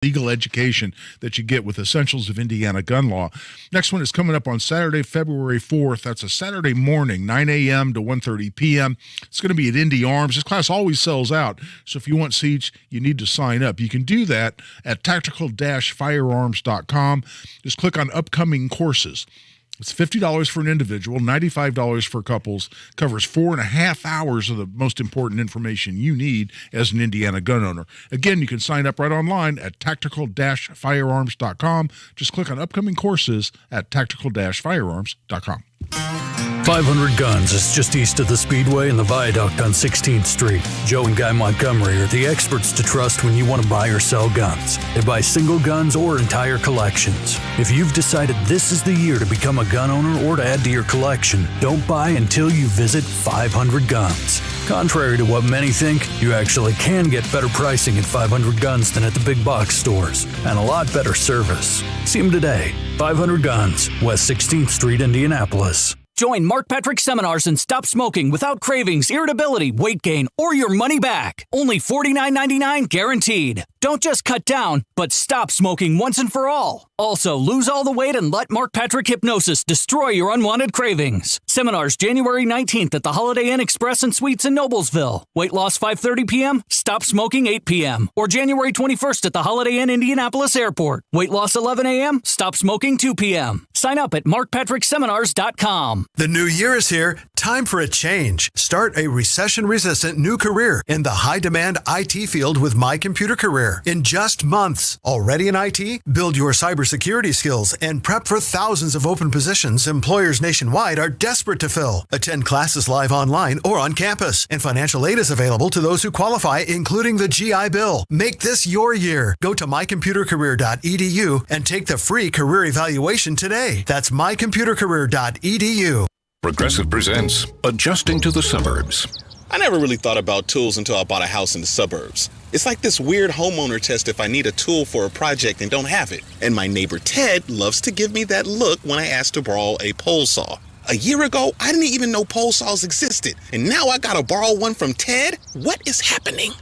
legal education that you get with Essentials of Indiana Gun Law. Next one is coming up on Saturday, February 4th. That's a Saturday morning, 9 a.m. to 1:30 p.m. It's going to be at Indy Arms. This class always sells out, so if you want seats, you need to sign up. You can do that at tactical-firearms.com. Just click on upcoming courses. It's $50 for an individual, $95 for couples, covers 4.5 hours of the most important information you need as an Indiana gun owner. Again, you can sign up right online at tactical-firearms.com. Just click on upcoming courses at tactical-firearms.com. 500 Guns is just east of the Speedway and the Viaduct on 16th Street. Joe and Guy Montgomery are the experts to trust when you want to buy or sell guns. They buy single guns or entire collections. If you've decided this is the year to become a gun owner or to add to your collection, don't buy until you visit 500 Guns. Contrary to what many think, you actually can get better pricing at 500 Guns than at the big box stores, and a lot better service. See them today. 500 Guns, West 16th Street, Indianapolis. Join Mark Patrick seminars and stop smoking without cravings, irritability, weight gain, or your money back. Only $49.99 guaranteed. Don't just cut down, but stop smoking once and for all. Also, lose all the weight and let Mark Patrick Hypnosis destroy your unwanted cravings. Seminars January 19th at the Holiday Inn Express and Suites in Noblesville. Weight loss 5:30 p.m., stop smoking 8 p.m. Or January 21st at the Holiday Inn Indianapolis Airport. Weight loss 11 a.m., stop smoking 2 p.m. Sign up at markpatrickseminars.com. The new year is here. Time for a change. Start a recession-resistant new career in the high-demand IT field with My Computer Career. In just months. Already in IT? Build your cybersecurity skills and prep for thousands of open positions employers nationwide are desperate to fill. Attend classes live online or on campus. And financial aid is available to those who qualify, including the GI Bill. Make this your year. Go to mycomputercareer.edu and take the free career evaluation today. That's mycomputercareer.edu. Progressive presents Adjusting to the Suburbs. I never really thought about tools until I bought a house in the suburbs. It's like this weird homeowner test if I need a tool for a project and don't have it. And my neighbor Ted loves to give me that look when I ask to borrow a pole saw. A year ago, I didn't even know pole saws existed. And now I gotta borrow one from Ted? What is happening?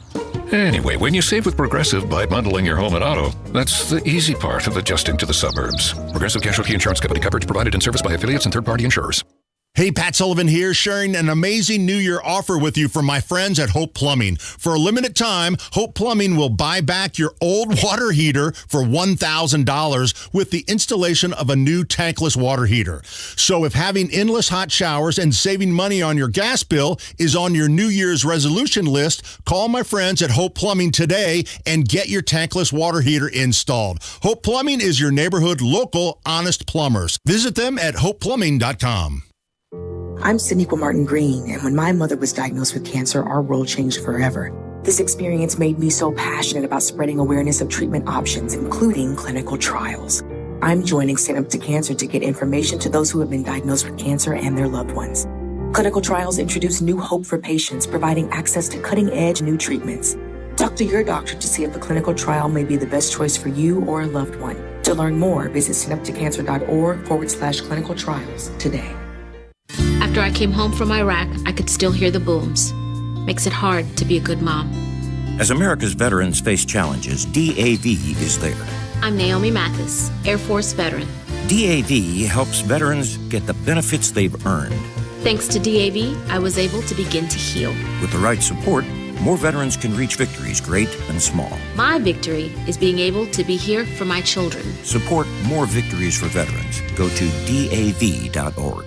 Anyway, when you save with Progressive by bundling your home and auto, that's the easy part of adjusting to the suburbs. Progressive Casualty Insurance Company, coverage provided and serviced by affiliates and third-party insurers. Hey, Pat Sullivan here, sharing an amazing New Year offer with you from my friends at Hope Plumbing. For a limited time, Hope Plumbing will buy back your old water heater for $1,000 with the installation of a new tankless water heater. So if having endless hot showers and saving money on your gas bill is on your New Year's resolution list, call my friends at Hope Plumbing today and get your tankless water heater installed. Hope Plumbing is your neighborhood local honest plumbers. Visit them at hopeplumbing.com. I'm Siniqua Martin Green, and when my mother was diagnosed with cancer, our world changed forever. This experience made me so passionate about spreading awareness of treatment options, including clinical trials. I'm joining Stand Up to Cancer to get information to those who have been diagnosed with cancer and their loved ones. Clinical trials introduce new hope for patients, providing access to cutting-edge new treatments. Talk to your doctor to see if a clinical trial may be the best choice for you or a loved one. To learn more, visit standuptocancer.org/clinical trials today. After I came home from Iraq, I could still hear the booms. Makes it hard to be a good mom. As America's veterans face challenges, DAV is there. I'm Naomi Mathis, Air Force veteran. DAV helps veterans get the benefits they've earned. Thanks to DAV, I was able to begin to heal. With the right support, more veterans can reach victories, great and small. My victory is being able to be here for my children. Support more victories for veterans. Go to DAV.org.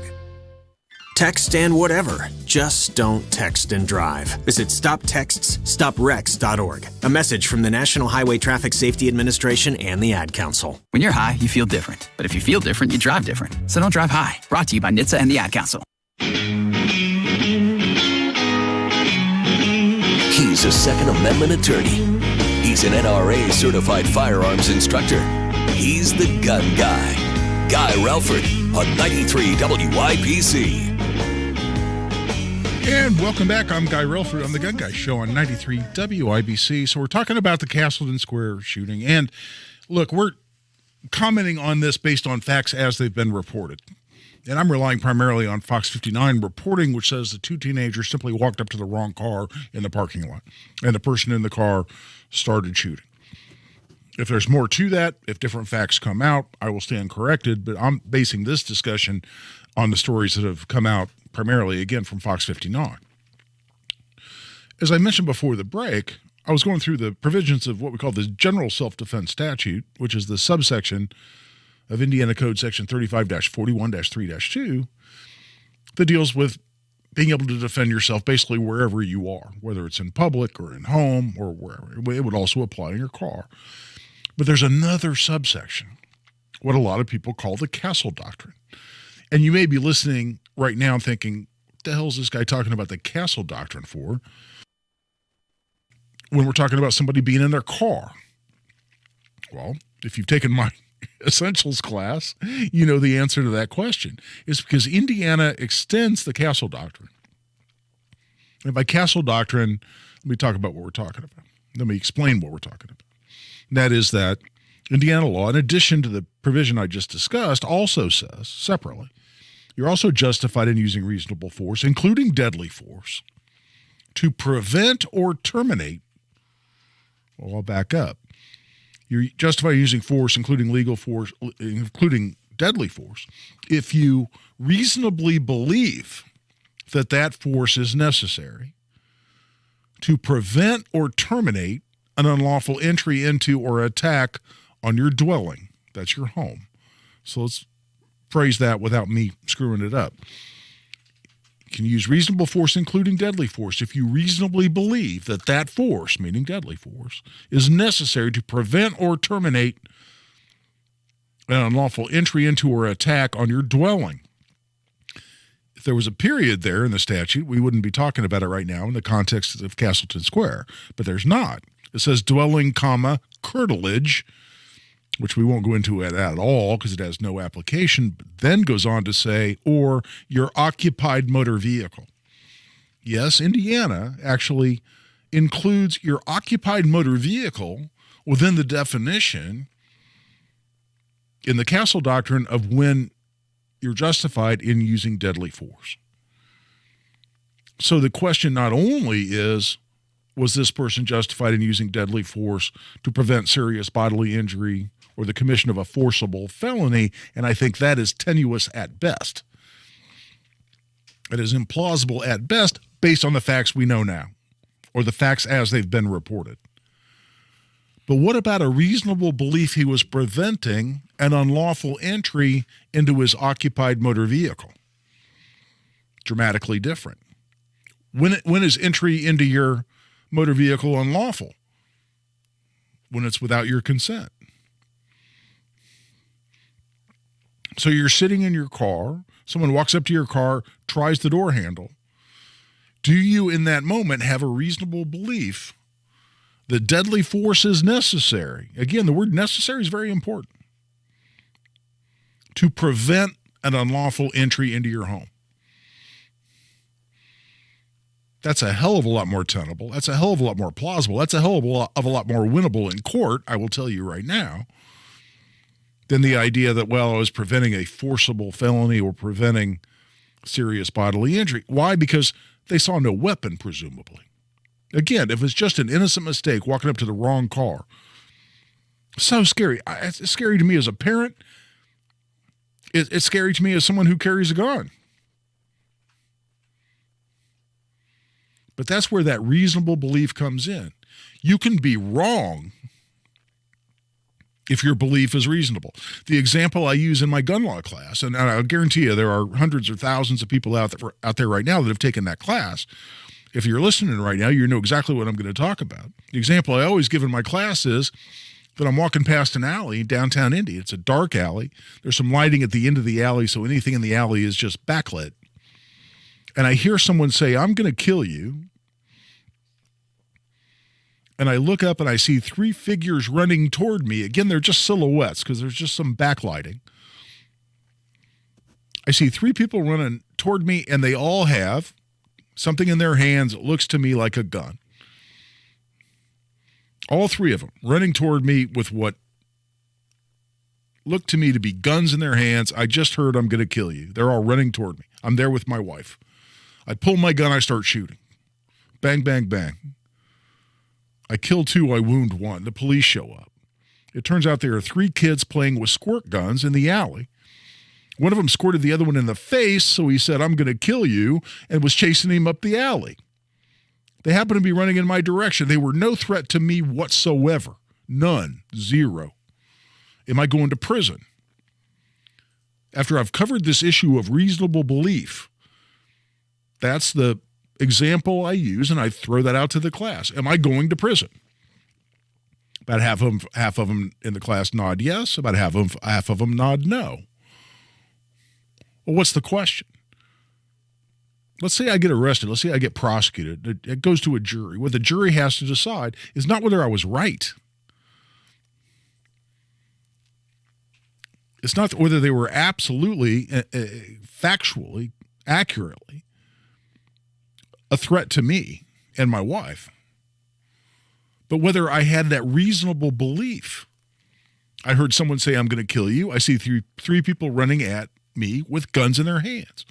Text and whatever. Just don't text and drive. Visit StopTextsStopWrecks.org. A message from the National Highway Traffic Safety Administration and the Ad Council. When you're high, you feel different. But if you feel different, you drive different. So don't drive high. Brought to you by NHTSA and the Ad Council. He's a Second Amendment attorney. He's an NRA certified firearms instructor. He's the gun guy. Guy Relford on 93 WIBC. And welcome back. I'm Guy Relford on the Gun Guy Show on 93 WIBC. So we're talking about the Castleton Square shooting. And look, we're commenting on this based on facts as they've been reported. And I'm relying primarily on Fox 59 reporting, which says the two teenagers simply walked up to the wrong car in the parking lot. And the person in the car started shooting. If there's more to that, if different facts come out, I will stand corrected. But I'm basing this discussion on the stories that have come out primarily, again, from Fox 59. As I mentioned before the break, I was going through the provisions of what we call the General Self-Defense Statute, which is the subsection of Indiana Code Section 35-41-3-2 that deals with being able to defend yourself basically wherever you are, whether it's in public or in home or wherever. It would also apply in your car. But there's another subsection, what a lot of people call the Castle Doctrine. And you may be listening right now thinking, what the hell is this guy talking about the Castle Doctrine for? When we're talking about somebody being in their car. Well, if you've taken my essentials class, you know the answer to that question. It's because Indiana extends the Castle Doctrine. And by Castle Doctrine, let me talk about what we're talking about. Let me explain what we're talking about. And that is that Indiana law, in addition to the provision I just discussed, also says, separately, you're also justified in using reasonable force, including deadly force, to prevent or terminate. Well, I'll back up. You're justified using force, including legal force, including deadly force, if you reasonably believe that that force is necessary to prevent or terminate an unlawful entry into or attack on your dwelling. That's your home. So let's phrase that without me screwing it up. You can use reasonable force, including deadly force, if you reasonably believe that that force, meaning deadly force, is necessary to prevent or terminate an unlawful entry into or attack on your dwelling. If there was a period there in the statute, we wouldn't be talking about it right now in the context of Castleton Square, but there's not. It says dwelling, curtilage, which we won't go into at all because it has no application, but then goes on to say, or your occupied motor vehicle. Yes, Indiana actually includes your occupied motor vehicle within the definition in the Castle Doctrine of when you're justified in using deadly force. So the question not only is, was this person justified in using deadly force to prevent serious bodily injury or the commission of a forcible felony? And I think that is tenuous at best. It is implausible at best based on the facts we know now, or the facts as they've been reported. But what about a reasonable belief he was preventing an unlawful entry into his occupied motor vehicle? Dramatically different. When is entry into your motor vehicle unlawful? When it's without your consent. So you're sitting in your car, someone walks up to your car, tries the door handle. Do you in that moment have a reasonable belief that deadly force is necessary? Again, the word necessary is very important. To prevent an unlawful entry into your home. That's a hell of a lot more tenable. That's a hell of a lot more plausible. That's a hell of a lot more winnable in court, I will tell you right now, than the idea that, well, I was preventing a forcible felony or preventing serious bodily injury. Why? Because they saw no weapon, presumably. Again, if it's just an innocent mistake, walking up to the wrong car, so scary. It's scary to me as a parent. It's scary to me as someone who carries a gun. But that's where that reasonable belief comes in. You can be wrong if your belief is reasonable. The example I use in my gun law class, and I'll guarantee you there are hundreds or thousands of people out there right now that have taken that class. If you're listening right now, you know exactly what I'm going to talk about. The example I always give in my class is that I'm walking past an alley in downtown Indy. It's a dark alley. There's some lighting at the end of the alley, so anything in the alley is just backlit. And I hear someone say, "I'm going to kill you." And I look up and I see three figures running toward me. Again, they're just silhouettes because there's just some backlighting. I see three people running toward me, and they all have something in their hands that looks to me like a gun. All three of them running toward me with what looked to me to be guns in their hands. I just heard, "I'm going to kill you." They're all running toward me. I'm there with my wife. I pull my gun, I start shooting. Bang, bang, bang. I kill two, I wound one. The police show up. It turns out there are 3 kids playing with squirt guns in the alley. One of them squirted the other one in the face, so he said, "I'm going to kill you," and was chasing him up the alley. They happened to be running in my direction. They were no threat to me whatsoever. None. Zero. Am I going to prison? After I've covered this issue of reasonable belief, that's the example I use, and I throw that out to the class. Am I going to prison? About half of them in the class nod yes. About half of them nod no. Well, what's the question? Let's say I get arrested. Let's say I get prosecuted. It goes to a jury. What the jury has to decide is not whether I was right. It's not whether they were absolutely, factually, accurately a threat to me and my wife, but whether I had that reasonable belief. I heard someone say, "I'm going to kill you." I see three people running at me with guns in their hands.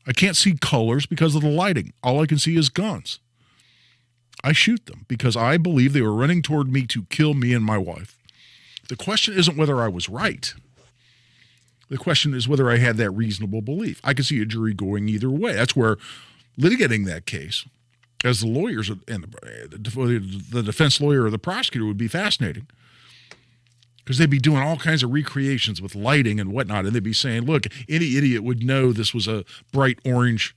I can't see colors because of the lighting. All I can see is guns. I shoot them because I believe they were running toward me to kill me and my wife. The question isn't whether I was right. The question is whether I had that reasonable belief. I could see a jury going either way. That's where litigating that case, as the lawyers and the defense lawyer or the prosecutor, would be fascinating. Because they'd be doing all kinds of recreations with lighting and whatnot, and they'd be saying, look, any idiot would know this was a bright orange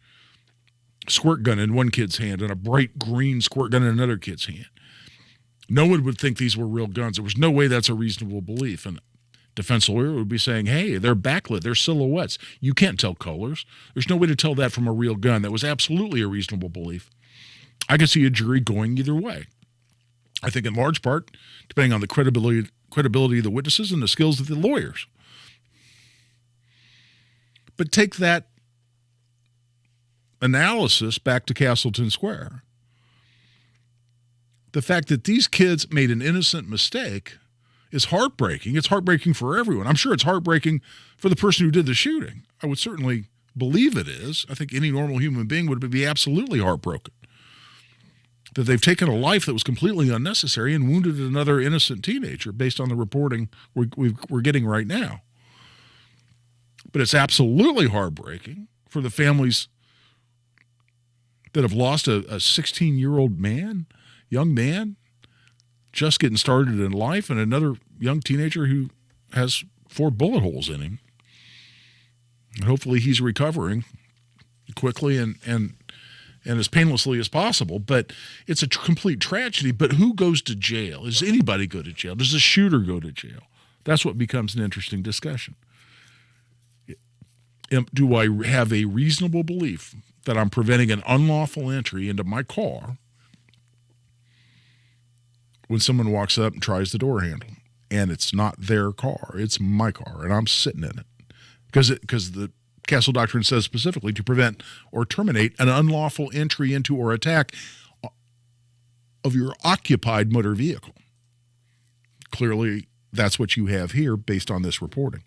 squirt gun in one kid's hand and a bright green squirt gun in another kid's hand. No one would think these were real guns. There was no way that's a reasonable belief. And defense lawyer would be saying, hey, they're backlit, they're silhouettes. You can't tell colors. There's no way to tell that from a real gun. That was absolutely a reasonable belief. I could see a jury going either way. I think in large part, depending on the credibility of the witnesses and the skills of the lawyers. But take that analysis back to Castleton Square. The fact that these kids made an innocent mistake is heartbreaking. It's heartbreaking for everyone. I'm sure it's heartbreaking for the person who did the shooting. I would certainly believe it is. I think any normal human being would be absolutely heartbroken that they've taken a life that was completely unnecessary and wounded another innocent teenager based on the reporting we're getting right now. But it's absolutely heartbreaking for the families that have lost a 16-year-old young man, just getting started in life, and another young teenager who has 4 bullet holes in him. And hopefully he's recovering quickly and as painlessly as possible. But it's a complete tragedy. But who goes to jail? Does anybody go to jail? Does the shooter go to jail? That's what becomes an interesting discussion. Do I have a reasonable belief that I'm preventing an unlawful entry into my car when someone walks up and tries the door handle and it's not their car, it's my car, and I'm sitting in it? Because the Castle Doctrine says specifically to prevent or terminate an unlawful entry into or attack of your occupied motor vehicle. Clearly, that's what you have here based on this reporting.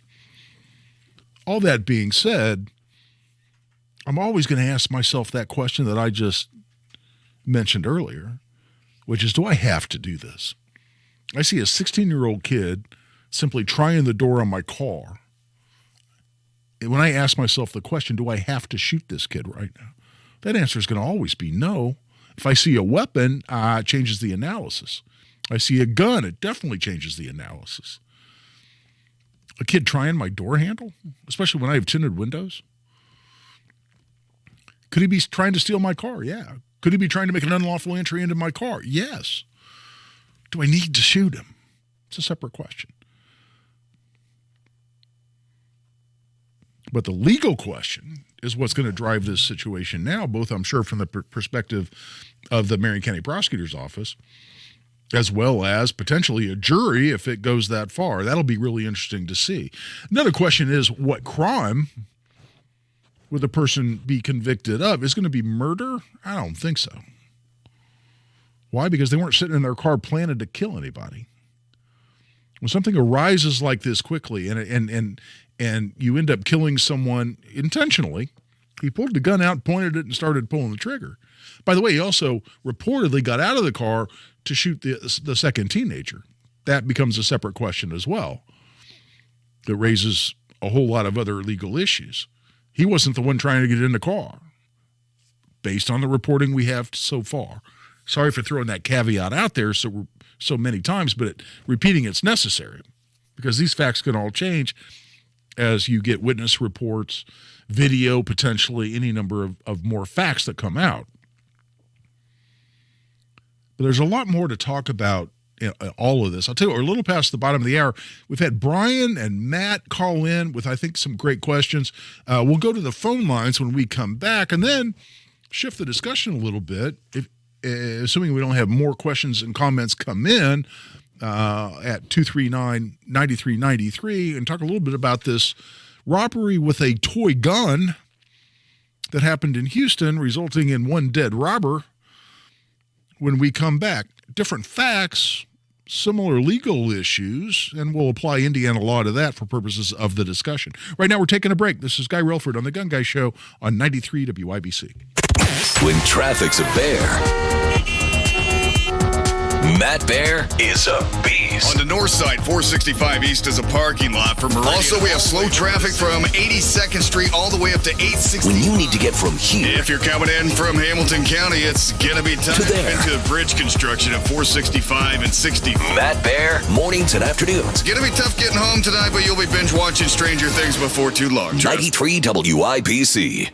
All that being said, I'm always going to ask myself that question that I just mentioned earlier, which is, do I have to do this? I see a 16-year-old kid simply trying the door on my car. When I ask myself the question, do I have to shoot this kid right now? That answer is going to always be no. If I see a weapon, it changes the analysis. I see a gun, it definitely changes the analysis. A kid trying my door handle, especially when I have tinted windows. Could he be trying to steal my car? Yeah. Could he be trying to make an unlawful entry into my car? Yes. Do I need to shoot him? It's a separate question. But the legal question is what's going to drive this situation now, both, I'm sure, from the perspective of the Marion County Prosecutor's Office, as well as potentially a jury if it goes that far. That'll be really interesting to see. Another question is, what crime would the person be convicted of? Is it going to be murder? I don't think so. Why? Because they weren't sitting in their car planning to kill anybody. When something arises like this quickly and you end up killing someone intentionally, he pulled the gun out, pointed it, and started pulling the trigger. By the way, he also reportedly got out of the car to shoot the second teenager. that becomes a separate question as well. That raises a whole lot of other legal issues. He wasn't the one trying to get in the car, based on the reporting we have so far. Sorry for throwing that caveat out there so many times, but repeating it's necessary because these facts can all change as you get witness reports, video, potentially any number of more facts that come out. But there's a lot more to talk about in all of this. I'll tell you, we're a little past the bottom of the hour. We've had Brian and Matt call in with, I think, some great questions. We'll go to the phone lines when we come back and then shift the discussion a little bit, assuming we don't have more questions and comments come in at 239-9393, and talk a little bit about this robbery with a toy gun that happened in Houston, resulting in one dead robber. When we come back, different facts, similar legal issues, and we'll apply Indiana law to that for purposes of the discussion. Right now, we're taking a break. This is Guy Relford on The Gun Guy Show on 93 WIBC. When traffic's a bear, Matt Bear is a beast. On the north side, 465 East is a parking lot for Meridian. Also, we have slow traffic from 82nd Street all the way up to 860. When you need to get from here, if you're coming in from Hamilton County, it's going to be tough. Into bridge construction at 465 and 60. Matt Bear, mornings and afternoons. It's going to be tough getting home tonight, but you'll be binge watching Stranger Things before too long. 93 WIBC.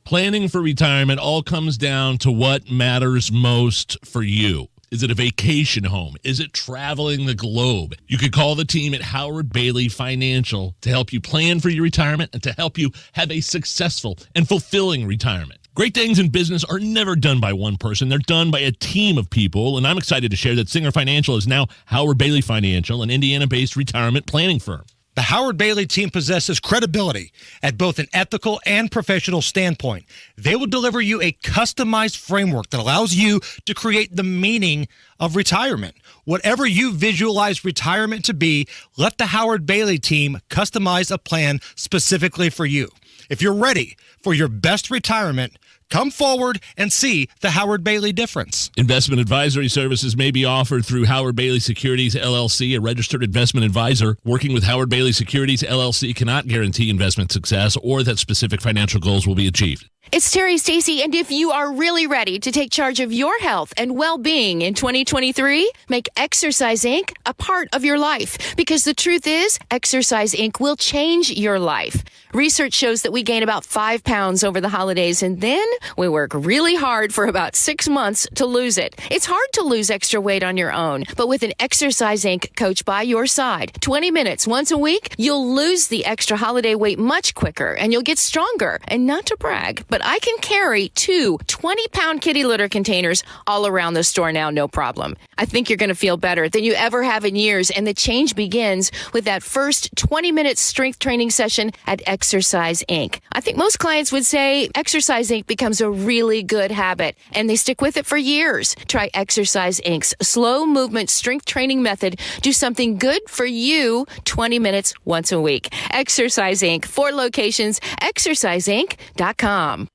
Planning for retirement all comes down to what matters most for you. Is it a vacation home? Is it traveling the globe? You could call the team at Howard Bailey Financial to help you plan for your retirement and to help you have a successful and fulfilling retirement. Great things in business are never done by one person. They're done by a team of people, and I'm excited to share that Singer Financial is now Howard Bailey Financial, an Indiana-based retirement planning firm. The Howard Bailey team possesses credibility at both an ethical and professional standpoint. They will deliver you a customized framework that allows you to create the meaning of retirement. Whatever you visualize retirement to be, let the Howard Bailey team customize a plan specifically for you. If you're ready for your best retirement, come forward and see the Howard Bailey difference. Investment advisory services may be offered through Howard Bailey Securities, LLC, a registered investment advisor. Working with Howard Bailey Securities, LLC cannot guarantee investment success or that specific financial goals will be achieved. It's Terry Stacy, and if you are really ready to take charge of your health and well-being in 2023, make Exercise Inc. a part of your life. Because the truth is, Exercise Inc. will change your life. Research shows that we gain about 5 pounds over the holidays, and then we work really hard for about 6 months to lose it. It's hard to lose extra weight on your own, but with an Exercise Inc. coach by your side, 20 minutes once a week, you'll lose the extra holiday weight much quicker, and you'll get stronger. And not to brag, but I can carry 2 20-pound kitty litter containers all around the store now, no problem. I think you're going to feel better than you ever have in years, and the change begins with that first 20-minute strength training session at Exercise Inc. I think most clients would say Exercise Inc. becomes a really good habit, and they stick with it for years. Try Exercise Inc.'s slow movement strength training method. Do something good for you 20 minutes once a week. Exercise Inc. 4 locations, exerciseinc.com.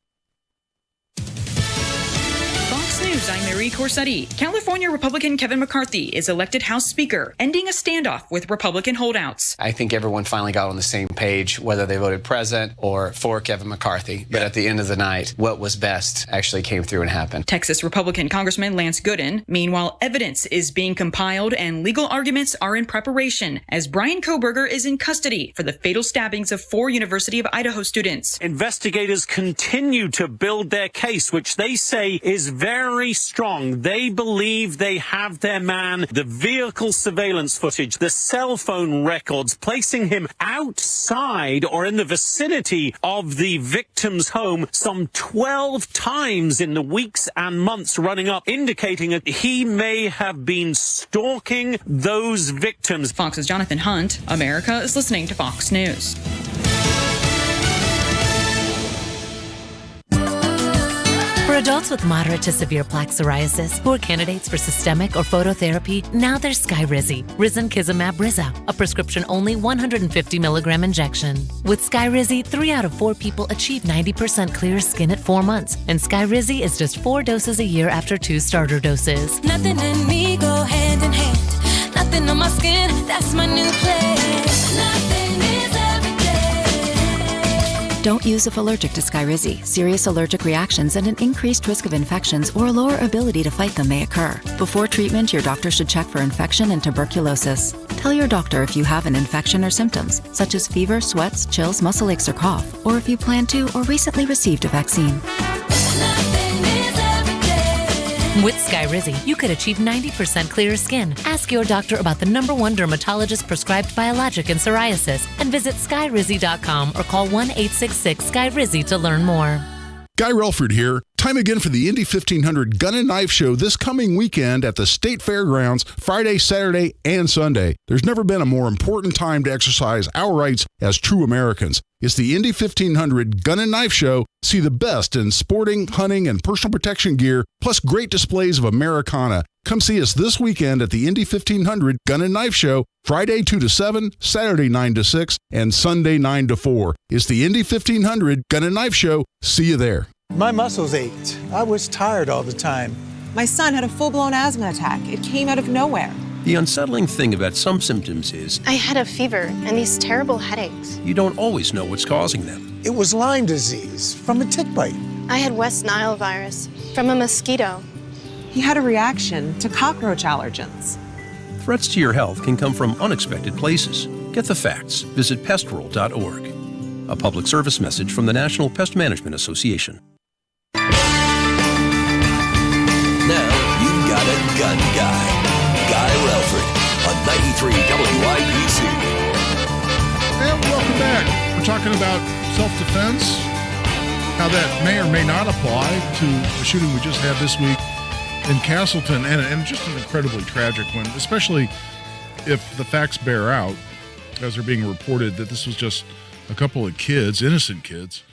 News, I'm Mary Corsetti. California Republican Kevin McCarthy is elected House Speaker, ending a standoff with Republican holdouts. I think everyone finally got on the same page, whether they voted present or for Kevin McCarthy. But at the end of the night, what was best actually came through and happened. Texas Republican Congressman Lance Gooden. Meanwhile, evidence is being compiled and legal arguments are in preparation as Brian Kohberger is in custody for the fatal stabbings of 4 University of Idaho students. Investigators continue to build their case, which they say is very strong. They believe they have their man, the vehicle surveillance footage, the cell phone records, placing him outside or in the vicinity of the victim's home some 12 times in the weeks and months running up, indicating that he may have been stalking those victims. Fox's Jonathan Hunt. America is listening to Fox News. For adults with moderate to severe plaque psoriasis who are candidates for systemic or phototherapy, now there's Skyrizi, Risankizumab Riza, a prescription-only 150 milligram injection. With Skyrizi, 3 out of 4 people achieve 90% clear skin at 4 months, and Skyrizi is just 4 doses a year after 2 starter doses. Nothing and me go hand in hand. Nothing Nothing on my skin, that's my new place. Nothing is everyday. Don't use if allergic to Skyrizi. Serious allergic reactions and an increased risk of infections or a lower ability to fight them may occur. Before treatment, your doctor should check for infection and tuberculosis. Tell your doctor if you have an infection or symptoms, such as fever, sweats, chills, muscle aches, or cough, or if you plan to or recently received a vaccine. With Skyrizi, you could achieve 90% clearer skin. Ask your doctor about the #1 dermatologist prescribed biologic in psoriasis and visit skyrizi.com or call 1-866-SKYRIZI to learn more. Guy Relford here. Time again for the Indy 1500 Gun and Knife Show this coming weekend at the State Fairgrounds, Friday, Saturday, and Sunday. There's never been a more important time to exercise our rights as true Americans. It's the Indy 1500 Gun and Knife Show. See the best in sporting, hunting, and personal protection gear, plus great displays of Americana. Come see us this weekend at the Indy 1500 Gun and Knife Show, Friday 2 to 7, Saturday 9 to 6, and Sunday 9 to 4. It's the Indy 1500 Gun and Knife Show. See you there. My muscles ached. I was tired all the time. My son had a full-blown asthma attack. It came out of nowhere. The unsettling thing about some symptoms is I had a fever and these terrible headaches. you don't always know what's causing them. It was Lyme disease from a tick bite. I had West Nile virus from a mosquito. He had a reaction to cockroach allergens. Threats to your health can come from unexpected places. Get the facts. Visit pestworld.org. A public service message from the National Pest Management Association. Now you've got a gun guy. Guy Relford on 93 WIBC. And welcome back. We're talking about self-defense, how that may or may not apply to the shooting we just had this week in Castleton, and just an incredibly tragic one, especially if the facts bear out, as they're being reported, that this was just a couple of kids, innocent kids,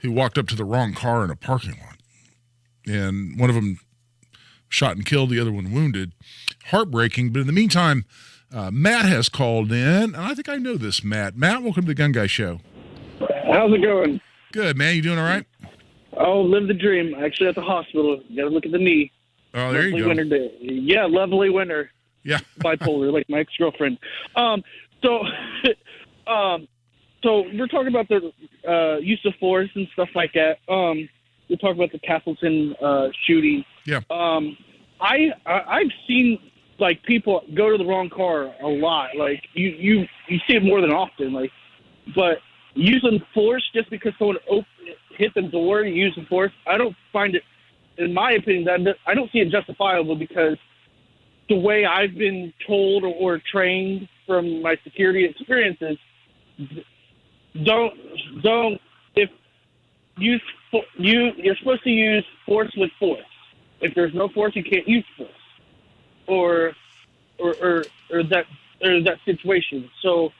who walked up to the wrong car in a parking lot. And one of them shot and killed, the other one wounded. Heartbreaking. But in the meantime, Matt has called in, and I think I know this Matt. Matt, welcome to the Gun Guy Show. How's it going? Good, man. You doing all right? Oh, live the dream. Actually, at the hospital. You got to look at the knee. Oh, there lovely you go. Winter day. Yeah, lovely winter. Yeah. Bipolar, like my ex-girlfriend. So we're talking about the use of force and stuff like that. We're talking about the Castleton shooting. Yeah. I've seen like people go to the wrong car a lot. Like you see it more than often. Like, but using force just because someone hit the door and using force, I don't find it. In my opinion, that I don't see it justifiable because the way I've been told or trained from my security experiences, if you're supposed to use force with force. If there's no force, you can't use force, or that situation. So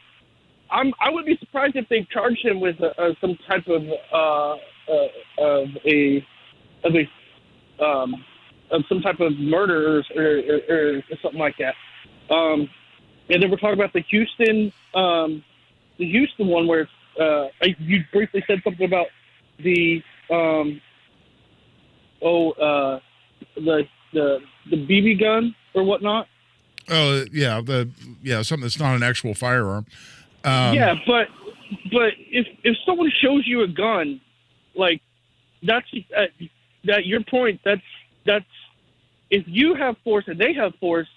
I would be surprised if they charged him with some type of some type of murder or something like that. And then we're talking about the Houston one where you briefly said something about the BB gun or whatnot. Oh yeah, something that's not an actual firearm. Yeah, but if someone shows you a gun, like that's that your point. That's if you have force and they have force,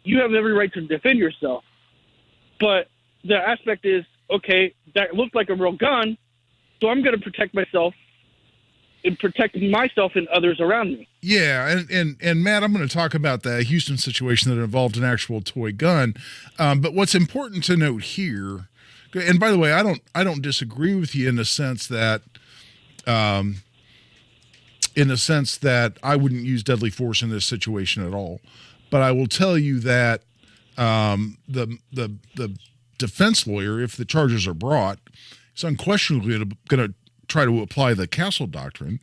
you have every right to defend yourself. But the aspect is, okay, that looked like a real gun, so I'm going to protect myself and protect myself and others around me. Yeah, and Matt, I'm going to talk about the Houston situation that involved an actual toy gun. But what's important to note here, and by the way, I don't disagree with you in the sense that I wouldn't use deadly force in this situation at all. But I will tell you that the defense lawyer, if the charges are brought, is unquestionably going to try to apply the Castle Doctrine,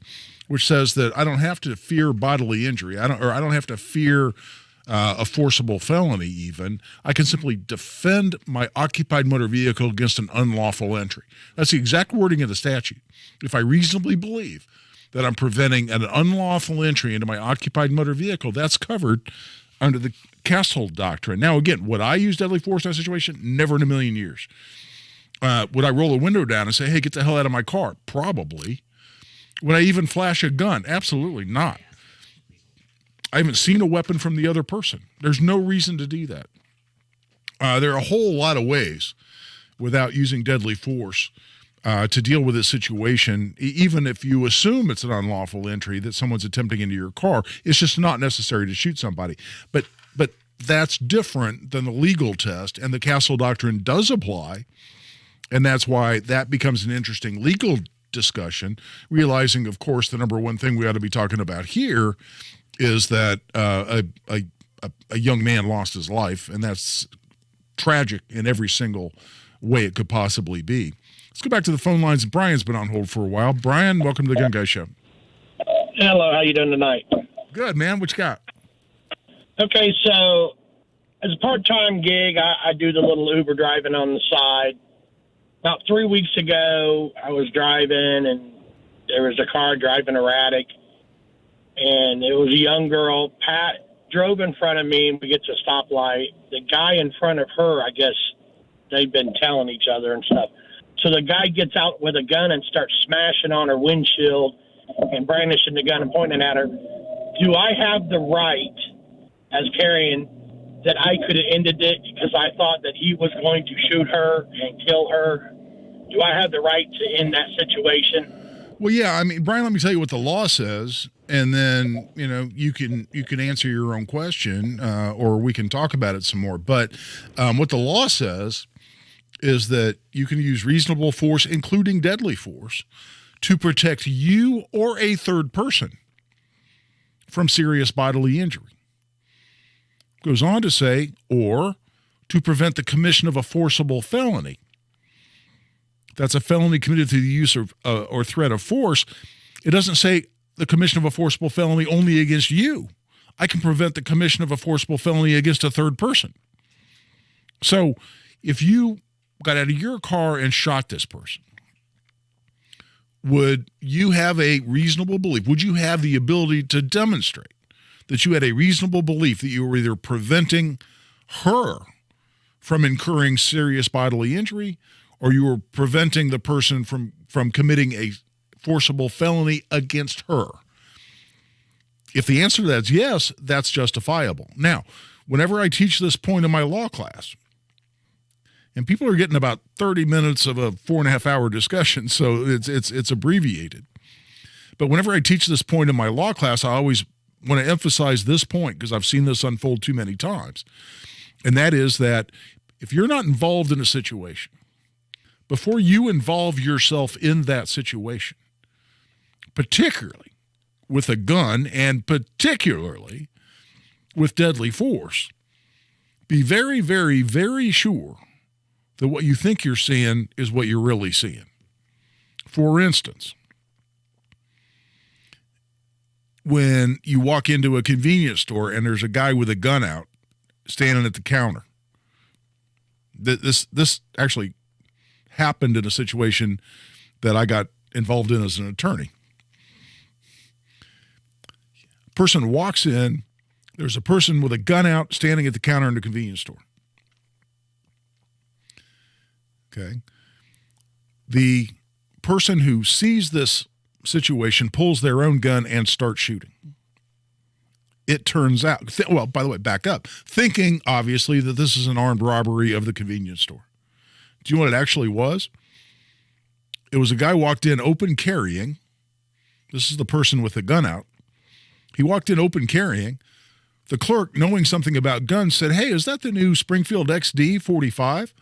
which says that I don't have to fear bodily injury. I don't have to fear a forcible felony even. I can simply defend my occupied motor vehicle against an unlawful entry. That's the exact wording of the statute. If I reasonably believe that I'm preventing an unlawful entry into my occupied motor vehicle, that's covered under the Castle Doctrine. Now, again, would I use deadly force in that situation? Never in a million years. Would I roll a window down and say, hey, get the hell out of my car? Probably. Would I even flash a gun? Absolutely not. I haven't seen a weapon from the other person. There's no reason to do that. There are a whole lot of ways without using deadly force to deal with this situation. Even if you assume it's an unlawful entry that someone's attempting into your car, it's just not necessary to shoot somebody. But that's different than the legal test, and the Castle Doctrine does apply, and that's why that becomes an interesting legal discussion, realizing, of course, the number one thing we ought to be talking about here is that a young man lost his life, and that's tragic in every single way it could possibly be. Let's go back to the phone lines. Brian's been on hold for a while. Brian, welcome to the Gun Guy Show. Hello, how you doing tonight? Good, man. What you got? Okay, so as a part-time gig, I do the little Uber driving on the side. About 3 weeks ago, I was driving, and there was a car driving erratic, and it was a young girl. Pat drove in front of me, and we get to a stoplight. The guy in front of her, I guess they've been telling each other and stuff. So the guy gets out with a gun and starts smashing on her windshield and brandishing the gun and pointing at her. Do I have the right, as carrying, that I could have ended it because I thought that he was going to shoot her and kill her? Do I have the right to end that situation? Well, yeah. I mean, Brian, let me tell you what the law says, and then you can answer your own question, or we can talk about it some more. But what the law says is that you can use reasonable force, including deadly force, to protect you or a third person from serious bodily injury. Goes on to say, or to prevent the commission of a forcible felony. That's a felony committed through the use of or threat of force. It doesn't say the commission of a forcible felony only against you. I can prevent the commission of a forcible felony against a third person. So if you got out of your car and shot this person, would you have a reasonable belief? Would you have the ability to demonstrate that you had a reasonable belief that you were either preventing her from incurring serious bodily injury, or you were preventing the person from committing a forcible felony against her? If the answer to that is yes, that's justifiable. Now, whenever I teach this point in my law class, and people are getting about 30 minutes of a 4.5-hour discussion, so it's abbreviated. But whenever I teach this point in my law class, I always want to emphasize this point because I've seen this unfold too many times. And that is that if you're not involved in a situation, before you involve yourself in that situation, particularly with a gun and particularly with deadly force, be very, very, very sure that what you think you're seeing is what you're really seeing. For instance, when you walk into a convenience store and there's a guy with a gun out standing at the counter. This actually happened in a situation that I got involved in as an attorney. Person walks in, there's a person with a gun out standing at the counter in the convenience store. Okay. The person who sees this situation pulls their own gun and starts shooting. It turns out, well, by the way, back up, thinking obviously that this is an armed robbery of the convenience store. Do you know what it actually was? It was a guy walked in open carrying. This is the person with the gun out. He walked in open carrying. The clerk, knowing something about guns, said, "Hey, is that the new Springfield XD 45?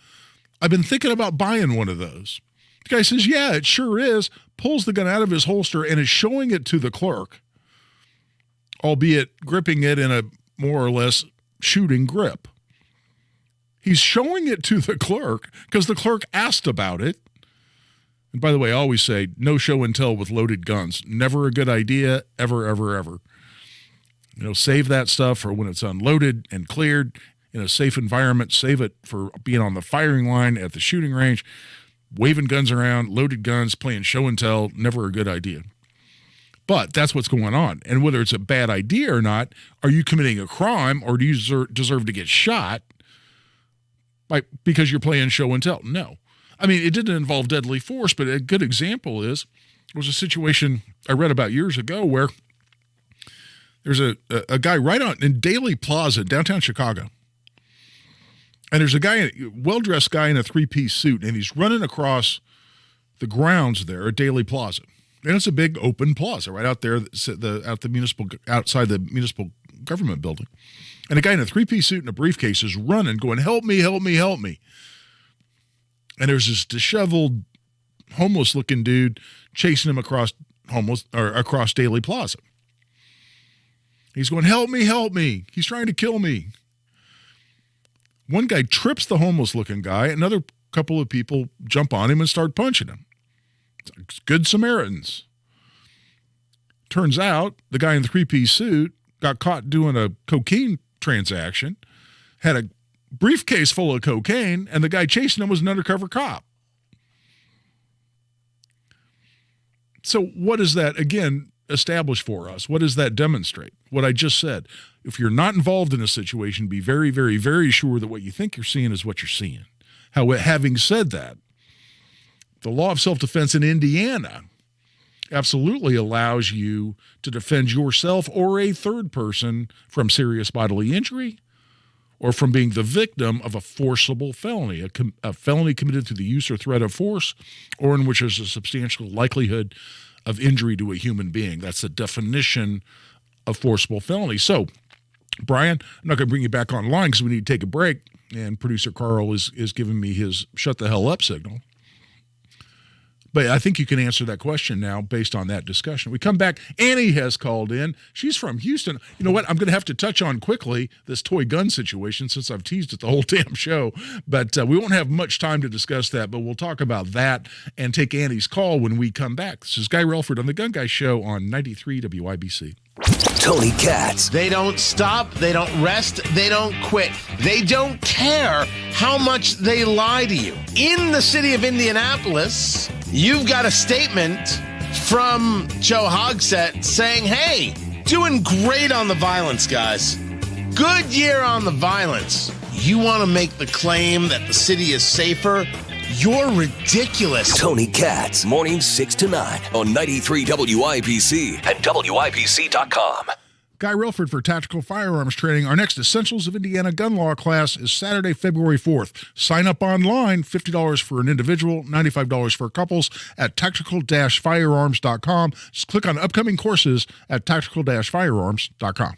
I've been thinking about buying one of those." The guy says, "Yeah, it sure is," pulls the gun out of his holster and is showing it to the clerk, albeit gripping it in a more or less shooting grip. He's showing it to the clerk because the clerk asked about it. And by the way, I always say, no show and tell with loaded guns. Never a good idea, ever, ever, ever. You know, save that stuff for when it's unloaded and cleared in a safe environment. Save it for being on the firing line at the shooting range. Waving guns around, loaded guns, playing show and tell, never a good idea. But that's what's going on. And whether it's a bad idea or not, are you committing a crime or do you deserve to get shot because you're playing show and tell? No. I mean, it didn't involve deadly force, but a good example was a situation I read about years ago where there's a guy right on in Daly Plaza, downtown Chicago. And there's a well-dressed guy in a three-piece suit, and he's running across the grounds there at Daly Plaza. And it's a big open plaza right out there outside the municipal government building. And a guy in a three-piece suit and a briefcase is running, going, "Help me, help me, help me." And there's this disheveled, homeless-looking dude chasing him across Daly Plaza. He's going, "Help me, help me. He's trying to kill me." One guy trips the homeless-looking guy. Another couple of people jump on him and start punching him. It's good Samaritans. Turns out the guy in the three-piece suit got caught doing a cocaine transaction, had a briefcase full of cocaine, and the guy chasing him was an undercover cop. So what does that, again, establish for us? What does that demonstrate? What I just said. If you're not involved in a situation, be very, very, very sure that what you think you're seeing is what you're seeing. Having said that, the law of self-defense in Indiana absolutely allows you to defend yourself or a third person from serious bodily injury or from being the victim of a forcible felony, a felony committed through the use or threat of force, or in which there's a substantial likelihood of injury to a human being. That's the definition of forcible felony. So, Brian, I'm not going to bring you back online because we need to take a break, and producer Carl is giving me his shut the hell up signal. But I think you can answer that question now based on that discussion. We come back. Annie has called in. She's from Houston. You know what? I'm going to have to touch on quickly this toy gun situation since I've teased it the whole damn show. But we won't have much time to discuss that, but we'll talk about that and take Annie's call when we come back. This is Guy Relford on The Gun Guy Show on 93 WIBC. Tony Katz. They don't stop. They don't rest. They don't quit. They don't care how much they lie to you. In the city of Indianapolis, you've got a statement from Joe Hogsett saying, hey, doing great on the violence, guys. Good year on the violence. You want to make the claim that the city is safer? You're ridiculous. Tony Katz, mornings 6 to 9 on 93 WIBC and WIBC.com. Guy Relford for Tactical Firearms Training. Our next Essentials of Indiana Gun Law class is Saturday, February 4th. Sign up online, $50 for an individual, $95 for couples at tactical-firearms.com. Just click on upcoming courses at tactical-firearms.com.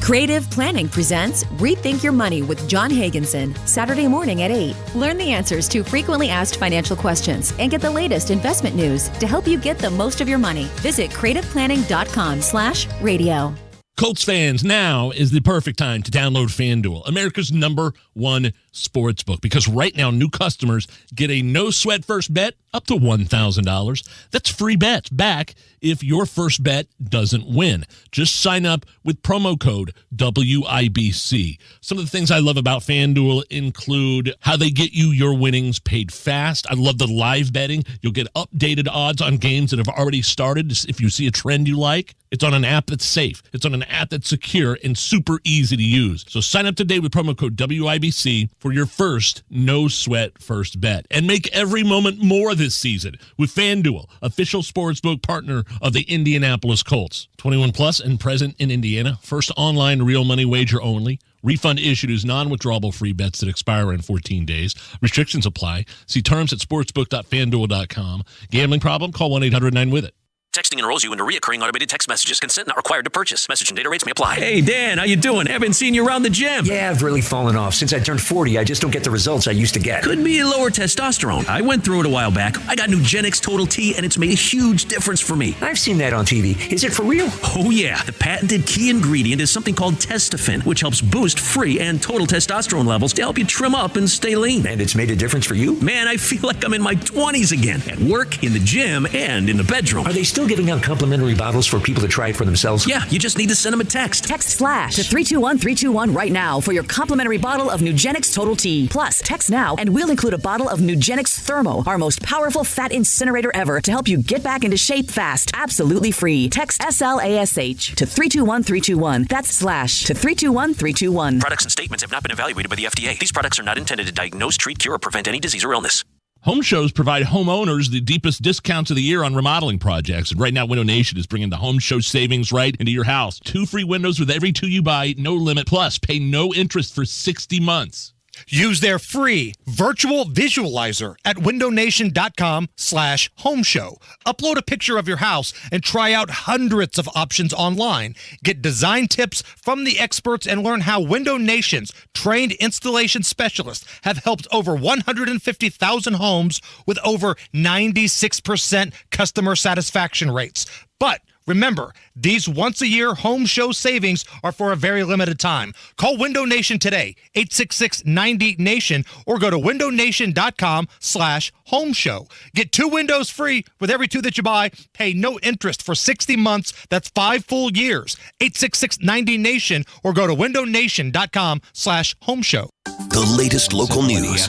Creative Planning presents Rethink Your Money with John Hagenson, Saturday morning at 8. Learn the answers to frequently asked financial questions and get the latest investment news to help you get the most of your money. Visit creativeplanning.com/radio. Colts fans, now is the perfect time to download FanDuel, America's #1 sportsbook, because right now new customers get a no-sweat first bet up to $1,000. That's free bets back if your first bet doesn't win. Just sign up with promo code WIBC. Some of the things I love about FanDuel include how they get you your winnings paid fast. I love the live betting. You'll get updated odds on games that have already started if you see a trend you like. It's on an app that's safe. It's on an app that's secure and super easy to use. So sign up today with promo code WIBC for your first no-sweat first bet. And make every moment more this season with FanDuel, official sportsbook partner of the Indianapolis Colts. 21 plus and present in Indiana. First online real money wager only. Refund issued as non-withdrawable free bets that expire in 14 days. Restrictions apply. See terms at sportsbook.fanduel.com. Gambling problem? Call 1-800-9-WITH-IT. Texting enrolls you into recurring automated text messages. Consent not required to purchase. Message and data rates may apply. Hey, Dan, how you doing? Haven't seen you around the gym. Yeah, I've really fallen off. Since I turned 40, I just don't get the results I used to get. Could be lower testosterone. I went through it a while back. I got Nugenix Total T, and it's made a huge difference for me. I've seen that on TV. Is it for real? Oh, yeah. The patented key ingredient is something called Testofen, which helps boost free and total testosterone levels to help you trim up and stay lean. And it's made a difference for you? Man, I feel like I'm in my 20s again. At work, in the gym, and in the bedroom. Are they still giving giving out complimentary bottles for people to try it for themselves? Yeah, you just need to send them a text. Text FLASH to 321-321 right now for your complimentary bottle of Nugenix Total T. Plus, text now and we'll include a bottle of Nugenix Thermo, our most powerful fat incinerator ever, to help you get back into shape fast. Absolutely free. Text SLASH to 321-321. That's slash to 321-321. Products and statements have not been evaluated by the FDA. These products are not intended to diagnose, treat, cure, or prevent any disease or illness. Home shows provide homeowners the deepest discounts of the year on remodeling projects. And right now, Window Nation is bringing the home show savings right into your house. 2 free windows with every 2 you buy, no limit. Plus, pay no interest for 60 months. Use their free virtual visualizer at windownation.com/homeshow. Upload a picture of your house and try out hundreds of options online. Get design tips from the experts and learn how Window Nation's trained installation specialists have helped over 150,000 homes with over 96% customer satisfaction rates. But remember, these once-a-year home show savings are for a very limited time. Call Window Nation today, 866-90-NATION, or go to windownation.com/homeshow. Get 2 windows free with every 2 that you buy. Pay no interest for 60 months. That's 5 full years. 866-90-NATION, or go to windownation.com/homeshow. The latest local news,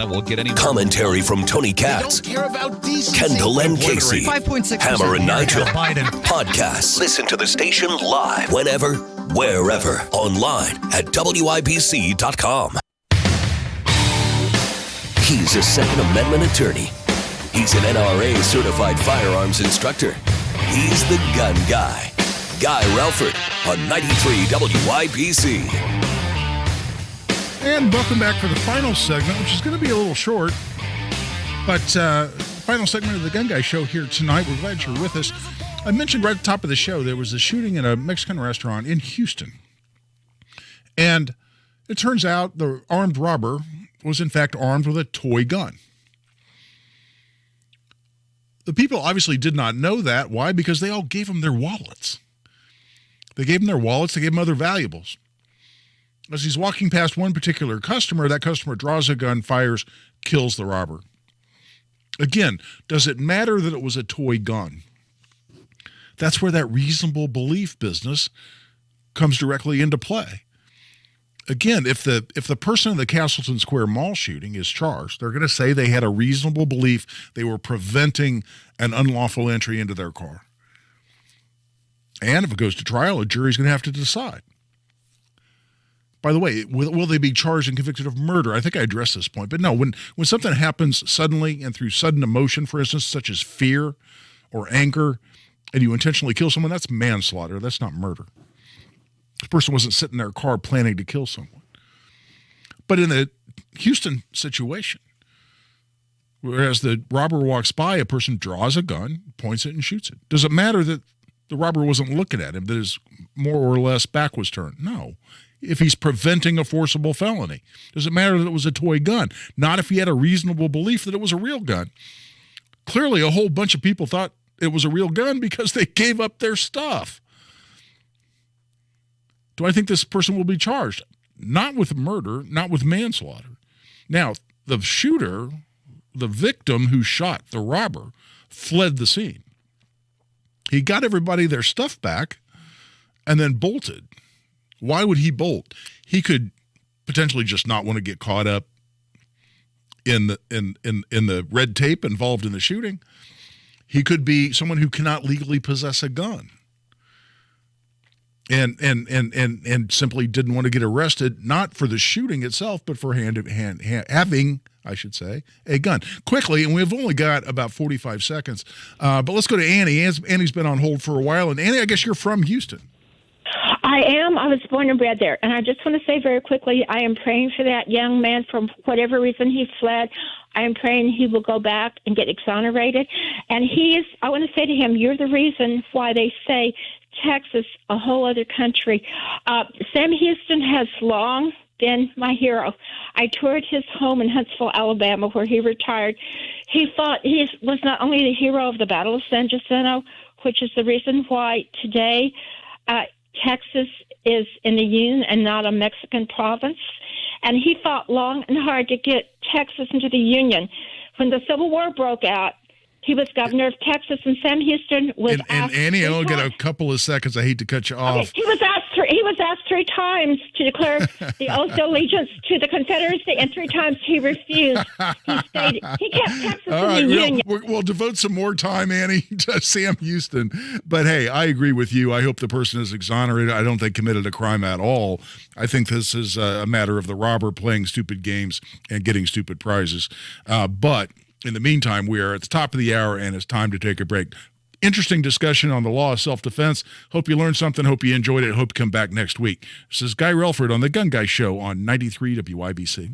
commentary from Tony Katz, Kendall and Casey, Hammer and Nigel, podcasts. Listen to the station live whenever, wherever, online at WIBC.com. He's a Second Amendment attorney. He's an NRA certified firearms instructor. He's the gun guy, Guy Relford, on 93 WIBC. And welcome back for the final segment, which is going to be a little short, but final segment of the Gun Guy Show here tonight. We're glad you're with us. I mentioned right at the top of the show there was a shooting in a Mexican restaurant in Houston. And it turns out the armed robber was in fact armed with a toy gun. The people obviously did not know that. Why? Because they all gave him their wallets. They gave him their wallets. They gave him other valuables. As he's walking past one particular customer, that customer draws a gun, fires, kills the robber. Again, does it matter that it was a toy gun? That's where that reasonable belief business comes directly into play. Again, if the person in the Castleton Square Mall shooting is charged, they're going to say they had a reasonable belief they were preventing an unlawful entry into their car. And if it goes to trial, a jury's going to have to decide. By the way, will they be charged and convicted of murder? I think I addressed this point. But no, when something happens suddenly and through sudden emotion, for instance, such as fear or anger, and you intentionally kill someone, that's manslaughter. That's not murder. This person wasn't sitting in their car planning to kill someone. But in the Houston situation, whereas the robber walks by, a person draws a gun, points it, and shoots it. Does it matter that the robber wasn't looking at him, that his more or less back was turned? No. If he's preventing a forcible felony. Does it matter that it was a toy gun? Not if he had a reasonable belief that it was a real gun. Clearly, a whole bunch of people thought it was a real gun because they gave up their stuff. Do I think this person will be charged? Not with murder, not with manslaughter. Now, the shooter, the victim who shot the robber, fled the scene. He got everybody their stuff back and then bolted. Why would he bolt? He could potentially just not want to get caught up in the red tape involved in the shooting. He could be someone who cannot legally possess a gun. And simply didn't want to get arrested, not for the shooting itself, but for having, I should say, a gun. Quickly, and we've only got about 45 seconds, but let's go to Annie. Annie's been on hold for a while, and Annie, I guess you're from Houston. I am. I was born and bred there. And I just want to say very quickly, I am praying for that young man. For whatever reason he fled, I am praying he will go back and get exonerated. And I want to say to him, you're the reason why they say Texas, a whole other country. Sam Houston has long been my hero. I toured his home in Huntsville, Alabama, where he retired. He was not only the hero of the Battle of San Jacinto, which is the reason why today Texas is in the Union and not a Mexican province. And he fought long and hard to get Texas into the Union. When the Civil War broke out, He was governor of Texas, and Sam Houston was and Annie, I only got a couple of seconds. I hate to cut you off. Okay, he was asked 3 times to declare the oath of allegiance to the Confederacy, and 3 times he refused. He kept Texas in the Union. We'll devote some more time, Annie, to Sam Houston. But hey, I agree with you. I hope the person is exonerated. I don't think committed a crime at all. I think this is a matter of the robber playing stupid games and getting stupid prizes. But in the meantime, we are at the top of the hour, and it's time to take a break. Interesting discussion on the law of self-defense. Hope you learned something. Hope you enjoyed it. Hope you come back next week. This is Guy Relford on The Gun Guy Show on 93 WIBC.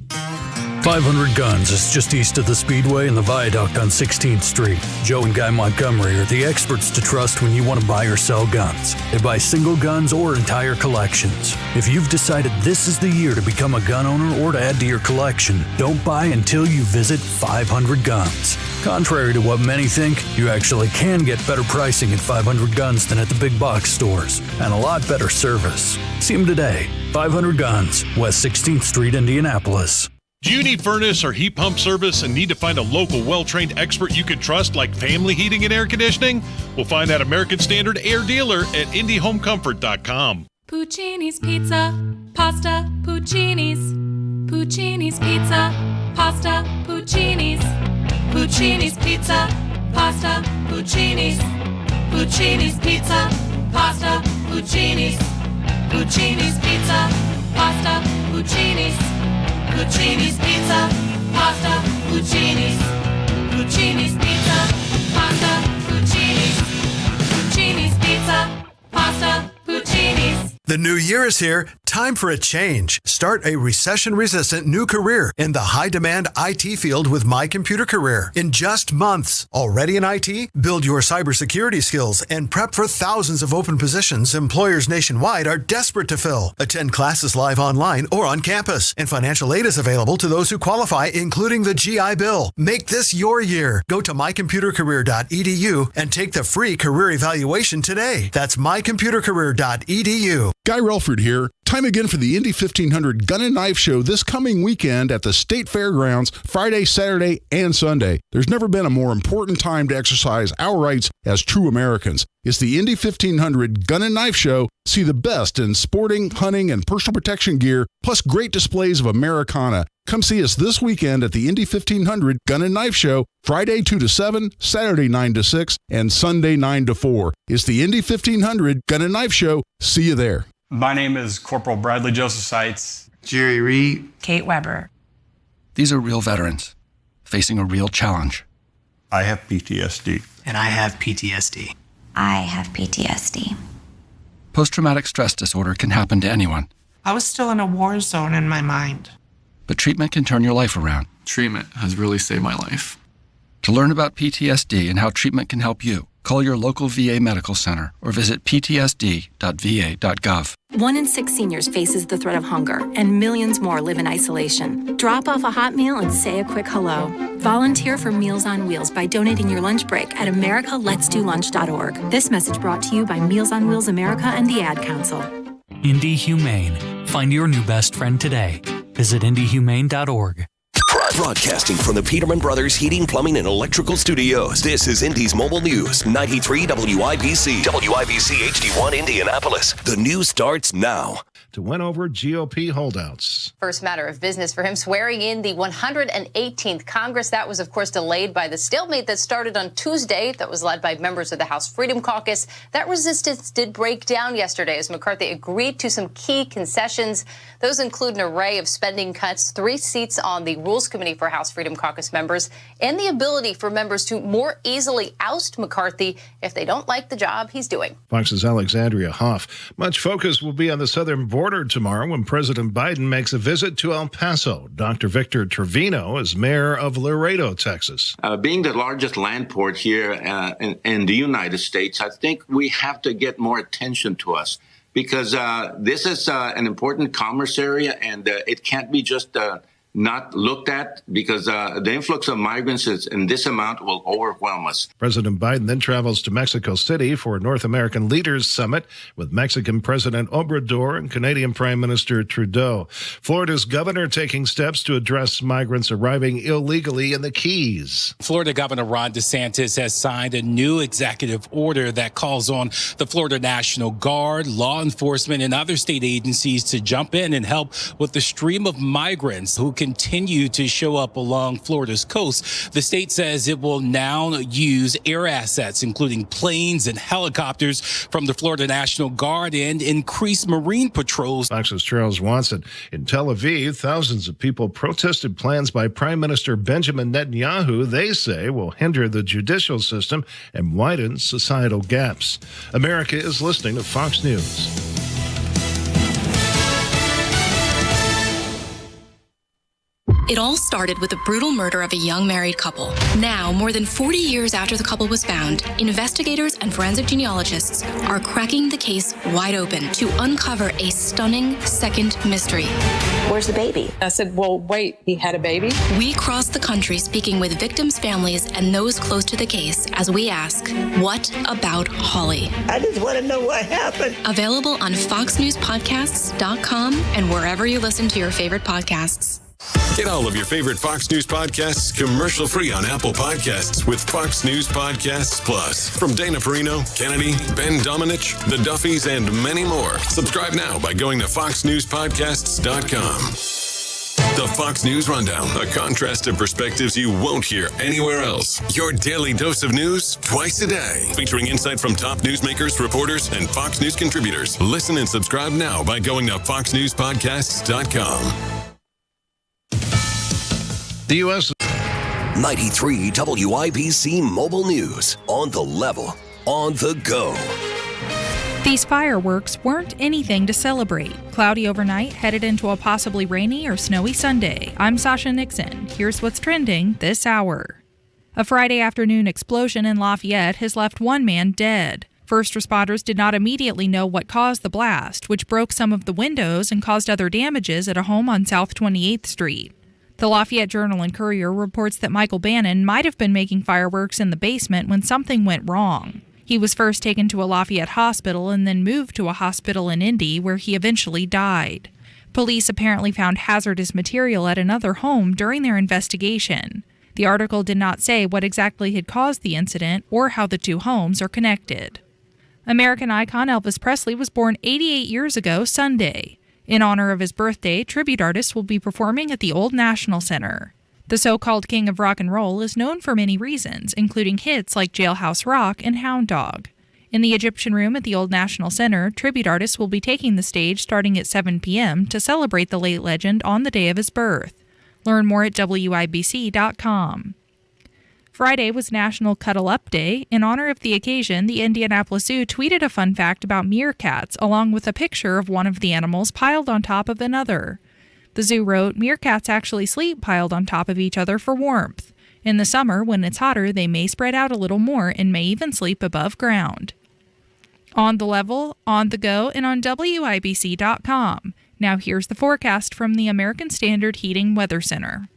500 Guns is just east of the Speedway and the Viaduct on 16th Street. Joe and Guy Montgomery are the experts to trust when you want to buy or sell guns. They buy single guns or entire collections. If you've decided this is the year to become a gun owner or to add to your collection, don't buy until you visit 500 Guns. Contrary to what many think, you actually can get better pricing at 500 Guns than at the big box stores, and a lot better service. See them today. 500 Guns, West 16th Street, Indianapolis. Do you need furnace or heat pump service and need to find a local, well-trained expert you can trust like Family Heating and Air Conditioning? We'll find that American Standard Air Dealer at IndyHomeComfort.com. Puccini's Pizza, Pasta, Puccini's. Puccini's Pizza, Pasta, Puccini's. Puccini's Pizza, Pasta, Puccini's. Puccini's Pizza, Pasta, Puccini's. Puccini's Pizza, Pasta, Puccini's. Puccini's Pizza, Pasta, Puccini's. Puccini's Pizza, Pasta, Puccini's. Puccini's Pizza, Pasta, Puccini's. The new year is here. Time for a change. Start a recession-resistant new career in the high-demand IT field with My Computer Career. In just months, already in IT? Build your cybersecurity skills and prep for thousands of open positions employers nationwide are desperate to fill. Attend classes live online or on campus, and financial aid is available to those who qualify, including the GI Bill. Make this your year. Go to mycomputercareer.edu and take the free career evaluation today. That's mycomputercareer.edu. Guy Relford here. Time again for the Indy 1500 Gun and Knife Show this coming weekend at the State Fairgrounds, Friday, Saturday, and Sunday. There's never been a more important time to exercise our rights as true Americans. It's the Indy 1500 Gun and Knife Show. See the best in sporting, hunting, and personal protection gear, plus great displays of Americana. Come see us this weekend at the Indy 1500 Gun and Knife Show, Friday 2 to 7, Saturday 9 to 6, and Sunday 9 to 4. It's the Indy 1500 Gun and Knife Show. See you there. My name is Corporal Bradley Joseph Seitz. Jerry Reed. Kate Weber. These are real veterans facing a real challenge. I have PTSD. And I have PTSD. I have PTSD. Post-traumatic stress disorder can happen to anyone. I was still in a war zone in my mind. But treatment can turn your life around. Treatment has really saved my life. To learn about PTSD and how treatment can help you, call your local VA medical center or visit ptsd.va.gov. 1 in 6 seniors faces the threat of hunger, and millions more live in isolation. Drop off a hot meal and say a quick hello. Volunteer for Meals on Wheels by donating your lunch break at americaletsdolunch.org. This message brought to you by Meals on Wheels America and the Ad Council. Indy Humane. Find your new best friend today. Visit indyhumane.org. Broadcasting from the Peterman Brothers Heating, Plumbing, and Electrical Studios. This is Indy's Mobile News, 93 WIBC. WIBC HD1 Indianapolis. The news starts now. To win over GOP holdouts. First matter of business for him, swearing in the 118th Congress. That was, of course, delayed by the stalemate that started on Tuesday that was led by members of the House Freedom Caucus. That resistance did break down yesterday as McCarthy agreed to some key concessions. Those include an array of spending cuts, 3 seats on the Rules Committee for House Freedom Caucus members, and the ability for members to more easily oust McCarthy if they don't like the job he's doing. Fox's Alexandria Hoff. Much focus will be on the southern border tomorrow when President Biden makes a visit to El Paso. Dr. Victor Trevino is mayor of Laredo, Texas. Being the largest land port here in the United States, I think we have to get more attention to us because this is an important commerce area, and it can't be just not looked at because the influx of migrants in this amount will overwhelm us. President Biden then travels to Mexico City for a North American Leaders Summit with Mexican President Obrador and Canadian Prime Minister Trudeau. Florida's governor taking steps to address migrants arriving illegally in the Keys. Florida Governor Ron DeSantis has signed a new executive order that calls on the Florida National Guard, law enforcement, and other state agencies to jump in and help with the stream of migrants who continue to show up along Florida's coast. The state says it will now use air assets, including planes and helicopters from the Florida National Guard, and increase marine patrols. Fox's Charles Watson. In Tel Aviv, thousands of people protested plans by Prime Minister Benjamin Netanyahu they say will hinder the judicial system and widen societal gaps. America is listening to Fox News. It all started with the brutal murder of a young married couple. Now, more than 40 years after the couple was found, investigators and forensic genealogists are cracking the case wide open to uncover a stunning second mystery. Where's the baby? I said, well, wait, he had a baby? We cross the country speaking with victims' families and those close to the case as we ask, what about Holly? I just want to know what happened. Available on foxnewspodcasts.com and wherever you listen to your favorite podcasts. Get all of your favorite Fox News podcasts commercial-free on Apple Podcasts with Fox News Podcasts Plus. From Dana Perino, Kennedy, Ben Domenech, The Duffys, and many more. Subscribe now by going to foxnewspodcasts.com. The Fox News Rundown, a contrast of perspectives you won't hear anywhere else. Your daily dose of news twice a day, featuring insight from top newsmakers, reporters, and Fox News contributors. Listen and subscribe now by going to foxnewspodcasts.com. The U.S. 93 WIBC Mobile News. On the level, on the go. These fireworks weren't anything to celebrate. Cloudy overnight, headed into a possibly rainy or snowy Sunday. I'm Sasha Nixon. Here's what's trending this hour. A Friday afternoon explosion in Lafayette has left one man dead. First responders did not immediately know what caused the blast, which broke some of the windows and caused other damages at a home on South 28th Street. The Lafayette Journal and Courier reports that Michael Bannon might have been making fireworks in the basement when something went wrong. He was first taken to a Lafayette hospital and then moved to a hospital in Indy, where he eventually died. Police apparently found hazardous material at another home during their investigation. The article did not say what exactly had caused the incident or how the two homes are connected. American icon Elvis Presley was born 88 years ago Sunday. In honor of his birthday, tribute artists will be performing at the Old National Center. The so-called king of rock and roll is known for many reasons, including hits like Jailhouse Rock and Hound Dog. In the Egyptian Room at the Old National Center, tribute artists will be taking the stage starting at 7 p.m. to celebrate the late legend on the day of his birth. Learn more at WIBC.com. Friday was National Cuddle Up Day. In honor of the occasion, the Indianapolis Zoo tweeted a fun fact about meerkats, along with a picture of one of the animals piled on top of another. The zoo wrote, meerkats actually sleep piled on top of each other for warmth. In the summer, when it's hotter, they may spread out a little more and may even sleep above ground. On the level, on the go, and on WIBC.com. Now here's the forecast from the American Standard Heating Weather Center.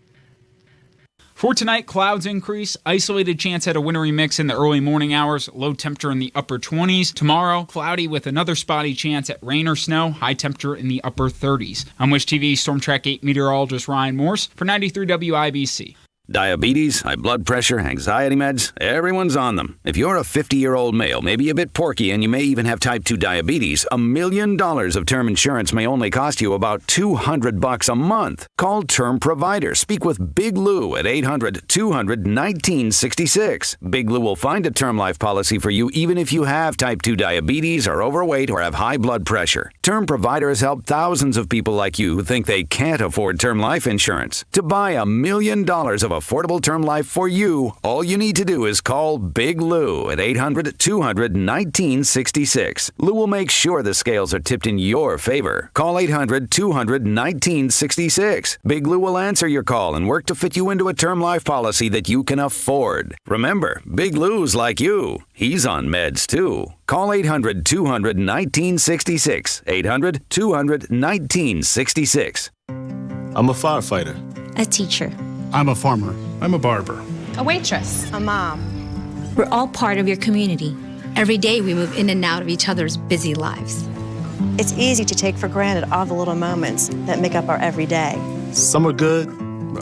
For tonight, clouds increase, isolated chance at a wintry mix in the early morning hours, low temperature in the upper 20s. Tomorrow, cloudy with another spotty chance at rain or snow, high temperature in the upper 30s. I'm Wish TV Storm Track 8 meteorologist Ryan Morse for 93 WIBC. Diabetes, high blood pressure, anxiety meds, everyone's on them. If you're a 50-year-old male, maybe a bit porky, and you may even have type 2 diabetes, $1 million of term insurance may only cost you about $200 a month. Call Term Provider. Speak with Big Lou at 800-200-1966. Big Lou will find a term life policy for you even if you have type 2 diabetes, are overweight, or have high blood pressure. Term Provider has helped thousands of people like you who think they can't afford term life insurance. To buy $1 million of affordable term life for you, all you need to do is call Big Lou at 800-200-1966. Lou will make sure the scales are tipped in your favor. Call 800-200-1966. Big Lou will answer your call and work to fit you into a term life policy that you can afford. Remember, Big Lou's like you. He's on meds too. Call 800-200-1966. 800-200-1966. I'm a firefighter. A teacher. I'm a farmer. I'm a barber. A waitress. A mom. We're all part of your community. Every day we move in and out of each other's busy lives. It's easy to take for granted all the little moments that make up our everyday. Some are good,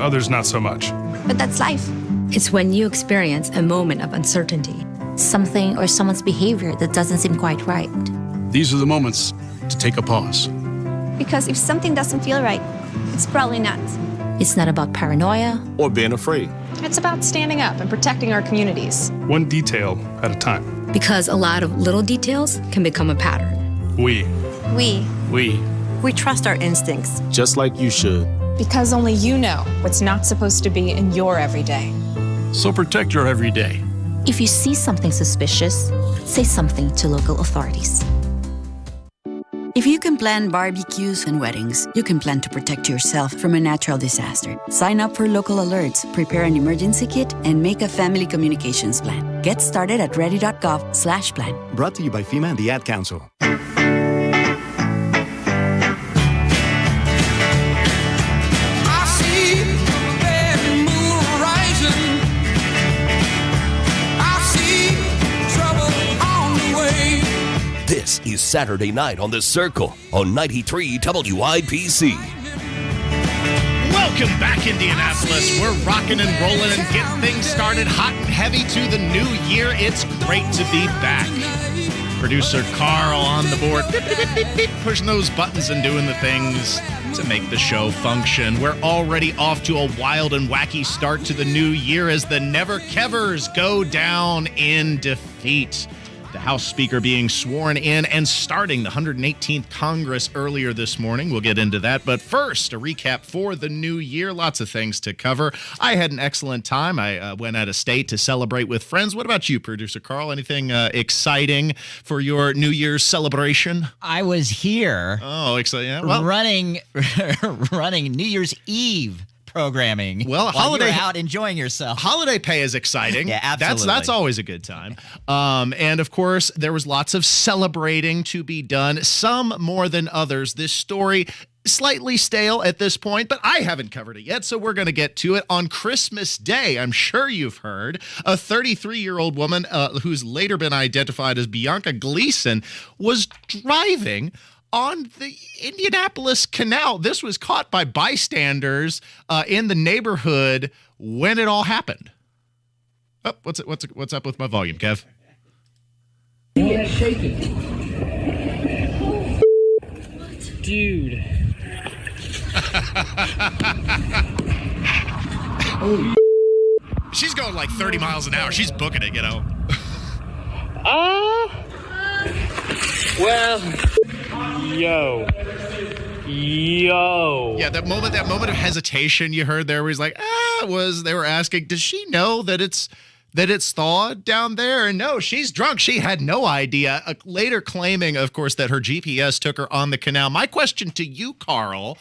others not so much. But that's life. It's when you experience a moment of uncertainty. Something or someone's behavior that doesn't seem quite right. These are the moments to take a pause. Because if something doesn't feel right, it's probably not. It's not about paranoia Or being afraid. It's about standing up and protecting our communities. One detail at a time. because a lot of little details can become a pattern. We trust our instincts. Just like you should. Because only you know what's not supposed to be in your everyday. So protect your everyday. If you see something suspicious, say something to local authorities. If you can plan barbecues and weddings, you can plan to protect yourself from a natural disaster. Sign up for local alerts, prepare an emergency kit, and make a family communications plan. Get started at ready.gov/plan. Brought to you by FEMA and the Ad Council. This is Saturday Night on The Circle on 93 WIBC. Welcome back, Indianapolis. We're rocking and rolling and getting things started hot and heavy to the new year. It's great to be back. Producer Carl on the board, beep, beep, beep, beep, beep, pushing those buttons and doing the things to make the show function. We're already off to a wild and wacky start to the new year as the Never Kevers go down in defeat. The House Speaker being sworn in and starting the 118th Congress earlier this morning. We'll get into that. But first, a recap for the new year. Lots of things to cover. I had an excellent time. I went out of state to celebrate with friends. What about you, Producer Carl? Anything exciting for your New Year's celebration? I was here. Oh, exciting. Yeah, well, running New Year's Eve programming. Well, holiday out enjoying yourself. Holiday pay is exciting. Yeah, absolutely. That's always a good time. And of course, there was lots of celebrating to be done, some more than others. This story slightly stale at this point, but I haven't covered it yet, so we're going to get to it. On Christmas Day, I'm sure you've heard, a 33-year-old woman who's later been identified as Bianca Gleason was driving on the Indianapolis Canal. This was caught by bystanders in the neighborhood when it all happened. Oh, what's up with my volume, Kev? Yeah, shake it. Dude. She's going like 30 miles an hour. She's booking it, you know. Well, yo. Yeah, that moment of hesitation you heard there was like, they were asking, does she know that it's thawed down there? And no, she's drunk. She had no idea. Later claiming, of course, that her GPS took her on the canal. My question to you, Carl,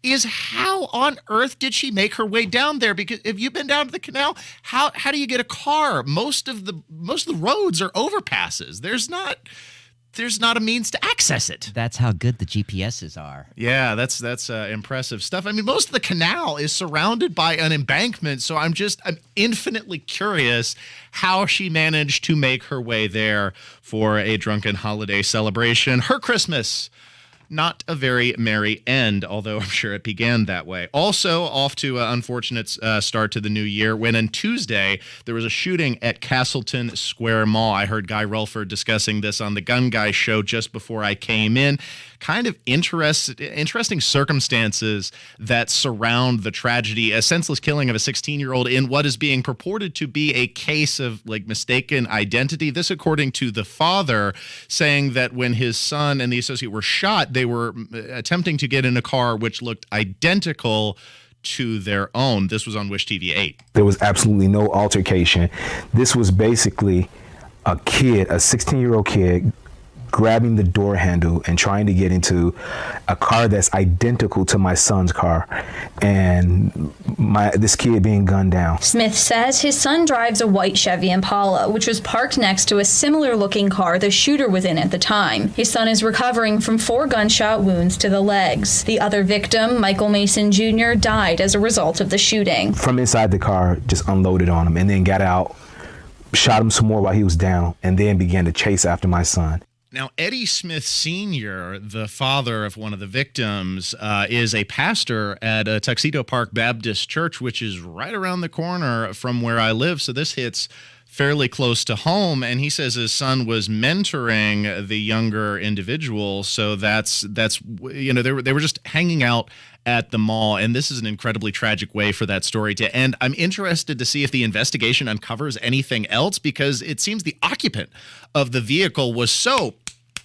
is how on earth did she make her way down there? Because if you've been down to the canal, how do you get a car? Most of the roads are overpasses. There's not a means to access it. That's how good the GPSs are. Yeah, that's impressive stuff. I mean, most of the canal is surrounded by an embankment, so I'm infinitely curious how she managed to make her way there for a drunken holiday celebration. Her Christmas, not a very merry end, although I'm sure it began that way. Also, off to an unfortunate start to the new year when on Tuesday there was a shooting at Castleton Square Mall. I heard Guy Relford discussing this on the Gun Guy show just before I came in. Kind of interesting circumstances that surround the tragedy, a senseless killing of a 16-year-old in what is being purported to be a case of mistaken identity. This according to the father, saying that when his son and the associate were shot, they were attempting to get in a car which looked identical to their own. This was on Wish TV 8. There was absolutely no altercation. This was basically a 16-year-old kid, grabbing the door handle and trying to get into a car that's identical to my son's car, and this kid being gunned down. Smith says his son drives a white Chevy Impala, which was parked next to a similar-looking car the shooter was in at the time. His son is recovering from 4 gunshot wounds to the legs. The other victim, Michael Mason Jr., died as a result of the shooting. From inside the car, just unloaded on him and then got out, shot him some more while he was down, and then began to chase after my son. Now, Eddie Smith Sr., the father of one of the victims, is a pastor at a Tuxedo Park Baptist Church, which is right around the corner from where I live. So this hits fairly close to home, and he says his son was mentoring the younger individual. So that's they were just hanging out at the mall, and this is an incredibly tragic way for that story to end. I'm interested to see if the investigation uncovers anything else, because it seems the occupant of the vehicle was so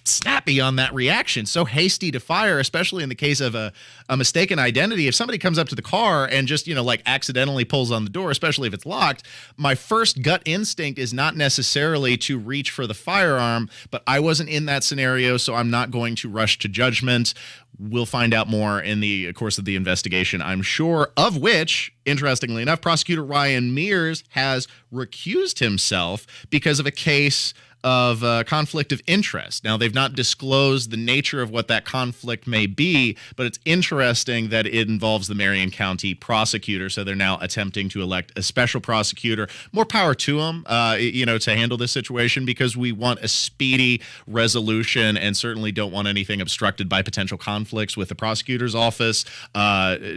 snappy on that reaction, so hasty to fire, especially in the case of a mistaken identity. If somebody comes up to the car and just, accidentally pulls on the door, especially if it's locked, my first gut instinct is not necessarily to reach for the firearm, but I wasn't in that scenario, so I'm not going to rush to judgment. We'll find out more in the course of the investigation, I'm sure, of which, interestingly enough, Prosecutor Ryan Mears has recused himself because of a case of conflict of interest. Now, they've not disclosed the nature of what that conflict may be, but it's interesting that it involves the Marion County prosecutor. So they're now attempting to elect a special prosecutor. More power to them, to handle this situation, because we want a speedy resolution and certainly don't want anything obstructed by potential conflicts with the prosecutor's office.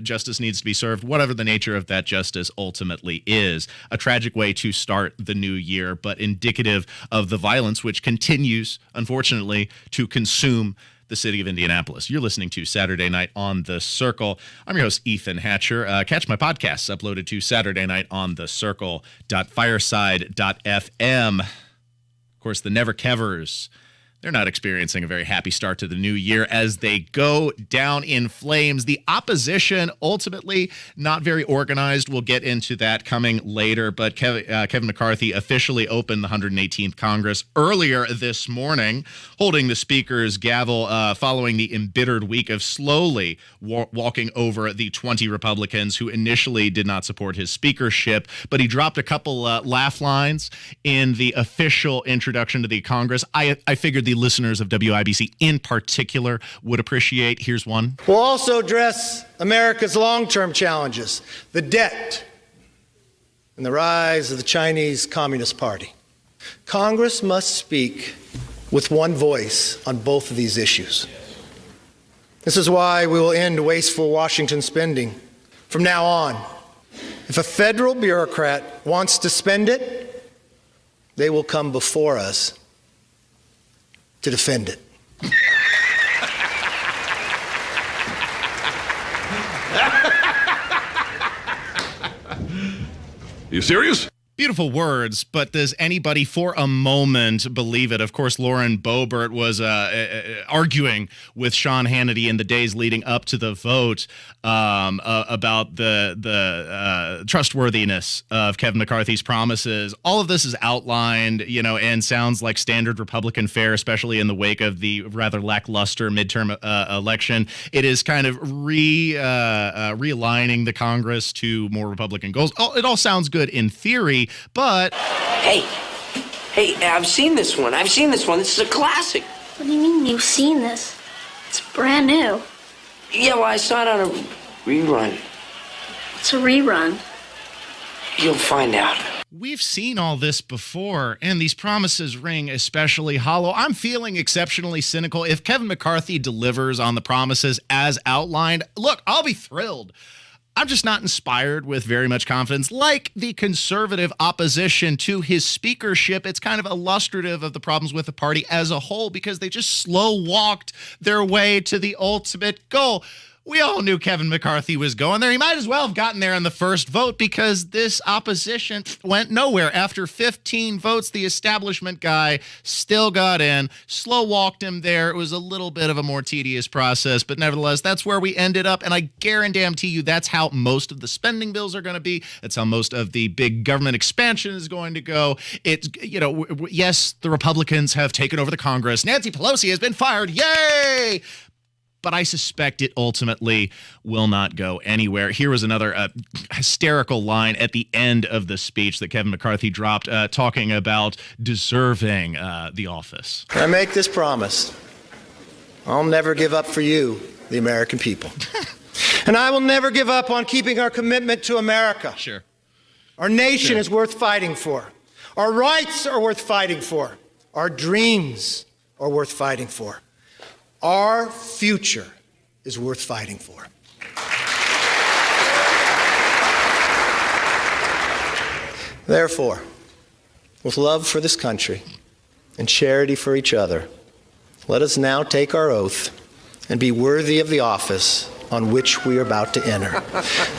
Justice needs to be served, whatever the nature of that justice ultimately is. A tragic way to start the new year, but indicative of the violence which continues, unfortunately, to consume the city of Indianapolis. You're listening to Saturday Night on the Circle. I'm your host, Ethan Hatcher. Catch my podcasts uploaded to Saturday Night on the Circle.fireside.fm. Of course, the Never Kevers, they're not experiencing a very happy start to the new year as they go down in flames. The opposition, ultimately, not very organized. We'll get into that coming later. But Kevin McCarthy officially opened the 118th Congress earlier this morning, holding the Speaker's gavel following the embittered week of slowly walking over the 20 Republicans who initially did not support his speakership. But he dropped a couple laugh lines in the official introduction to the Congress. I figured the listeners of WIBC in particular would appreciate. Here's one. We'll also address America's long-term challenges, the debt and the rise of the Chinese Communist Party. Congress must speak with one voice on both of these issues. This is why we will end wasteful Washington spending. From now on, if a federal bureaucrat wants to spend it, they will come before us to defend it. You serious? Beautiful words, but does anybody for a moment believe it? Of course, Lauren Boebert was arguing with Sean Hannity in the days leading up to the vote about the trustworthiness of Kevin McCarthy's promises. All of this is outlined, and sounds like standard Republican fare, especially in the wake of the rather lackluster midterm election. It is kind of realigning the Congress to more Republican goals. It all sounds good in theory. But hey, I've seen this one. This is a classic. What do you mean you've seen this? It's brand new. Yeah, well, I saw it on a rerun. What's a rerun? You'll find out. We've seen all this before, and these promises ring especially hollow. I'm feeling exceptionally cynical. If Kevin McCarthy delivers on the promises as outlined, look, I'll be thrilled. I'm just not inspired with very much confidence. Like the conservative opposition to his speakership, it's kind of illustrative of the problems with the party as a whole, because they just slow walked their way to the ultimate goal. We all knew Kevin McCarthy was going there. He might as well have gotten there in the first vote because this opposition went nowhere. After 15 votes, the establishment guy still got in, slow walked him there. It was a little bit of a more tedious process, but nevertheless, that's where we ended up. And I guarantee you that's how most of the spending bills are going to be. That's how most of the big government expansion is going to go. It's, yes, the Republicans have taken over the Congress. Nancy Pelosi has been fired. Yay! But I suspect it ultimately will not go anywhere. Here was another hysterical line at the end of the speech that Kevin McCarthy dropped, talking about deserving the office. I make this promise. I'll never give up for you, the American people. And I will never give up on keeping our commitment to America. Sure. Our nation is worth fighting for. Our rights are worth fighting for. Our dreams are worth fighting for. Our future is worth fighting for. Therefore, with love for this country and charity for each other, let us now take our oath and be worthy of the office on which we are about to enter.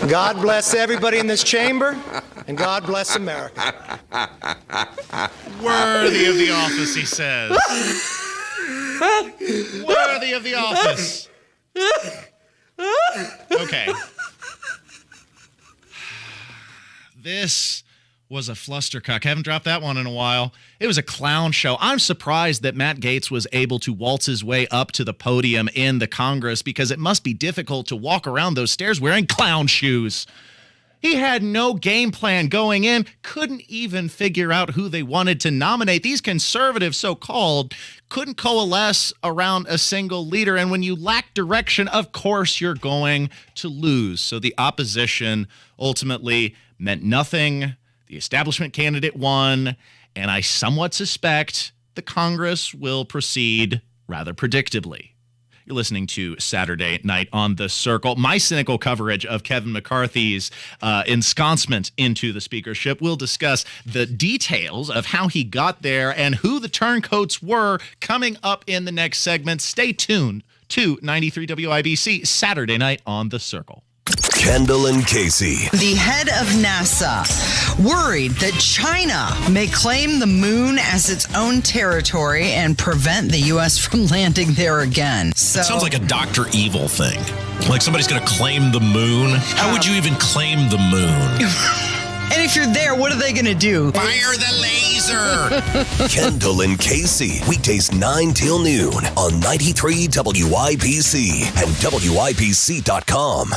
God bless everybody in this chamber, and God bless America. Worthy of the office, he says. Worthy of the office. Okay. This was a flustercuck. I haven't dropped that one in a while. It was a clown show. I'm surprised that Matt Gaetz was able to waltz his way up to the podium in the Congress, because it must be difficult to walk around those stairs wearing clown shoes. He had no game plan going in, couldn't even figure out who they wanted to nominate. These conservatives, so-called, couldn't coalesce around a single leader. And when you lack direction, of course you're going to lose. So the opposition ultimately meant nothing. The establishment candidate won. And I somewhat suspect the Congress will proceed rather predictably. You're listening to Saturday Night on the Circle. My cynical coverage of Kevin McCarthy's ensconcement into the speakership. We'll discuss the details of how he got there and who the turncoats were coming up in the next segment. Stay tuned to 93 WIBC, Saturday Night on the Circle. Kendall and Casey. The head of NASA, worried that China may claim the moon as its own territory and prevent the U.S. from landing there again. So, it sounds like a Dr. Evil thing. Like somebody's going to claim the moon. How would you even claim the moon? And if you're there, what are they going to do? Fire the laser! Kendall and Casey, weekdays 9 till noon on 93 WIBC and WIBC.com.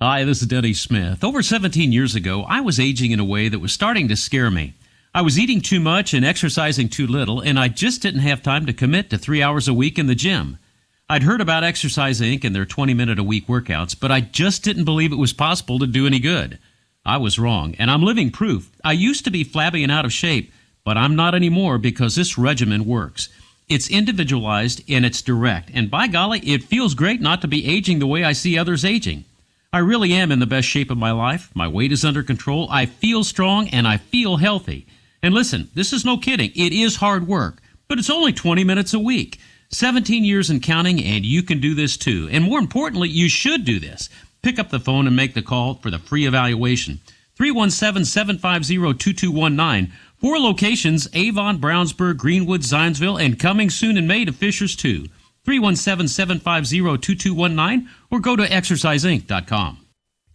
Hi, this is Denny Smith. Over 17 years ago, I was aging in a way that was starting to scare me. I was eating too much and exercising too little, and I just didn't have time to commit to 3 hours a week in the gym. I'd heard about Exercise Inc. and their 20-minute-a-week workouts, but I just didn't believe it was possible to do any good. I was wrong, and I'm living proof. I used to be flabby and out of shape, but I'm not anymore because this regimen works. It's individualized and it's direct, and by golly, it feels great not to be aging the way I see others aging. I really am in the best shape of my life. My weight is under control. I feel strong and I feel healthy. And listen, this is no kidding. It is hard work, but it's only 20 minutes a week. 17 years and counting, and you can do this too. And more importantly, you should do this. Pick up the phone and make the call for the free evaluation. 317-750-2219. 4 locations: Avon, Brownsburg, Greenwood, Zionsville, and coming soon in May to Fishers too. 317-750-2219 or go to exerciseinc.com.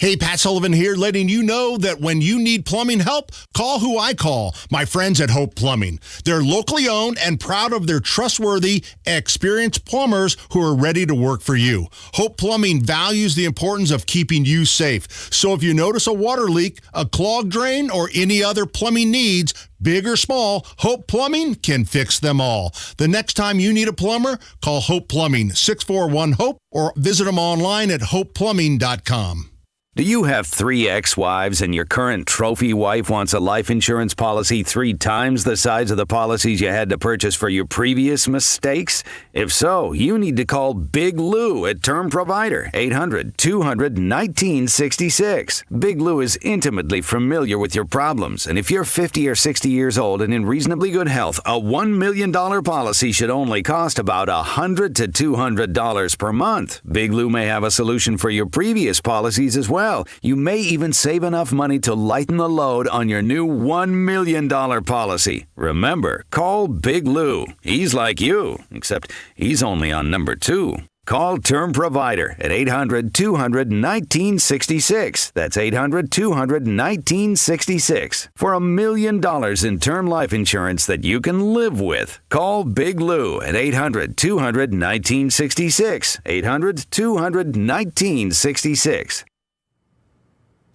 Hey, Pat Sullivan here, letting you know that when you need plumbing help, call who I call, my friends at Hope Plumbing. They're locally owned and proud of their trustworthy, experienced plumbers who are ready to work for you. Hope Plumbing values the importance of keeping you safe. So if you notice a water leak, a clogged drain, or any other plumbing needs, big or small, Hope Plumbing can fix them all. The next time you need a plumber, call Hope Plumbing, 641-HOPE, or visit them online at hopeplumbing.com. Do you have 3 ex-wives and your current trophy wife wants a life insurance policy 3 times the size of the policies you had to purchase for your previous mistakes? If so, you need to call Big Lou at Term Provider, 800-200-1966. Big Lou is intimately familiar with your problems, and if you're 50 or 60 years old and in reasonably good health, a $1 million policy should only cost about $100 to $200 per month. Big Lou may have a solution for your previous policies as well. You may even save enough money to lighten the load on your new $1 million policy. Remember, call Big Lou. He's like you, except he's only on number 2. Call Term Provider at 800-200-1966. That's 800-200-1966 for $1 million in term life insurance that you can live with. Call Big Lou at 800-200-1966. 800-200-1966.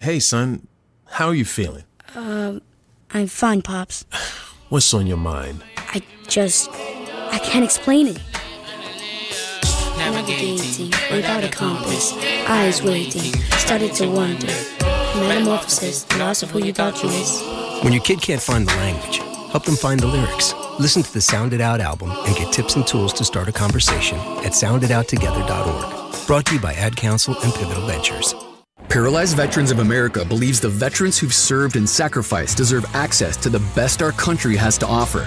Hey, son, how are you feeling? I'm fine, Pops. What's on your mind? I can't explain it. Navigating without a compass, eyes waiting, started to wonder. Metamorphosis, the loss of who you thought you was. When your kid can't find the language, help them find the lyrics. Listen to the Sound It Out album and get tips and tools to start a conversation at sounditouttogether.org. Brought to you by Ad Council and Pivotal Ventures. Paralyzed Veterans of America believes the veterans who've served and sacrificed deserve access to the best our country has to offer.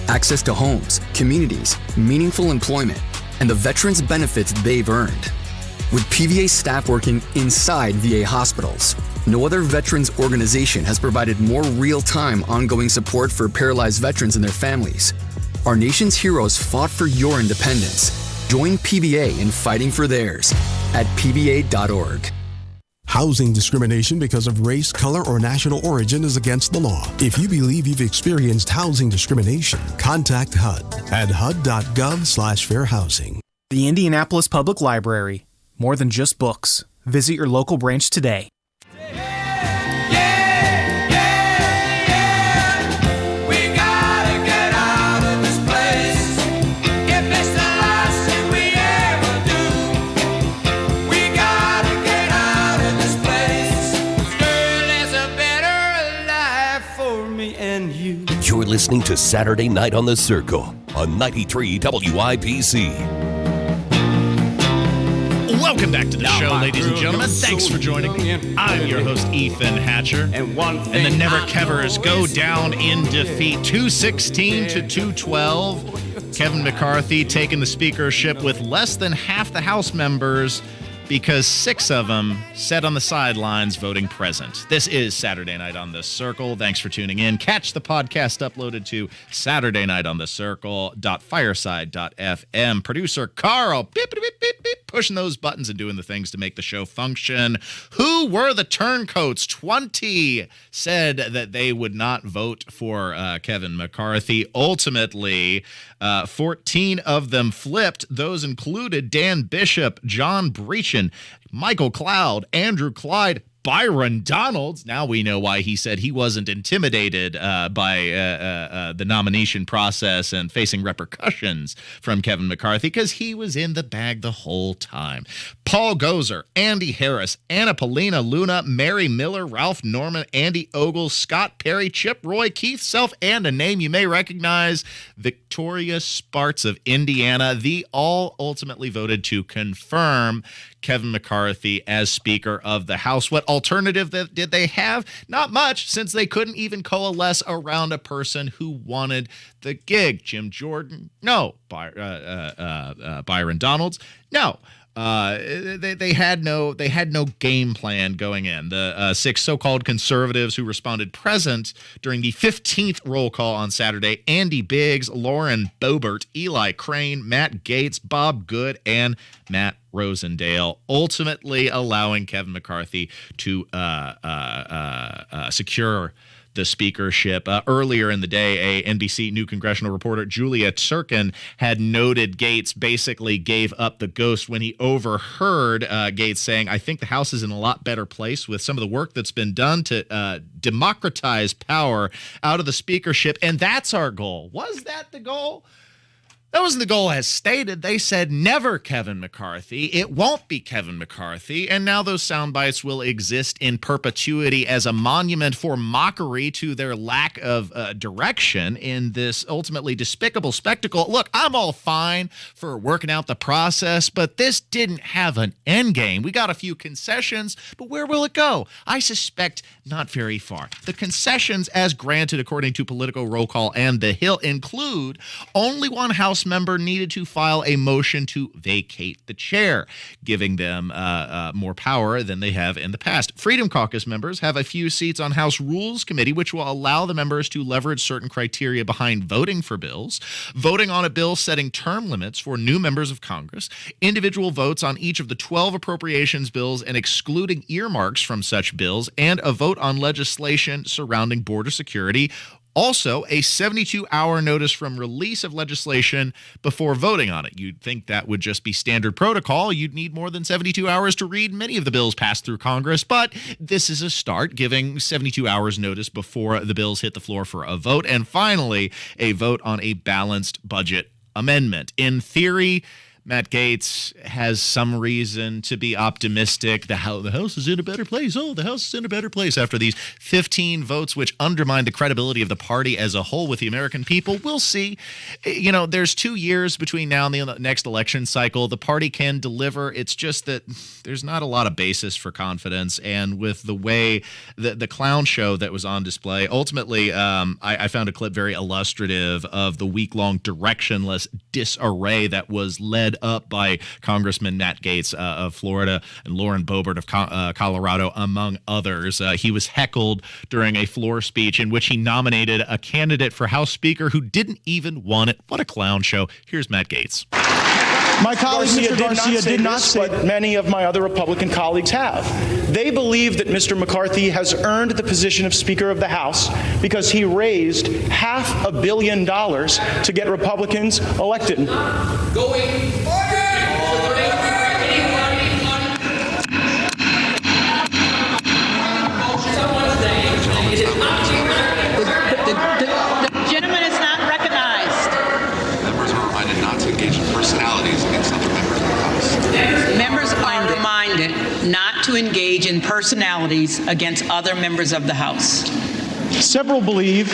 Access to homes, communities, meaningful employment, and the veterans' benefits they've earned. With PVA staff working inside VA hospitals, no other veterans organization has provided more real-time ongoing support for paralyzed veterans and their families. Our nation's heroes fought for your independence. Join PVA in fighting for theirs at pva.org. Housing discrimination because of race, color, or national origin is against the law. If you believe you've experienced housing discrimination, contact HUD at hud.gov/fairhousing. The Indianapolis Public Library. More than just books. Visit your local branch today. You're listening to Saturday Night on the Circle on 93 WIBC. Welcome back to the show, ladies and gentlemen. Thanks for joining me. I'm your host, Ethan Hatcher. And the Never Kevers go down in defeat, 216 to 212. Kevin McCarthy taking the speakership with less than half the House members because 6 of them sat on the sidelines voting present. This is Saturday Night on the Circle. Thanks for tuning in. Catch the podcast uploaded to SaturdayNightOnTheCircle.fireside.fm. Producer Carl, beep, beep, beep, beep, beep, pushing those buttons and doing the things to make the show function. Who were the turncoats? 20 said that they would not vote for Kevin McCarthy. Ultimately, 14 of them flipped. Those included Dan Bishop, John Breachin, Michael Cloud, Andrew Clyde, Byron Donalds. Now we know why he said he wasn't intimidated by the nomination process and facing repercussions from Kevin McCarthy because he was in the bag the whole time. Paul Gozer, Andy Harris, Anna Polina Luna, Mary Miller, Ralph Norman, Andy Ogle, Scott Perry, Chip Roy, Keith Self, and a name you may recognize, Victoria Spartz of Indiana. They all ultimately voted to confirm Kevin McCarthy as Speaker of the House. What alternative did they have? Not much, since they couldn't even coalesce around a person who wanted the gig. Jim Jordan? No. Byron Donalds? No. They had no game plan going in. The 6 so-called conservatives who responded present during the 15th roll call on Saturday: Andy Biggs, Lauren Boebert, Eli Crane, Matt Gaetz, Bob Good, and Matt Rosendale, ultimately allowing Kevin McCarthy to secure the speakership. Earlier in the day, a NBC new congressional reporter, Julia Turkin, had noted Gaetz basically gave up the ghost when he overheard Gaetz saying, "I think the House is in a lot better place with some of the work that's been done to democratize power out of the speakership, and that's our goal." Was that the goal? That wasn't the goal as stated. They said never Kevin McCarthy. It won't be Kevin McCarthy. And now those sound bites will exist in perpetuity as a monument for mockery to their lack of direction in this ultimately despicable spectacle. Look, I'm all fine for working out the process, but this didn't have an end game. We got a few concessions, but where will it go? I suspect not very far. The concessions, as granted according to Politico Roll Call and The Hill, include only one House member needed to file a motion to vacate the chair, giving them more power than they have in the past. Freedom Caucus members have a few seats on House Rules Committee, which will allow the members to leverage certain criteria behind voting for bills, voting on a bill setting term limits for new members of Congress, individual votes on each of the 12 appropriations bills and excluding earmarks from such bills, and a vote on legislation surrounding border security. Also, a 72-hour notice from release of legislation before voting on it. You'd think that would just be standard protocol. You'd need more than 72 hours to read many of the bills passed through Congress, but this is a start, giving 72 hours notice before the bills hit the floor for a vote. And finally, a vote on a balanced budget amendment. In theory, Matt Gaetz has some reason to be optimistic. The House is in a better place. Oh, the House is in a better place after these 15 votes, which undermine the credibility of the party as a whole with the American people. We'll see. You know, there's 2 years between now and the next election cycle. The party can deliver. It's just that there's not a lot of basis for confidence. And with the way the clown show that was on display, ultimately, I found a clip very illustrative of the week-long directionless disarray that was led up by Congressman Matt Gaetz of Florida and Lauren Boebert of Colorado, among others. He was heckled during a floor speech in which he nominated a candidate for House Speaker who didn't even want it. What a clown show. Here's Matt Gaetz. My colleague, Mr. Garcia, did not say what many of my other Republican colleagues have. They believe that Mr. McCarthy has earned the position of Speaker of the House because he raised $500 million to get Republicans elected. Going The gentleman is not recognized. Members are reminded not to engage in personalities against other members of the House. Members are reminded not to engage in personalities against other members of the House. Several believe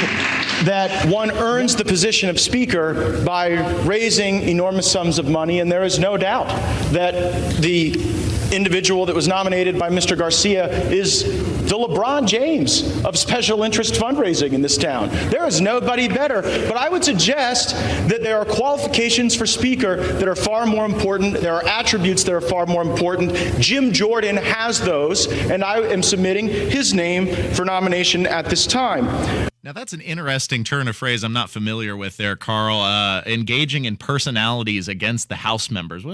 that one earns the position of Speaker by raising enormous sums of money, and there is no doubt that the individual that was nominated by Mr. Garcia is the LeBron James of special interest fundraising in this town. There is nobody better, but I would suggest that there are qualifications for Speaker that are far more important. There are attributes that are far more important. Jim Jordan has those, and I am submitting his name for nomination at this time. Now, that's an interesting turn of phrase I'm not familiar with there, Carl. Engaging in personalities against the House members.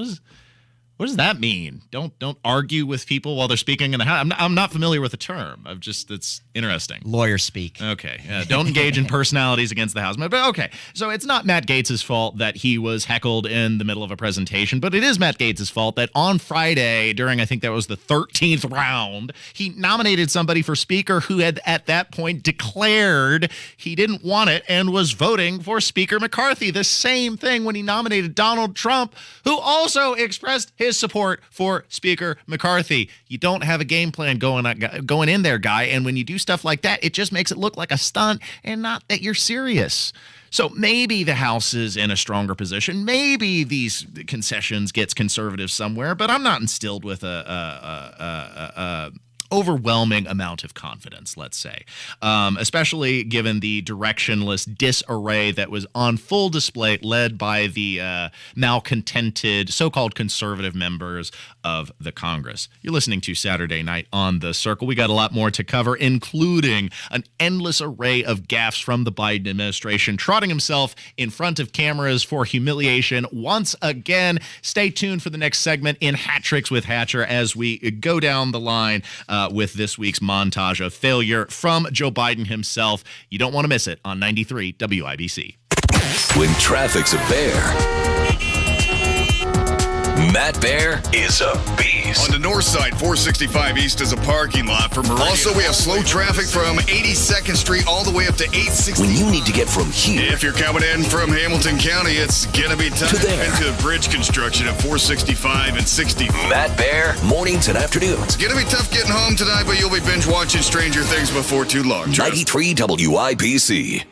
What does that mean? Don't argue with people while they're speaking in the House. I'm not familiar with the term. It's interesting. Lawyer speak. Okay. Don't engage in personalities against the House. But okay. So it's not Matt Gaetz's fault that he was heckled in the middle of a presentation, but it is Matt Gaetz's fault that on Friday, during I think that was the 13th round, he nominated somebody for Speaker who had at that point declared he didn't want it and was voting for Speaker McCarthy. The same thing when he nominated Donald Trump, who also expressed his support for Speaker McCarthy. You don't have a game plan going in there, guy. And when you do stuff like that, it just makes it look like a stunt and not that you're serious. So maybe the House is in a stronger position. Maybe these concessions gets conservative somewhere, but I'm not instilled with a overwhelming amount of confidence, let's say, especially given the directionless disarray that was on full display, led by the malcontented so-called conservative members of the Congress. You're listening to Saturday Night on The Circle. We got a lot more to cover, including an endless array of gaffes from the Biden administration, trotting himself in front of cameras for humiliation once again. Stay tuned for the next segment in Hat Tricks with Hatcher as we go down the line with this week's montage of failure from Joe Biden himself. You don't want to miss it on 93 WIBC. When traffic's a bear, Matt Bear is a beast. On the north side, 465 East is a parking lot for Meridian. Also, we have slow traffic from 82nd Street all the way up to 860. When you need to get from here. If you're coming in from Hamilton County, it's going to be tough to there. Into bridge construction at 465 and 60. Matt Bear, mornings and afternoons. It's going to be tough getting home tonight, but you'll be binge watching Stranger Things before too long. 93 WIBC.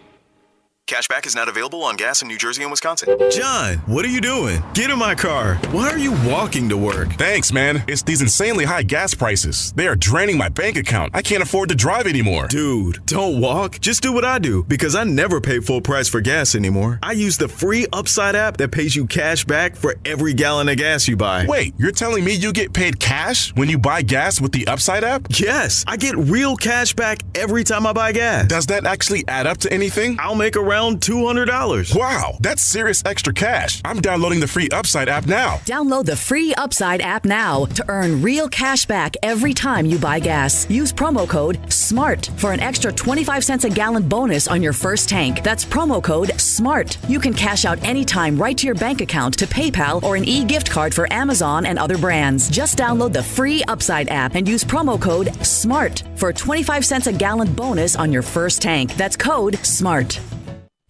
Cashback is not available on gas in New Jersey and Wisconsin. John, what are you doing? Get in my car. Why are you walking to work? Thanks, man. It's these insanely high gas prices. They are draining my bank account. I can't afford to drive anymore. Dude, don't walk. Just do what I do, because I never pay full price for gas anymore. I use the free Upside app that pays you cash back for every gallon of gas you buy. Wait, you're telling me you get paid cash when you buy gas with the Upside app? Yes, I get real cash back every time I buy gas. Does that actually add up to anything? I'll make around $200. Wow, that's serious extra cash. I'm downloading the free Upside app now. Download the free Upside app now to earn real cash back every time you buy gas. Use promo code SMART for an extra 25 cents a gallon bonus on your first tank. That's promo code SMART. You can cash out anytime right to your bank account, to PayPal, or an e-gift card for Amazon and other brands. Just download the free Upside app and use promo code SMART for a 25 cents a gallon bonus on your first tank. That's code SMART.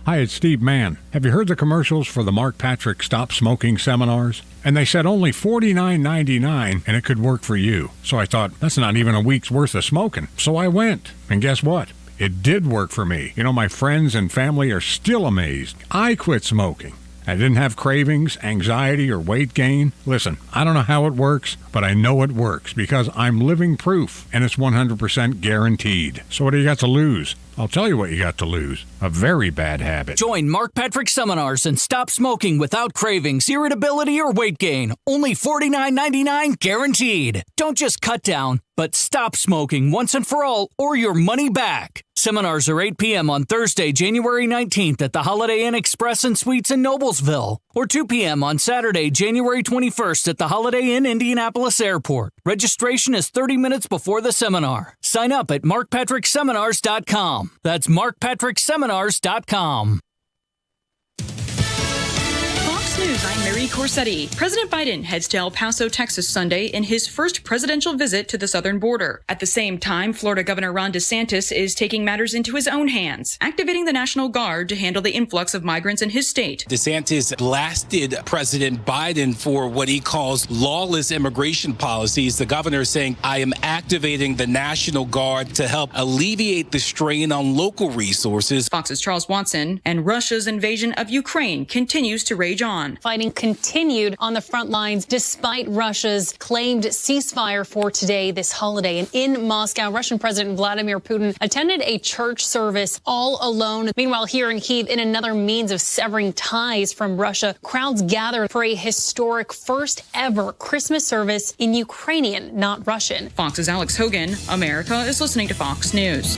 Hi, it's Steve Mann. Have you heard the commercials for the Mark Patrick Stop Smoking seminars? And they said only $49.99 and it could work for you. So I thought, that's not even a week's worth of smoking. So I went. And guess what? It did work for me. You know, my friends and family are still amazed. I quit smoking. I didn't have cravings, anxiety, or weight gain. Listen, I don't know how it works, but I know it works because I'm living proof, and it's 100% guaranteed. So what do you got to lose? I'll tell you what you got to lose. A very bad habit. Join Mark Patrick seminars and stop smoking without cravings, irritability, or weight gain. Only $49.99 guaranteed. Don't just cut down, but stop smoking once and for all, or your money back. Seminars are 8 p.m. on Thursday, January 19th at the Holiday Inn Express and Suites in Noblesville, or 2 p.m. on Saturday, January 21st at the Holiday Inn Indianapolis Airport. Registration is 30 minutes before the seminar. Sign up at markpatrickseminars.com. That's markpatrickseminars.com. News, I'm Mary Corsetti. President Biden heads to El Paso, Texas Sunday in his first presidential visit to the southern border. At the same time, Florida Governor Ron DeSantis is taking matters into his own hands, activating the National Guard to handle the influx of migrants in his state. DeSantis blasted President Biden for what he calls lawless immigration policies. The governor saying, I am activating the National Guard to help alleviate the strain on local resources. Fox's Charles Watson. And Russia's invasion of Ukraine continues to rage on. Fighting continued on the front lines despite Russia's claimed ceasefire for today, this holiday. And in Moscow, Russian President Vladimir Putin attended a church service all alone. Meanwhile, here in Kyiv, in another means of severing ties from Russia, crowds gathered for a historic first ever Christmas service in Ukrainian, not Russian. Fox's Alex Hogan. America is listening to Fox News.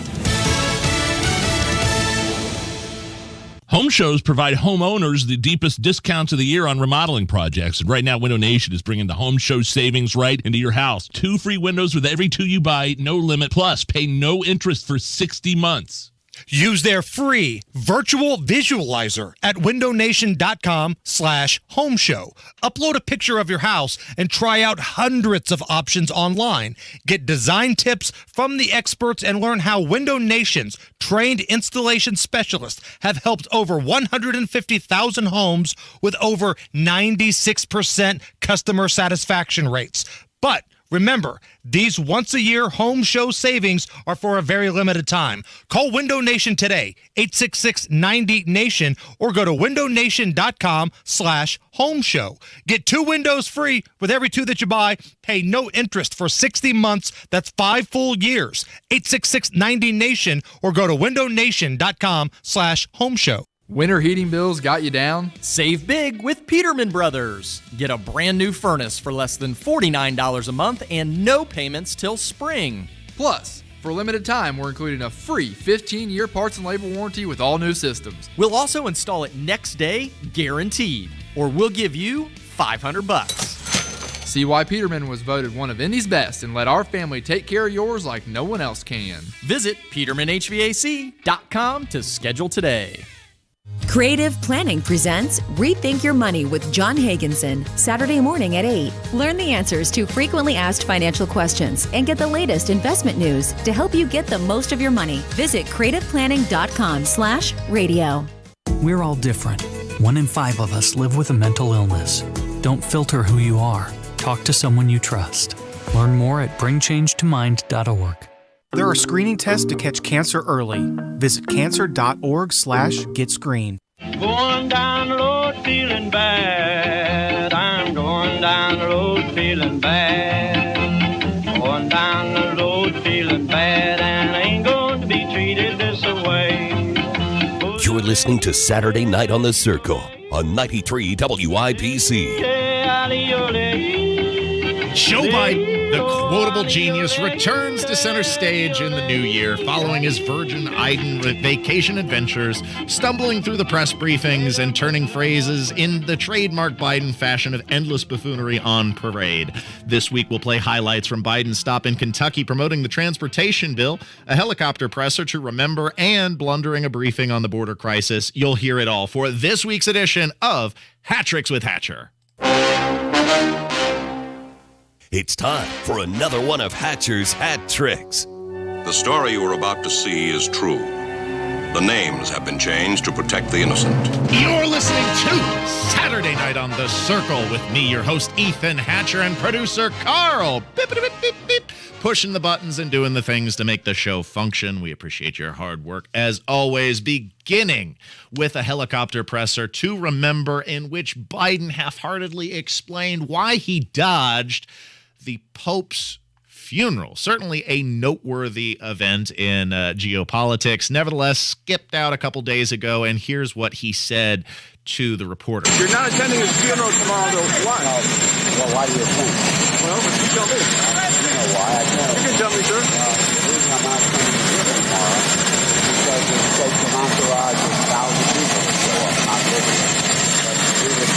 Home shows provide homeowners the deepest discounts of the year on remodeling projects. And right now, Window Nation is bringing the home show savings right into your house. 2 free windows with every 2 you buy, no limit. Plus, pay no interest for 60 months. Use their free virtual visualizer at windownation.com/home show. Upload a picture of your house and try out hundreds of options online. Get design tips from the experts and learn how Window Nation's trained installation specialists have helped over 150,000 homes with over 96% customer satisfaction rates. But remember, these once-a-year home show savings are for a very limited time. Call Window Nation today, 866-90-NATION, or go to windownation.com/home show. Get 2 windows free with every 2 that you buy. Pay no interest for 60 months. That's 5 full years. 866-90-NATION, or go to windownation.com/home show. Winter heating bills got you down? Save big with Peterman Brothers. Get a brand new furnace for less than $49 a month and no payments till spring. Plus, for a limited time, we're including a free 15-year parts and labor warranty with all new systems. We'll also install it next day, guaranteed, or we'll give you $500. See why Peterman was voted one of Indy's best and let our family take care of yours like no one else can. Visit PetermanHVAC.com to schedule today. Creative Planning presents Rethink Your Money with John Hagenson, Saturday morning at 8. Learn the answers to frequently asked financial questions and get the latest investment news to help you get the most of your money. Visit creativeplanning.com/radio. We're all different. 1 in 5 of us live with a mental illness. Don't filter who you are. Talk to someone you trust. Learn more at bringchangetomind.org. There are screening tests to catch cancer early. Visit cancer.org/getscreened. Going down the road feeling bad. I'm going down the road feeling bad. Going down the road feeling bad, and I ain't going to be treated this way. You're listening to Saturday Night on the Circle on 93 WIBC. Joe Biden, the quotable genius, returns to center stage in the new year following his Virgin Island vacation adventures, stumbling through the press briefings and turning phrases in the trademark Biden fashion of endless buffoonery on parade. This week we'll play highlights from Biden's stop in Kentucky promoting the transportation bill, a helicopter presser to remember, and blundering a briefing on the border crisis. You'll hear it all for this week's edition of Hat Tricks with Hatcher. It's time for another one of Hatcher's Hat Tricks. The story you are about to see is true. The names have been changed to protect the innocent. You're listening to Saturday Night on the Circle with me, your host, Ethan Hatcher, and producer Carl. Beep, beep, beep, beep, beep. Pushing the buttons and doing the things to make the show function. We appreciate your hard work, as always, beginning with a helicopter presser to remember, in which Biden half-heartedly explained why he dodged the Pope's funeral. Certainly a noteworthy event in geopolitics. Nevertheless, skipped out a couple days ago, and here's what he said to the reporter. You're not attending his funeral tomorrow, though. Why? Well, why do you think? Well, you tell me. You know why? I can't. You can tell me, sir. The reason I'm not attending his funeral tomorrow is because it takes an entourage of 1,000 people to show up, not living. But we would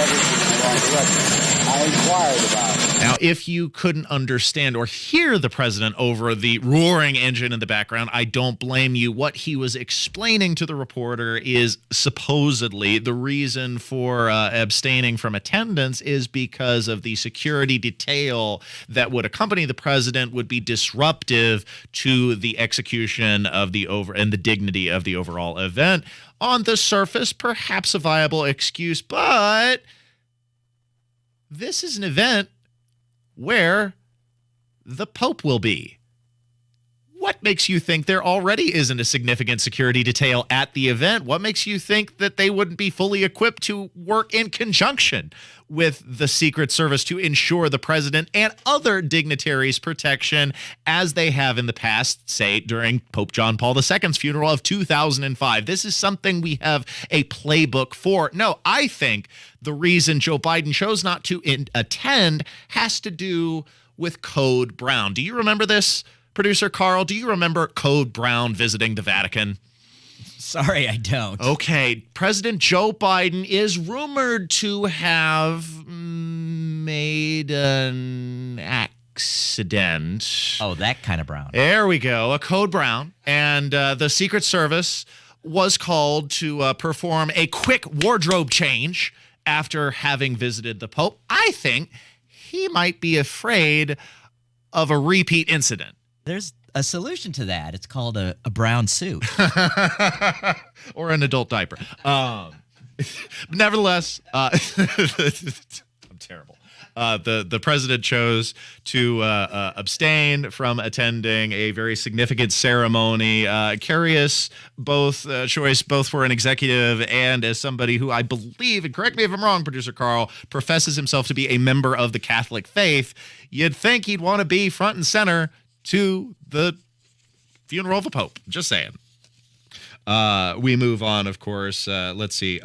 everything in the wrong direction. I inquired about it. Now, if you couldn't understand or hear the president over the roaring engine in the background, I don't blame you. What he was explaining to the reporter is supposedly the reason for abstaining from attendance is because of the security detail that would accompany the president would be disruptive to the execution of and the dignity of the overall event. On the surface, perhaps a viable excuse, but this is an event where the Pope will be. What makes you think there already isn't a significant security detail at the event? What makes you think that they wouldn't be fully equipped to work in conjunction with the Secret Service to ensure the president and other dignitaries' protection as they have in the past, say, during Pope John Paul II's funeral of 2005? This is something we have a playbook for. No, I think the reason Joe Biden chose not to attend has to do with Code Brown. Do you remember this, producer Carl? Do you remember Code Brown visiting the Vatican? Sorry, I don't. Okay, President Joe Biden is rumored to have made an accident. Oh, that kind of brown. There we go, a Code Brown. And the Secret Service was called to perform a quick wardrobe change after having visited the Pope. I think he might be afraid of a repeat incident. There's a solution to that. It's called a brown suit. Or an adult diaper. Nevertheless, I'm terrible. The president chose to abstain from attending a very significant ceremony. Curious choice both for an executive and as somebody who I believe, and correct me if I'm wrong, producer Carl, professes himself to be a member of the Catholic faith. You'd think he'd want to be front and center to the funeral of a pope. Just saying. We move on, of course. Let's see.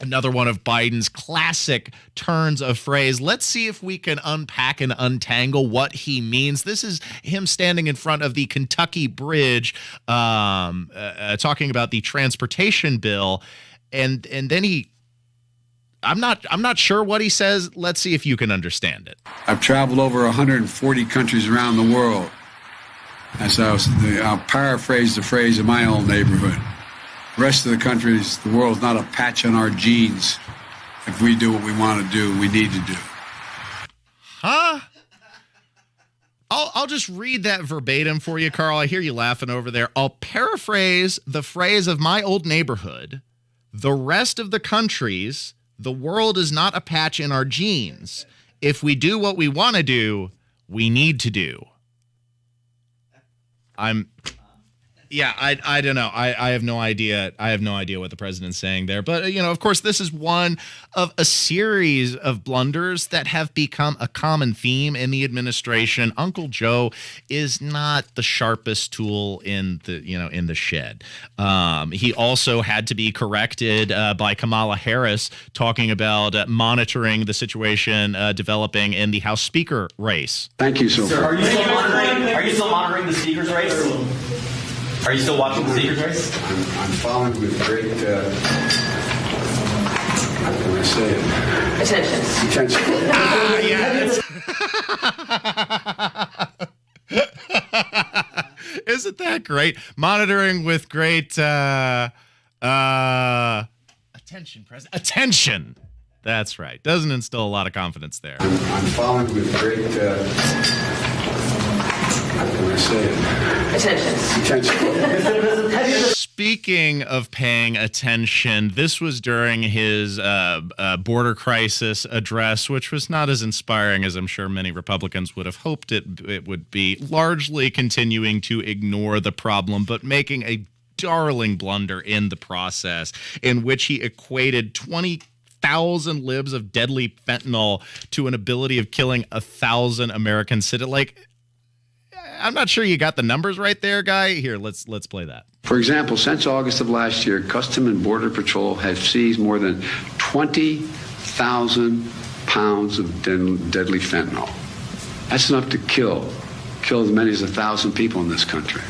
Another one of Biden's classic turns of phrase. Let's see if we can unpack and untangle what he means. This is him standing in front of the Kentucky Bridge, talking about the transportation bill, and then I'm not sure what he says. Let's see if you can understand it. I've traveled over 140 countries around the world. I'll paraphrase the phrase in my own neighborhood. The rest of the countries, the world's not a patch on our genes. If we do what we want to do, we need to do. Huh? I'll just read that verbatim for you, Carl. I hear you laughing over there. I'll paraphrase the phrase of my old neighborhood. The rest of the countries, the world is not a patch in our genes. If we do what we want to do, we need to do. I don't know. I have no idea. I have no idea what the president's saying there. But, of course, this is one of a series of blunders that have become a common theme in the administration. Uncle Joe is not the sharpest tool in the shed. He also had to be corrected by Kamala Harris talking about monitoring the situation developing in the House Speaker race. Thank you so Sir, much. are you still monitoring the Speaker's race? Are you still watching the Speaker's race? I'm following with great, how can I say it? Attention. Isn't that great? Monitoring with great attention, President. Attention. That's right. Doesn't instill a lot of confidence there. I'm following with great, how can I say it? Attention. Speaking of paying attention, this was during his border crisis address, which was not as inspiring as I'm sure many Republicans would have hoped it would be, largely continuing to ignore the problem, but making a darling blunder in the process in which he equated 20,000 libs of deadly fentanyl to an ability of killing 1,000 American citizens. I'm not sure you got the numbers right there, guy. Here, let's play that. For example, since August of last year, Custom and Border Patrol have seized more than 20,000 pounds of deadly fentanyl. That's enough to kill as many as 1,000 people in this country.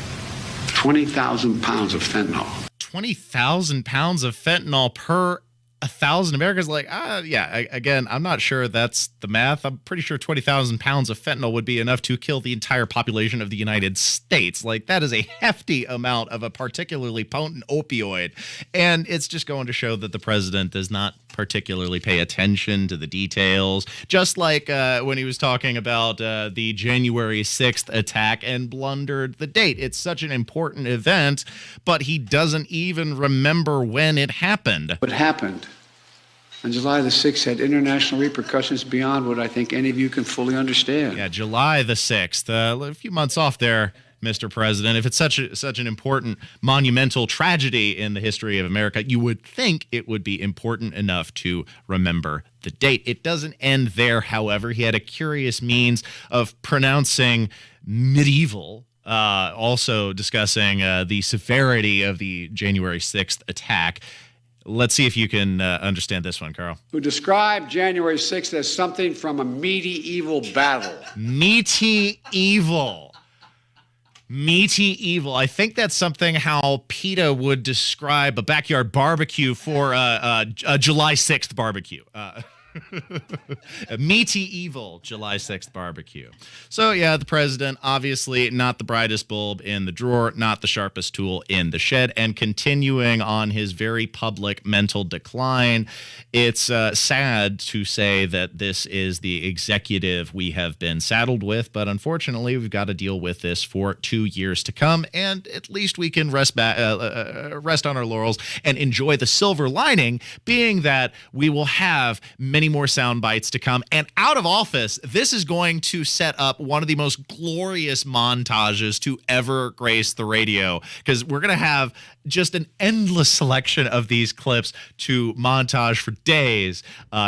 20,000 pounds of fentanyl. 20,000 pounds of fentanyl per 1,000 Americans. Again, I'm not sure that's the math. I'm pretty sure 20,000 pounds of fentanyl would be enough to kill the entire population of the United States. That is a hefty amount of a particularly potent opioid. And it's just going to show that the president does not particularly pay attention to the details. Just like when he was talking about the January 6th attack and blundered the date. It's such an important event, but he doesn't even remember when it happened. What happened on July the 6th had international repercussions beyond what I think any of you can fully understand. Yeah, July the 6th. A few months off there, Mr. President. If it's such an important, monumental tragedy in the history of America, you would think it would be important enough to remember the date. It doesn't end there, however. He had a curious means of pronouncing medieval, also discussing the severity of the January 6th attack. Let's see if you can understand this one, Carl. Who described January 6th as something from a medieval battle. Medieval. I think that's something how PETA would describe a backyard barbecue for a July 6th barbecue. A medieval July 6th barbecue. So, yeah, the president, obviously not the brightest bulb in the drawer, not the sharpest tool in the shed, and continuing on his very public mental decline. It's sad to say that this is the executive we have been saddled with, but unfortunately, we've got to deal with this for 2 years to come, and at least we can rest on our laurels and enjoy the silver lining, being that we will have many more sound bites to come. And out of office, this is going to set up one of the most glorious montages to ever grace the radio, because we're going to have just an endless selection of these clips to montage for days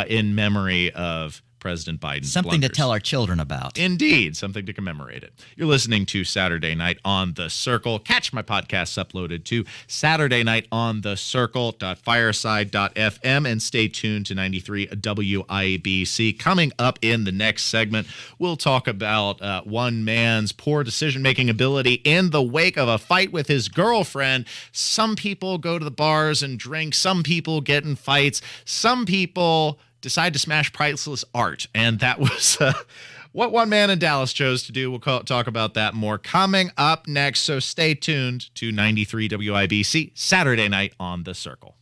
in memory of President Biden's Something blunders. to tell our children about. Indeed, something to commemorate it. You're listening to Saturday Night on the Circle. Catch my podcasts uploaded to Saturday Night on the Circle.fireside.fm and stay tuned to 93 WIBC. Coming up in the next segment, we'll talk about one man's poor decision-making ability in the wake of a fight with his girlfriend. Some people go to the bars and drink. Some people get in fights. Some people decide to smash priceless art. And that was what one man in Dallas chose to do. We'll talk about that more coming up next. So stay tuned to 93 WIBC Saturday night on The Circle.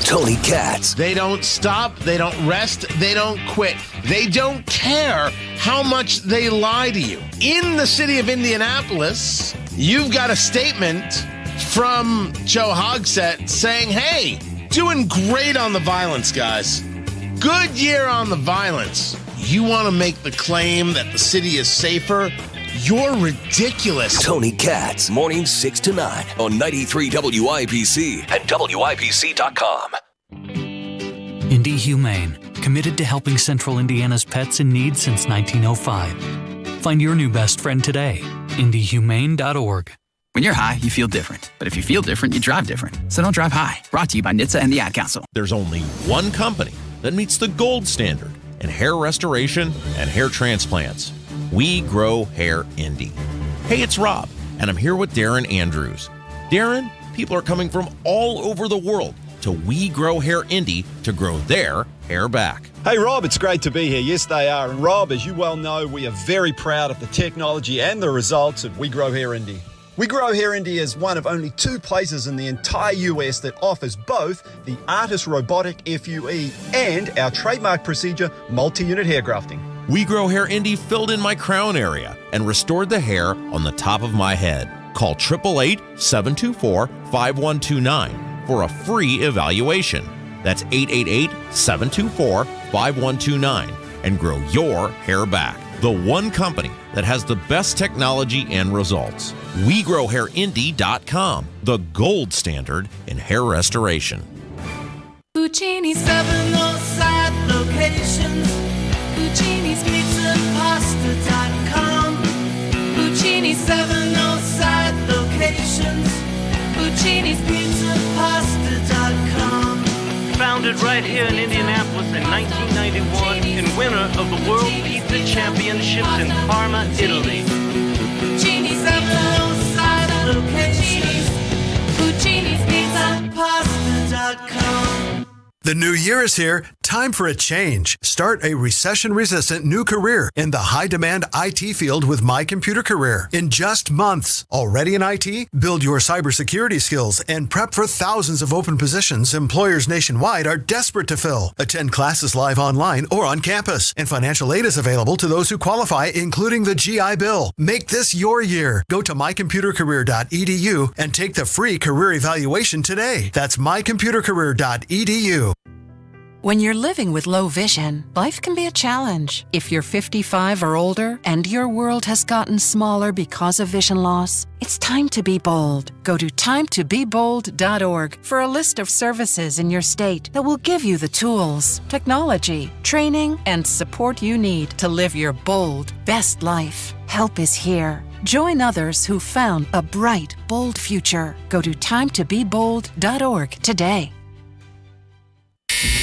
Tony Katz. They don't stop. They don't rest. They don't quit. They don't care how much they lie to you. In the city of Indianapolis, you've got a statement from Joe Hogsett saying, hey, doing great on the violence, guys. Good year on the violence. You want to make the claim that the city is safer? You're ridiculous. Tony Katz, mornings 6 to 9 on 93 WIBC and WIBC.com. Indy Humane, committed to helping Central Indiana's pets in need since 1905. Find your new best friend today, indyhumane.org. When you're high, you feel different. But if you feel different, you drive different. So don't drive high. Brought to you by NHTSA and the Ad Council. There's only one company that meets the gold standard in hair restoration and hair transplants. We Grow Hair Indy. Hey, it's Rob, and I'm here with Darren Andrews. Darren, people are coming from all over the world to We Grow Hair Indy to grow their hair back. Hey Rob, it's great to be here. Yes, they are. And Rob, as you well know, we are very proud of the technology and the results at We Grow Hair Indy. We Grow Hair Indy is one of only 2 places in the entire US that offers both the Artist Robotic FUE and our trademark procedure, multi-unit hair grafting. We Grow Hair Indy filled in my crown area and restored the hair on the top of my head. Call 888-724-5129 for a free evaluation. That's 888-724-5129 and grow your hair back. The one company that has the best technology and results. WeGrowHairIndy.com, the gold standard in hair restoration. Puccini's 7 side locations. Puccini's Pizza Pasta.com. Puccini's 7 side locations. Puccini's Pizza Pasta.com. Founded right here in Indianapolis in 1991 and winner of the World Pizza Championships in Parma, Italy. Puccini's 7 side locations. Puccini's Pizza Pasta.com. The new year is here. Time for a change. Start a recession-resistant new career in the high-demand IT field with My Computer Career. In just months, already in IT? Build your cybersecurity skills and prep for thousands of open positions employers nationwide are desperate to fill. Attend classes live online or on campus, and financial aid is available to those who qualify, including the GI Bill. Make this your year. Go to mycomputercareer.edu and take the free career evaluation today. That's mycomputercareer.edu. When you're living with low vision, life can be a challenge. If you're 55 or older and your world has gotten smaller because of vision loss, it's time to be bold. Go to timetobebold.org for a list of services in your state that will give you the tools, technology, training, and support you need to live your bold, best life. Help is here. Join others who found a bright, bold future. Go to timetobebold.org today.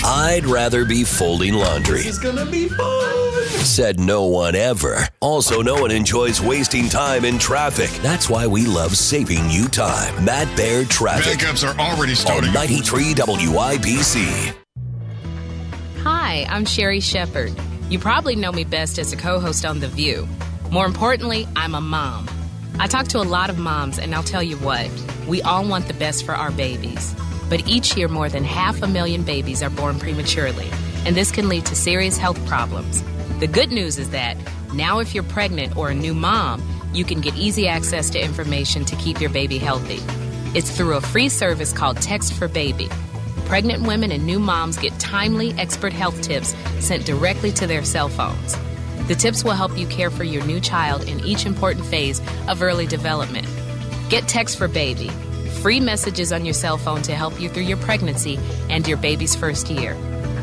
I'd rather be folding laundry. This is gonna be fun. Said no one ever. Also, no one enjoys wasting time in traffic. That's why we love saving you time. Matt Baird Traffic. Backups are already starting. On 93 WIBC. Hi, I'm Sherry Shepherd. You probably know me best as a co-host on The View. More importantly, I'm a mom. I talk to a lot of moms, and I'll tell you what, we all want the best for our babies. But each year, more than 500,000 babies are born prematurely, and this can lead to serious health problems. The good news is that now if you're pregnant or a new mom, you can get easy access to information to keep your baby healthy. It's through a free service called Text for Baby. Pregnant women and new moms get timely, expert health tips sent directly to their cell phones. The tips will help you care for your new child in each important phase of early development. Get Text for Baby. Free messages on your cell phone to help you through your pregnancy and your baby's first year.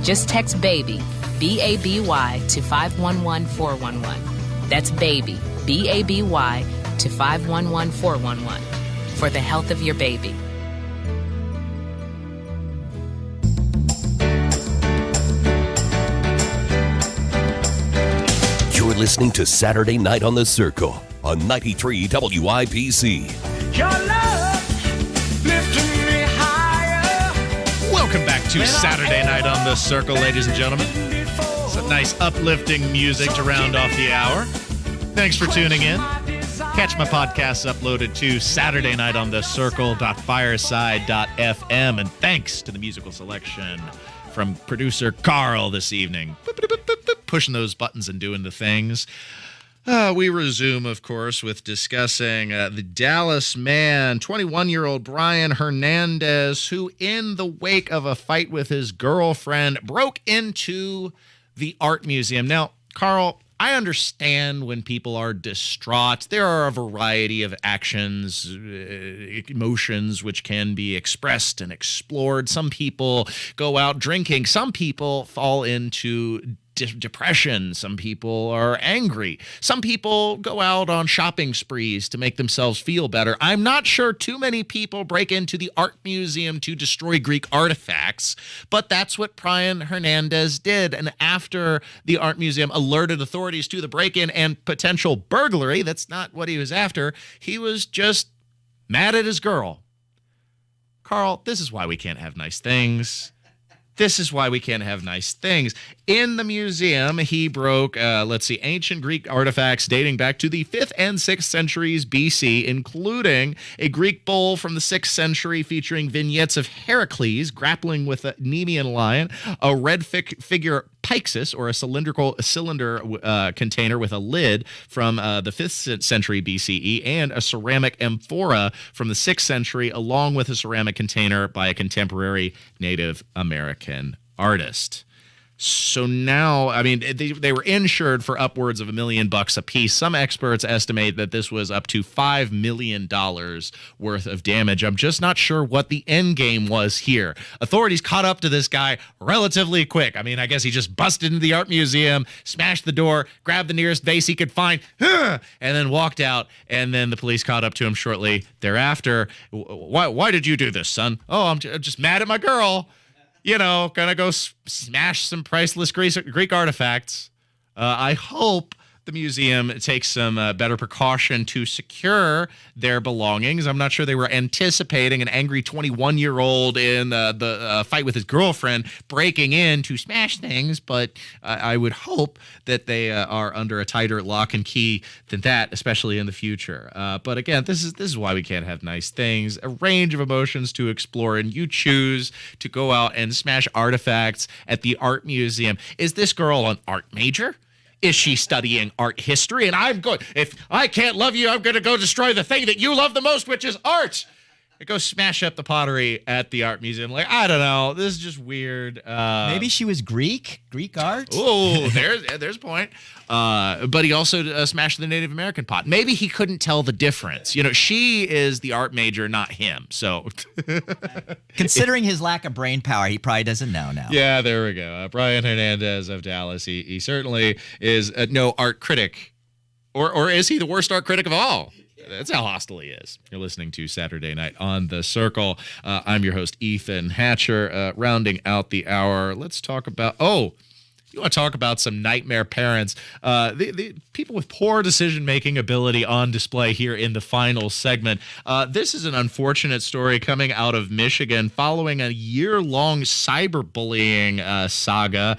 Just text BABY, B-A-B-Y, to 511-411. That's BABY, B-A-B-Y, to 511-411 for the health of your baby. You're listening to Saturday Night on the Circle on 93 WIBC. Your love lifting me higher. Welcome back to Saturday Night on the Circle, ladies and gentlemen. It's a Nice uplifting music to round off the hour. Thanks for tuning in. Catch my podcasts uploaded to Saturday night on thecircle.fireside.fm. And thanks to the musical selection from producer Carl this evening. Pushing those buttons and doing the things. We resume, of course, with discussing the Dallas man, 21-year-old Brian Hernandez, who, in the wake of a fight with his girlfriend, broke into the art museum. Now, Carl, I understand when people are distraught. There are a variety of actions, emotions which can be expressed and explored. Some people go out drinking. Some people fall into depression. Some people are angry. Some people go out on shopping sprees to make themselves feel better. I'm not sure too many people break into the art museum to destroy Greek artifacts, but that's what Brian Hernandez did. And after the art museum alerted authorities to the break-in and potential burglary, that's not what he was after. He was just mad at his girl. Carl, this is why we can't have nice things. This is why we can't have nice things. In the museum, he broke, ancient Greek artifacts dating back to the 5th and 6th centuries BC, including a Greek bowl from the 6th century featuring vignettes of Heracles grappling with a Nemean lion, a red figure pyxis, or a cylinder container with a lid from the 5th century BCE, and a ceramic amphora from the 6th century, along with a ceramic container by a contemporary Native American artist. So now, I mean, they were insured for upwards of $1 million a piece. Some experts estimate that this was up to $5 million worth of damage. I'm just not sure what the end game was here. Authorities caught up to this guy relatively quick. I mean, I guess he just busted into the art museum, smashed the door, grabbed the nearest vase he could find, and then walked out. And then the police caught up to him shortly thereafter. Why did you do this, son? Oh, I'm just mad at my girl. You know, gonna go smash some priceless Greek artifacts. I hope the museum takes some better precaution to secure their belongings. I'm not sure they were anticipating an angry 21-year-old in the fight with his girlfriend breaking in to smash things, but I would hope that they are under a tighter lock and key than that, especially in the future. But again, this is why we can't have nice things. A range of emotions to explore, and you choose to go out and smash artifacts at the art museum. Is this girl an art major? Is she studying art history? And if I can't love you, I'm going to go destroy the thing that you love the most, which is art. I go smash up the pottery at the art museum. Like, I don't know. This is just weird. Maybe she was Greek art. Oh, there's a point. But he also smashed the Native American pot. Maybe he couldn't tell the difference. You know, she is the art major, not him. So, considering his lack of brain power, he probably doesn't know now. Yeah, there we go. Brian Hernandez of Dallas. He certainly is no art critic, or is he the worst art critic of all? That's how hostile he is. You're listening to Saturday Night on The Circle. I'm your host, Ethan Hatcher. Rounding out the hour, let's talk about, you want to talk about some nightmare parents. The people with poor decision-making ability on display here in the final segment. This is an unfortunate story coming out of Michigan following a year-long cyberbullying saga,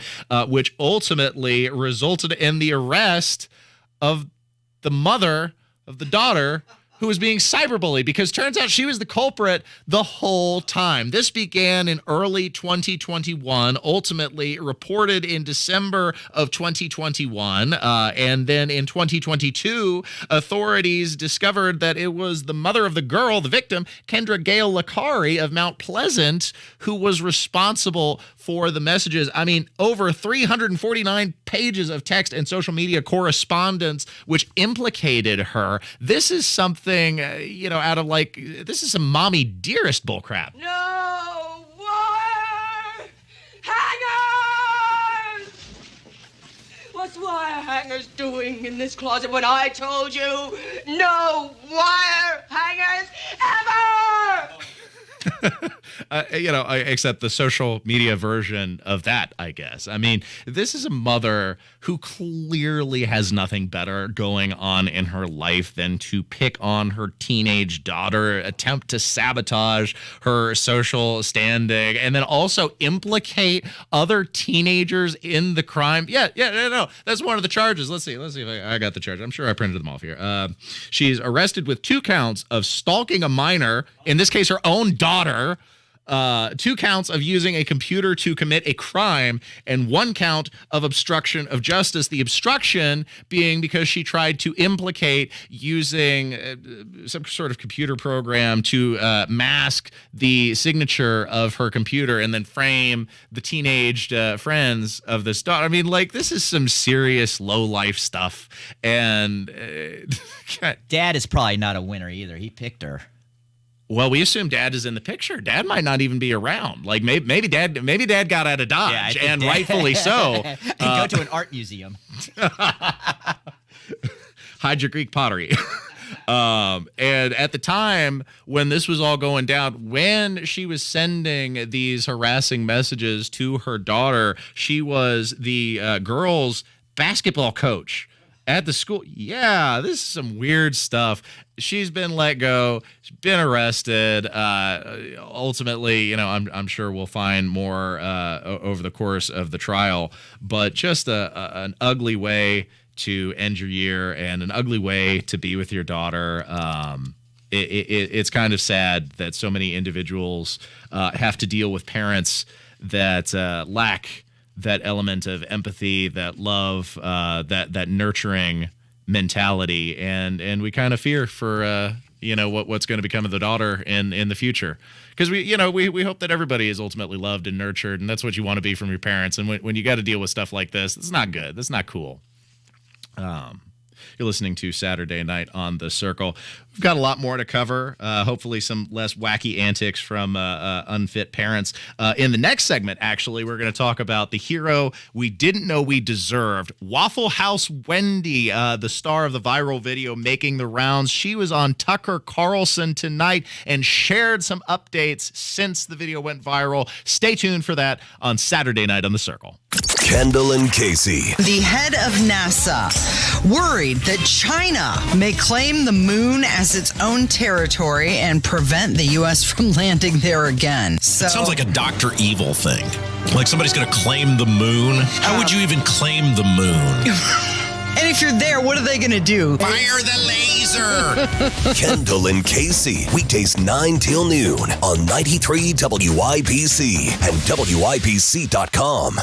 which ultimately resulted in the arrest of the mother of the daughter who was being cyberbullied, because turns out she was the culprit the whole time. This began in early 2021, ultimately reported in December of 2021. And then in 2022, authorities discovered that it was the mother of the girl, the victim, Kendra Gale Lacari of Mount Pleasant, who was responsible for the messages. I mean, over 349 pages of text and social media correspondence which implicated her. This is something, out of this is some mommy dearest bullcrap. No wire hangers! What's wire hangers doing in this closet when I told you no wire hangers ever? Except the social media version of that, I guess. I mean, this is a mother who clearly has nothing better going on in her life than to pick on her teenage daughter, attempt to sabotage her social standing, and then also implicate other teenagers in the crime. No, that's one of the charges. Let's see if I got the charge. I'm sure I printed them off here. She's arrested with 2 counts of stalking a minor, in this case her own daughter, 2 counts of using a computer to commit a crime, and 1 count of obstruction of justice. The obstruction being because she tried to implicate using some sort of computer program to mask the signature of her computer and then frame the teenaged friends of this daughter. I mean, like, this is some serious low-life stuff. And Dad is probably not a winner either. He picked her. Well, we assume Dad is in the picture. Dad might not even be around. Like maybe Dad got out of Dodge, and rightfully so. And go to an art museum. Hide your Greek pottery. And at the time when this was all going down, when she was sending these harassing messages to her daughter, she was the girls' basketball coach at the school. Yeah, this is some weird stuff. She's been let go. She's been arrested. Ultimately, I'm sure we'll find more over the course of the trial. But just an ugly way to end your year and an ugly way to be with your daughter. It's kind of sad that so many individuals have to deal with parents that lack that element of empathy, that love, that nurturing mentality, and we kind of fear for what's going to become of the daughter in the future, because we hope that everybody is ultimately loved and nurtured, and that's what you want to be from your parents. And when you got to deal with stuff like this, it's not good. That's not cool. You're listening to Saturday Night on The Circle. We've got a lot more to cover. Hopefully some less wacky antics from unfit parents. In the next segment, actually, we're going to talk about the hero we didn't know we deserved. Waffle House Wendy, the star of the viral video making the rounds. She was on Tucker Carlson tonight and shared some updates since the video went viral. Stay tuned for that on Saturday Night on The Circle. Kendall and Casey. The head of NASA worried that China may claim the moon as its own territory and prevent the U.S. from landing there again. So, it sounds like a Dr. Evil thing. Like somebody's going to claim the moon. How would you even claim the moon? And if you're there, what are they going to do? Fire the laser! Kendall and Casey. Weekdays 9 till noon on 93 WIBC and WIBC.com.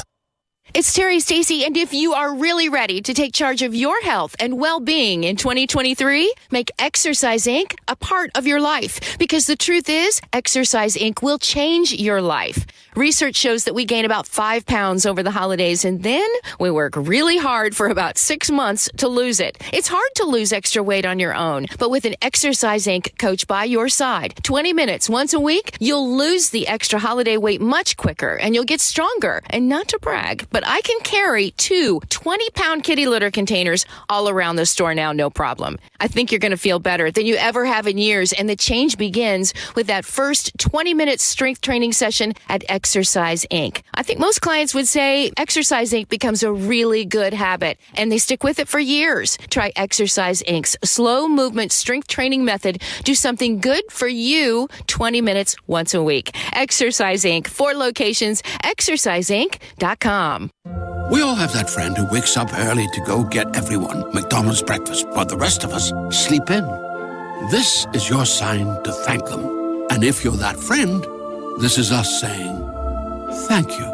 It's Terry Stacy, and if you are really ready to take charge of your health and well-being in 2023, make Exercise Inc. a part of your life. Because the truth is, Exercise Inc. will change your life. Research shows that we gain about 5 pounds over the holidays, and then we work really hard for about 6 months to lose it. It's hard to lose extra weight on your own, but with an Exercise Inc. coach by your side, 20 minutes once a week, you'll lose the extra holiday weight much quicker, and you'll get stronger. And not to brag, but I can carry 2 20-pound kitty litter containers all around the store now, no problem. I think you're going to feel better than you ever have in years, and the change begins with that first 20-minute strength training session at Exercise Inc. I think most clients would say Exercise Inc. becomes a really good habit, and they stick with it for years. Try Exercise Inc.'s slow movement strength training method. Do something good for you 20 minutes once a week. Exercise Inc. 4 locations, exerciseinc.com. We all have that friend who wakes up early to go get everyone McDonald's breakfast, while the rest of us sleep in. This is your sign to thank them. And if you're that friend, this is us saying thank you.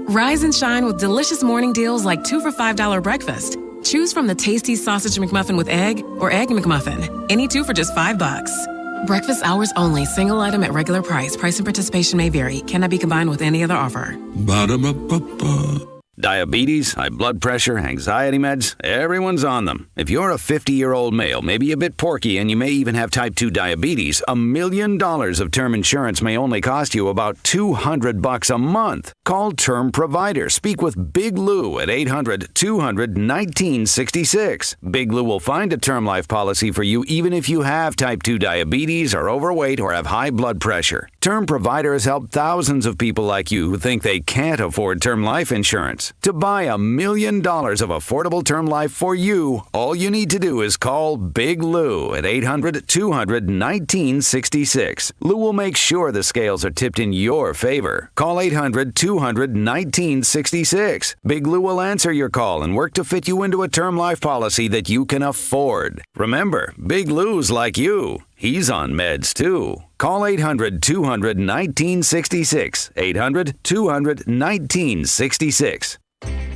Rise and shine with delicious morning deals like 2 for $5 breakfast. Choose from the tasty sausage McMuffin with egg or egg McMuffin. Any 2 for just $5. Breakfast hours only. Single item at regular price. Price and participation may vary. Cannot be combined with any other offer. Ba-da-ba-ba-ba. Diabetes, high blood pressure, anxiety meds, everyone's on them. If you're a 50-year-old male, maybe a bit porky, and you may even have type 2 diabetes, $1 million of term insurance may only cost you about $200 a month. Call Term Provider. Speak with Big Lou at 800-200-1966. Big Lou will find a term life policy for you even if you have type 2 diabetes, are overweight, or have high blood pressure. Term Provider has helped thousands of people like you who think they can't afford term life insurance. To buy $1 million of affordable term life for you, all you need to do is call Big Lou at 800-200-1966. Lou will make sure the scales are tipped in your favor. Call 800-200-1966. Big Lou will answer your call and work to fit you into a term life policy that you can afford. Remember, Big Lou's like you. He's on meds, too. Call 800-200-1966. 800-200-1966.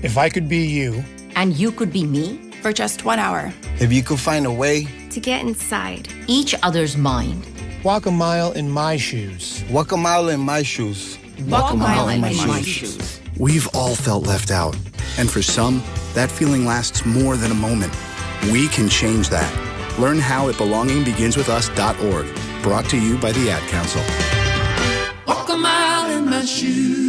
If I could be you. And you could be me? For just 1 hour. If you could find a way. To get inside. Each other's mind. Walk a mile in my shoes. Walk a mile in my shoes. Walk a mile in my shoes. We've all felt left out. And for some, that feeling lasts more than a moment. We can change that. Learn how at belongingbeginswithus.org. Brought to you by the Ad Council. Walk a mile in my shoes.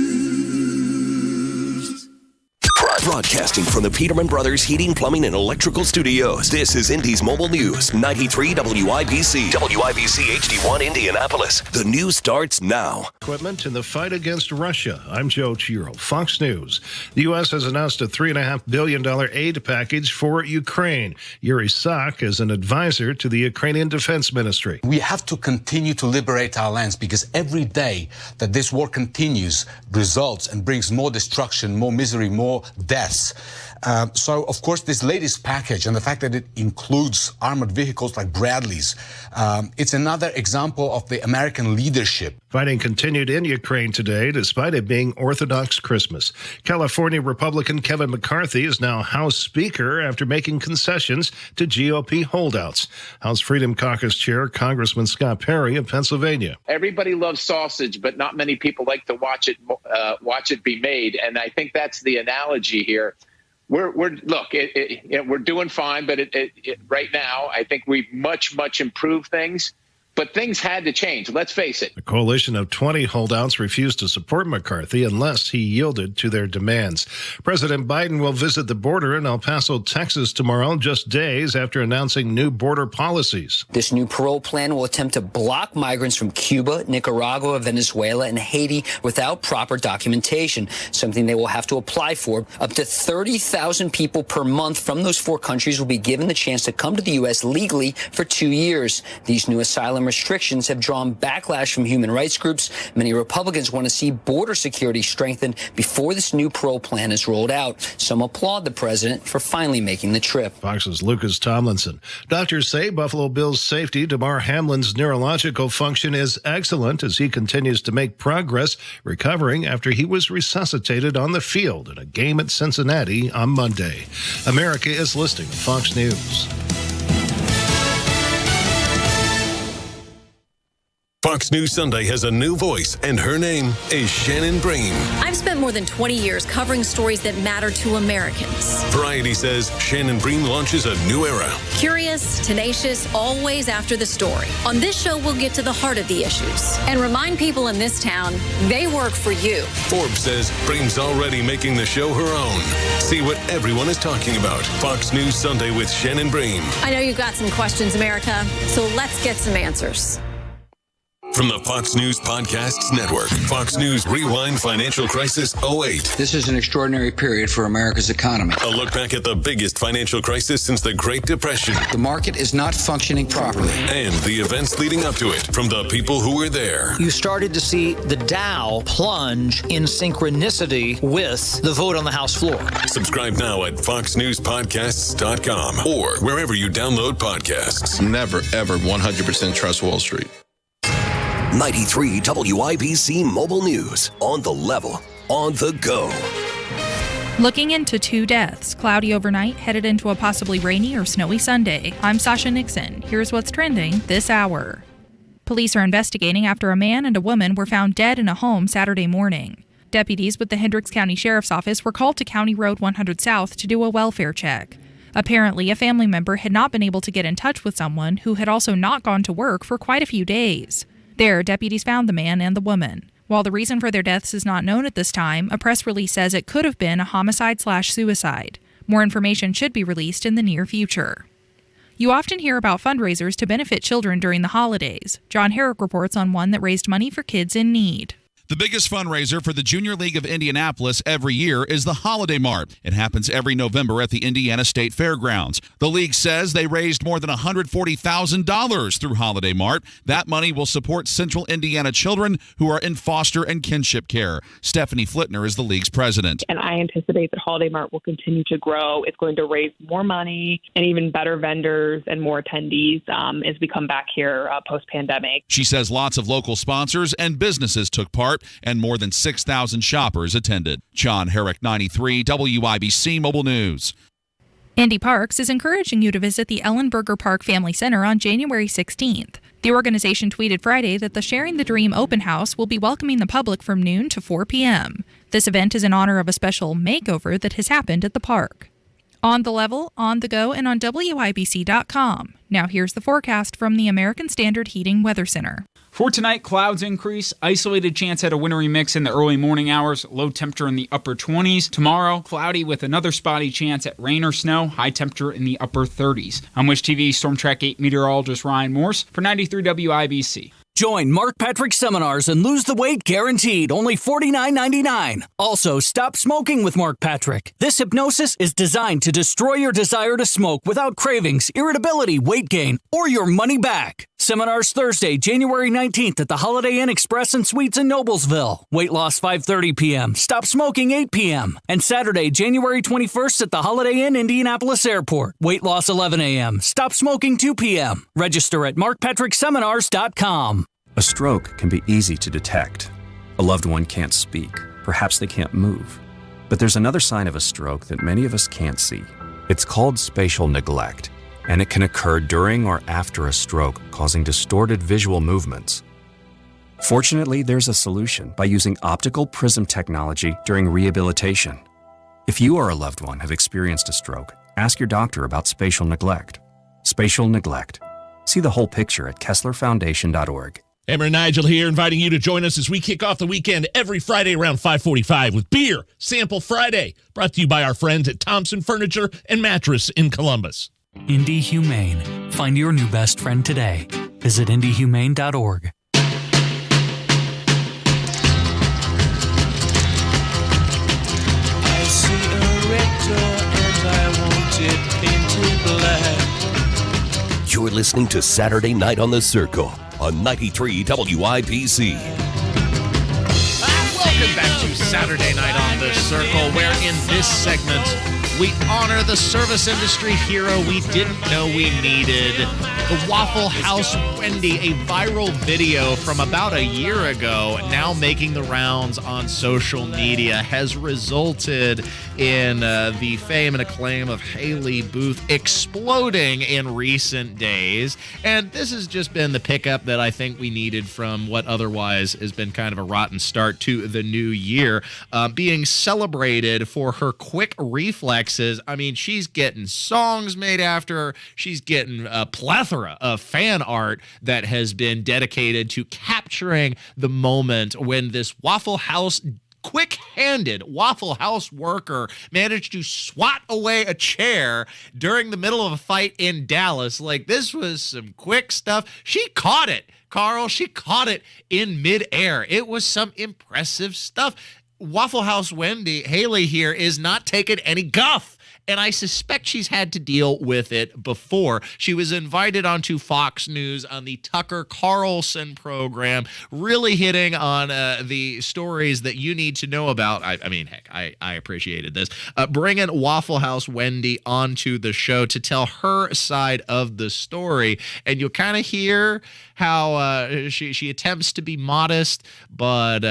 Broadcasting from the Peterman Brothers Heating, Plumbing, and Electrical Studios. This is Indy's Mobile News, 93 WIBC. WIBC HD1 Indianapolis. The news starts now. Equipment in the fight against Russia. I'm Joe Chiro, Fox News. The U.S. has announced a $3.5 billion aid package for Ukraine. Yuri Sak is an advisor to the Ukrainian Defense Ministry. We have to continue to liberate our lands because every day that this war continues results and brings more destruction, more misery, more deaths. So, of course, this latest package and the fact that it includes armored vehicles like Bradleys, it's another example of the American leadership. Fighting continued in Ukraine today, despite it being Orthodox Christmas. California Republican Kevin McCarthy is now House Speaker after making concessions to GOP holdouts. House Freedom Caucus Chair Congressman Scott Perry of Pennsylvania. Everybody loves sausage, but not many people like to watch it be made, and I think that's the analogy here. We're doing fine, but right now I think we've much improved things. But things had to change. Let's face it. A coalition of 20 holdouts refused to support McCarthy unless he yielded to their demands. President Biden will visit the border in El Paso, Texas tomorrow, just days after announcing new border policies. This new parole plan will attempt to block migrants from Cuba, Nicaragua, Venezuela, and Haiti without proper documentation, something they will have to apply for. Up to 30,000 people per month from those four countries will be given the chance to come to the U.S. legally for 2 years. These new asylum restrictions have drawn backlash from human rights groups. Many Republicans want to see border security strengthened before this new parole plan is rolled out. Some applaud the president for finally making the trip. Fox's Lucas Tomlinson. Doctors say Buffalo Bills safety Damar Hamlin's neurological function is excellent as he continues to make progress, recovering after he was resuscitated on the field in a game at Cincinnati on Monday. America is listening to Fox News. Fox News Sunday has a new voice, and her name is Shannon Bream. I've spent more than 20 years covering stories that matter to Americans. Variety says Shannon Bream launches a new era. Curious, tenacious, always after the story. On this show, we'll get to the heart of the issues and remind people in this town they work for you. Forbes says Bream's already making the show her own. See what everyone is talking about. Fox News Sunday with Shannon Bream. I know you've got some questions, America, so let's get some answers. From the Fox News Podcasts Network, Fox News Rewind Financial Crisis 08. This is an extraordinary period for America's economy. A look back at the biggest financial crisis since the Great Depression. The market is not functioning properly. And the events leading up to it from the people who were there. You started to see the Dow plunge in synchronicity with the vote on the House floor. Subscribe now at foxnewspodcasts.com or wherever you download podcasts. Never, ever 100% trust Wall Street. 93 WIBC Mobile News. On the level, on the go. Looking into 2 deaths, cloudy overnight, headed into a possibly rainy or snowy Sunday. I'm Sasha Nixon. Here's what's trending this hour. Police are investigating after a man and a woman were found dead in a home Saturday morning. Deputies with the Hendricks County Sheriff's Office were called to County Road 100 South to do a welfare check. Apparently, a family member had not been able to get in touch with someone who had also not gone to work for quite a few days. There, deputies found the man and the woman. While the reason for their deaths is not known at this time, a press release says it could have been a homicide/suicide. More information should be released in the near future. You often hear about fundraisers to benefit children during the holidays. John Herrick reports on one that raised money for kids in need. The biggest fundraiser for the Junior League of Indianapolis every year is the Holiday Mart. It happens every November at the Indiana State Fairgrounds. The league says they raised more than $140,000 through Holiday Mart. That money will support Central Indiana children who are in foster and kinship care. Stephanie Flitner is the league's president. And I anticipate that Holiday Mart will continue to grow. It's going to raise more money and even better vendors and more attendees as we come back here post-pandemic. She says lots of local sponsors and businesses took part, and more than 6,000 shoppers attended. John Herrick, 93 WIBC Mobile News. Indy Parks is encouraging you to visit the Ellenberger Park Family Center on January 16th. The organization tweeted Friday that the Sharing the Dream open house will be welcoming the public from noon to 4 p.m. This event is in honor of a special makeover that has happened at the park. On the Level, on the go, and on WIBC.com. Now here's the forecast from the American Standard Heating Weather Center. For tonight, clouds increase, isolated chance at a wintry mix in the early morning hours, low temperature in the upper 20s. Tomorrow, cloudy with another spotty chance at rain or snow, high temperature in the upper 30s. I'm Wish TV Storm Track 8 meteorologist Ryan Morse for 93 WIBC. Join Mark Patrick Seminars and lose the weight guaranteed, only $49.99. Also, stop smoking with Mark Patrick. This hypnosis is designed to destroy your desire to smoke without cravings, irritability, weight gain, or your money back. Seminars Thursday, January 19th at the Holiday Inn Express and Suites in Noblesville. Weight loss 5:30 p.m. Stop smoking 8 p.m. And Saturday, January 21st at the Holiday Inn Indianapolis Airport. Weight loss 11 a.m. Stop smoking 2 p.m. Register at markpatrickseminars.com. A stroke can be easy to detect. A loved one can't speak. Perhaps they can't move. But there's another sign of a stroke that many of us can't see. It's called spatial neglect, and it can occur during or after a stroke, causing distorted visual movements. Fortunately, there's a solution by using optical prism technology during rehabilitation. If you or a loved one have experienced a stroke, ask your doctor about spatial neglect. Spatial neglect. See the whole picture at KesslerFoundation.org. Emmer and Nigel here, inviting you to join us as we kick off the weekend every Friday around 5:45 with Beer Sample Friday, brought to you by our friends at Thompson Furniture and Mattress in Columbus. Indy Humane. Find your new best friend today. Visit indyhumane.org. I see a red door and I want it painted black. You're listening to Saturday Night on the Circle on 93 WIBC. Welcome back to Saturday Night on the Circle, where in this segment we honor the service industry hero we didn't know we needed. The Waffle House Wendy, a viral video from about a year ago, now making the rounds on social media, has resulted in the fame and acclaim of Haley Booth exploding in recent days. And this has just been the pickup that I think we needed from what otherwise has been kind of a rotten start to the new year, being celebrated for her quick reflexes. I mean, she's getting songs made after her. She's getting a plethora of fan art that has been dedicated to capturing the moment when this Waffle House quick-handed Waffle House worker managed to swat away a chair during the middle of a fight in Dallas. Like, this was some quick stuff. She caught it, Carl. She caught it in midair. It was some impressive stuff. Waffle House Wendy, Haley here, is not taking any guff. And I suspect she's had to deal with it before. She was invited onto Fox News on the Tucker Carlson program, really hitting on the stories that you need to know about. I mean, heck, I appreciated this. Bringing Waffle House Wendy onto the show to tell her side of the story. And you'll kind of hear how she attempts to be modest, but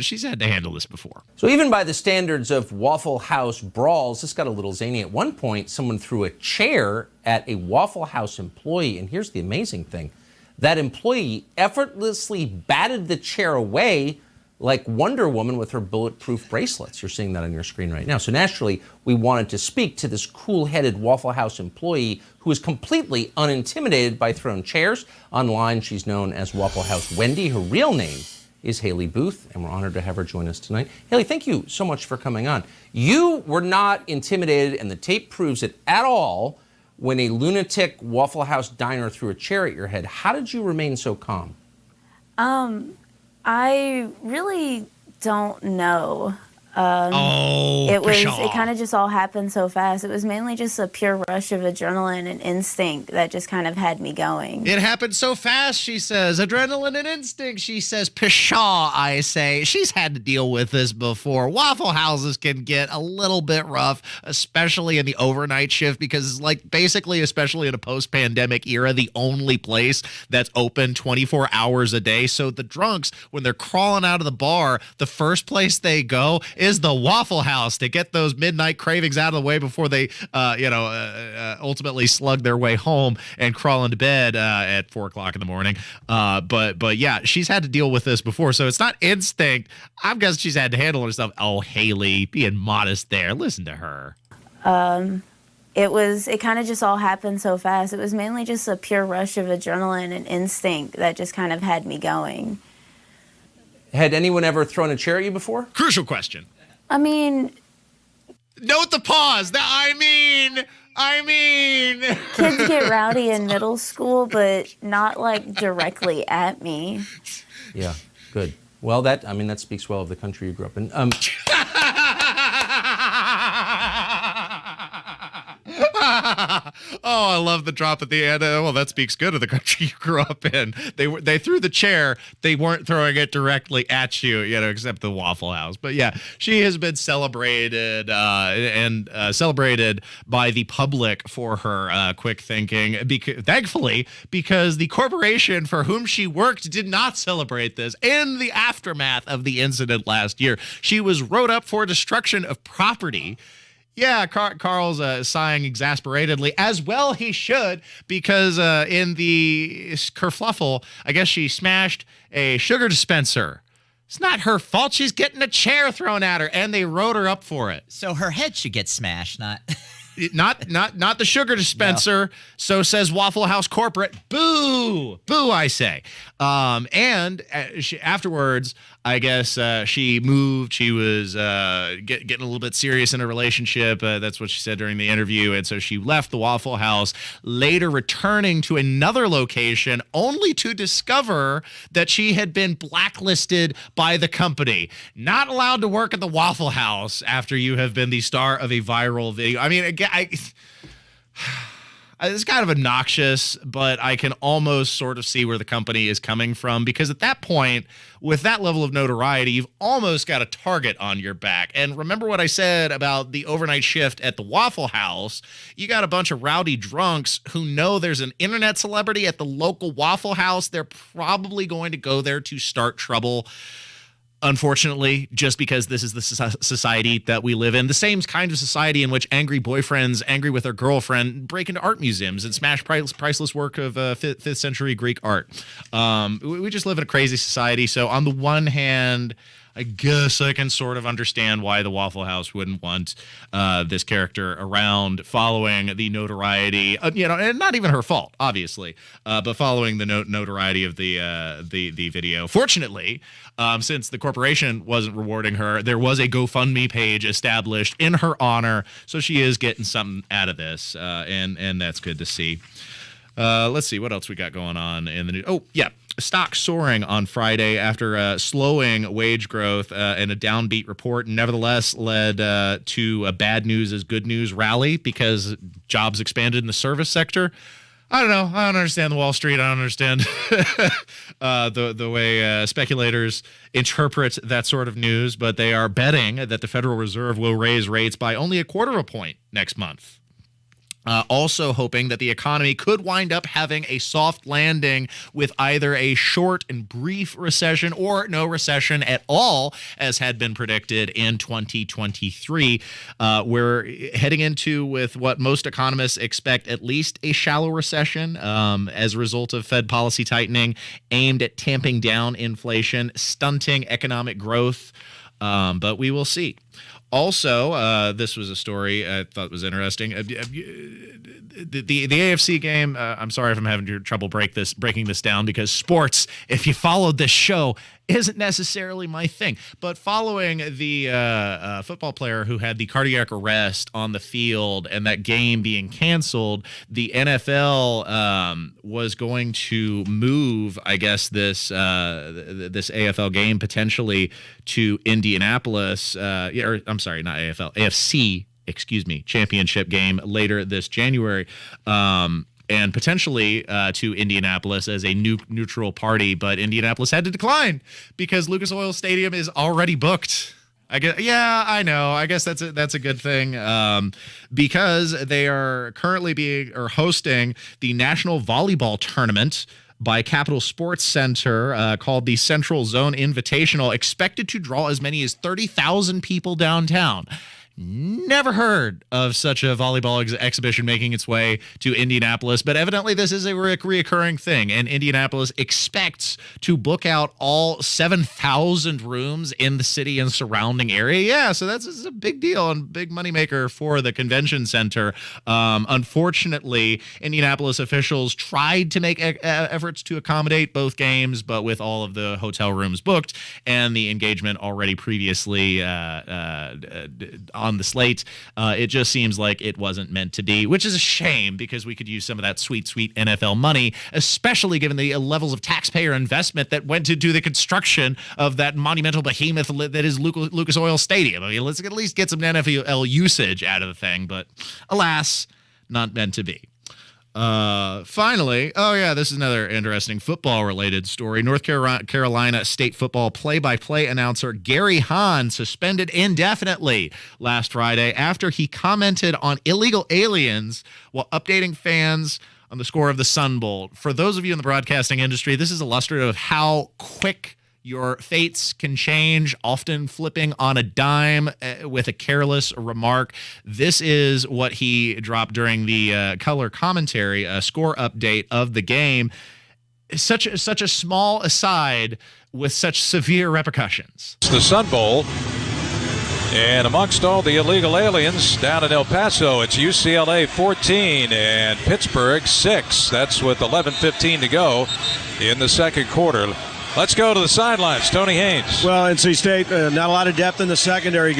she's had to handle this before. So even by the standards of Waffle House brawls, this got a little zany. At one point, someone threw a chair at a Waffle House employee, and here's the amazing thing. That employee effortlessly batted the chair away like Wonder Woman with her bulletproof bracelets. You're seeing that on your screen right now. So naturally, we wanted to speak to this cool-headed Waffle House employee who is completely unintimidated by thrown chairs. Online, she's known as Waffle House Wendy. Her real name is Haley Booth, and we're honored to have her join us tonight. Haley, thank you so much for coming on. You were not intimidated, and the tape proves it at all, when a lunatic Waffle House diner threw a chair at your head. How did you remain so calm? I really don't know. It kind of just all happened so fast. It was mainly just a pure rush of adrenaline and instinct that just kind of had me going. It happened so fast, she says. Adrenaline and instinct, she says. Pshaw, I say. She's had to deal with this before. Waffle houses can get a little bit rough, especially in the overnight shift, because basically, especially in a post-pandemic era, the only place that's open 24 hours a day. So the drunks, when they're crawling out of the bar, the first place they go is the Waffle House to get those midnight cravings out of the way before they, ultimately slug their way home and crawl into bed at 4 o'clock in the morning. But yeah, she's had to deal with this before, so it's not instinct. I'm guessing she's had to handle herself. Oh, Haley, being modest there. Listen to her. It kind of just all happened so fast. It was mainly just a pure rush of adrenaline and instinct that just kind of had me going. Had anyone ever thrown a chair at you before? Crucial question. I mean... Note the pause. I mean... Kids get rowdy in middle school, but not, directly at me. Yeah, good. Well, that speaks well of the country you grew up in. Oh, I love the drop at the end. Well, that speaks good of the country you grew up in. They threw the chair. They weren't throwing it directly at you, except the Waffle House. But yeah, she has been celebrated and celebrated by the public for her quick thinking. Thankfully, because the corporation for whom she worked did not celebrate this. In the aftermath of the incident last year, she was wrote up for destruction of property. Yeah, Carl's sighing exasperatedly, as well he should, because in the kerfluffle, I guess she smashed a sugar dispenser. It's not her fault. She's getting a chair thrown at her, and they wrote her up for it. So her head should get smashed, not... Not the sugar dispenser. No. So says Waffle House corporate. Boo, boo! I say. And afterwards, I guess she moved. She was getting a little bit serious in a relationship. That's what she said during the interview. And so she left the Waffle House, later returning to another location, only to discover that she had been blacklisted by the company. Not allowed to work at the Waffle House after you have been the star of a viral video. I mean, again, it's kind of obnoxious, but I can almost sort of see where the company is coming from, because at that point, with that level of notoriety, you've almost got a target on your back. And remember what I said about the overnight shift at the Waffle House? You got a bunch of rowdy drunks who know there's an internet celebrity at the local Waffle House. They're probably going to go there to start trouble. Unfortunately, just because this is the society that we live in, the same kind of society in which angry boyfriends, angry with their girlfriend, break into art museums and smash priceless work of 5th century Greek art. We just live in a crazy society. So on the one hand, I guess I can sort of understand why the Waffle House wouldn't want this character around, following the notoriety, and not even her fault, obviously, but following the notoriety of the video. Fortunately, since the corporation wasn't rewarding her, there was a GoFundMe page established in her honor, so she is getting something out of this, and that's good to see. Let's see what else we got going on in the news. Oh, yeah. Stock soaring on Friday after slowing wage growth and a downbeat report, nevertheless led to a bad news is good news rally because jobs expanded in the service sector. I don't know. I don't understand the Wall Street. I don't understand the way speculators interpret that sort of news, but they are betting that the Federal Reserve will raise rates by only 0.25 point next month. Also hoping that the economy could wind up having a soft landing with either a short and brief recession or no recession at all, as had been predicted in 2023. We're heading into with what most economists expect at least a shallow recession as a result of Fed policy tightening aimed at tamping down inflation, stunting economic growth. But we will see. Also, this was a story I thought was interesting. The AFC game, I'm sorry if I'm having trouble breaking this down, because sports, if you followed this show, isn't necessarily my thing. But following the football player who had the cardiac arrest on the field and that game being canceled, the NFL was going to move, I guess, this AFL game potentially to Indianapolis. I'm sorry, not AFL, AFC. Excuse me, championship game later this January, and potentially to Indianapolis as a neutral party. But Indianapolis had to decline because Lucas Oil Stadium is already booked. I guess, yeah, I know. I guess that's a good thing because they are currently hosting the National Volleyball Tournament by Capital Sports Center called the Central Zone Invitational, expected to draw as many as 30,000 people downtown. Never heard of such a volleyball exhibition making its way to Indianapolis, but evidently this is a reoccurring thing, and Indianapolis expects to book out all 7,000 rooms in the city and surrounding area. Yeah, so that's a big deal and big moneymaker for the convention center. Unfortunately, Indianapolis officials tried to make efforts to accommodate both games, but with all of the hotel rooms booked and the engagement already previously on the slate, it just seems like it wasn't meant to be, which is a shame because we could use some of that sweet NFL money, especially given the levels of taxpayer investment that went into the construction of that monumental behemoth that is Lucas Oil Stadium. I mean, let's at least get some NFL usage out of the thing, but alas, not meant to be. Finally, this is another interesting football-related story. North Carolina State football play-by-play announcer Gary Hahn suspended indefinitely last Friday after he commented on illegal aliens while updating fans on the score of the Sun Bowl. For those of you in the broadcasting industry, this is illustrative of how quick your fates can change, often flipping on a dime with a careless remark. This is what he dropped during the color commentary, score update of the game. Such a small aside with such severe repercussions. It's the Sun Bowl. And amongst all the illegal aliens down in El Paso, it's UCLA 14 and Pittsburgh 6. That's with 11:15 to go in the second quarter. Let's go to the sidelines. Tony Haynes. Well, NC State, not a lot of depth in the secondary.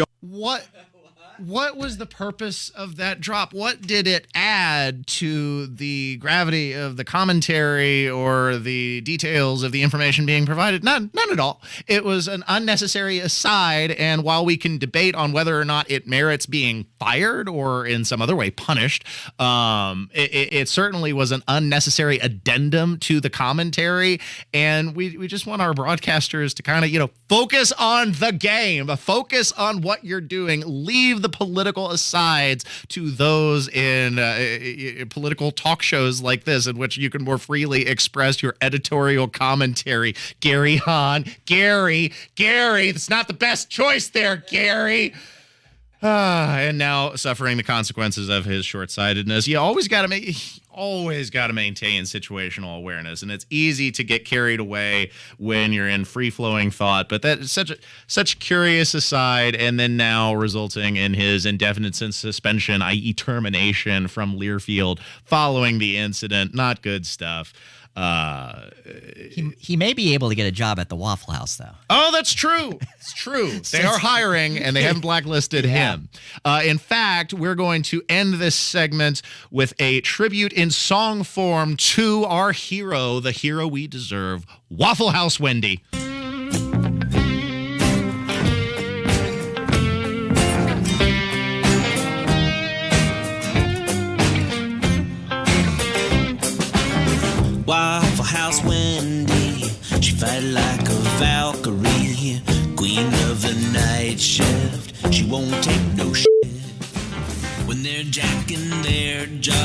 What was the purpose of that drop? What did it add to the gravity of the commentary or the details of the information being provided? None at all. It was an unnecessary aside, and while we can debate on whether or not it merits being fired or in some other way punished, it certainly was an unnecessary addendum to the commentary, and we just want our broadcasters to kind of, focus on the game, focus on what you're doing, leave the political asides to those in political talk shows like this, in which you can more freely express your editorial commentary. Gary Hahn, Gary, it's not the best choice there, Gary. And now suffering the consequences of his short-sightedness. You always got to maintain situational awareness, and it's easy to get carried away when you're in free-flowing thought. But that is such curious aside, and then now resulting in his indefinite suspension, i.e., termination from Learfield following the incident. Not good stuff. He may be able to get a job at the Waffle House, though. Oh, that's true. It's true. They are hiring, and they haven't blacklisted him. In fact, we're going to end this segment with a tribute in song form to our hero, the hero we deserve, Waffle House Wendy. Waffle House Wendy, she fight like a Valkyrie, queen of the night shift. She won't take no shit when they're jacking their jaw.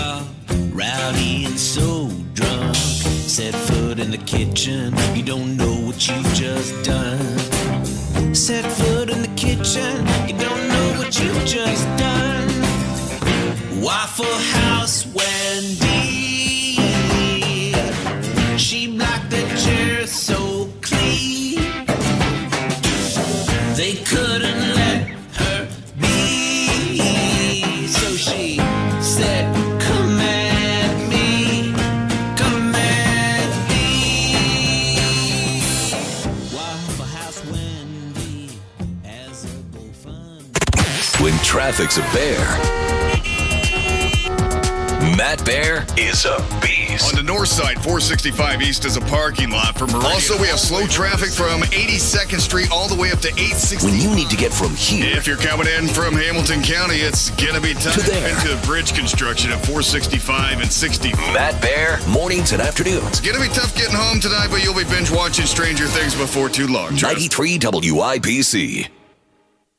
just done. Set foot in the kitchen, you don't know what you've just done. Waffle House Wendy, she blocked the chair so clean, they couldn't let her be. So she said, come at me, come at me. Waffle House Wendy has a GoFundMe. When traffic's a bear, Matt Bear is a beast. On the north side, 465 East is a parking lot for Meridian. Also, we have slow traffic from 82nd Street all the way up to 860. When you need to get from here, if you're coming in from Hamilton County, it's going to be time to there. Into bridge construction at 465 and 60. Matt Bear, mornings and afternoons. It's going to be tough getting home tonight, but you'll be binge watching Stranger Things before too long. 93 WIBC.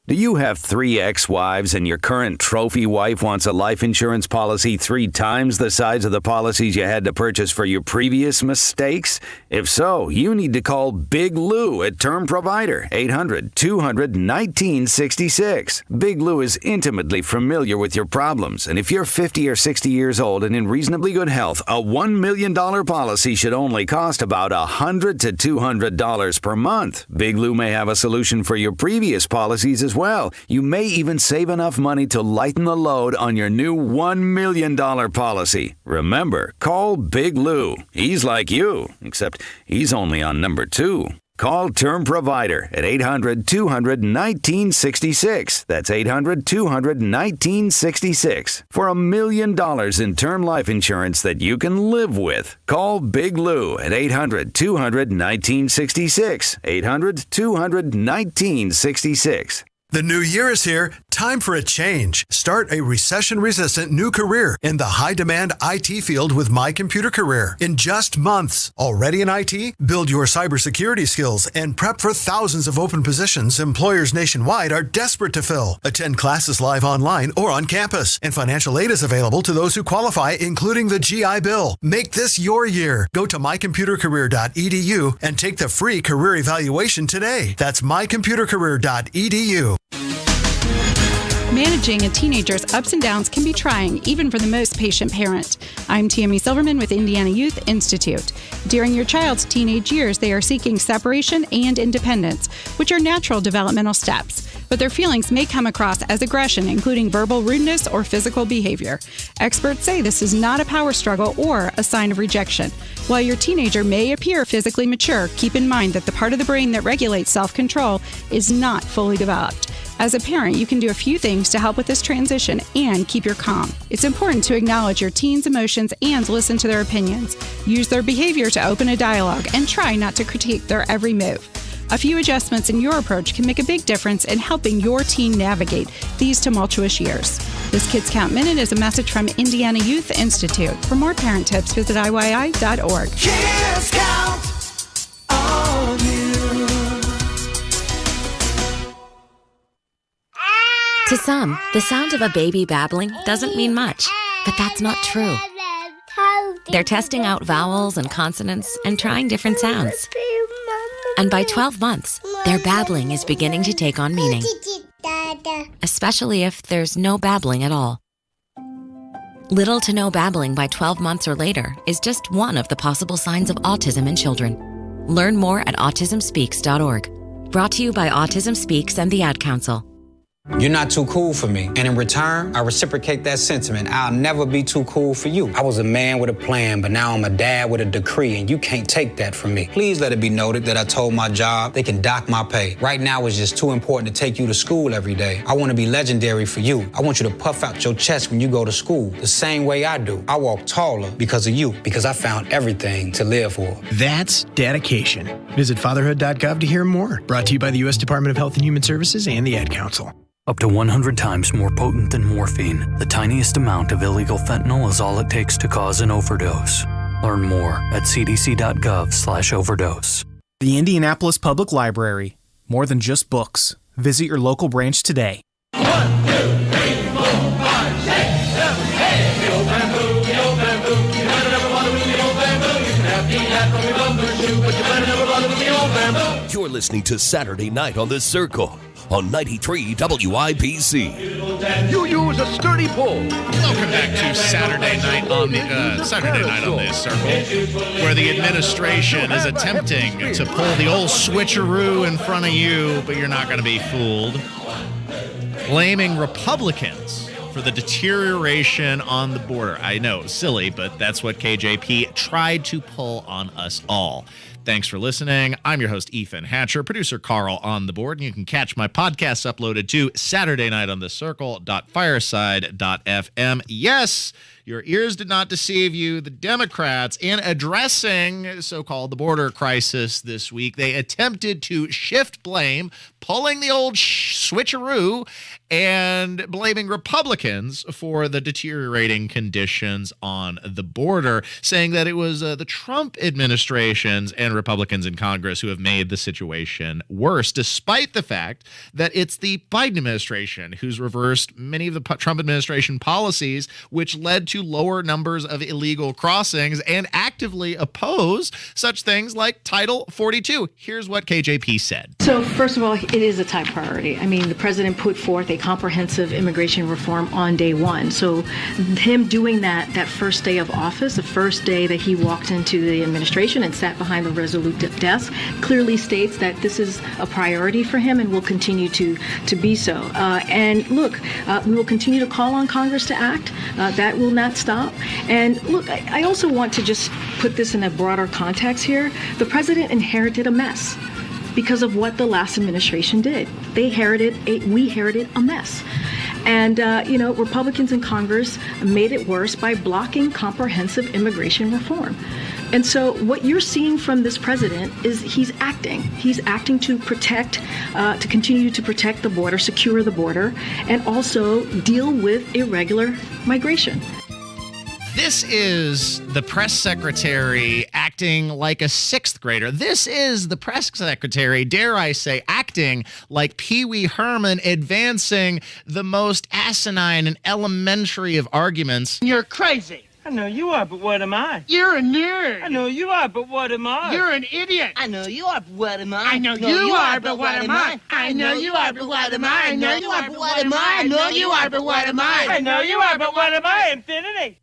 Do you have 3 ex-wives and your current trophy wife wants a life insurance policy 3 times the size of the policies you had to purchase for your previous mistakes? If so, you need to call Big Lou at Term Provider, 800-200-1966. Big Lou is intimately familiar with your problems, and if you're 50 or 60 years old and in reasonably good health, a $1 million policy should only cost about $100 to $200 per month. Big Lou may have a solution for your previous policies as well. You may even save enough money to lighten the load on your new $1 million policy. Remember, call Big Lou. He's like you, except he's only on number 2. Call Term Provider at 800-200-1966. That's 800-200-1966 for $1 million in term life insurance that you can live with. Call Big Lou at 800-200-1966. 800-200-1966. The new year is here. Time for a change. Start a recession-resistant new career in the high-demand IT field with My Computer Career. In just months, already in IT? Build your cybersecurity skills and prep for thousands of open positions employers nationwide are desperate to fill. Attend classes live online or on campus, and financial aid is available to those who qualify, including the GI Bill. Make this your year. Go to mycomputercareer.edu and take the free career evaluation today. That's mycomputercareer.edu. Managing a teenager's ups and downs can be trying, even for the most patient parent. I'm Tammy Silverman with Indiana Youth Institute. During your child's teenage years, they are seeking separation and independence, which are natural developmental steps. But their feelings may come across as aggression, including verbal rudeness or physical behavior. Experts say this is not a power struggle or a sign of rejection. While your teenager may appear physically mature, keep in mind that the part of the brain that regulates self-control is not fully developed. As a parent, you can do a few things to help with this transition and keep your calm. It's important to acknowledge your teen's emotions and listen to their opinions. Use their behavior to open a dialogue and try not to critique their every move. A few adjustments in your approach can make a big difference in helping your teen navigate these tumultuous years. This Kids Count Minute is a message from Indiana Youth Institute. For more parent tips, visit IYI.org. Kids count on you. To some, the sound of a baby babbling doesn't mean much, but that's not true. They're testing out vowels and consonants and trying different sounds. And by 12 months, their babbling is beginning to take on meaning, especially if there's no babbling at all. Little to no babbling by 12 months or later is just one of the possible signs of autism in children. Learn more at autismspeaks.org. Brought to you by Autism Speaks and the Ad Council. You're not too cool for me. And in return, I reciprocate that sentiment. I'll never be too cool for you. I was a man with a plan, but now I'm a dad with a decree, and you can't take that from me. Please let it be noted that I told my job they can dock my pay. Right now, it's just too important to take you to school every day. I want to be legendary for you. I want you to puff out your chest when you go to school, the same way I do. I walk taller because of you, because I found everything to live for. That's dedication. Visit fatherhood.gov to hear more. Brought to you by the U.S. Department of Health and Human Services and the Ad Council. Up to 100 times more potent than morphine, the tiniest amount of illegal fentanyl is all it takes to cause an overdose. Learn more at cdc.gov/overdose. The Indianapolis Public Library. More than just books. Visit your local branch today. 1, 2, 3, 4, 5, 6, 7, 8. The old bamboo, the old bamboo. You better never bother with the old bamboo. You can have the apple, the bamboo shoe, but you better never bother with the old bamboo. You're listening to Saturday Night on the Circle on 93 WIBC. You use a sturdy pole. Welcome back to Saturday Night on the Circle, where the administration is attempting to pull the old switcheroo in front of you, but you're not going to be fooled. Blaming Republicans for the deterioration on the border. I know, silly, but that's what KJP tried to pull on us all. Thanks for listening. I'm your host, Ethan Hatcher, producer Carl on the board, and you can catch my podcasts uploaded to SaturdayNightOnTheCircle.fireside.fm. Yes, your ears did not deceive you. The Democrats, in addressing so-called the border crisis this week, they attempted to shift blame, pulling the old switcheroo and blaming Republicans for the deteriorating conditions on the border, saying that it was the Trump administrations and Republicans in Congress who have made the situation worse, despite the fact that it's the Biden administration who's reversed many of the Trump administration policies, which led to lower numbers of illegal crossings and actively oppose such things like Title 42. Here's what KJP said. So first of all, it is a top priority. I mean, the president put forth a comprehensive immigration reform on day one. So him doing that first day of office, the first day that he walked into the administration and sat behind the Resolute desk, clearly states that this is a priority for him and will continue to be so. And look, we will continue to call on Congress to act. That will not stop. And look, I also want to just put this in a broader context here. The president inherited a mess because of what the last administration did. We inherited a mess. And, Republicans in Congress made it worse by blocking comprehensive immigration reform. And so what you're seeing from this president is he's acting. He's acting to protect, to continue to protect the border, secure the border, and also deal with irregular migration. This is the press secretary acting like a sixth grader. This is the press secretary, dare I say, acting like Pee Wee Herman, advancing the most asinine and elementary of arguments. You're crazy. I know you are, but what am I? You're a nerd. I know you are, but what am I? You're an idiot. I know you are, but what am I? I know you are, but what am I? I know you are, but what am I? I know you are, but what am I? I know you are, but what am I? I know you are, but what am I? Infinity.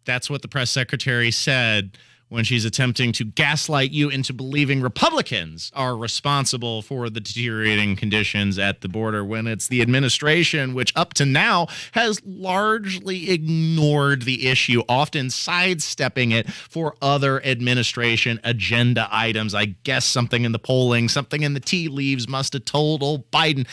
That's what the press secretary said when she's attempting to gaslight you into believing Republicans are responsible for the deteriorating conditions at the border, when it's the administration, which up to now has largely ignored the issue, often sidestepping it for other administration agenda items. I guess something in the polling, something in the tea leaves must have told old Biden,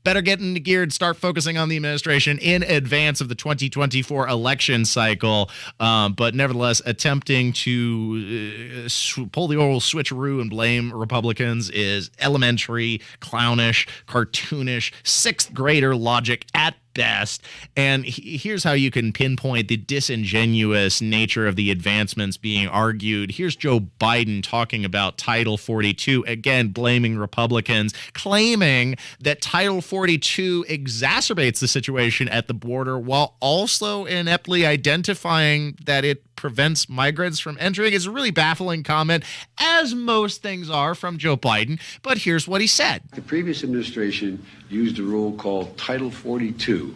better get into gear and start focusing on the administration in advance of the 2024 election cycle. But nevertheless, attempting to pull the old switcheroo and blame Republicans is elementary, clownish, cartoonish, sixth grader logic at best. And here's how you can pinpoint the disingenuous nature of the advancements being argued. Here's Joe Biden talking about Title 42, again, blaming Republicans, claiming that Title 42 exacerbates the situation at the border while also ineptly identifying that it prevents migrants from entering. It's a really baffling comment, as most things are from Joe Biden. But here's what he said. The previous administration used a rule called Title 42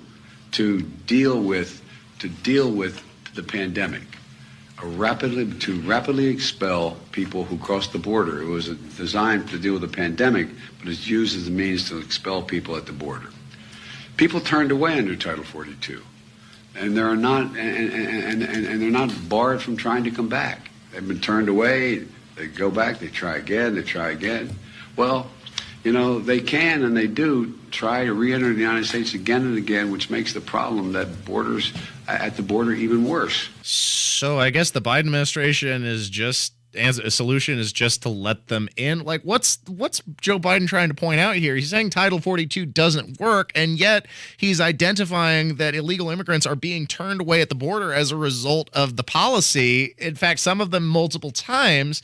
to deal with the pandemic, to rapidly expel people who crossed the border. It was designed to deal with the pandemic, but it's used as a means to expel people at the border. People turned away under Title 42. And they're not barred from trying to come back. They've been turned away. They go back. They try again. Well, they can and they do try to re-enter the United States again and again, which makes the problem at the border even worse. So I guess the Biden administration is just, as a solution, is just to let them in. Like, what's Joe Biden trying to point out here? He's saying Title 42 doesn't work, and yet he's identifying that illegal immigrants are being turned away at the border as a result of the policy. In fact, some of them multiple times,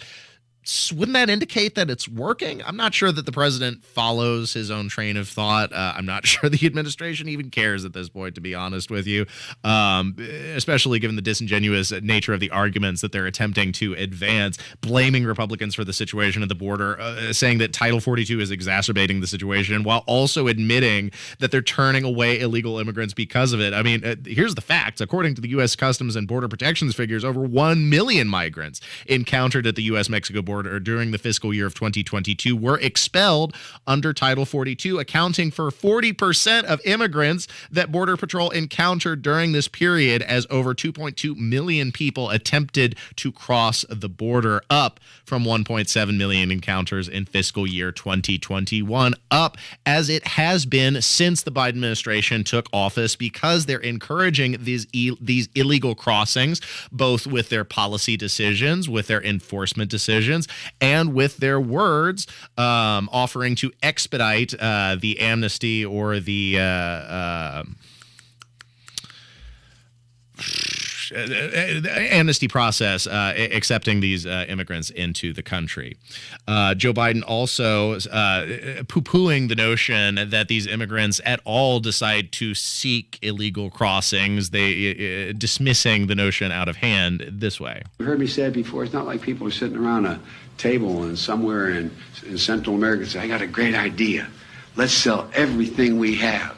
wouldn't that indicate that it's working? I'm not sure that the president follows his own train of thought. I'm not sure the administration even cares at this point, to be honest with you, especially given the disingenuous nature of the arguments that they're attempting to advance, blaming Republicans for the situation at the border, saying that Title 42 is exacerbating the situation, while also admitting that they're turning away illegal immigrants because of it. I mean, here's the facts. According to the U.S. Customs and Border Protection's figures, over 1 million migrants encountered at the U.S.-Mexico border during the fiscal year of 2022 were expelled under Title 42, accounting for 40% of immigrants that Border Patrol encountered during this period, as over 2.2 million people attempted to cross the border, up from 1.7 million encounters in fiscal year 2021, up as it has been since the Biden administration took office, because they're encouraging these illegal crossings, both with their policy decisions, with their enforcement decisions, and with their words, offering to expedite the amnesty or the amnesty process, accepting these immigrants into the country. Joe Biden also poo-pooing the notion that these immigrants at all decide to seek illegal crossings, they dismissing the notion out of hand this way. You heard me say it before, it's not like people are sitting around a table and somewhere in Central America and say, I got a great idea. Let's sell everything we have.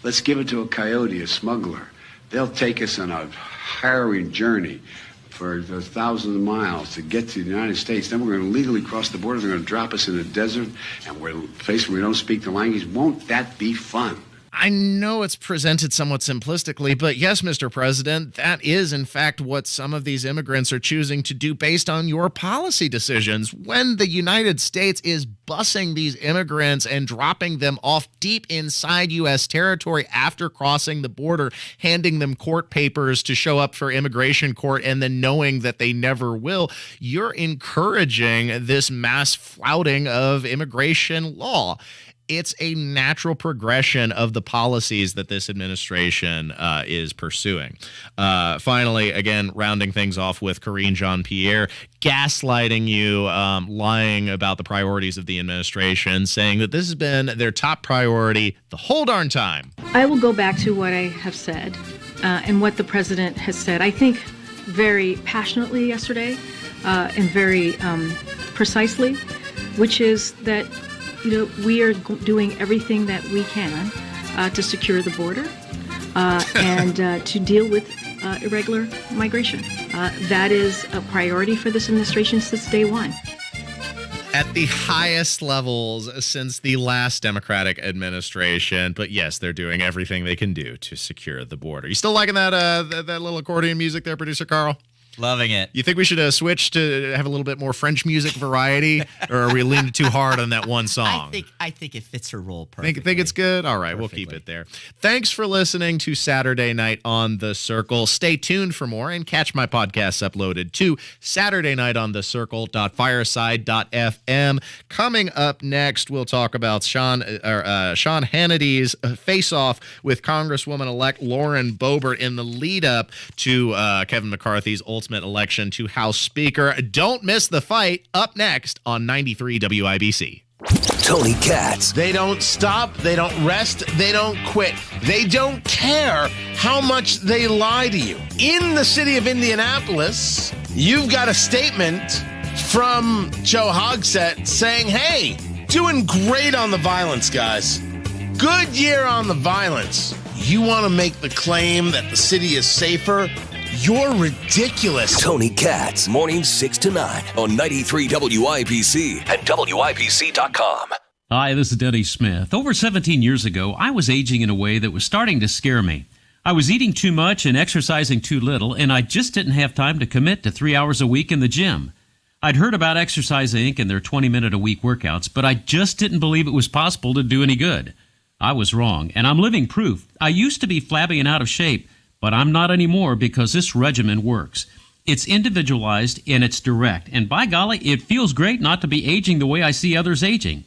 Let's give it to a coyote, a smuggler. They'll take us on a harrowing journey for thousands of miles to get to the United States. Then we're going to legally cross the border. They're going to drop us in the desert, and we're faced where we don't speak the language. Won't that be fun? I know it's presented somewhat simplistically, but yes, Mr. President, that is in fact what some of these immigrants are choosing to do based on your policy decisions. When the United States is busing these immigrants and dropping them off deep inside U.S. territory after crossing the border, handing them court papers to show up for immigration court, and then knowing that they never will, you're encouraging this mass flouting of immigration law. It's a natural progression of the policies that this administration is pursuing. Finally, again, rounding things off with Karine Jean-Pierre, gaslighting you, lying about the priorities of the administration, saying that this has been their top priority the whole darn time. I will go back to what I have said and what the president has said, I think very passionately yesterday and very precisely, which is that we are doing everything that we can to secure the border and to deal with irregular migration. That is a priority for this administration since day one. At the highest levels since the last Democratic administration. But yes, they're doing everything they can do to secure the border. You still liking that little accordion music there, producer Carl? Loving it. You think we should switch to have a little bit more French music variety, or are we leaning too hard on that one song? I think it fits her role perfectly. Think it's good? All right, We'll keep it there. Thanks for listening to Saturday Night on the Circle. Stay tuned for more and catch my podcasts uploaded to SaturdayNightOnTheCircle.fireside.fm. Coming up next, we'll talk about Sean Hannity's face-off with Congresswoman-elect Lauren Boebert in the lead-up to Kevin McCarthy's ultimate election to House Speaker. Don't miss the fight. Up next on 93 WIBC. Tony Katz. They don't stop. They don't rest. They don't quit. They don't care how much they lie to you. In the city of Indianapolis, you've got a statement from Joe Hogsett saying, hey, doing great on the violence, guys. Good year on the violence. You want to make the claim that the city is safer? You're ridiculous. Tony Katz, mornings 6 to 9 on 93 WIBC and WIBC.com. Hi, this is Denny Smith. Over 17 years ago, I was aging in a way that was starting to scare me. I was eating too much and exercising too little, and I just didn't have time to commit to 3 hours a week in the gym. I'd heard about Exercise Inc. and their 20-minute-a-week workouts, but I just didn't believe it was possible to do any good. I was wrong, and I'm living proof. I used to be flabby and out of shape, but I'm not anymore because this regimen works. It's individualized and it's direct. And by golly, it feels great not to be aging the way I see others aging.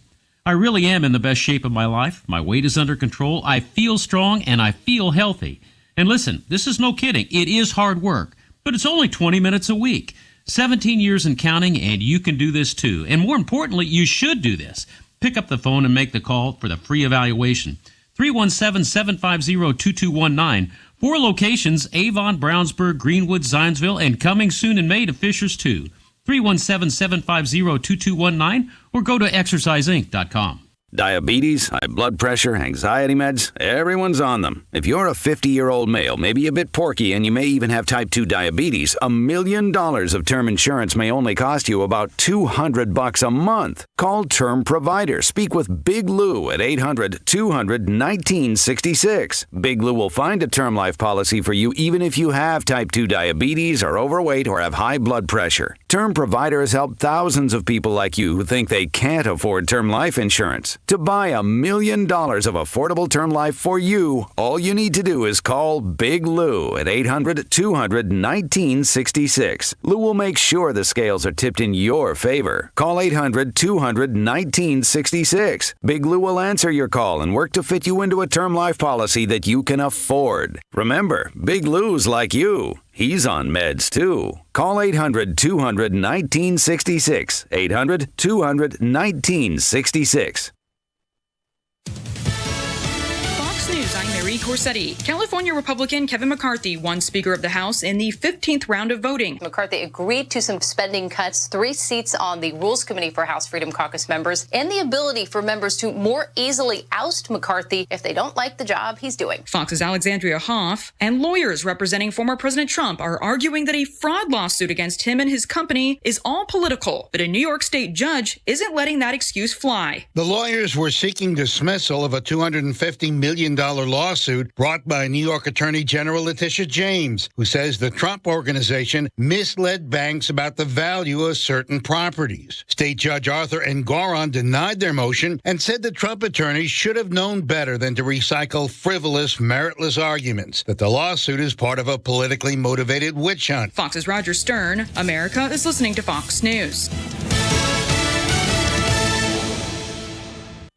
I really am in the best shape of my life. My weight is under control. I feel strong and I feel healthy. And listen, this is no kidding. It is hard work, but it's only 20 minutes a week. 17 years and counting, and you can do this too. And more importantly, you should do this. Pick up the phone and make the call for the free evaluation. 317-750-2219. 4 locations: Avon, Brownsburg, Greenwood, Zionsville, and coming soon in May to Fishers too. 317-750-2219 or go to exerciseinc.com. Diabetes, high blood pressure, anxiety meds, everyone's on them. If you're a 50-year-old male, maybe a bit porky, and you may even have type 2 diabetes, $1 million of term insurance may only cost you about $200 a month. Call Term Provider. Speak with Big Lou at 800-200-1966. Big Lou will find a term life policy for you even if you have type 2 diabetes, are overweight, or have high blood pressure. Term Provider has helped thousands of people like you who think they can't afford term life insurance. To buy $1 million of affordable term life for you, all you need to do is call Big Lou at 800-200-1966. Lou will make sure the scales are tipped in your favor. Call 800-200-1966. Big Lou will answer your call and work to fit you into a term life policy that you can afford. Remember, Big Lou's like you. He's on meds, too. Call 800-200-1966. 800-200-1966. News, I'm Mary Corsetti. California Republican Kevin McCarthy won Speaker of the House in the 15th round of voting. McCarthy agreed to some spending cuts, 3 seats on the Rules Committee for House Freedom Caucus members, and the ability for members to more easily oust McCarthy if they don't like the job he's doing. Fox's Alexandria Hoff and lawyers representing former President Trump are arguing that a fraud lawsuit against him and his company is all political, but a New York State judge isn't letting that excuse fly. The lawyers were seeking dismissal of a $250 million lawsuit brought by New York Attorney General Letitia James, who says the Trump organization misled banks about the value of certain properties. State Judge Arthur Engoron denied their motion and said the Trump attorneys should have known better than to recycle frivolous, meritless arguments, that the lawsuit is part of a politically motivated witch hunt. Fox's Roger Stern. America is listening to Fox News.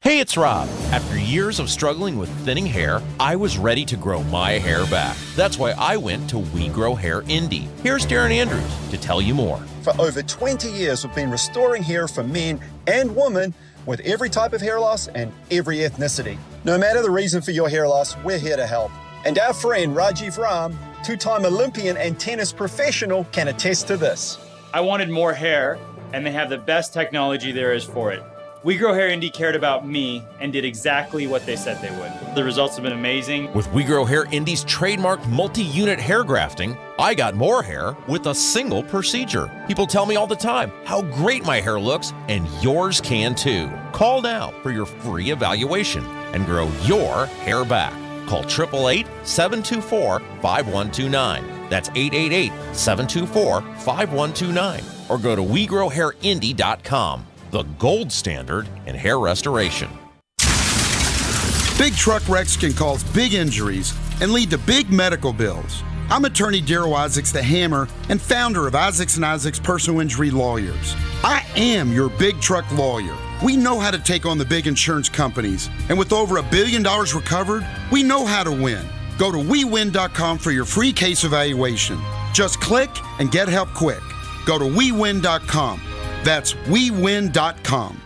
Hey, it's Rob. After years of struggling with thinning hair, I was ready to grow my hair back. That's why I went to We Grow Hair Indie. Here's Darren Andrews to tell you more. For over 20 years, we've been restoring hair for men and women with every type of hair loss and every ethnicity. No matter the reason for your hair loss, we're here to help. And our friend Rajiv Ram, 2-time Olympian and tennis professional, can attest to this. I wanted more hair, and they have the best technology there is for it. We Grow Hair Indie cared about me and did exactly what they said they would. The results have been amazing. With We Grow Hair Indie's trademark multi-unit hair grafting, I got more hair with a single procedure. People tell me all the time how great my hair looks, and yours can too. Call now for your free evaluation and grow your hair back. Call 888-724-5129. That's 888-724-5129. Or go to WeGrowHairIndie.com. The gold standard in hair restoration. Big truck wrecks can cause big injuries and lead to big medical bills. I'm attorney Darryl Isaacs, the Hammer, and founder of Isaacs & Isaacs Personal Injury Lawyers. I am your big truck lawyer. We know how to take on the big insurance companies, and with over $1 billion recovered, we know how to win. Go to WeWin.com for your free case evaluation. Just click and get help quick. Go to WeWin.com. That's WeWin.com.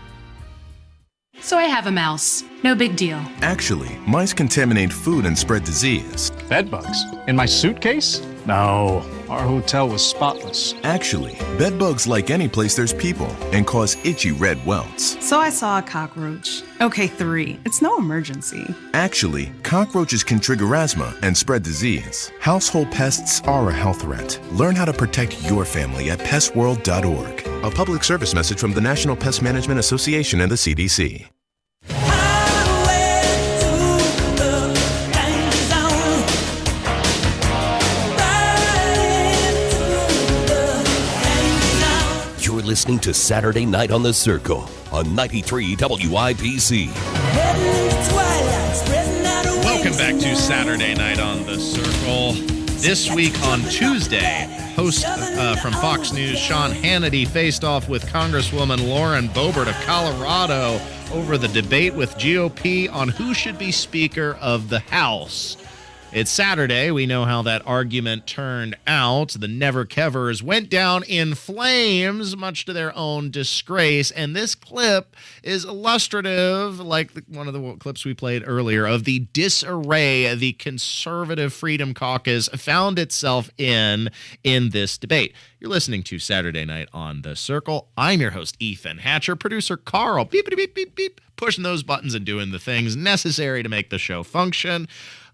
So I have a mouse. No big deal. Actually, mice contaminate food and spread disease. Bed bugs? In my suitcase? No, our hotel was spotless. Actually, bed bugs like any place there's people and cause itchy red welts. So I saw a cockroach. Okay, 3. It's no emergency. Actually, cockroaches can trigger asthma and spread disease. Household pests are a health threat. Learn how to protect your family at pestworld.org. A public service message from the National Pest Management Association and the CDC. You're listening to Saturday Night on the Circle on 93 WIBC. Welcome back to Saturday Night on the Circle. This week on Tuesday, host from Fox News, Sean Hannity, faced off with Congresswoman Lauren Boebert of Colorado over the debate with GOP on who should be Speaker of the House. It's Saturday. We know how that argument turned out. The Never-Kevers went down in flames, much to their own disgrace. And this clip is illustrative, like one of the clips we played earlier, of the disarray the Conservative Freedom Caucus found itself in this debate. You're listening to Saturday Night on The Circle. I'm your host, Ethan Hatcher. Producer Carl, beep, beep, beep, beep, beep, pushing those buttons and doing the things necessary to make the show function.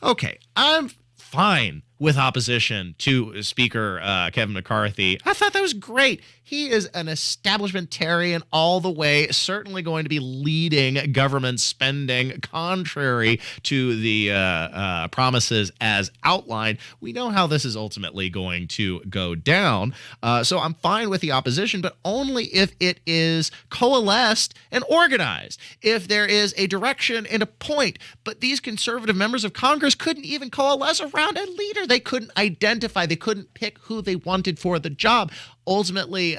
Okay, I'm fine with opposition to Speaker Kevin McCarthy. I thought that was great. He is an establishmentarian all the way, certainly going to be leading government spending contrary to the promises as outlined. We know how this is ultimately going to go down. So I'm fine with the opposition, but only if it is coalesced and organized, if there is a direction and a point. But these conservative members of Congress couldn't even coalesce around a leader. They couldn't identify, they couldn't pick who they wanted for the job. Ultimately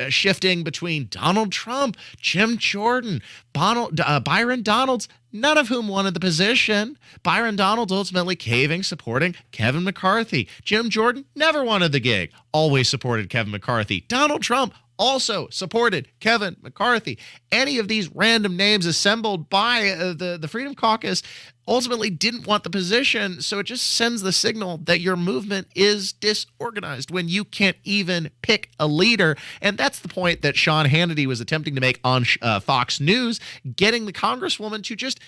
shifting between Donald Trump, Jim Jordan, Byron Donalds, none of whom wanted the position. Byron Donalds ultimately caving, supporting Kevin McCarthy. Jim Jordan never wanted the gig, always supported Kevin McCarthy. Donald Trump also supported Kevin McCarthy. Any of these random names assembled by the Freedom Caucus ultimately didn't want the position, so it just sends the signal that your movement is disorganized when you can't even pick a leader. And that's the point that Sean Hannity was attempting to make on Fox News, getting the Congresswoman to just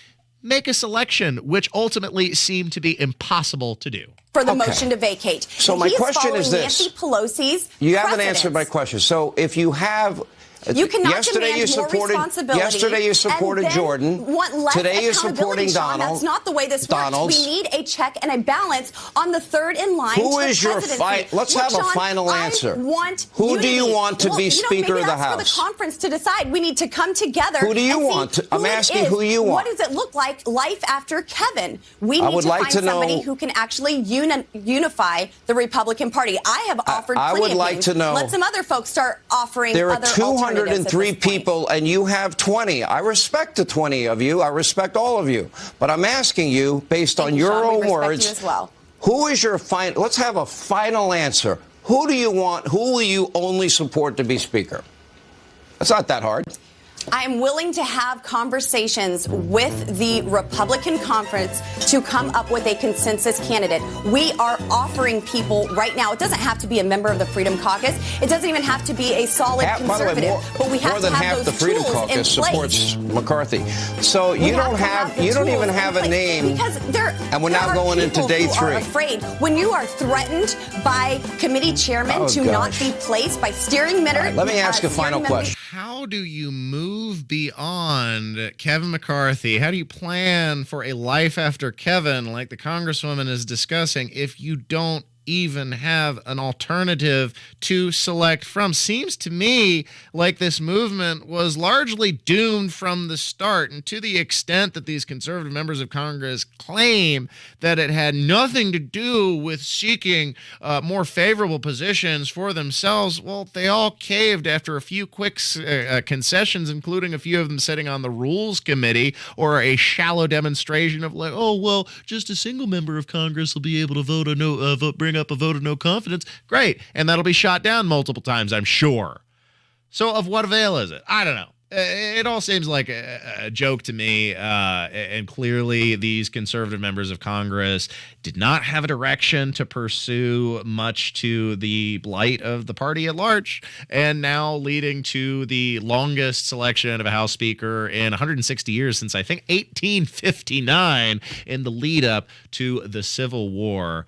make a selection, which ultimately seemed to be impossible to do. For the motion to vacate. So my question is this. Nancy Pelosi's You haven't answered my question. So if you have... You cannot demand more responsibility. Yesterday you supported and Jordan. Want less Today you're supporting Sean. Donald. That's not the way this works. We need a check and a balance on the third in line. Who to is the your presidency. Let's have a final answer. Who do you want to be Speaker of the House? Maybe that's for the conference to decide. We need to come together. Who do you want? I'm asking who you want. What does it look like life after Kevin? We need to find somebody who can actually unify the Republican Party. I have offered plenty of things. Let some other folks start offering other alternatives. There are 203 people, and you have 20. I respect the 20 of you. I respect all of you. But I'm asking you, based on your own words, you as well. Who is your final? Let's have a final answer. Who do you want? Who will you only support to be Speaker? It's not that hard. I am willing to have conversations with the Republican conference to come up with a consensus candidate. We are offering people right now. It doesn't have to be a member of the Freedom Caucus. It doesn't even have to be a solid conservative. But we have more than to have half those the Freedom tools Caucus in place. supports McCarthy. So you don't even have a name. Because and we're now going into day 3. Are afraid when you are threatened by committee chairmen to not be placed by steering committee. Right, let me ask a final question. How do you move beyond Kevin McCarthy? How do you plan for a life after Kevin, like the Congresswoman is discussing, if you don't even have an alternative to select from? Seems to me like this movement was largely doomed from the start. And to the extent that these conservative members of Congress claim that it had nothing to do with seeking more favorable positions for themselves, well, they all caved after a few quick concessions, including a few of them sitting on the Rules Committee, or a shallow demonstration of like, oh, well, just a single member of Congress will be able to vote or bring up a vote of no confidence. Great. And that'll be shot down multiple times, I'm sure. So of what avail is it? I don't know. It all seems like a joke to me. And clearly these conservative members of Congress did not have a direction to pursue, much to the blight of the party at large, and now leading to the longest selection of a House Speaker in 160 years, since I think 1859, in the lead up to the Civil War.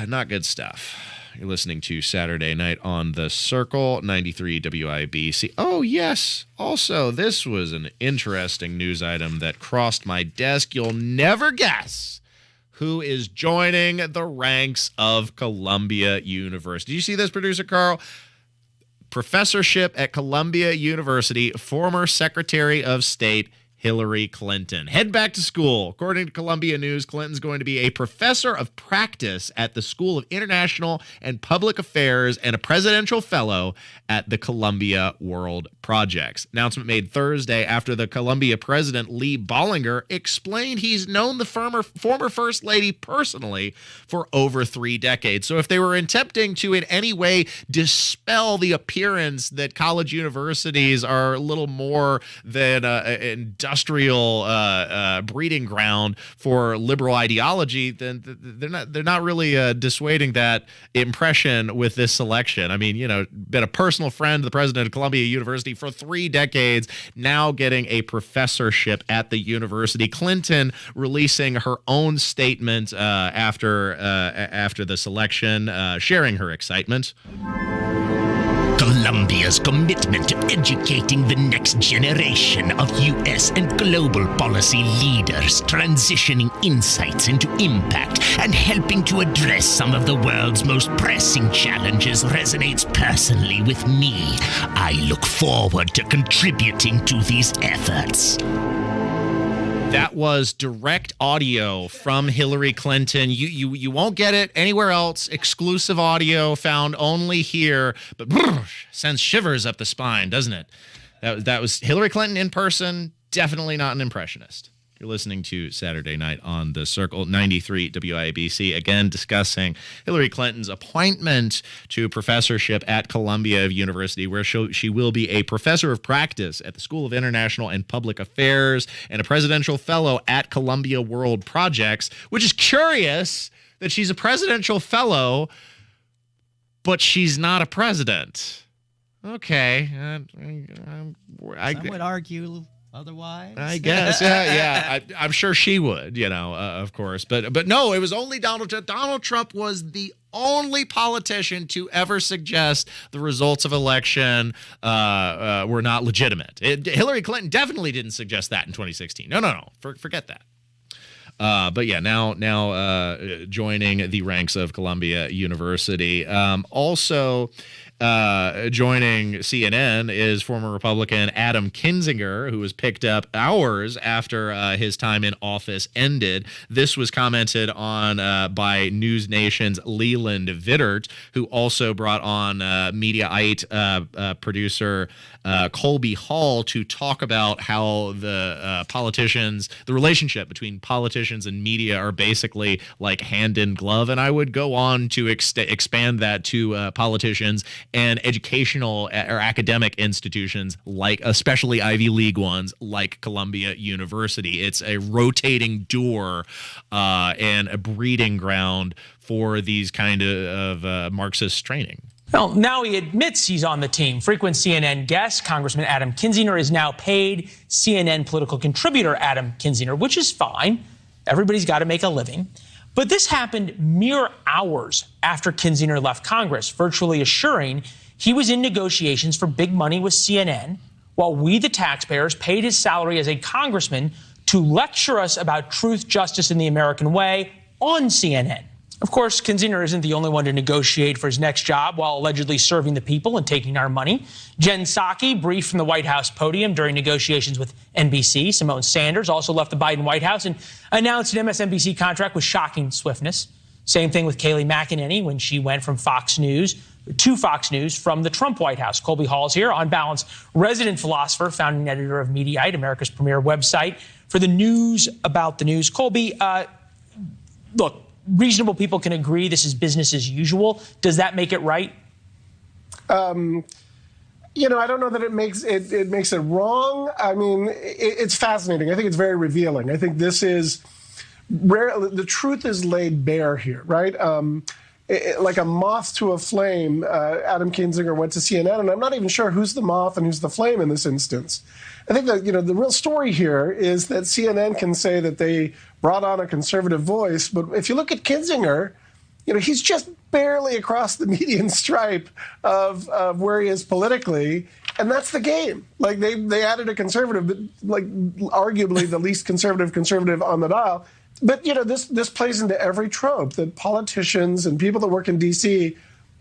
Not good stuff. You're listening to Saturday Night on The Circle, 93 WIBC. Oh, yes. Also, this was an interesting news item that crossed my desk. You'll never guess who is joining the ranks of Columbia University. Did you see this, producer Carl? Professorship at Columbia University, former Secretary of State Hillary Clinton. Head back to school. According to Columbia News, Clinton's going to be a professor of practice at the School of International and Public Affairs and a presidential fellow at the Columbia World Projects. Announcement made Thursday after the Columbia president, Lee Bollinger, explained he's known the former First Lady personally for over 3 decades. So if they were attempting to in any way dispel the appearance that college universities are a little more than industrial breeding ground for liberal ideology, then they're not really dissuading that impression with this selection. I mean, been a personal friend of the president of Columbia University for 3 decades, now getting a professorship at the university. Clinton releasing her own statement after the selection, sharing her excitement. Columbia's commitment to educating the next generation of U.S. and global policy leaders, transitioning insights into impact, and helping to address some of the world's most pressing challenges resonates personally with me. I look forward to contributing to these efforts. That was direct audio from Hillary Clinton. You won't get it anywhere else. Exclusive audio found only here, but sends shivers up the spine, doesn't it? That was Hillary Clinton in person. Definitely not an impressionist. You're listening to Saturday Night on the Circle, 93 WIBC, again discussing Hillary Clinton's appointment to professorship at Columbia University, where she will be a professor of practice at the School of International and Public Affairs and a presidential fellow at Columbia World Projects, which is curious that she's a presidential fellow, but she's not a president. Okay. Some would argue otherwise, I guess. Yeah. I'm sure she would, of course. But no, it was only Donald Trump. Donald Trump was the only politician to ever suggest the results of election were not legitimate. Hillary Clinton definitely didn't suggest that in 2016. No. Forget that. But yeah, now joining the ranks of Columbia University. Also joining CNN is former Republican Adam Kinzinger, who was picked up hours after his time in office ended. This was commented on by News Nation's Leland Vittert, who also brought on Mediaite producer Colby Hall to talk about how the relationship between politicians and media are basically like hand in glove. And I would go on to expand that to politicians and educational or academic institutions, like especially Ivy League ones like Columbia University. It's a rotating door and a breeding ground for these kind of Marxist training. Well, now he admits he's on the team. Frequent CNN guest, Congressman Adam Kinzinger, is now paid CNN political contributor Adam Kinzinger, which is fine. Everybody's got to make a living. But this happened mere hours after Kinzinger left Congress, virtually assuring he was in negotiations for big money with CNN, while we, the taxpayers, paid his salary as a congressman to lecture us about truth, justice, and the American way on CNN. Of course, Kinzinger isn't the only one to negotiate for his next job while allegedly serving the people and taking our money. Jen Psaki briefed from the White House podium during negotiations with NBC. Simone Sanders also left the Biden White House and announced an MSNBC contract with shocking swiftness. Same thing with Kayleigh McEnany when she went from Fox News to Fox News from the Trump White House. Colby Hall is here, on balance, resident philosopher, founding editor of Mediaite, America's premier website for the news about the news. Colby, look, reasonable people can agree this is business as usual. Does that make it right? I don't know that it makes it wrong. I mean, it's fascinating. I think it's very revealing. I think this is rare. The truth is laid bare here, right? Like a moth to a flame, Adam Kinzinger went to CNN, and I'm not even sure who's the moth and who's the flame in this instance. I think that, the real story here is that CNN can say that they brought on a conservative voice, but if you look at Kinzinger, he's just barely across the median stripe of where he is politically, and that's the game. Like they added a conservative, like arguably the least conservative on the dial. But, this plays into every trope that politicians and people that work in D.C.,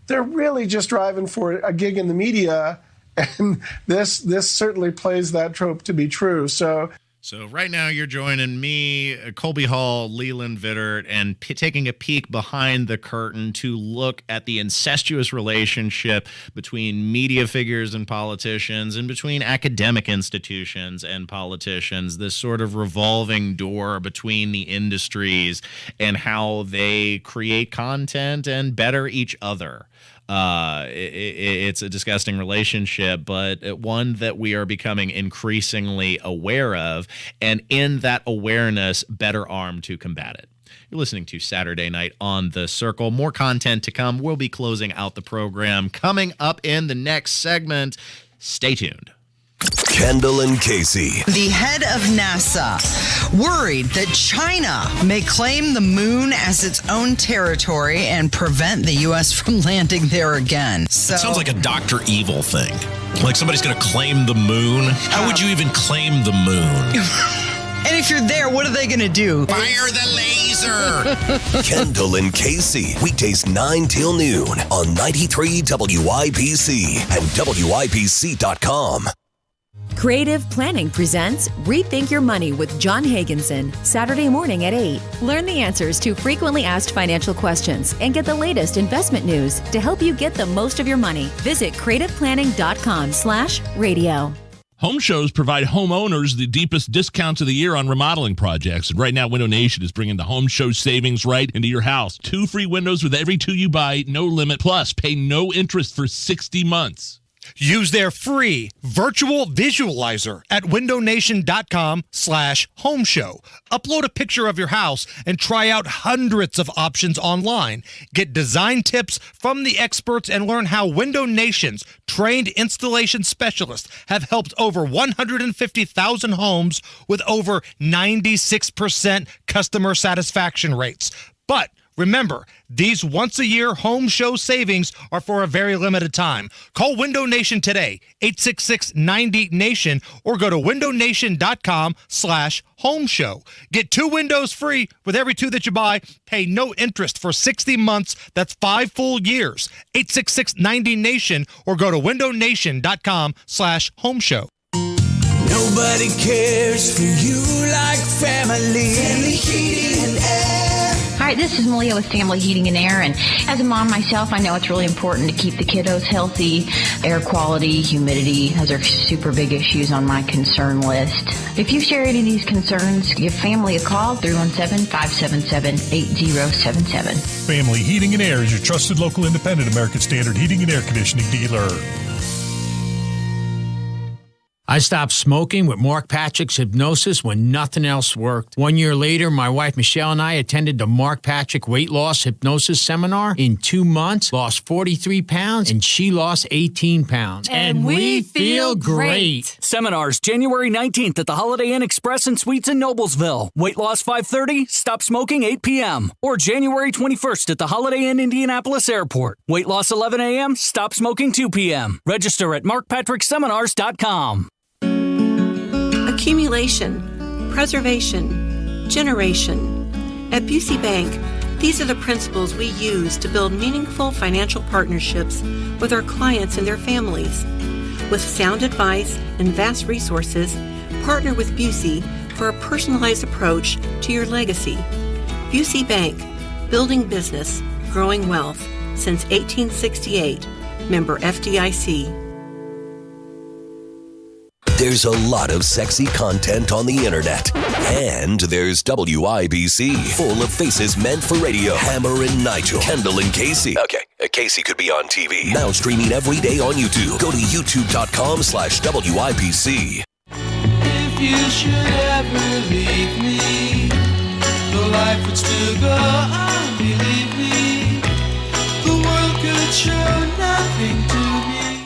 they're really just driving for a gig in the media. And this certainly plays that trope to be true. So So right now you're joining me, Colby Hall, Leland Vittert, and taking a peek behind the curtain to look at the incestuous relationship between media figures and politicians and between academic institutions and politicians, this sort of revolving door between the industries and how they create content and better each other. It's a disgusting relationship, but one that we are becoming increasingly aware of, and in that awareness, better armed to combat it. You're listening to Saturday Night on The Circle. More content to come. We'll be closing out the program coming up in the next segment. Stay tuned. Kendall and Casey. The head of NASA worried that China may claim the moon as its own territory and prevent the U.S. from landing there again. So, it sounds like a Dr. Evil thing. Like somebody's going to claim the moon. How would you even claim the moon? And if you're there, what are they going to do? Fire the laser! Kendall and Casey. Weekdays 9 till noon on 93 WIBC and WIBC.com. Creative Planning presents Rethink Your Money with John Hagenson, Saturday morning at 8. Learn the answers to frequently asked financial questions and get the latest investment news to help you get the most of your money. Visit creativeplanning.com/radio. Home shows provide homeowners the deepest discounts of the year on remodeling projects. And right now, Window Nation is bringing the home show savings right into your house. 2 free windows with every 2 you buy, no limit. Plus, pay no interest for 60 months. Use their free virtual visualizer at windownation.com/home show. Upload a picture of your house and try out hundreds of options online. Get design tips from the experts and learn how Window Nation's trained installation specialists have helped over 150,000 homes with over 96% customer satisfaction rates. But remember, these once-a-year home show savings are for a very limited time. Call Window Nation today, 866-90-NATION, or go to windownation.com/home show. Get 2 windows free with every 2 that you buy. Pay no interest for 60 months. That's 5 full years. 866-90-NATION, or go to windownation.com/home show. Nobody cares for you like family. Family Heating and Air. Hi, this is Malia with Family Heating and Air, and as a mom myself, I know it's really important to keep the kiddos healthy. Air quality, humidity, those are super big issues on my concern list. If you share any of these concerns, give family a call, 317-577-8077. Family Heating and Air is your trusted local independent American Standard heating and air conditioning dealer. I stopped smoking with Mark Patrick's hypnosis when nothing else worked. 1 year later, my wife Michelle and I attended the Mark Patrick Weight Loss Hypnosis Seminar. In 2 months, lost 43 pounds, and she lost 18 pounds. And we feel great. Seminars January 19th at the Holiday Inn Express and Suites in Noblesville. Weight loss 5:30, stop smoking 8 p.m. Or January 21st at the Holiday Inn Indianapolis Airport. Weight loss 11 a.m., stop smoking 2 p.m. Register at markpatrickseminars.com. Accumulation, preservation, generation. At Busey Bank, these are the principles we use to build meaningful financial partnerships with our clients and their families. With sound advice and vast resources, partner with Busey for a personalized approach to your legacy. Busey Bank, building business, growing wealth since 1868. Member FDIC. There's a lot of sexy content on the internet. And there's WIBC, full of faces meant for radio. Hammer and Nigel, Kendall and Casey. Okay, Casey could be on TV. Now streaming every day on YouTube. Go to youtube.com/WIBC. If you should ever leave me, the life would still go on, believe me. The world could show nothing to me.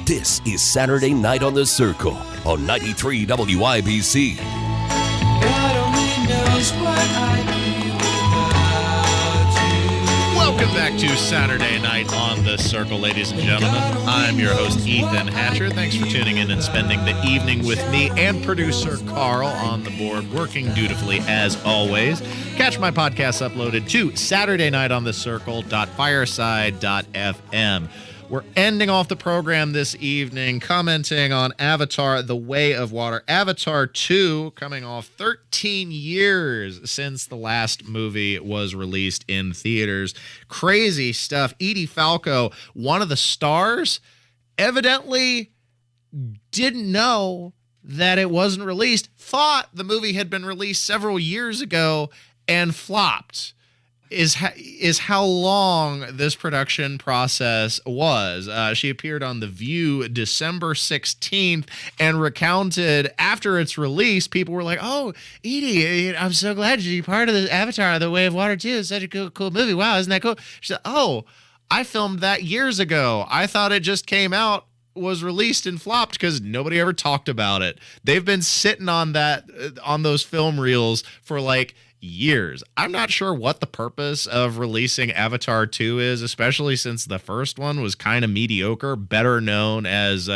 This is Saturday Night on the Circle on 93 WIBC. God only knows what I'd be without you. Welcome back to Saturday Night on The Circle, ladies and gentlemen. I'm your host, Ethan Hatcher. Thanks for tuning in and spending the evening with me and producer Carl on the board, working dutifully as always. Catch my podcast uploaded to SaturdayNightOnTheCircle.fireside.fm. We're ending off the program this evening commenting on Avatar: The Way of Water. Avatar 2 coming off 13 years since the last movie was released in theaters. Crazy stuff. Edie Falco, one of the stars, evidently didn't know that it wasn't released, thought the movie had been released several years ago and flopped. Is how long this production process was. She appeared on The View December 16th and recounted after its release, people were like, "Oh, Edie, I'm so glad you're part of this Avatar: The Way of Water 2. It's such a cool movie. Wow, isn't that cool?" She said, "Oh, I filmed that years ago. I thought it just came out, was released and flopped because nobody ever talked about it." They've been sitting on those film reels for like years. I'm not sure what the purpose of releasing Avatar 2 is, especially since the first one was kind of mediocre, better known as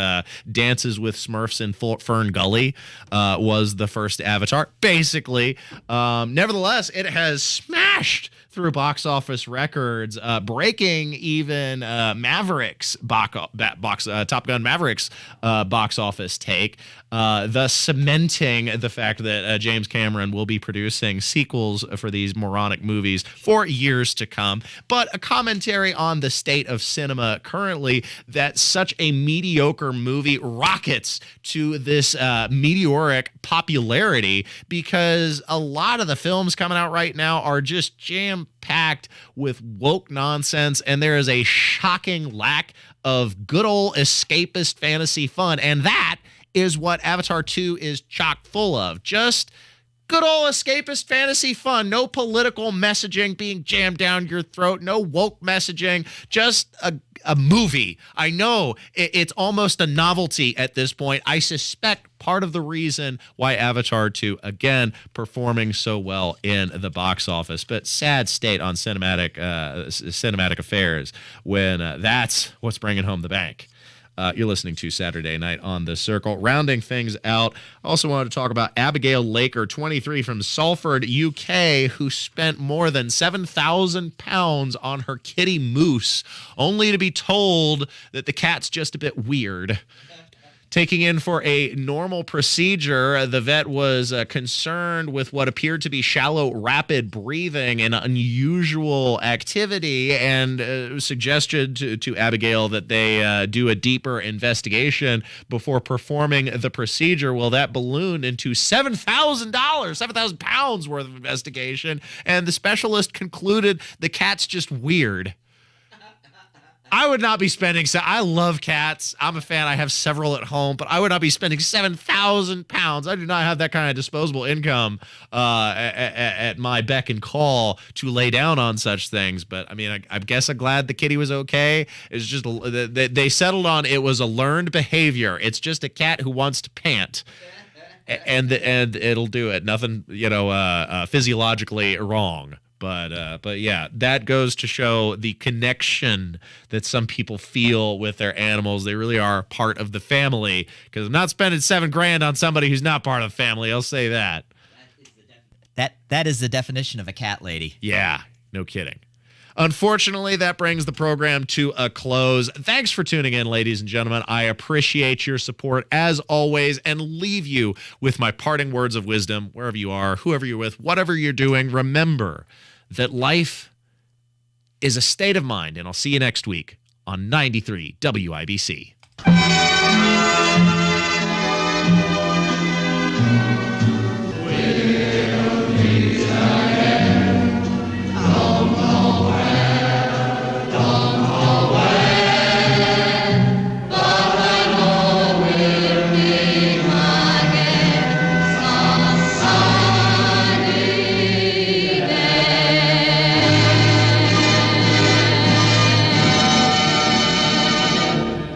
Dances with Smurfs in Fern Gully was the first Avatar, basically. Nevertheless, it has smashed through box office records, breaking even Maverick's Top Gun Maverick's box office take, thus cementing the fact that James Cameron will be producing sequels for these moronic movies for years to come. But a commentary on the state of cinema currently, that such a mediocre movie rockets to this meteoric popularity because a lot of the films coming out right now are just jam-packed with woke nonsense, and there is a shocking lack of good old escapist fantasy fun, and that is what Avatar 2 is chock full of. Just good old escapist fantasy fun. No political messaging being jammed down your throat. No woke messaging. Just a movie. I know it's almost a novelty at this point. I suspect part of the reason why Avatar 2, again, performing so well in the box office. But sad state on cinematic affairs when that's what's bringing home the bank. You're listening to Saturday Night on The Circle. Rounding things out, I also wanted to talk about Abigail Laker, 23, from Salford, UK, who spent more than £7,000 on her kitty Moose, only to be told that the cat's just a bit weird. Taking in for a normal procedure, the vet was concerned with what appeared to be shallow, rapid breathing and unusual activity, and suggested to Abigail that they do a deeper investigation before performing the procedure. Well, that ballooned into $7,000, 7,000 pounds worth of investigation, and the specialist concluded the cat's just weird. I would not be spending. I love cats. I'm a fan. I have several at home, but I would not be spending £7,000. I do not have that kind of disposable income at my beck and call to lay down on such things. But I mean, I guess I'm glad the kitty was okay. It's just they settled on it was a learned behavior. It's just a cat who wants to pant. And it'll do it. Nothing, physiologically wrong. But yeah, that goes to show the connection that some people feel with their animals. They really are part of the family, because I'm not spending $7,000 on somebody who's not part of the family. I'll say that. That is the definition of a cat lady. Yeah, no kidding. Unfortunately, that brings the program to a close. Thanks for tuning in, ladies and gentlemen. I appreciate your support as always, and leave you with my parting words of wisdom. Wherever you are, whoever you're with, whatever you're doing, remember that life is a state of mind, and I'll see you next week on 93 WIBC.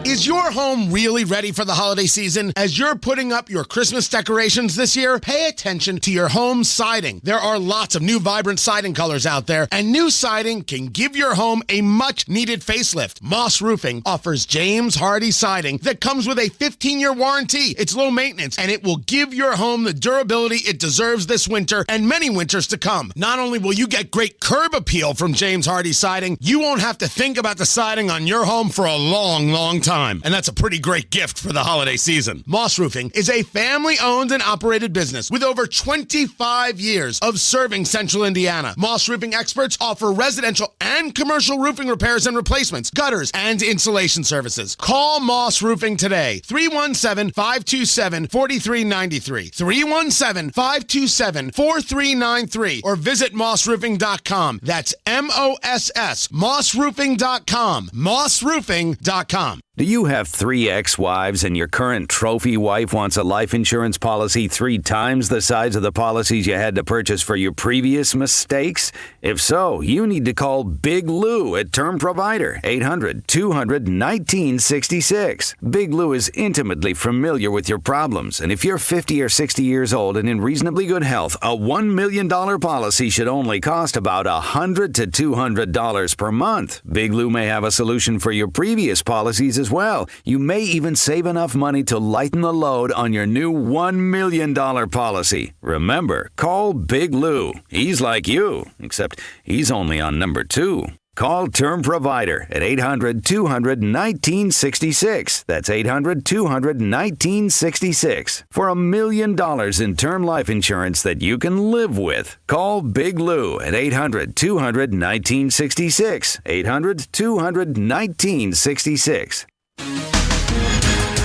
Is your home really ready ready for the holiday season? As you're putting up your Christmas decorations this year, pay attention to your home siding. There are lots of new vibrant siding colors out there, and new siding can give your home a much-needed facelift. Moss Roofing offers James Hardie siding that comes with a 15-year warranty. It's low maintenance, and it will give your home the durability it deserves this winter and many winters to come. Not only will you get great curb appeal from James Hardie siding, you won't have to think about the siding on your home for a long, long time. And that's a pretty great gift for the holiday season. Moss Roofing is a family-owned and operated business with over 25 years of serving Central Indiana. Moss Roofing experts offer residential and commercial roofing repairs and replacements, gutters, and insulation services. Call Moss Roofing today. 317-527-4393. 317-527-4393. Or visit mossroofing.com. That's MOSS. mossroofing.com. mossroofing.com. Do you have 3 ex-wives and your current trophy wife wants a life insurance policy 3 times the size of the policies you had to purchase for your previous mistakes? If so, you need to call Big Lou at Term Provider, 800-200-1966. Big Lou is intimately familiar with your problems, and if you're 50 or 60 years old and in reasonably good health, a $1 million policy should only cost about $100 to $200 per month. Big Lou may have a solution for your previous policies as well. You may even save enough money to lighten the load on your new $1 million policy. Remember, call Big Lou. He's like you, except he's only on number 2. Call Term Provider at 800-200-1966. That's 800-200-1966 for $1 million in term life insurance that you can live with. Call Big Lou at 800-200-1966. 800-200-1966.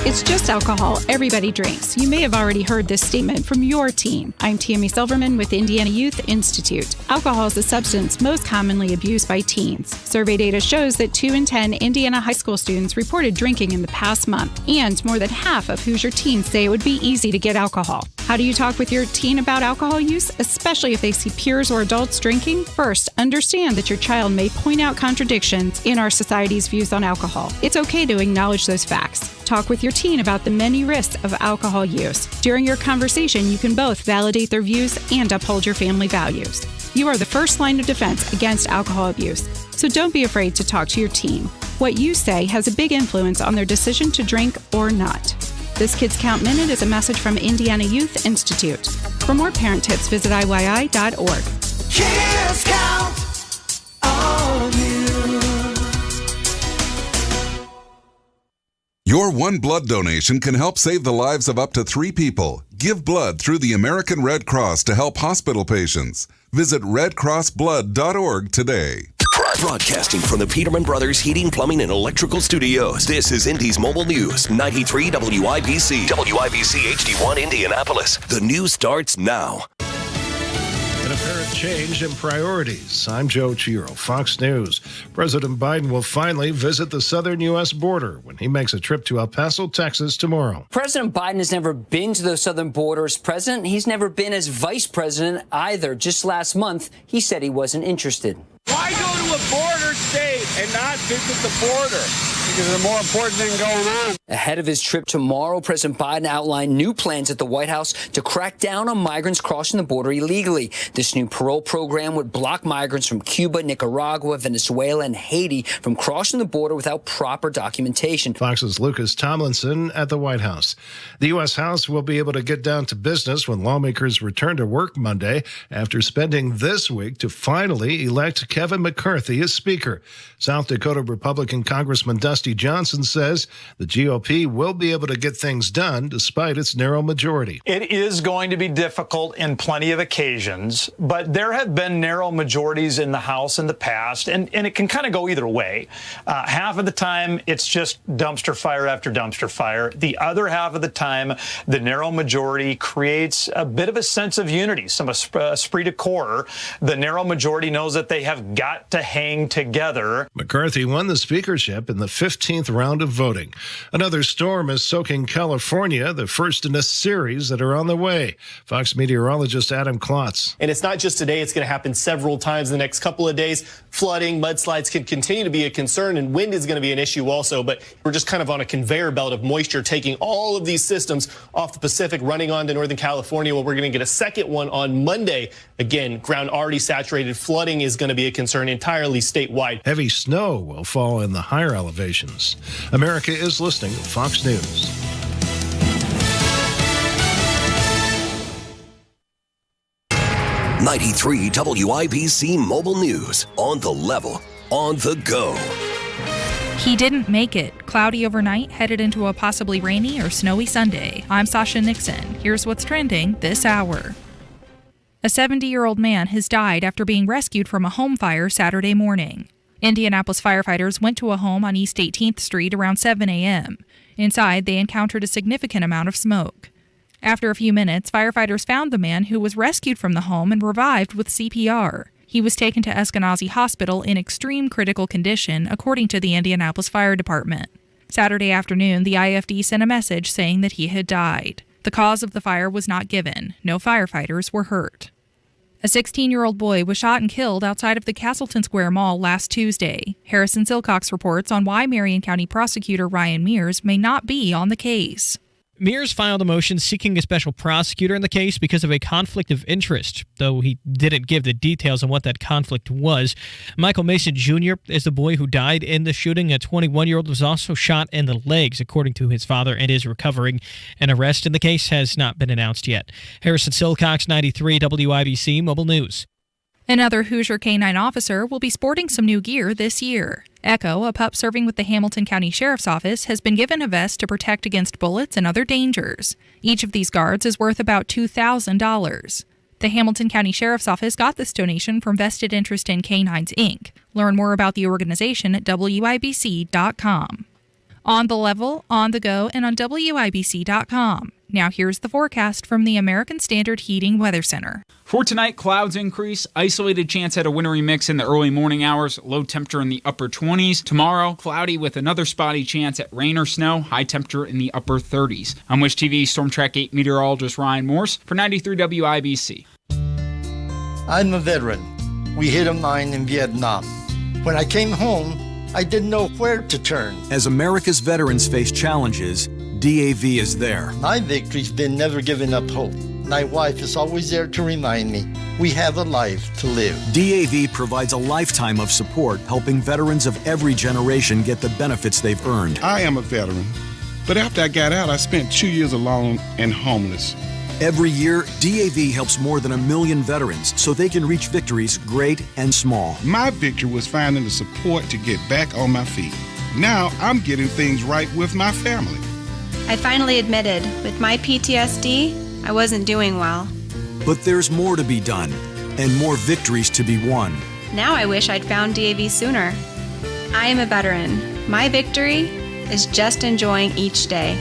It's just alcohol. Everybody drinks. You may have already heard this statement from your teen. I'm Tammy Silverman with Indiana Youth Institute. Alcohol is the substance most commonly abused by teens. Survey data shows that 2 in 10 Indiana high school students reported drinking in the past month, and more than half of Hoosier teens say it would be easy to get alcohol. How do you talk with your teen about alcohol use, especially if they see peers or adults drinking? First, understand that your child may point out contradictions in our society's views on alcohol. It's okay to acknowledge those facts. Talk with your teen about the many risks of alcohol use. During your conversation, you can both validate their views and uphold your family values. You are the first line of defense against alcohol abuse, so don't be afraid to talk to your teen. What you say has a big influence on their decision to drink or not. This Kids Count Minute is a message from Indiana Youth Institute. For more parent tips, visit IYI.org. Kids count on you. Your one blood donation can help save the lives of up to 3 people. Give blood through the American Red Cross to help hospital patients. Visit redcrossblood.org today. Broadcasting from the Peterman Brothers Heating, Plumbing, and Electrical Studios. This is Indy's Mobile News, 93 WIBC. WIBC HD1 Indianapolis. The news starts now. An apparent change in priorities. I'm Joe Chiro, Fox News. President Biden will finally visit the southern U.S. border when he makes a trip to El Paso, Texas tomorrow. President Biden has never been to the southern border as president. He's never been as vice president either. Just last month, he said he wasn't interested. Why go to a border state and not visit the border? Because there's a more important thing going on. Ahead of his trip tomorrow, President Biden outlined new plans at the White House to crack down on migrants crossing the border illegally. This new parole program would block migrants from Cuba, Nicaragua, Venezuela, and Haiti from crossing the border without proper documentation. Fox's Lucas Tomlinson at the White House. The U.S. House will be able to get down to business when lawmakers return to work Monday after spending this week to finally elect Kevin McCarthy as Speaker. South Dakota Republican Congressman Dusty Johnson says the GOP will be able to get things done despite its narrow majority. It is going to be difficult in plenty of occasions, but there have been narrow majorities in the House in the past, and it can kind of go either way. Half of the time, it's just dumpster fire after dumpster fire. The other half of the time, the narrow majority creates a bit of a sense of unity, some esprit de corps. The narrow majority knows that they have got to hang together. McCarthy won the speakership in the 5th 15th round of voting. Another storm is soaking California, the first in a series that are on the way. Fox meteorologist Adam Klotz. And it's not just today, it's going to happen several times in the next couple of days. Flooding, mudslides can continue to be a concern, and wind is going to be an issue also, but we're just kind of on a conveyor belt of moisture taking all of these systems off the Pacific, running on to Northern California. Well, we're going to get a second one on Monday. Again, ground already saturated. Flooding is going to be a concern entirely statewide. Heavy snow will fall in the higher elevations. America is listening to Fox News. '93 WIBC Mobile News. On the level, on the go. He didn't make it. Cloudy overnight, headed into a possibly rainy or snowy Sunday. I'm Sasha Nixon. Here's what's trending this hour. A 70-year-old man has died after being rescued from a home fire Saturday morning. Indianapolis firefighters went to a home on East 18th Street around 7 a.m. Inside, they encountered a significant amount of smoke. After a few minutes, firefighters found the man who was rescued from the home and revived with CPR. He was taken to Eskenazi Hospital in extreme critical condition, according to the Indianapolis Fire Department. Saturday afternoon, the IFD sent a message saying that he had died. The cause of the fire was not given. No firefighters were hurt. A 16-year-old boy was shot and killed outside of the Castleton Square Mall last Tuesday. Harrison Silcox reports on why Marion County Prosecutor Ryan Mears may not be on the case. Mears filed a motion seeking a special prosecutor in the case because of a conflict of interest, though he didn't give the details on what that conflict was. Michael Mason Jr. is the boy who died in the shooting. A 21-year-old was also shot in the legs, according to his father, and is recovering. An arrest in the case has not been announced yet. Harrison Silcox, 93 WIBC Mobile News. Another Hoosier K-9 officer will be sporting some new gear this year. Echo, a pup serving with the Hamilton County Sheriff's Office, has been given a vest to protect against bullets and other dangers. Each of these guards is worth about $2,000. The Hamilton County Sheriff's Office got this donation from Vested Interest in Canines, Inc. Learn more about the organization at WIBC.com. On the level, on the go, and on WIBC.com. Now here's the forecast from the American Standard Heating Weather Center. For tonight, clouds increase, isolated chance at a wintry mix in the early morning hours, low temperature in the upper 20s. Tomorrow, cloudy with another spotty chance at rain or snow, high temperature in the upper 30s. I'm Wish TV Storm Track 8 meteorologist Ryan Morse for 93 WIBC. I'm a veteran. We hit a mine in Vietnam. When I came home, I didn't know where to turn. As America's veterans face challenges, DAV is there. My victory's been never giving up hope. My wife is always there to remind me we have a life to live. DAV provides a lifetime of support, helping veterans of every generation get the benefits they've earned. I am a veteran, but after I got out, I spent 2 years alone and homeless. Every year, DAV helps more than 1 million veterans so they can reach victories great and small. My victory was finding the support to get back on my feet. Now I'm getting things right with my family. I finally admitted, with my PTSD, I wasn't doing well. But there's more to be done, and more victories to be won. Now I wish I'd found DAV sooner. I am a veteran. My victory is just enjoying each day.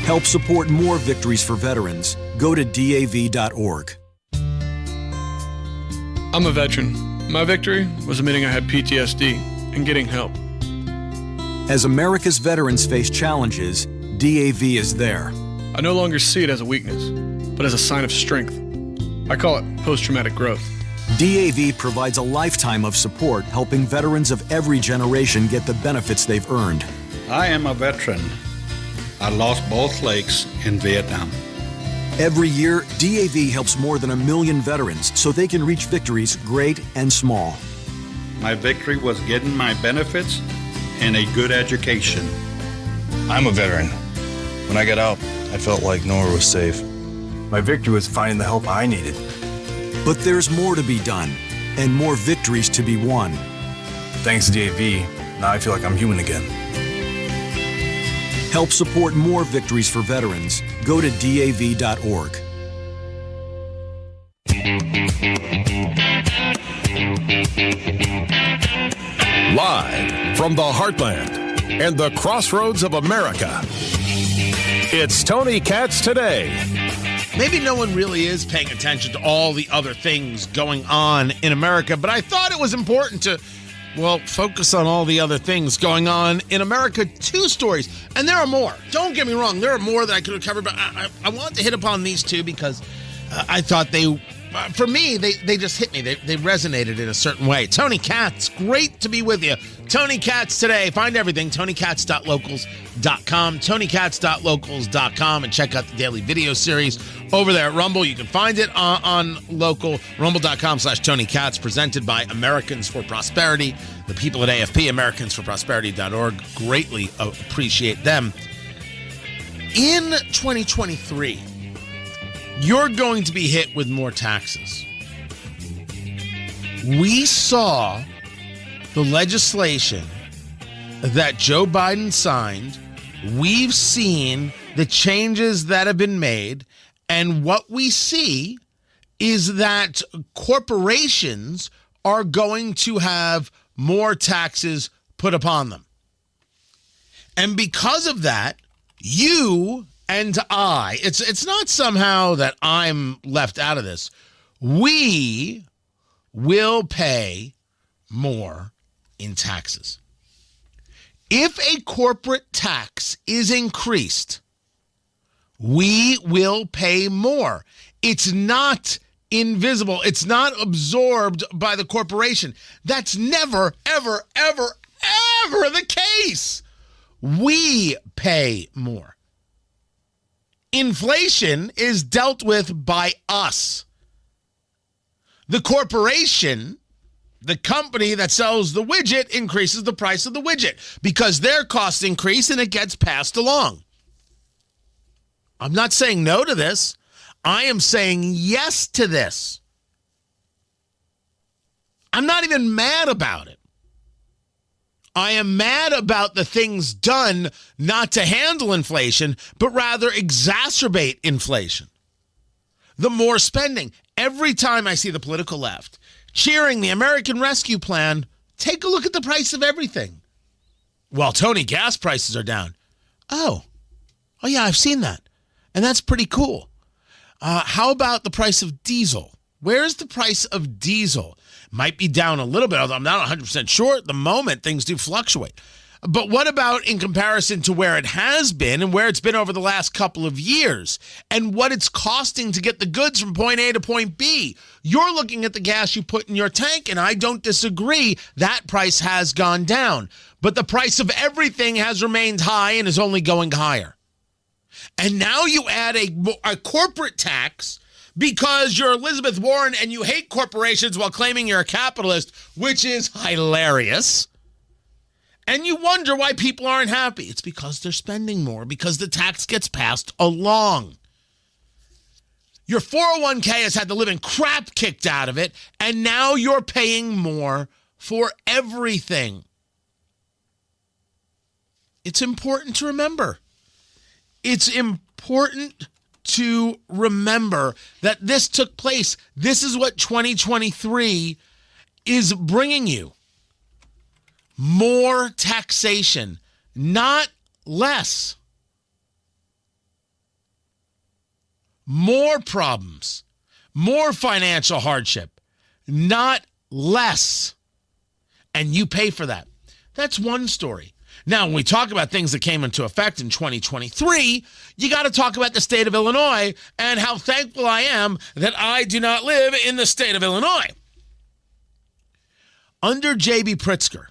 Help support more victories for veterans. Go to DAV.org. I'm a veteran. My victory was admitting I had PTSD and getting help. As America's veterans face challenges, DAV is there. I no longer see it as a weakness, but as a sign of strength. I call it post-traumatic growth. DAV provides a lifetime of support, helping veterans of every generation get the benefits they've earned. I am a veteran. I lost both legs in Vietnam. Every year, DAV helps more than 1 million veterans so they can reach victories great and small. My victory was getting my benefits and a good education. I'm a veteran. When I got out, I felt like nowhere was safe. My victory was finding the help I needed. But there's more to be done, and more victories to be won. Thanks to DAV, now I feel like I'm human again. Help support more victories for veterans. Go to DAV.org. Live from the heartland and the crossroads of America, it's Tony Katz Today. Maybe no one really is paying attention to all the other things going on in America, but I thought it was important to Well, focus on all the other things going on in America. 2 stories, and there are more. Don't get me wrong, there are more that I could have covered, but I want to hit upon these 2 because I thought for me, they just hit me. They resonated in a certain way. Tony Katz, great to be with you. Tony Katz today. Find everything, TonyKatz.locals.com, TonyKatz.locals.com, and check out the daily video series over there at Rumble. You can find it on Local, rumble.com/Tony Katz, presented by Americans for Prosperity, the people at AFP, AmericansForProsperity.org. Greatly appreciate them. In 2023, you're going to be hit with more taxes. We saw the legislation that Joe Biden signed. We've seen the changes that have been made. And what we see is that corporations are going to have more taxes put upon them. And because of that, you and it's not somehow that I'm left out of this. We will pay more in taxes. If a corporate tax is increased, we will pay more. It's not invisible. It's not absorbed by the corporation. That's never, ever, ever, ever the case. We pay more. Inflation is dealt with by us. The corporation, the company that sells the widget, increases the price of the widget because their costs increase and it gets passed along. I'm not saying no to this. I am saying yes to this. I'm not even mad about it. I am mad about the things done not to handle inflation, but rather exacerbate inflation. The more spending. Every time I see the political left cheering the American Rescue Plan, take a look at the price of everything. Well, Tony, gas prices are down. Oh yeah, I've seen that. And that's pretty cool. How about the price of diesel? Where's the price of diesel? Might be down a little bit, although I'm not 100% sure at the moment. Things do fluctuate. But what about in comparison to where it has been and where it's been over the last couple of years and what it's costing to get the goods from point A to point B? You're looking at the gas you put in your tank, and I don't disagree. That price has gone down. But the price of everything has remained high and is only going higher. And now you add a corporate tax because you're Elizabeth Warren and you hate corporations while claiming you're a capitalist, which is hilarious. And you wonder why people aren't happy. It's because they're spending more, because the tax gets passed along. Your 401k has had the living crap kicked out of it, and now you're paying more for everything. It's important to remember. It's important to remember that this took place. This is what 2023 is bringing you. More taxation, not less. More problems, more financial hardship, not less. And you pay for that. That's one story. Now, when we talk about things that came into effect in 2023, you got to talk about the state of Illinois and how thankful I am that I do not live in the state of Illinois. Under J.B. Pritzker,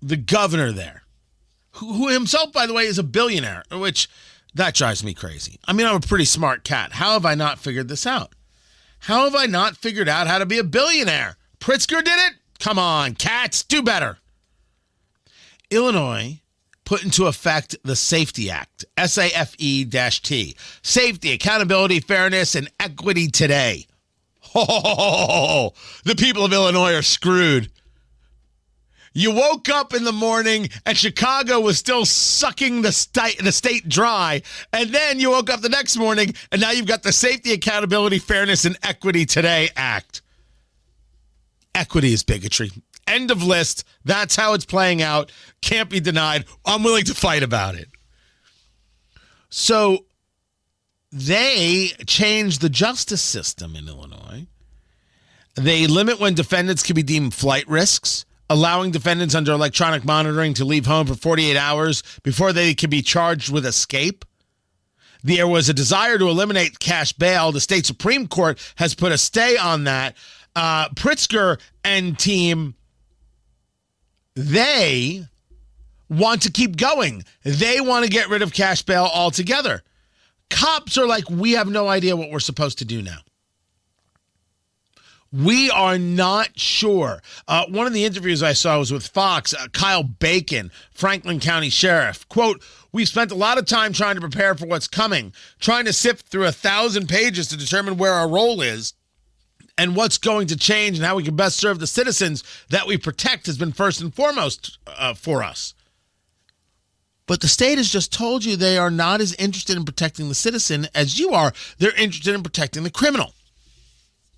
the governor there, who himself, by the way, is a billionaire, which that drives me crazy. I mean, I'm a pretty smart cat. How have I not figured this out? How have I not figured out how to be a billionaire? Pritzker did it? Come on, cats, do better. Illinois put into effect the SAFE Act, SAFE-T, Safety, Accountability, Fairness, and Equity Today. Oh, the people of Illinois are screwed. You woke up in the morning and Chicago was still sucking the state dry, and then you woke up the next morning and now you've got the Safety, Accountability, Fairness, and Equity Today Act. Equity is bigotry. End of list. That's how it's playing out. Can't be denied. I'm willing to fight about it. So they changed the justice system in Illinois. They limit when defendants can be deemed flight risks, allowing defendants under electronic monitoring to leave home for 48 hours before they can be charged with escape. There was a desire to eliminate cash bail. The state Supreme Court has put a stay on that. Pritzker and team, they want to keep going. They want to get rid of cash bail altogether. Cops are like, we have no idea what we're supposed to do now. We are not sure. One of the interviews I saw was with Fox, Kyle Bacon, Franklin County Sheriff. Quote, "We've spent a lot of time trying to prepare for what's coming, trying to sift through 1,000 pages to determine where our role is and what's going to change and how we can best serve the citizens that we protect has been first and foremost for us." But the state has just told you they are not as interested in protecting the citizen as you are. They're interested in protecting the criminal.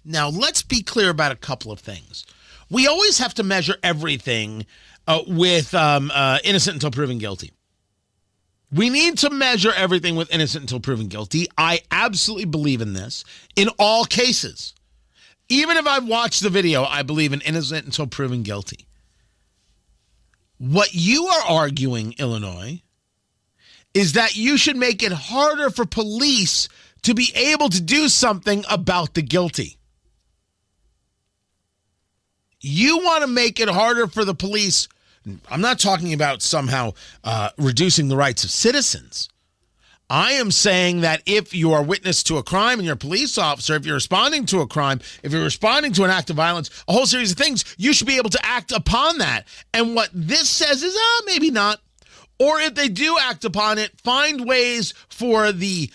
Now, let's be clear about a couple of things. We always have to measure everything with innocent until proven guilty. We need to measure everything with innocent until proven guilty. I absolutely believe in this in all cases. Even if I've watched the video, I believe in innocent until proven guilty. What you are arguing, Illinois, is that you should make it harder for police to be able to do something about the guilty. You want to make it harder for the police. I'm not talking about somehow reducing the rights of citizens. I am saying that if you are witness to a crime and you're a police officer, if you're responding to a crime, if you're responding to an act of violence, a whole series of things, you should be able to act upon that. And what this says is, maybe not. Or if they do act upon it, find ways for the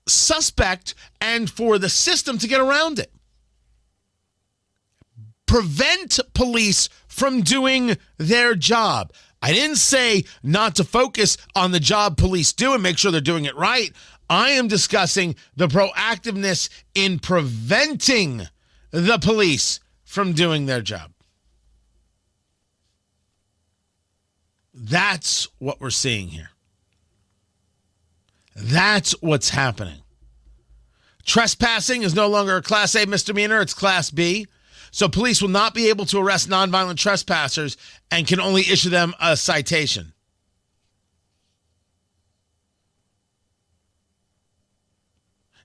suspect and for the system to get around it. Prevent police from doing their job. I didn't say not to focus on the job police do and make sure they're doing it right. I am discussing the proactiveness in preventing the police from doing their job. That's what we're seeing here. That's what's happening. Trespassing is no longer a Class A misdemeanor, it's Class B. So police will not be able to arrest nonviolent trespassers and can only issue them a citation.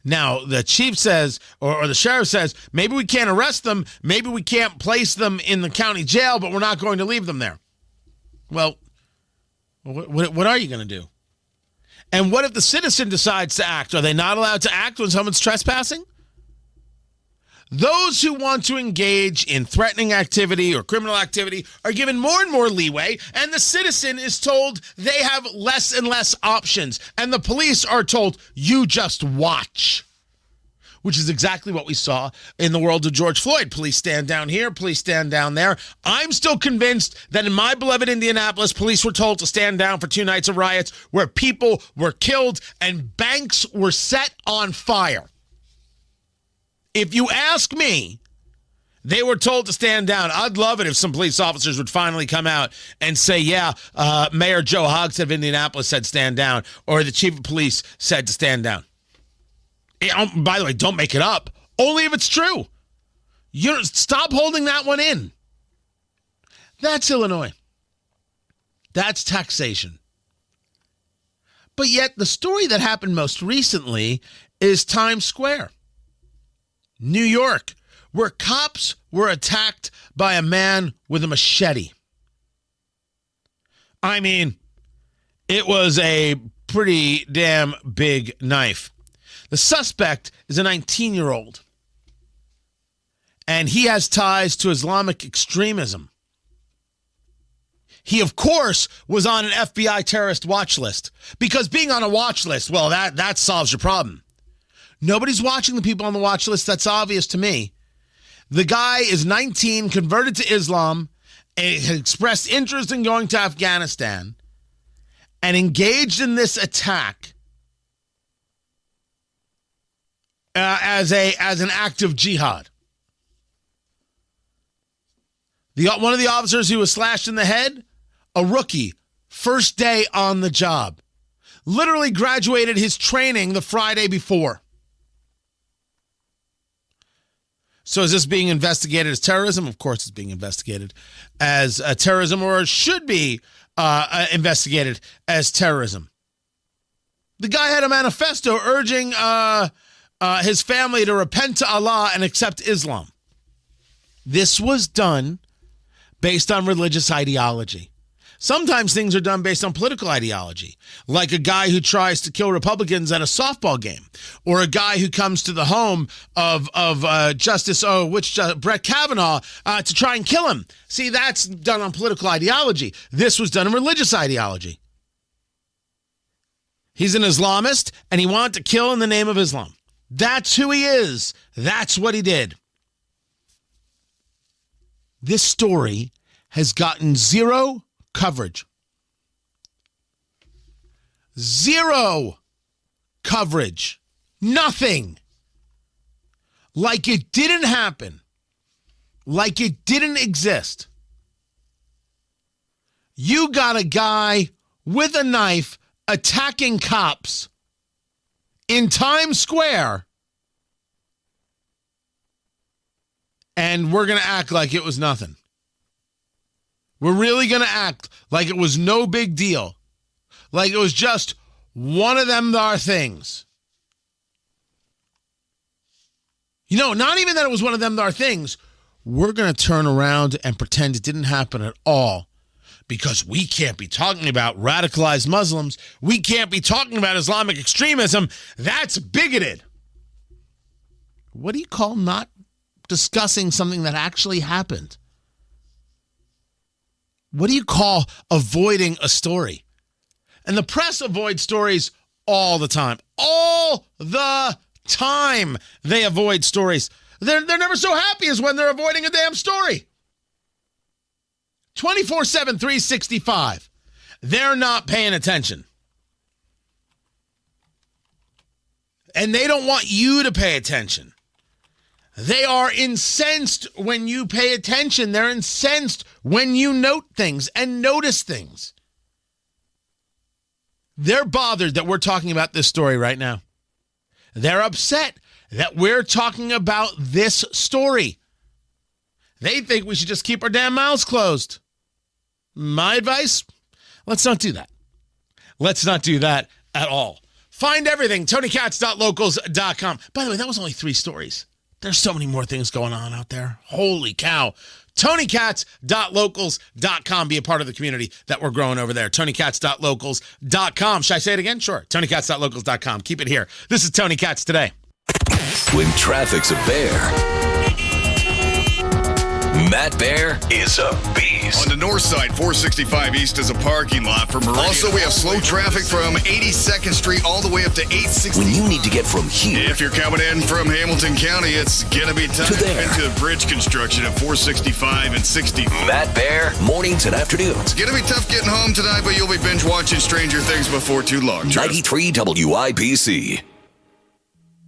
Now, the chief says, or the sheriff says, maybe we can't arrest them, maybe we can't place them in the county jail, but we're not going to leave them there. Well, what are you going to do? And what if the citizen decides to act? Are they not allowed to act when someone's trespassing? Those who want to engage in threatening activity or criminal activity are given more and more leeway, and the citizen is told they have less and less options, and the police are told, you just watch, which is exactly what we saw in the world of George Floyd. Police stand down here, police stand down there. I'm still convinced that in my beloved Indianapolis, police were told to stand down for 2 nights of riots where people were killed and banks were set on fire. If you ask me, they were told to stand down. I'd love it if some police officers would finally come out and say, Mayor Joe Hogshead of Indianapolis said stand down, or the chief of police said to stand down. By the way, don't make it up. Only if it's true. Stop holding that one in. That's Illinois. That's taxation. But yet the story that happened most recently is Times Square, New York, where cops were attacked by a man with a machete. I mean, it was a pretty damn big knife. The suspect is a 19-year-old, and he has ties to Islamic extremism. He, of course, was on an FBI terrorist watch list, because being on a watch list, well, that solves your problem. Nobody's watching the people on the watch list. That's obvious to me. The guy is 19, converted to Islam, and had expressed interest in going to Afghanistan, and engaged in this attack as an act of jihad. One of the officers who was slashed in the head, a rookie, first day on the job, literally graduated his training the Friday before. So is this being investigated as terrorism? Of course it's being investigated as terrorism, or it should be investigated as terrorism. The guy had a manifesto urging his family to repent to Allah and accept Islam. This was done based on religious ideology. Sometimes things are done based on political ideology, like a guy who tries to kill Republicans at a softball game, or a guy who comes to the home of Brett Kavanaugh to try and kill him. See, that's done on political ideology. This was done on religious ideology. He's an Islamist, and he wanted to kill in the name of Islam. That's who he is. That's what he did. This story has gotten zero coverage. Zero coverage. Nothing. Like it didn't happen. Like it didn't exist. You got a guy with a knife attacking cops in Times Square, and we're going to act like it was nothing. We're really going to act like it was no big deal, like it was just one of them thar things. You know, not even that it was one of them thar things. We're going to turn around and pretend it didn't happen at all, because we can't be talking about radicalized Muslims. We can't be talking about Islamic extremism. That's bigoted. What do you call not discussing something that actually happened? What do you call avoiding a story? And the press avoids stories all the time. All the time they avoid stories. They're never so happy as when they're avoiding a damn story. 24/7, 365. They're not paying attention. And they don't want you to pay attention. They are incensed when you pay attention. They're incensed when you note things and notice things. They're bothered that we're talking about this story right now. They're upset that we're talking about this story. They think we should just keep our damn mouths closed. My advice, let's not do that. Let's not do that at all. Find everything, TonyKatz.locals.com. By the way, that was only 3 stories. There's so many more things going on out there. Holy cow. TonyKatz.locals.com. Be a part of the community that we're growing over there. TonyKatz.locals.com. Should I say it again? Sure. TonyKatz.locals.com. Keep it here. This is Tony Katz Today. When traffic's a bear, Matt Bear is a beast. On the north side, 465 East is a parking lot for Meridian. Also, we have slow traffic from 82nd Street all the way up to 860. When you need to get from here, if you're coming in from Hamilton County, it's going to be time to there. Into bridge construction at 465 and 60. Matt Bear, mornings and afternoons. It's going to be tough getting home tonight, but you'll be binge watching Stranger Things before too long. 93 WIBC.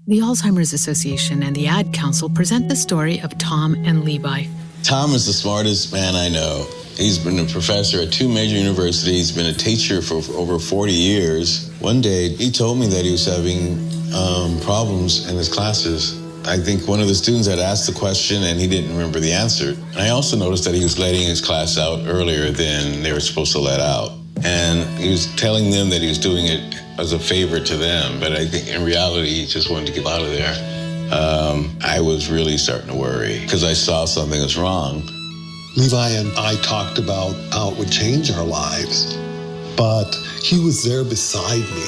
The Alzheimer's Association and the Ad Council present the story of Tom and Levi. Tom is the smartest man I know. He's been a professor at 2 major universities, been a teacher for over 40 years. One day, he told me that he was having problems in his classes. I think one of the students had asked the question and he didn't remember the answer. And I also noticed that he was letting his class out earlier than they were supposed to let out. And he was telling them that he was doing it as a favor to them, but I think in reality, he just wanted to get out of there. I was really starting to worry because I saw something was wrong. Levi and I talked about how it would change our lives, but he was there beside me,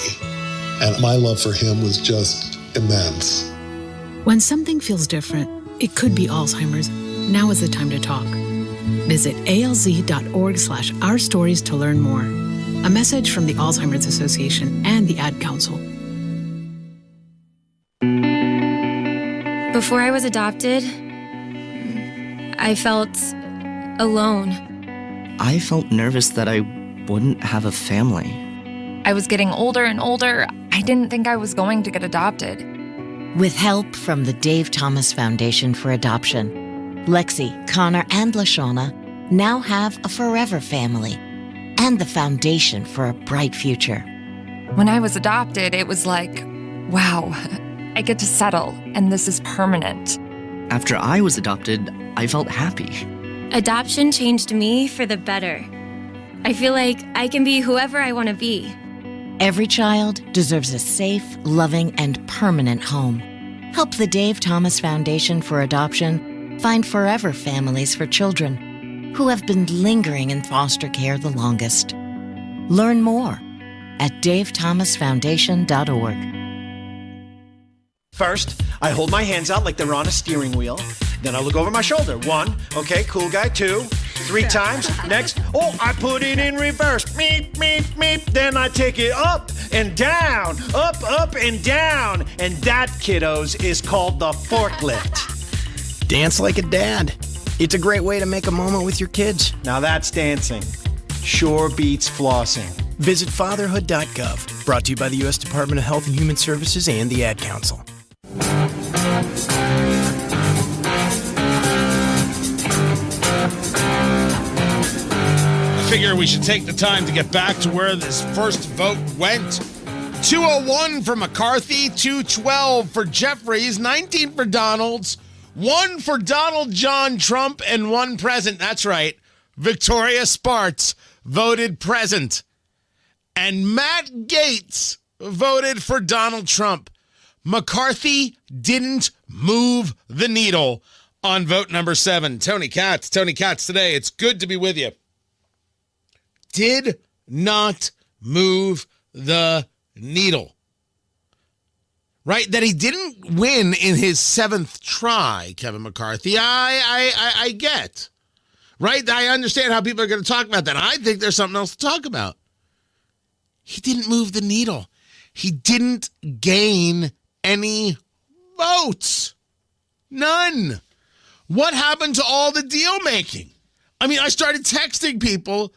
and my love for him was just immense. When something feels different, it could be Alzheimer's. Now is the time to talk. Visit alz.org/ourstories to learn more. A message from the Alzheimer's Association and the Ad Council. Before I was adopted, I felt alone. I felt nervous that I wouldn't have a family. I was getting older and older. I didn't think I was going to get adopted. With help from the Dave Thomas Foundation for Adoption, Lexi, Connor, and LaShawna now have a forever family and the foundation for a bright future. When I was adopted, it was like, wow, I get to settle, and this is permanent. After I was adopted, I felt happy. Adoption changed me for the better. I feel like I can be whoever I want to be. Every child deserves a safe, loving, and permanent home. Help the Dave Thomas Foundation for Adoption find forever families for children who have been lingering in foster care the longest. Learn more at davethomasfoundation.org. First, I hold my hands out like they're on a steering wheel. Then I look over my shoulder. 1, okay, cool guy. 2, 3 times. Next, I put it in reverse. Meep, meep, meep. Then I take it up and down, up and down. And that, kiddos, is called the forklift. Dance like a dad. It's a great way to make a moment with your kids. Now that's dancing. Sure beats flossing. Visit fatherhood.gov. Brought to you by the U.S. Department of Health and Human Services and the Ad Council. I figure we should take the time to get back to where this first vote went. 201 for McCarthy, 212 for Jeffries, 19 for Donalds, 1 for Donald John Trump, and 1 present. That's right. Victoria Spartz voted present. And Matt Gaetz voted for Donald Trump. McCarthy didn't move the needle on vote number 7. Tony Katz today. It's good to be with you. Did not move the needle. Right? That he didn't win in his 7th try, Kevin McCarthy. I get. Right? I understand how people are going to talk about that. I think there's something else to talk about. He didn't move the needle. He didn't gain any votes. None. What happened to all the deal making? I mean, I started texting people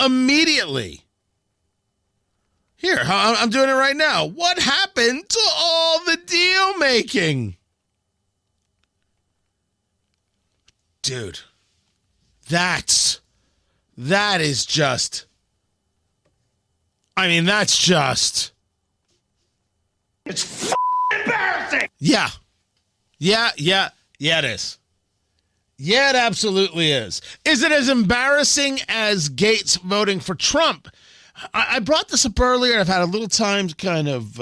immediately. Here, I'm doing it right now. What happened to all the deal making? Dude, that is just, I mean, that's just, it's embarrassing. Yeah, it is. Yeah, it absolutely is. Is it as embarrassing as Gaetz voting for Trump? I brought this up earlier. I've had a little time to kind of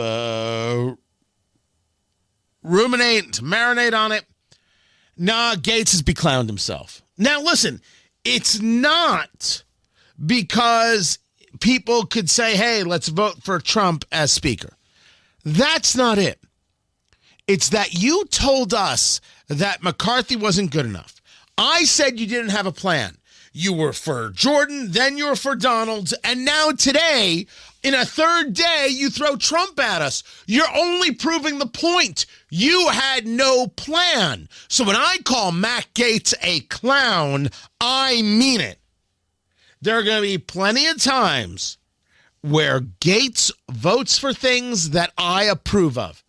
ruminate, to marinate on it. Nah, Gaetz has beclowned himself. Now, listen, it's not because people could say, hey, let's vote for Trump as speaker. That's not it. It's that you told us that McCarthy wasn't good enough. I said you didn't have a plan. You were for Jordan, then you were for Donald, and now today, in a third day, you throw Trump at us. You're only proving the point. You had no plan. So when I call Matt Gaetz a clown, I mean it. There are going to be plenty of times where Gaetz votes for things that I approve of.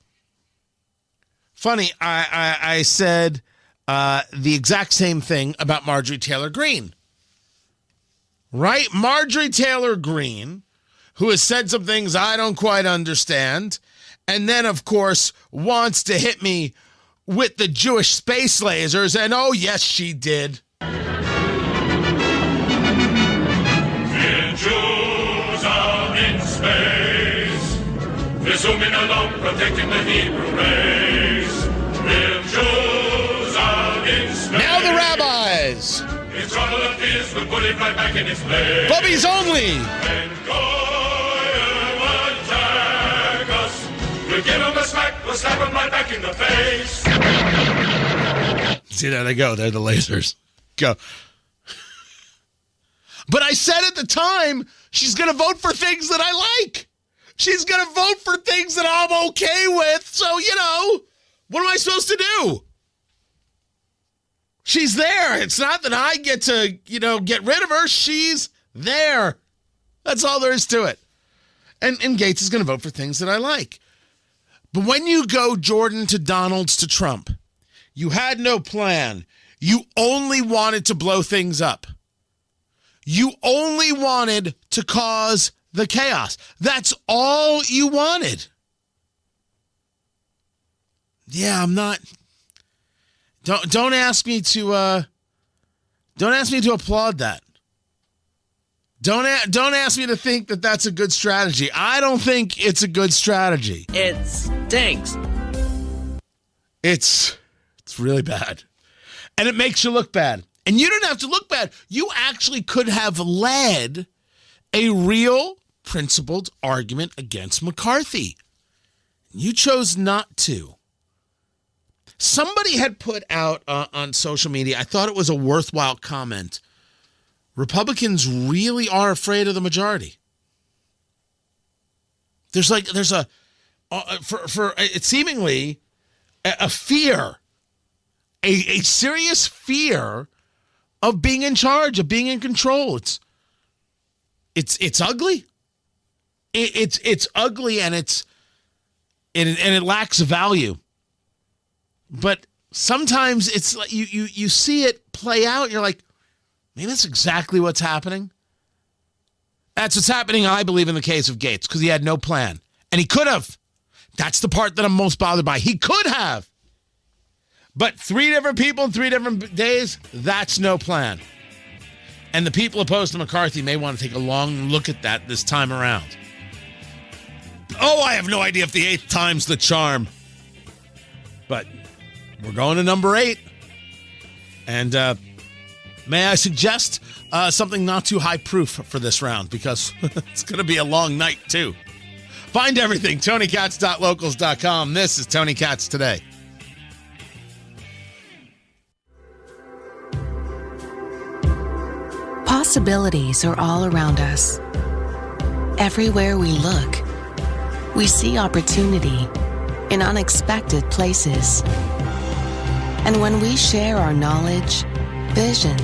Funny, I said the exact same thing about Marjorie Taylor Greene. Right? Marjorie Taylor Greene, who has said some things I don't quite understand, and then, of course, wants to hit me with the Jewish space lasers, and oh, yes, she did. The Jews are in space. They're zooming along, protecting the Hebrew race. The Jews are in space. Now the rabbis. If trouble appears, we'll put it right back in its place. Bubbies only. When Goyim attack us, we'll give them a smack, we'll slap them right back in the face. See, there they go. They're the lasers. Go. But I said at the time, she's going to vote for things that I like. She's going to vote for things that I'm okay with. So, what am I supposed to do? She's there. It's not that I get to, get rid of her. She's there. That's all there is to it. And Gaetz is going to vote for things that I like. But when you go Jordan to Donalds to Trump, you had no plan. You only wanted to blow things up. You only wanted to cause the chaos. That's all you wanted. Yeah, I'm not Don't ask me to applaud that. Don't ask me to think that that's a good strategy. I don't think it's a good strategy. It stinks. It's really bad. And it makes you look bad. And you didn't have to look bad. You actually could have led a real principled argument against McCarthy. You chose not to. Somebody had put out on social media, I thought it was a worthwhile comment. Republicans really are afraid of the majority. There's seemingly a fear, a serious fear of being in charge, of being in control. It's ugly. It's ugly, and it lacks value. But sometimes it's like you see it play out, and you're like, maybe that's exactly what's happening. That's what's happening, I believe, in the case of Gates, because he had no plan. And he could have. That's the part that I'm most bothered by. He could have. But 3 different people in 3 different days, that's no plan. And the people opposed to McCarthy may want to take a long look at that this time around. Oh, I have no idea if the 8th time's the charm. But we're going to number 8. And may I suggest something not too high proof for this round, because it's going to be a long night, too. Find everything, TonyKatz.locals.com. This is Tony Katz Today. Possibilities are all around us. Everywhere we look, we see opportunity in unexpected places. And when we share our knowledge, vision,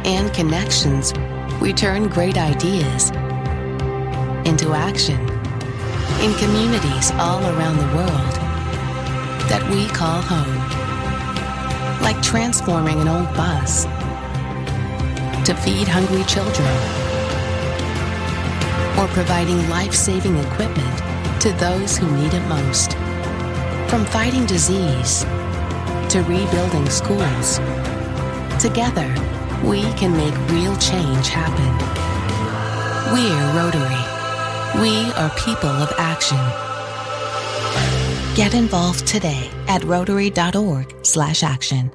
and connections, we turn great ideas into action in communities all around the world that we call home. Like transforming an old bus to feed hungry children, or providing life-saving equipment to those who need it most. From fighting disease to rebuilding schools, together we can make real change happen. We're Rotary. We are people of action. Get involved today at Rotary.org/action.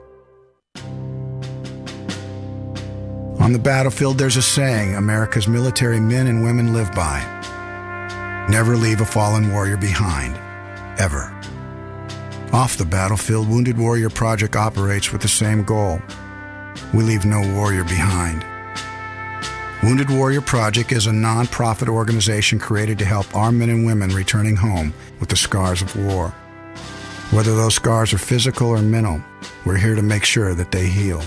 On the battlefield, there's a saying America's military men and women live by. Never leave a fallen warrior behind, ever. Off the battlefield, Wounded Warrior Project operates with the same goal. We leave no warrior behind. Wounded Warrior Project is a non-profit organization created to help our men and women returning home with the scars of war. Whether those scars are physical or mental, we're here to make sure that they heal.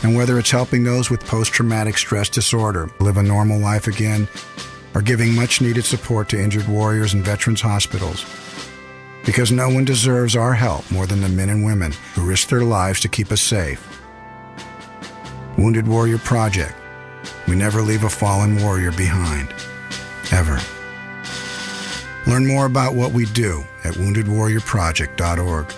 And whether it's helping those with post-traumatic stress disorder live a normal life again, or giving much-needed support to injured warriors in veterans' hospitals. Because no one deserves our help more than the men and women who risk their lives to keep us safe. Wounded Warrior Project. We never leave a fallen warrior behind. Ever. Learn more about what we do at woundedwarriorproject.org.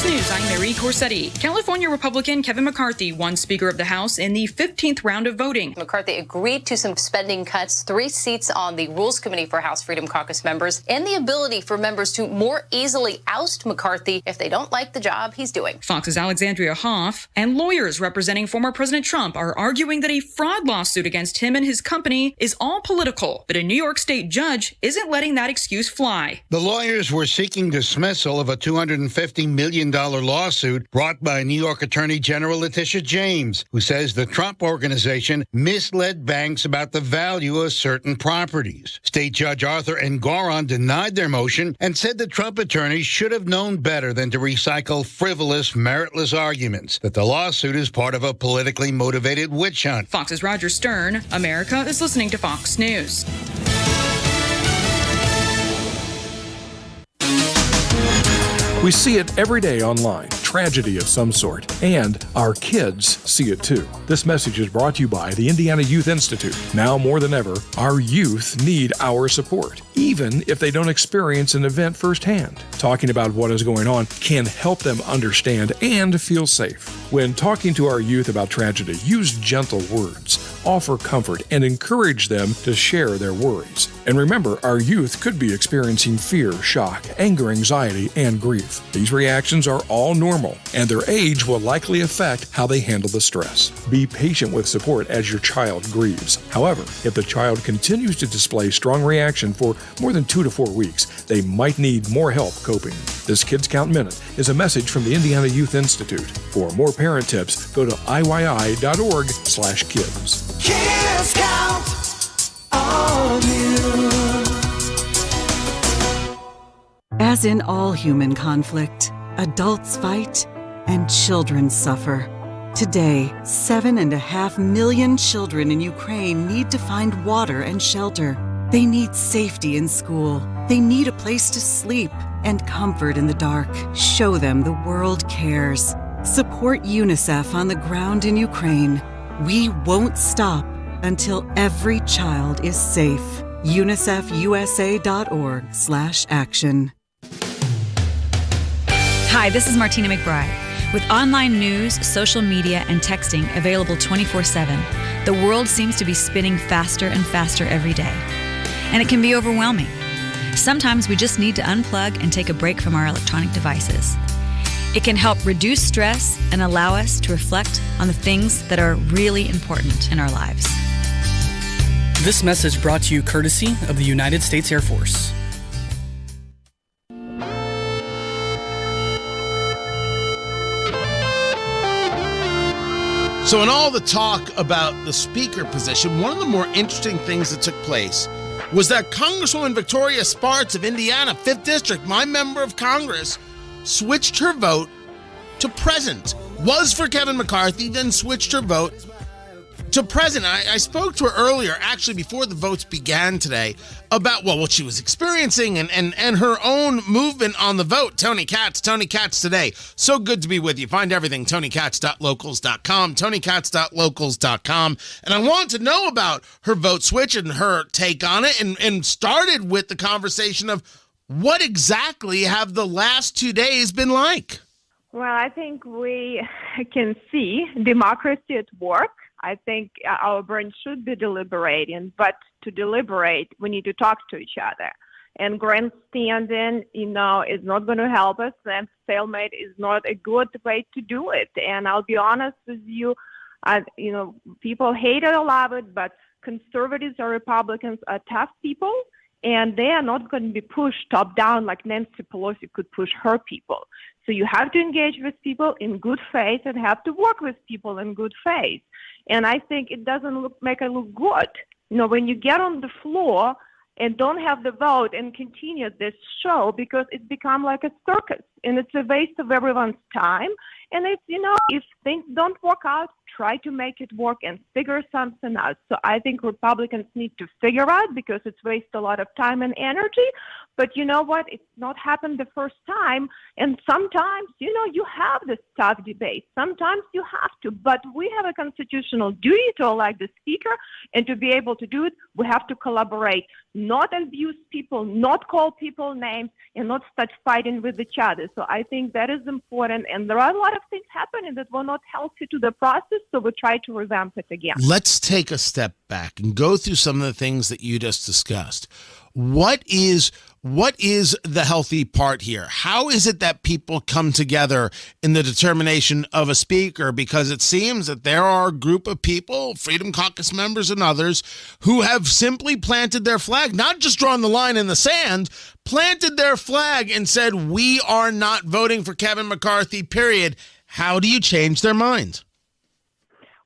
News, I'm Mary Corsetti. California Republican Kevin McCarthy won Speaker of the House in the 15th round of voting. McCarthy agreed to some spending cuts, 3 seats on the Rules Committee for House Freedom Caucus members, and the ability for members to more easily oust McCarthy if they don't like the job he's doing. Fox's Alexandria Hoff and lawyers representing former President Trump are arguing that a fraud lawsuit against him and his company is all political, but a New York State judge isn't letting that excuse fly. The lawyers were seeking dismissal of a $250 million lawsuit brought by New York Attorney General Letitia James, who says the Trump organization misled banks about the value of certain properties. State Judge Arthur Engoron denied their motion and said the Trump attorneys should have known better than to recycle frivolous, meritless arguments, that the lawsuit is part of a politically motivated witch hunt. Fox's Roger Stern. America is listening to Fox News. We see it every day online. tragedy of some sort, and our kids see it too. This message is brought to you by the Indiana Youth Institute. Now more than ever, our youth need our support, even if they don't experience an event firsthand. Talking about what is going on can help them understand and feel safe. When talking to our youth about tragedy, use gentle words, offer comfort, and encourage them to share their worries. And remember, our youth could be experiencing fear, shock, anger, anxiety, and grief. These reactions are all normal, and their age will likely affect how they handle the stress. Be patient with support as your child grieves. However, if the child continues to display strong reaction for more than 2 to 4 weeks, they might need more help coping. This Kids Count Minute is a message from the Indiana Youth Institute. For more parent tips, go to iyy.org/kids. Kids count on you. As in all human conflict, adults fight and children suffer. Today, 7.5 million children in Ukraine need to find water and shelter. They need safety in school. They need a place to sleep and comfort in the dark. Show them the world cares. Support UNICEF on the ground in Ukraine. We won't stop until every child is safe. UNICEFUSA.org/action. Hi, this is Martina McBride. With online news, social media, and texting available 24/7, the world seems to be spinning faster and faster every day. And it can be overwhelming. Sometimes we just need to unplug and take a break from our electronic devices. It can help reduce stress and allow us to reflect on the things that are really important in our lives. This message brought to you courtesy of the United States Air Force. So in all the talk about the speaker position, one of the more interesting things that took place was that Congresswoman Victoria Spartz of Indiana, 5th District, my member of Congress, switched her vote to present. Was for Kevin McCarthy, then switched her vote to present. I spoke to her earlier, actually before the votes began today, about what she was experiencing and her own movement on the vote. Tony Katz Today. So good to be with you. Find everything, TonyKatz.locals.com, TonyKatz.locals.com. And I wanted to know about her vote switch and her take on it, and started with the conversation of what exactly have the last 2 days been like? Well, I think we can see democracy at work. I think our brain should be deliberating, but to deliberate, we need to talk to each other. And grandstanding, is not going to help us, and stalemate is not a good way to do it. And I'll be honest with you, people hate it or love it, but conservatives or Republicans are tough people, and they are not going to be pushed top down like Nancy Pelosi could push her people. So you have to engage with people in good faith and have to work with people in good faith. And I think it doesn't make it look good. When you get on the floor and don't have the vote and continue this show, because it's become like a circus and it's a waste of everyone's time. And it's, if things don't work out, try to make it work and figure something out. So I think Republicans need to figure out, because it's wasted a lot of time and energy. But you know what? It's not happened the first time. And sometimes, you have this tough debate. Sometimes you have to. But we have a constitutional duty to elect the speaker. And to be able to do it, we have to collaborate, not abuse people, not call people names, and not start fighting with each other. So I think that is important. And there are a lot of things happening that were not healthy to the process. So we try to revamp it again. Let's take a step back and go through some of the things that you just discussed. What is the healthy part here? How is it that people come together in the determination of a speaker? Because it seems that there are a group of people, Freedom Caucus members and others, who have simply planted their flag, not just drawn the line in the sand, planted their flag and said, we are not voting for Kevin McCarthy, period. How do you change their minds?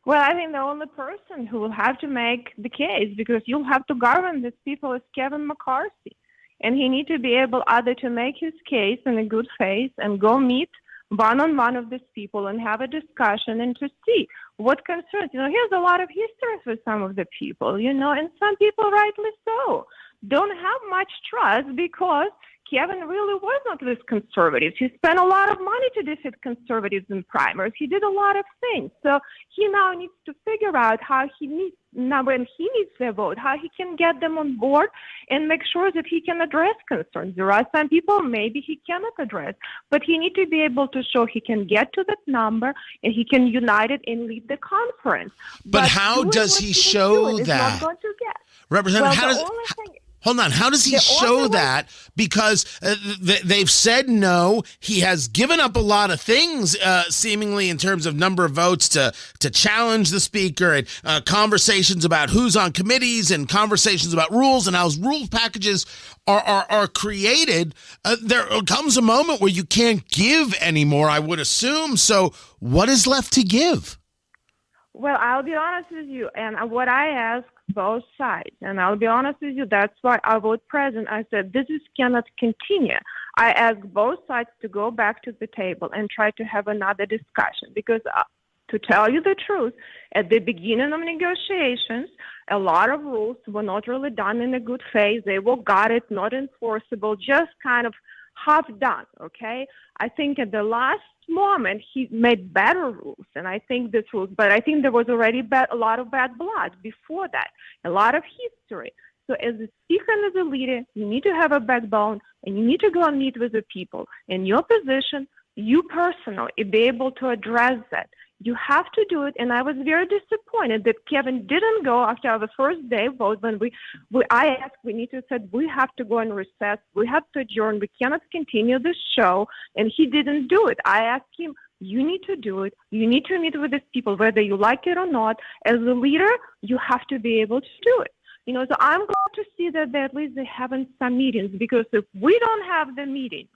Well, I think the only person who will have to make the case, because you'll have to govern these people, is Kevin McCarthy. And he needs to be able either to make his case in a good faith and go meet one-on-one of these people and have a discussion and to see what concerns. Here's a lot of history with some of the people, and some people, rightly so, don't have much trust because Kevin really was not with conservatives. He spent a lot of money to defeat conservatives in primaries. He did a lot of things. So he now needs to figure out how he needs, now when he needs their vote, how he can get them on board and make sure that he can address concerns. There are some people maybe he cannot address, but he needs to be able to show he can get to that number and he can unite it and lead the conference. But how does he show that? Not going to get. Representative, Well, hold on. How does he show that? Because they've said no. He has given up a lot of things, seemingly in terms of number of votes to challenge the speaker, and conversations about who's on committees and conversations about rules and how rule packages are created. There comes a moment where you can't give anymore, I would assume. So what is left to give? Well, I'll be honest with you, and what I asked both sides, and I'll be honest with you, that's why I vote present. I said, this cannot continue. I asked both sides to go back to the table and try to have another discussion because, to tell you the truth, at the beginning of negotiations, a lot of rules were not really done in a good faith. They were gutted, not enforceable, just kind of half done, okay? I think at the last moment he made better rules, and I think this rules, but I think there was already a lot of bad blood before that, a lot of history. So as a speaker and as a leader, you need to have a backbone, and you need to go and meet with the people. In your position, you personally be able to address that. You have to do it, and I was very disappointed that Kevin didn't go after our first day vote when I asked, we have to go and recess, we have to adjourn, we cannot continue this show, and he didn't do it. I asked him, you need to do it, you need to meet with these people, whether you like it or not. As a leader, you have to be able to do it. So I'm going to see that at least they having some meetings, because if we don't have the meetings,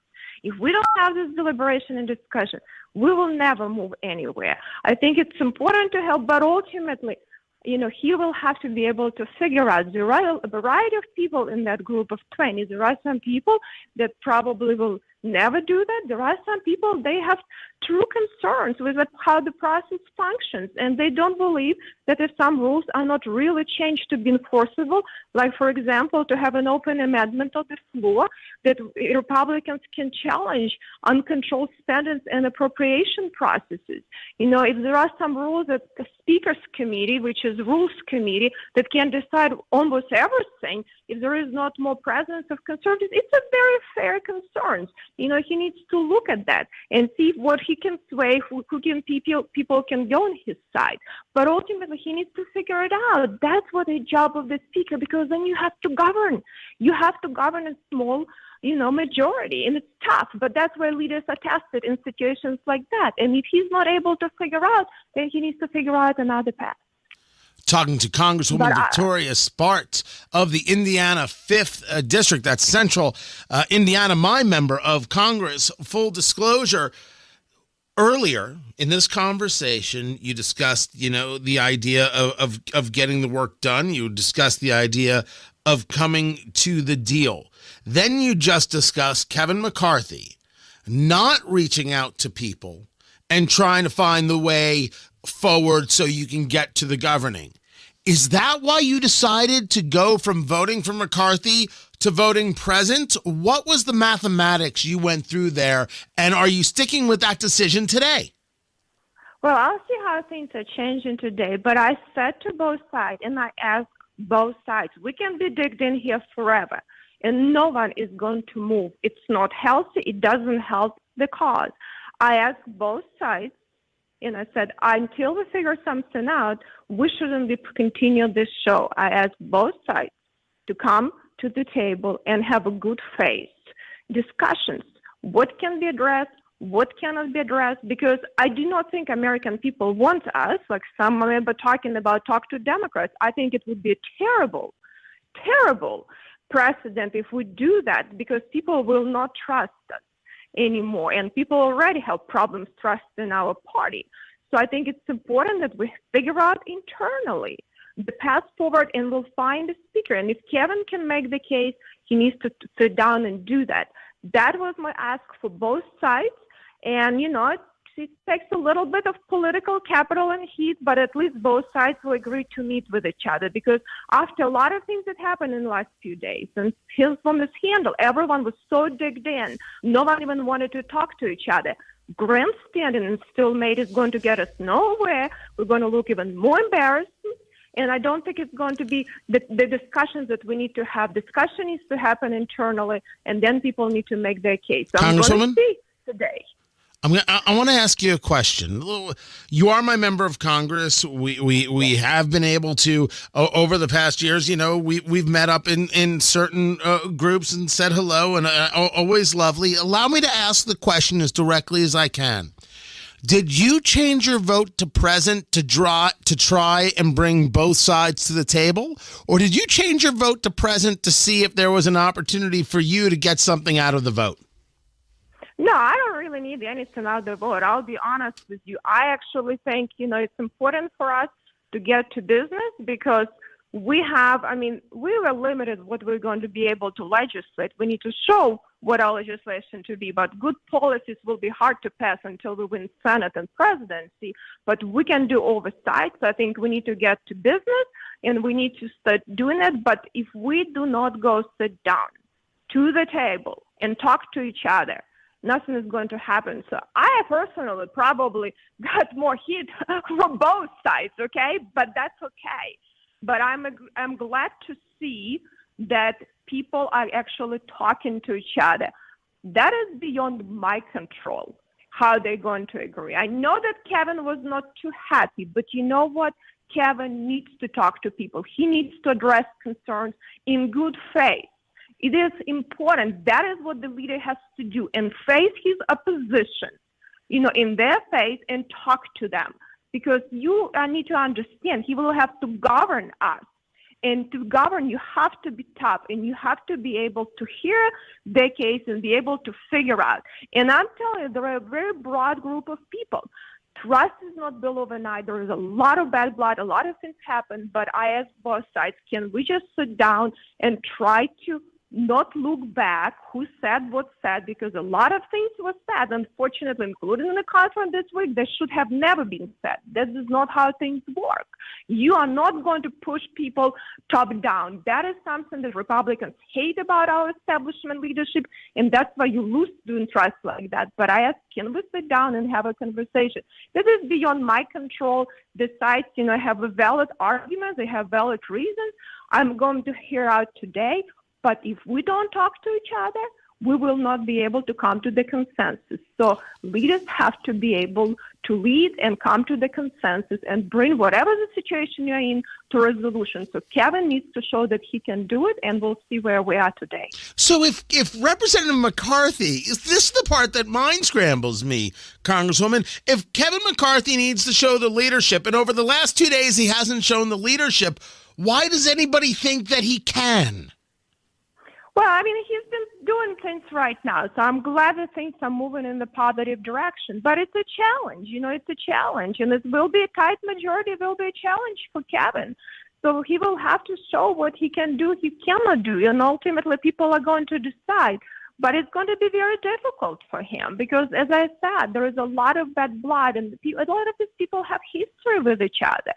if we don't have this deliberation and discussion, we will never move anywhere. I think it's important to help, but ultimately, he will have to be able to figure out there are a variety of people in that group of 20. There are some people that probably will never do that. There are some people, they have true concerns with how the process functions, and they don't believe that if some rules are not really changed to be enforceable, like, for example, to have an open amendment on the floor, that Republicans can challenge uncontrolled spending and appropriation processes. If there are some rules that the Speaker's Committee, which is Rules Committee, that can decide almost everything, if there is not more presence of conservatives, it's a very fair concern. He needs to look at that and see what he can sway, who can people can go on his side. But ultimately, he needs to figure it out. That's what the job of the speaker, because then you have to govern. You have to govern a small, majority, and it's tough. But that's where leaders are tested in situations like that. And if he's not able to figure out, then he needs to figure out another path. Talking to Congresswoman Victoria Spartz of the Indiana 5th District, that's Central Indiana, my member of Congress. Full disclosure, earlier in this conversation, you discussed, the idea of getting the work done. You discussed the idea of coming to the deal. Then you just discussed Kevin McCarthy not reaching out to people and trying to find the way forward so you can get to the governing. Is that why you decided to go from voting for McCarthy to voting present? What was the mathematics you went through there, and are you sticking with that decision today? Well, I'll see how things are changing today, but I said to both sides, and I asked both sides, we can be digged in here forever, and no one is going to move. It's not healthy. It doesn't help the cause. I asked both sides, and I said, until we figure something out, we shouldn't be continue this show. I asked both sides to come to the table and have a good faith discussions. What can be addressed? What cannot be addressed? Because I do not think American people want us, like some remember talking about, talk to Democrats. I think it would be a terrible, terrible precedent if we do that, because people will not trust us anymore, and people already have problems trusting our party. So I think it's important that we figure out internally the path forward, and we'll find a speaker. And if Kevin can make the case, he needs to sit down and do that. That was my ask for both sides. And, It takes a little bit of political capital and heat, but at least both sides will agree to meet with each other, because after a lot of things that happened in the last few days, and from this handle, everyone was so digged in. No one even wanted to talk to each other. Grandstanding and stalemate is going to get us nowhere. We're going to look even more embarrassed. And I don't think it's going to be the discussions that we need to have. Discussion needs to happen internally, and then people need to make their case. So I'm going to see today. I want to ask you a question. You are my member of Congress. We have been able to, over the past years, we've met up in certain groups and said hello, and always lovely. Allow me to ask the question as directly as I can. Did you change your vote to present to try and bring both sides to the table? Or did you change your vote to present to see if there was an opportunity for you to get something out of the vote? No, I don't really need anything out of the vote. I'll be honest with you. I actually think, it's important for us to get to business, because we were limited what we're going to be able to legislate. We need to show what our legislation to be, but good policies will be hard to pass until we win Senate and presidency, but we can do oversight. So I think we need to get to business, and we need to start doing it. But if we do not go sit down to the table and talk to each other, nothing is going to happen. So I personally probably got more heat from both sides, okay? But that's okay. But I'm glad to see that people are actually talking to each other. That is beyond my control, how they're going to agree. I know that Kevin was not too happy, but you know what? Kevin needs to talk to people. He needs to address concerns in good faith. It is important. That is what the leader has to do, and face his opposition, in their face, and talk to them. Because you need to understand, he will have to govern us. And to govern, you have to be tough, and you have to be able to hear their case and be able to figure out. And I'm telling you, there are a very broad group of people. Trust is not built overnight. There is a lot of bad blood. A lot of things happen. But I ask both sides, can we just sit down and try to not look back who said what said, because a lot of things were said, unfortunately, including in the conference this week, they should have never been said. This is not how things work. You are not going to push people top down. That is something that Republicans hate about our establishment leadership, and that's why you lose doing trust like that. But I ask, can we sit down and have a conversation? This is beyond my control. The sides, have a valid argument. They have valid reasons. I'm going to hear out today. But if we don't talk to each other, we will not be able to come to the consensus. So leaders have to be able to lead and come to the consensus and bring whatever the situation you're in to resolution. So Kevin needs to show that he can do it, and we'll see where we are today. So if Representative McCarthy, this is the part that mind scrambles me, Congresswoman, if Kevin McCarthy needs to show the leadership, and over the last 2 days he hasn't shown the leadership, why does anybody think that he can? Well, he's been doing things right now, so I'm glad that things are moving in the positive direction. But it's a challenge, it's a challenge, and it will be a tight majority. It will be a challenge for Kevin. So he will have to show what he can do, he cannot do, and ultimately people are going to decide. But it's going to be very difficult for him because, as I said, there is a lot of bad blood, and a lot of these people have history with each other.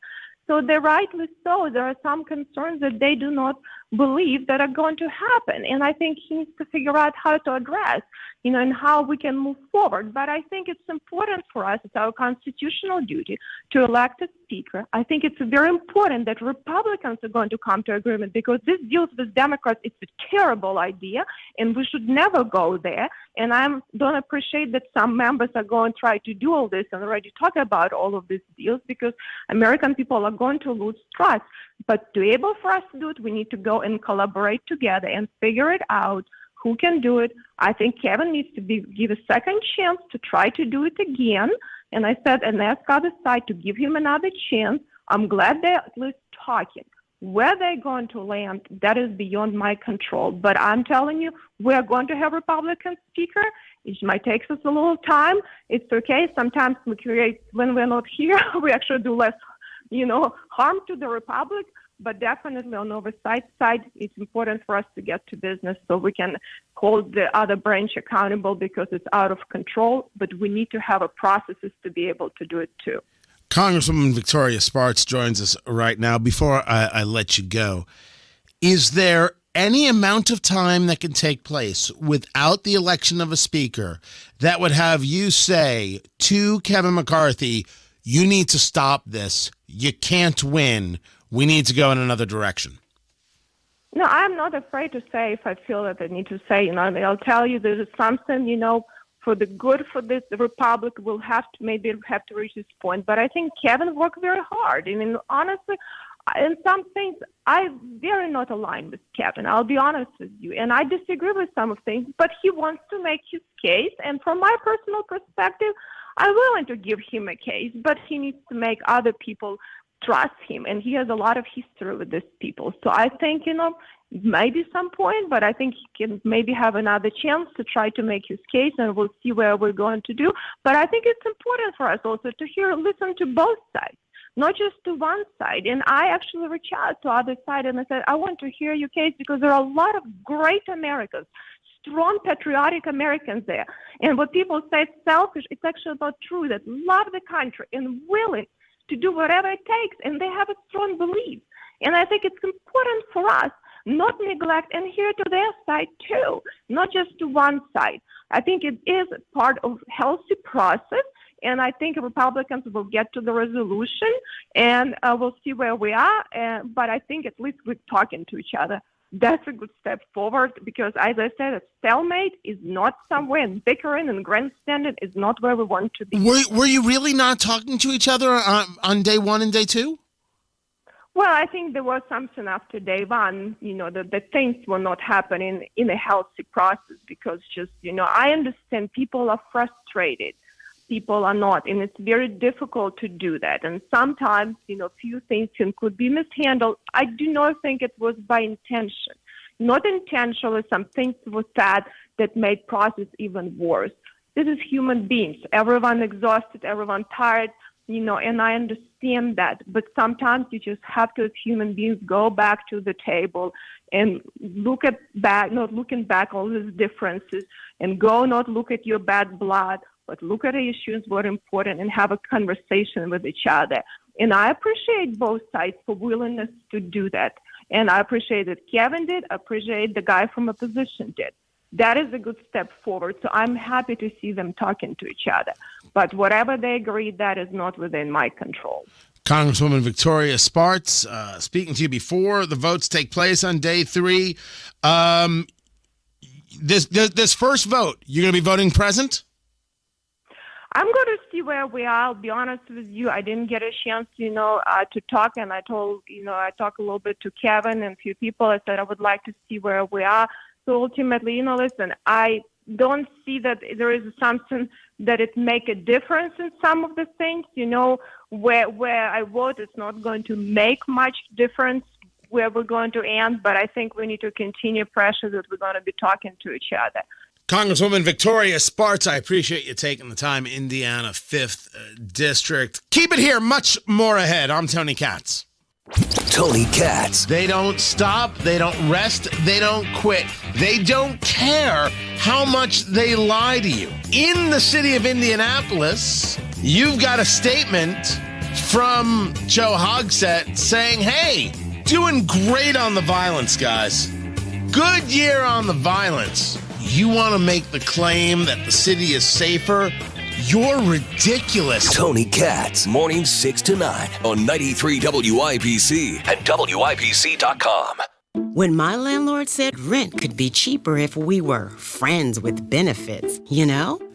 So they're rightly so. There are some concerns that they do not believe that are going to happen. And I think he needs to figure out how to address, and how we can move forward. But I think it's important for us, it's our constitutional duty to elect a speaker. I think it's very important that Republicans are going to come to agreement, because this deals with Democrats. It's a terrible idea, and we should never go there. And I don't appreciate that some members are going to try to do all this and already talk about all of these deals, because American people are going to lose trust. But to be able for us to do it, we need to go and collaborate together and figure it out. Who can do it? I think Kevin needs to give a second chance to try to do it again. And I said, and ask other side to give him another chance. I'm glad they're at least talking. Where they're going to land, that is beyond my control. But I'm telling you, we're going to have Republican speaker. It might take us a little time. It's okay. Sometimes we create, when we're not here, we actually do less, harm to the Republic. But definitely on oversight side, it's important for us to get to business so we can hold the other branch accountable because it's out of control. But we need to have a processes to be able to do it too. Congresswoman Victoria Spartz joins us right now. Before I let you go, is there any amount of time that can take place without the election of a speaker that would have you say to Kevin McCarthy, you need to stop this, you can't win, we need to go in another direction? No, I'm not afraid to say if I feel that I need to say. I'll tell you there's something, for the good for this republic, we'll have to reach this point. But I think Kevin worked very hard. I mean, honestly, in some things, I very not aligned with Kevin. I'll be honest with you. And I disagree with some of things, but he wants to make his case. And from my personal perspective, I'm willing to give him a case, but he needs to make other people trust him. And he has a lot of history with these people. So I think, maybe some point, but I think he can maybe have another chance to try to make his case, and we'll see where we're going to do. But I think it's important for us also to listen to both sides, not just to one side. And I actually reached out to other side and I said, I want to hear your case because there are a lot of great Americans, strong, patriotic Americans there. And what people say it's selfish, it's actually not true, that love the country and willing to do whatever it takes. And they have a strong belief. And I think it's important for us not neglect and hear to their side too, not just to one side. I think it is part of healthy process. And I think Republicans will get to the resolution, and we'll see where we are. But I think at least we're talking to each other. That's a good step forward because, as I said, a stalemate is not somewhere, and bickering and grandstanding is not where we want to be. Were you really not talking to each other on day one and day two? Well, I think there was something after day one, that things were not happening in a healthy process because I understand people are frustrated. People are not, and it's very difficult to do that. And sometimes, few things could be mishandled. I do not think it was by intention. Not intentionally, some things were said that made process even worse. This is human beings. Everyone exhausted, everyone tired, and I understand that. But sometimes you just have to, as human beings, go back to the table and look at back, not looking back all these differences, and go not look at your bad blood, but look at the issues that are important and have a conversation with each other. And I appreciate both sides for willingness to do that. And I appreciate that Kevin did. I appreciate the guy from opposition did. That is a good step forward. So I'm happy to see them talking to each other. But whatever they agree, that is not within my control. Congresswoman Victoria Spartz, speaking to you before the votes take place on day 3. This first vote, you're going to be voting present? I'm going to see where we are. I'll be honest with you. I didn't get a chance, to talk. And I told, I talked a little bit to Kevin and a few people. I said I would like to see where we are. So ultimately, listen, I don't see that there is something that it make a difference in some of the things, where I vote, it's not going to make much difference where we're going to end. But I think we need to continue pressure that we're going to be talking to each other. Congresswoman Victoria Spartz, I appreciate you taking the time. Indiana 5th District. Keep it here. Much more ahead. I'm Tony Katz. Tony Katz. They don't stop. They don't rest. They don't quit. They don't care how much they lie to you. In the city of Indianapolis, you've got a statement from Joe Hogsett saying, hey, doing great on the violence, guys. Good year on the violence. You want to make the claim that the city is safer? You're ridiculous. Tony Katz, mornings 6 to 9 on 93 WIBC and WIBC.com. When my landlord said rent could be cheaper if we were friends with benefits,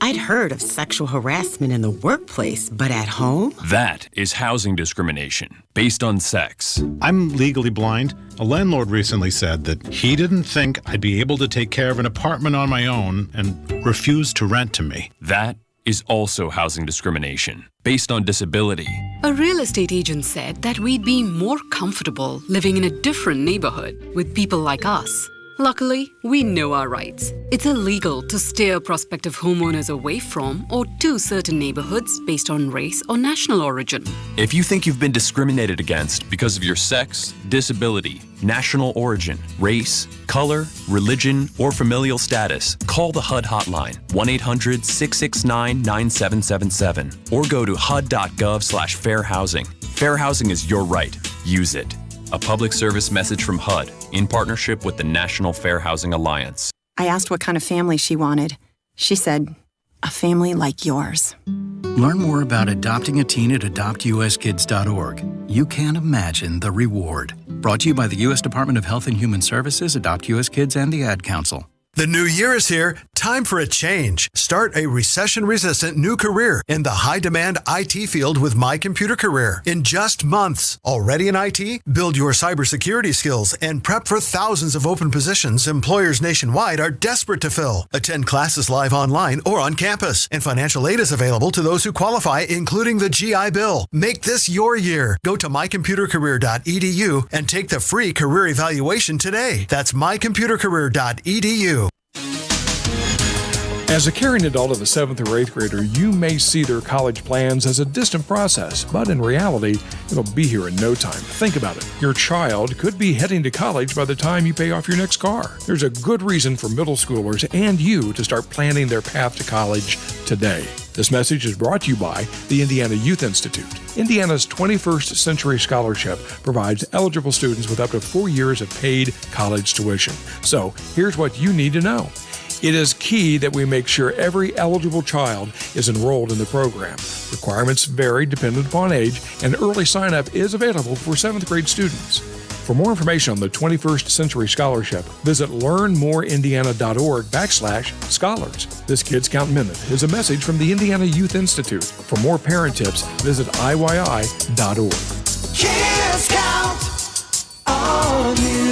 I'd heard of sexual harassment in the workplace, but at home? That is housing discrimination based on sex. I'm legally blind. A landlord recently said that he didn't think I'd be able to take care of an apartment on my own and refused to rent to me. That is also housing discrimination based on disability. A real estate agent said that we'd be more comfortable living in a different neighborhood with people like us. Luckily, we know our rights. It's illegal to steer prospective homeowners away from or to certain neighborhoods based on race or national origin. If you think you've been discriminated against because of your sex, disability, national origin, race, color, religion, or familial status, call the HUD hotline, 1-800-669-9777, or go to hud.gov/fair housing. Fair housing is your right. Use it. A public service message from HUD in partnership with the National Fair Housing Alliance. I asked what kind of family she wanted. She said, a family like yours. Learn more about adopting a teen at adoptuskids.org. You can't imagine the reward. Brought to you by the U.S. Department of Health and Human Services, Adopt U.S. Kids, and the Ad Council. The new year is here. Time for a change. Start a recession-resistant new career in the high-demand IT field with My Computer Career in just months. Already in IT? Build your cybersecurity skills and prep for thousands of open positions employers nationwide are desperate to fill. Attend classes live online or on campus, and financial aid is available to those who qualify, including the GI Bill. Make this your year. Go to mycomputercareer.edu and take the free career evaluation today. That's mycomputercareer.edu. As a caring adult of a 7th or 8th grader, you may see their college plans as a distant process, but in reality, it'll be here in no time. Think about it. Your child could be heading to college by the time you pay off your next car. There's a good reason for middle schoolers and you to start planning their path to college today. This message is brought to you by the Indiana Youth Institute. Indiana's 21st Century Scholarship provides eligible students with up to 4 years of paid college tuition. So here's what you need to know. It is key that we make sure every eligible child is enrolled in the program. Requirements vary dependent upon age, and early sign-up is available for 7th grade students. For more information on the 21st Century Scholarship, visit learnmoreindiana.org/scholars. This Kids Count Minute is a message from the Indiana Youth Institute. For more parent tips, visit IYI.org. Kids count on you.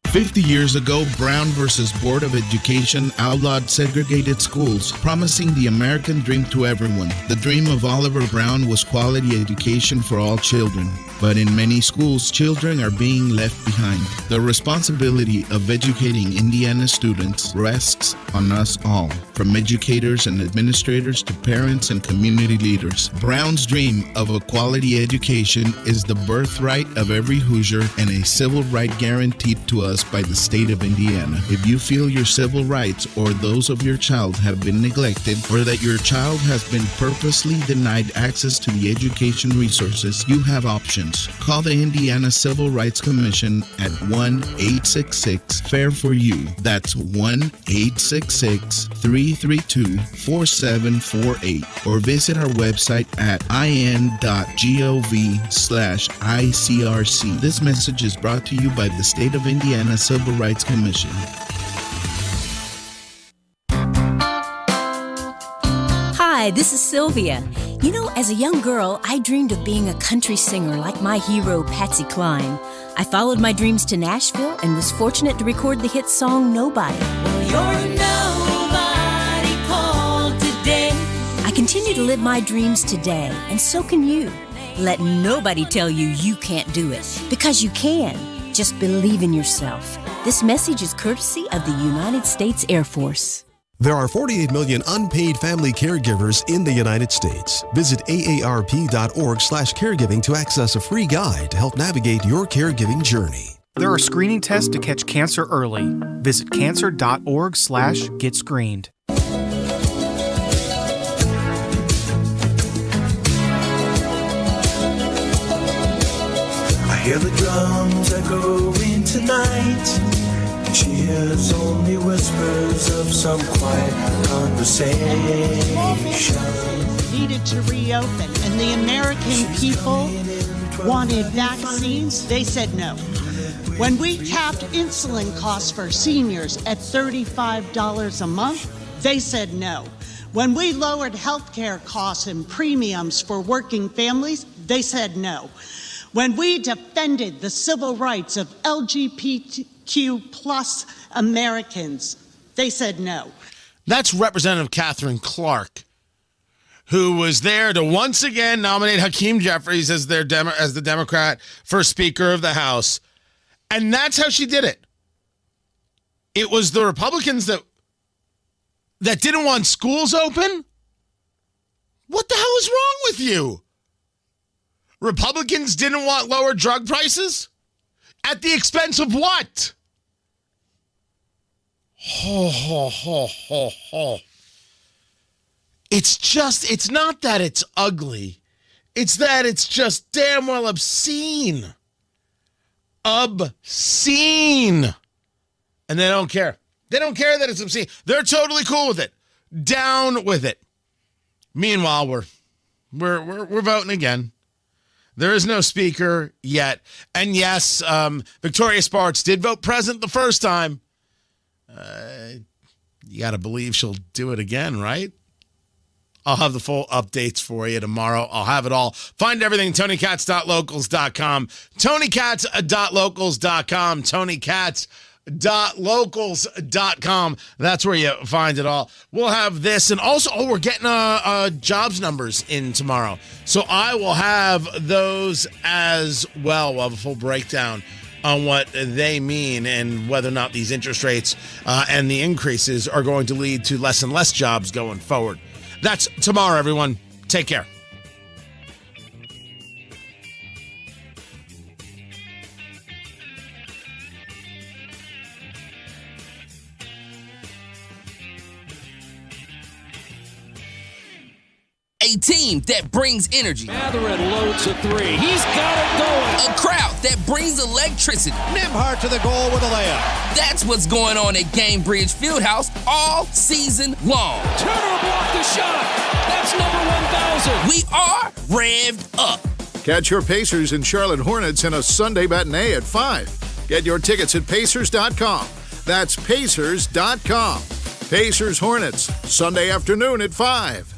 50 years ago, Brown versus Board of Education outlawed segregated schools, promising the American dream to everyone. The dream of Oliver Brown was quality education for all children. But in many schools, children are being left behind. The responsibility of educating Indiana students rests on us all, from educators and administrators to parents and community leaders. Brown's dream of a quality education is the birthright of every Hoosier and a civil right guaranteed to us by the state of Indiana. If you feel your civil rights or those of your child have been neglected, or that your child has been purposely denied access to the education resources, you have options. Call the Indiana Civil Rights Commission at 1-866-FAIR-FOR-YOU. That's 1-866-332-4748. Or visit our website at in.gov/ICRC. This message is brought to you by the State of Indiana Civil Rights Commission. Hi, this is Sylvia. You know, as a young girl, I dreamed of being a country singer like my hero, Patsy Cline. I followed my dreams to Nashville and was fortunate to record the hit song, Nobody. Well, you're nobody called today. I continue to live my dreams today, and so can you. Let nobody tell you you can't do it, because you can. Just believe in yourself. This message is courtesy of the United States Air Force. There are 48 million unpaid family caregivers in the United States. Visit aarp.org/caregiving to access a free guide to help navigate your caregiving journey. There are screening tests to catch cancer early. Visit cancer.org/getscreened. I hear the drums echoing tonight. She hears only whispers of some quiet conversation. Needed to reopen, and the American people wanted vaccines. They said no. When we capped insulin costs for seniors at $35 a month, they said no. When we lowered healthcare costs and premiums for working families, they said no. When we defended the civil rights of LGBTQ plus Americans, they said no. That's Representative Catherine Clark, who was there to once again nominate Hakeem Jeffries as the Democrat for Speaker of the House. And that's how she did it. It was the Republicans that didn't want schools open? What the hell is wrong with you? Republicans didn't want lower drug prices? At the expense of what? It's not that it's ugly. It's that it's just damn well obscene. Obscene. And they don't care. They don't care that it's obscene. They're totally cool with it. Down with it. Meanwhile, we're voting again. There is no speaker yet. And yes, Victoria Sparks did vote present the first time. You got to believe she'll do it again, right? I'll have the full updates for you tomorrow. I'll have it all. Find everything, TonyKatz.locals.com. TonyKatz.locals.com. TonyKatz.locals.com. That's where you find it all. We'll have this. And also, we're getting jobs numbers in tomorrow. So I will have those as well. We'll have a full breakdown on what they mean and whether or not these interest rates and the increases are going to lead to less and less jobs going forward. That's tomorrow, everyone. Take care. A team that brings energy. Matherin loads a three. He's got it going. A crowd that brings electricity. Nembhard to the goal with a layup. That's what's going on at Gamebridge Fieldhouse all season long. Turner blocked the shot. That's number 1,000. We are revved up. Catch your Pacers and Charlotte Hornets in a Sunday matinee at 5. Get your tickets at Pacers.com. That's Pacers.com. Pacers Hornets, Sunday afternoon at 5.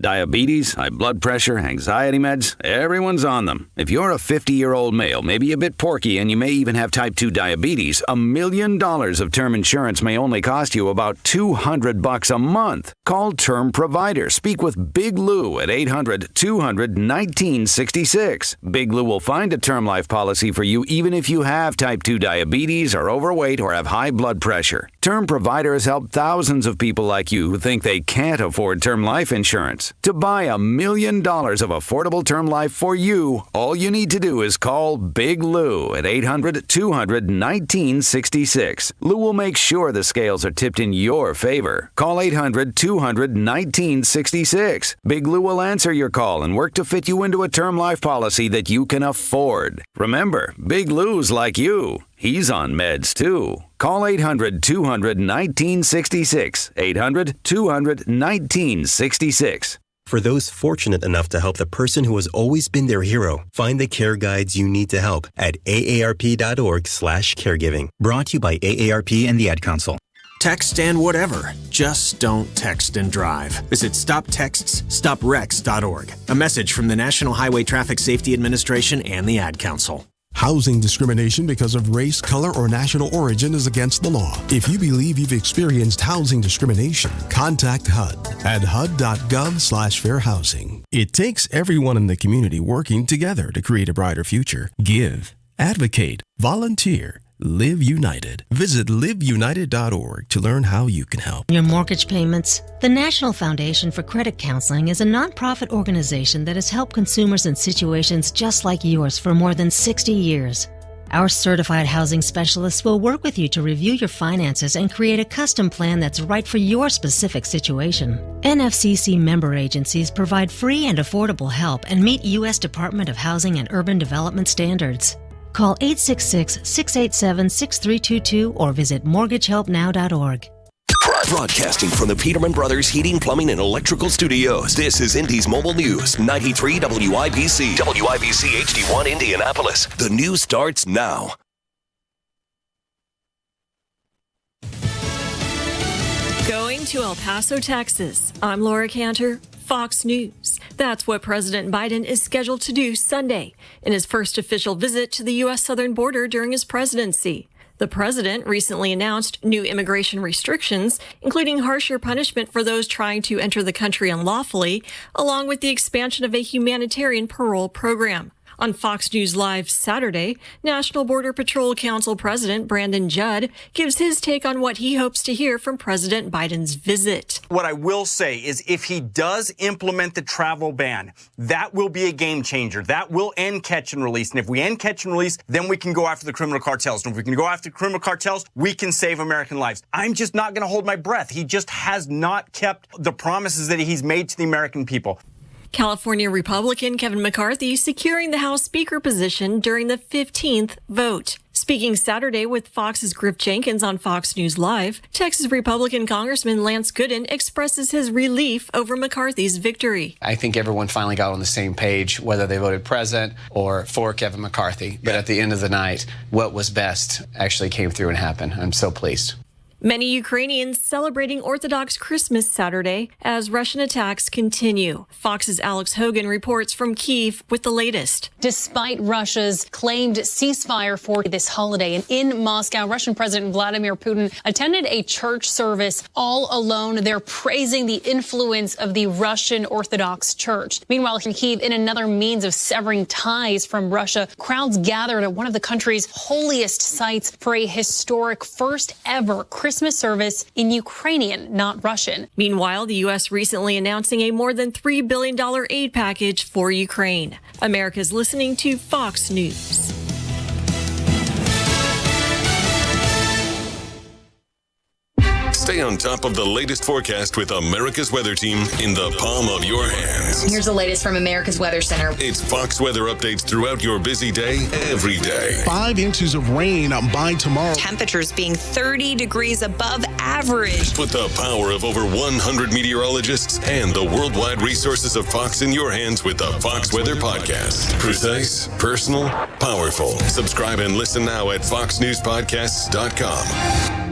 Diabetes, high blood pressure, anxiety meds, everyone's on them. If you're a 50-year-old male, maybe a bit porky, and you may even have type 2 diabetes, $1 million of term insurance may only cost you about $200 a month. Call Term Provider. Speak with Big Lou at 800-200-1966. Big Lou will find a term life policy for you even if you have type 2 diabetes, are overweight, or have high blood pressure. Term Provider has helped thousands of people like you who think they can't afford term life insurance. To buy $1 million of affordable term life for you, all you need to do is call Big Lou at 800-200-1966. Lou will make sure the scales are tipped in your favor. Call 800-200-1966. Big Lou will answer your call and work to fit you into a term life policy that you can afford. Remember, Big Lou's like you. He's on meds, too. Call 800-200-1966. 800-200-1966. For those fortunate enough to help the person who has always been their hero, find the care guides you need to help at aarp.org/caregiving. Brought to you by AARP and the Ad Council. Text and whatever. Just don't text and drive. Visit StopTextsStopWrecks.org. A message from the National Highway Traffic Safety Administration and the Ad Council. Housing discrimination because of race, color, or national origin is against the law. If you believe you've experienced housing discrimination, contact HUD at hud.gov/fair housing. It takes everyone in the community working together to create a brighter future. Give, advocate, volunteer, Live United. Visit liveunited.org to learn how you can help. Your mortgage payments. The National Foundation for Credit Counseling is a nonprofit organization that has helped consumers in situations just like yours for more than 60 years. Our certified housing specialists will work with you to review your finances and create a custom plan that's right for your specific situation. NFCC member agencies provide free and affordable help and meet U.S. Department of Housing and Urban Development standards. Call 866-687-6322 or visit mortgagehelpnow.org. Broadcasting from the Peterman Brothers Heating, Plumbing, and Electrical Studios, this is Indy's Mobile News, 93 WIBC. WIBC HD1 Indianapolis. The news starts now. Going to El Paso, Texas. I'm Laura Cantor, Fox News. That's what President Biden is scheduled to do Sunday in his first official visit to the U.S. southern border during his presidency. The president recently announced new immigration restrictions, including harsher punishment for those trying to enter the country unlawfully, along with the expansion of a humanitarian parole program. On Fox News Live Saturday, National Border Patrol Council President Brandon Judd gives his take on what he hopes to hear from President Biden's visit. What I will say is if he does implement the travel ban, that will be a game changer. That will end catch and release. And if we end catch and release, then we can go after the criminal cartels. And if we can go after criminal cartels, we can save American lives. I'm just not going to hold my breath. He just has not kept the promises that he's made to the American people. California Republican Kevin McCarthy securing the House Speaker position during the 15th vote. Speaking Saturday with Fox's Griff Jenkins on Fox News Live, Texas Republican Congressman Lance Gooden expresses his relief over McCarthy's victory. I think everyone finally got on the same page, whether they voted president or for Kevin McCarthy. But at the end of the night, what was best actually came through and happened. I'm so pleased. Many Ukrainians celebrating Orthodox Christmas Saturday as Russian attacks continue. Fox's Alex Hogan reports from Kyiv with the latest. Despite Russia's claimed ceasefire for this holiday, and in Moscow, Russian President Vladimir Putin attended a church service all alone. They're praising the influence of the Russian Orthodox Church. Meanwhile, in Kyiv, in another means of severing ties from Russia, crowds gathered at one of the country's holiest sites for a historic first ever Christmas service in Ukrainian, not Russian. Meanwhile, the U.S. recently announcing a more than $3 billion aid package for Ukraine. America's listening to Fox News. Stay on top of the latest forecast with America's Weather Team in the palm of your hands. Here's the latest from America's Weather Center. It's Fox weather updates throughout your busy day, every day. 5 inches of rain by tomorrow. Temperatures being 30 degrees above average. Put the power of over 100 meteorologists and the worldwide resources of Fox in your hands with the Fox Weather Podcast. Precise, personal, powerful. Subscribe and listen now at foxnewspodcasts.com.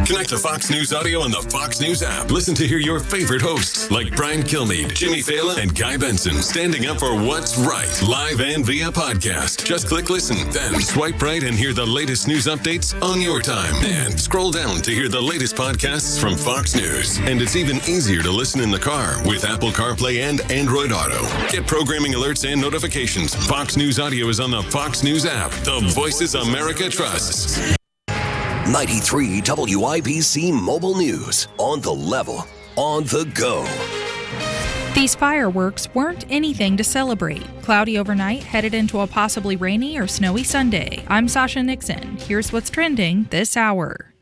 Connect to Fox News Audio on the Fox News app. Listen to hear your favorite hosts like Brian Kilmeade, Jimmy Fallon, and Guy Benson standing up for what's right, live and via podcast. Just click listen, then swipe right and hear the latest news updates on your time. And scroll down to hear the latest podcasts from Fox News. And it's even easier to listen in the car with Apple CarPlay and Android Auto. Get programming alerts and notifications. Fox News Audio is on the Fox News app. The voices America trusts. 93 WIBC Mobile News. On the level, on the go. These fireworks weren't anything to celebrate. Cloudy overnight, headed into a possibly rainy or snowy Sunday. I'm Sasha Nixon. Here's what's trending this hour.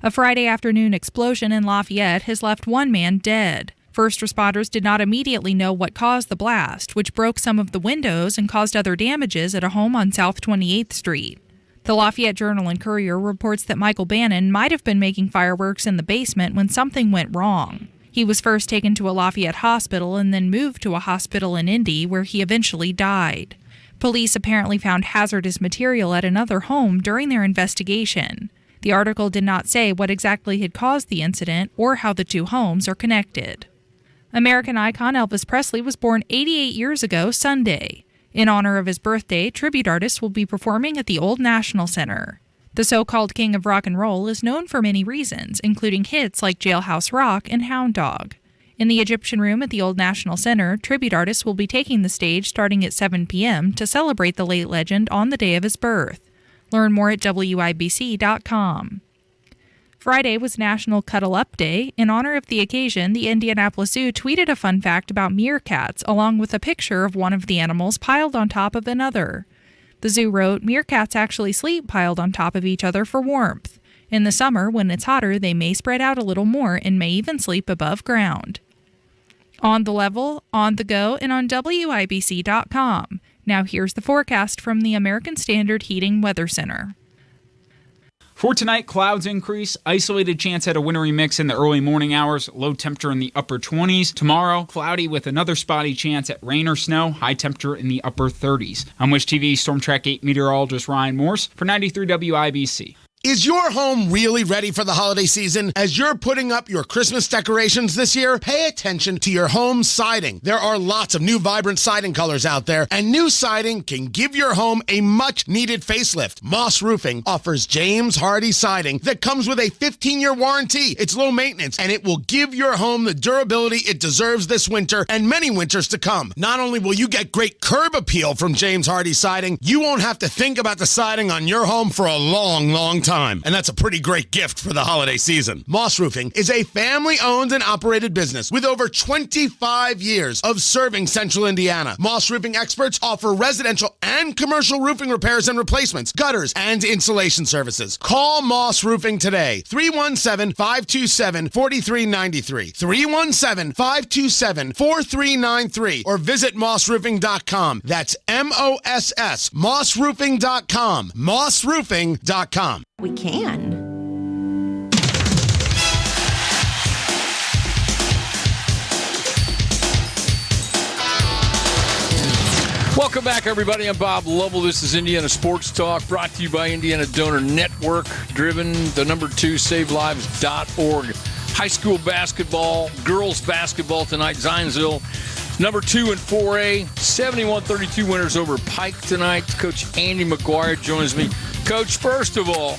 A Friday afternoon explosion in Lafayette has left one man dead. First responders did not immediately know what caused the blast, which broke some of the windows and caused other damages at a home on South 28th Street. The Lafayette Journal and Courier reports that Michael Bannon might have been making fireworks in the basement when something went wrong. He was first taken to a Lafayette hospital and then moved to a hospital in Indy, where he eventually died. Police apparently found hazardous material at another home during their investigation. The article did not say what exactly had caused the incident or how the two homes are connected. American icon Elvis Presley was born 88 years ago Sunday. In honor of his birthday, tribute artists will be performing at the Old National Center. The so-called king of rock and roll is known for many reasons, including hits like Jailhouse Rock and Hound Dog. In the Egyptian Room at the Old National Center, tribute artists will be taking the stage starting at 7 p.m. to celebrate the late legend on the day of his birth. Learn more at WIBC.com. Friday was National Cuddle Up Day. In honor of the occasion, the Indianapolis Zoo tweeted a fun fact about meerkats, along with a picture of one of the animals piled on top of another. The zoo wrote, "Meerkats actually sleep piled on top of each other for warmth. In the summer, when it's hotter, they may spread out a little more and may even sleep above ground." On the level, on the go, and on WIBC.com. Now here's the forecast from the American Standard Heating Weather Center. For tonight, clouds increase, isolated chance at a wintry mix in the early morning hours, low temperature in the upper 20s. Tomorrow, cloudy with another spotty chance at rain or snow, high temperature in the upper 30s. I'm Wish TV Storm Track 8 meteorologist Ryan Morse for 93 WIBC. Is your home really ready for the holiday season? As you're putting up your Christmas decorations this year, pay attention to your home siding. There are lots of new vibrant siding colors out there, and new siding can give your home a much-needed facelift. Moss Roofing offers James Hardy siding that comes with a 15-year warranty. It's low maintenance, and it will give your home the durability it deserves this winter and many winters to come. Not only will you get great curb appeal from James Hardy siding, you won't have to think about the siding on your home for a long, long time. And that's a pretty great gift for the holiday season. Moss Roofing is a family-owned and operated business with over 25 years of serving Central Indiana. Moss Roofing experts offer residential and commercial roofing repairs and replacements, gutters, and insulation services. Call Moss Roofing today, 317-527-4393, 317-527-4393, or visit mossroofing.com. That's MOSS, mossroofing.com, mossroofing.com. We can. Welcome back, everybody. I'm Bob Lovell. This is Indiana Sports Talk, brought to you by Indiana Donor Network, driven the #2 SaveLives.org. High school basketball, girls basketball tonight. Zionsville, #2 in 4A, 71-32 winners over Pike tonight. Coach Andy McGuire joins me. Coach, first of all,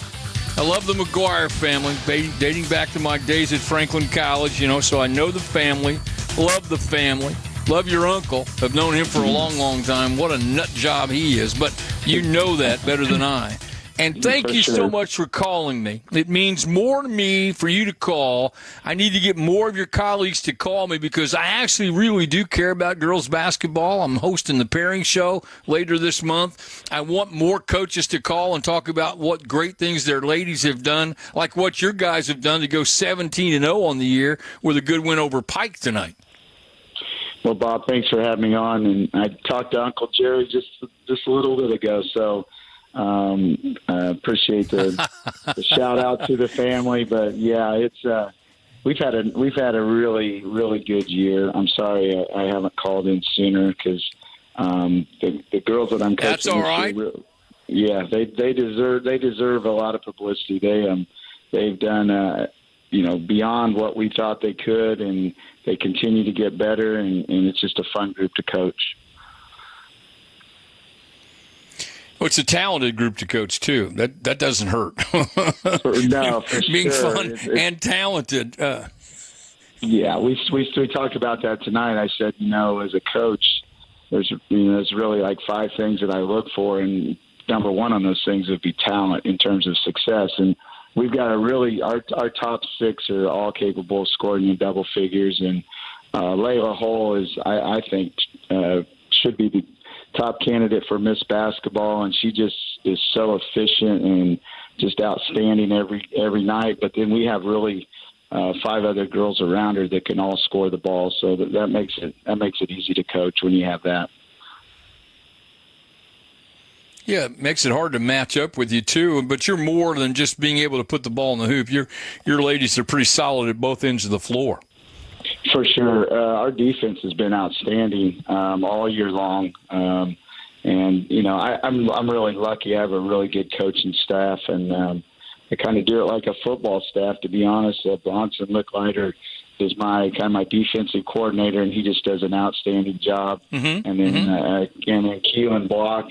I love the McGuire family, dating back to my days at Franklin College, so I know the family, love the family, love your uncle. I've known him for a long, long time. What a nut job he is, but you know that better than I. And thank you so much for calling me. It means more to me for you to call. I need to get more of your colleagues to call me because I actually really do care about girls basketball. I'm hosting the pairing show later this month. I want more coaches to call and talk about what great things their ladies have done, like what your guys have done to go 17-0 on the year with a good win over Pike tonight. Well, Bob, thanks for having me on. And I talked to Uncle Jerry just a little bit ago, so I appreciate the shout out to the family. But yeah, it's we've had a really, really good year. I'm sorry I haven't called in sooner because the girls that I'm coaching. That's all right. Yeah, they deserve a lot of publicity. They've done beyond what we thought they could, and they continue to get better, and it's just a fun group to coach. Well, it's a talented group to coach, too. That doesn't hurt. No, for being sure. fun and talented. Yeah, we talked about that tonight. I said, as a coach, there's really like 5 things that I look for, and number one on those things would be talent in terms of success. And we've got our top 6 are all capable of scoring in double figures, and Layla Hull is, I think, should be the top candidate for Miss Basketball, and she just is so efficient and just outstanding every night. But then we have really 5 other girls around her that can all score the ball, so that makes it easy to coach when you have that. Yeah, it makes it hard to match up with you, too. But you're more than just being able to put the ball in the hoop. Your ladies are pretty solid at both ends of the floor. For sure. Our defense has been outstanding all year long. And, I'm really lucky. I have a really good coaching staff, and I kind of do it like a football staff, to be honest. Bronson Licklider is my defensive coordinator, and he just does an outstanding job. Mm-hmm. And then Keelan Block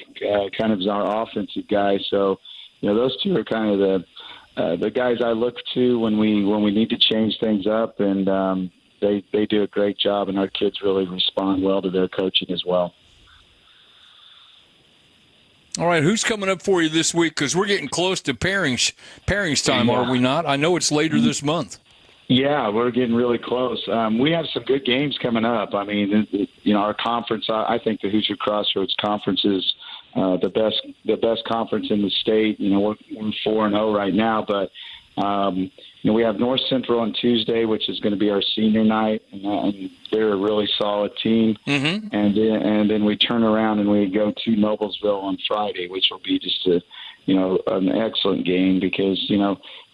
kind of is our offensive guy. So, those two are kind of the guys I look to when we need to change things up, and they do a great job, and our kids really respond well to their coaching as well. All right, who's coming up for you this week? Because we're getting close to pairings time, are we not? I know it's later this month. Yeah, we're getting really close. We have some good games coming up. I mean, our conference. I think the Hoosier Crossroads Conference is the best conference in the state. We're 4-0 right now, but we have North Central on Tuesday, which is going to be our senior night, and they're a really solid team. Mm-hmm. And then we turn around and we go to Noblesville on Friday, which will be just an excellent game because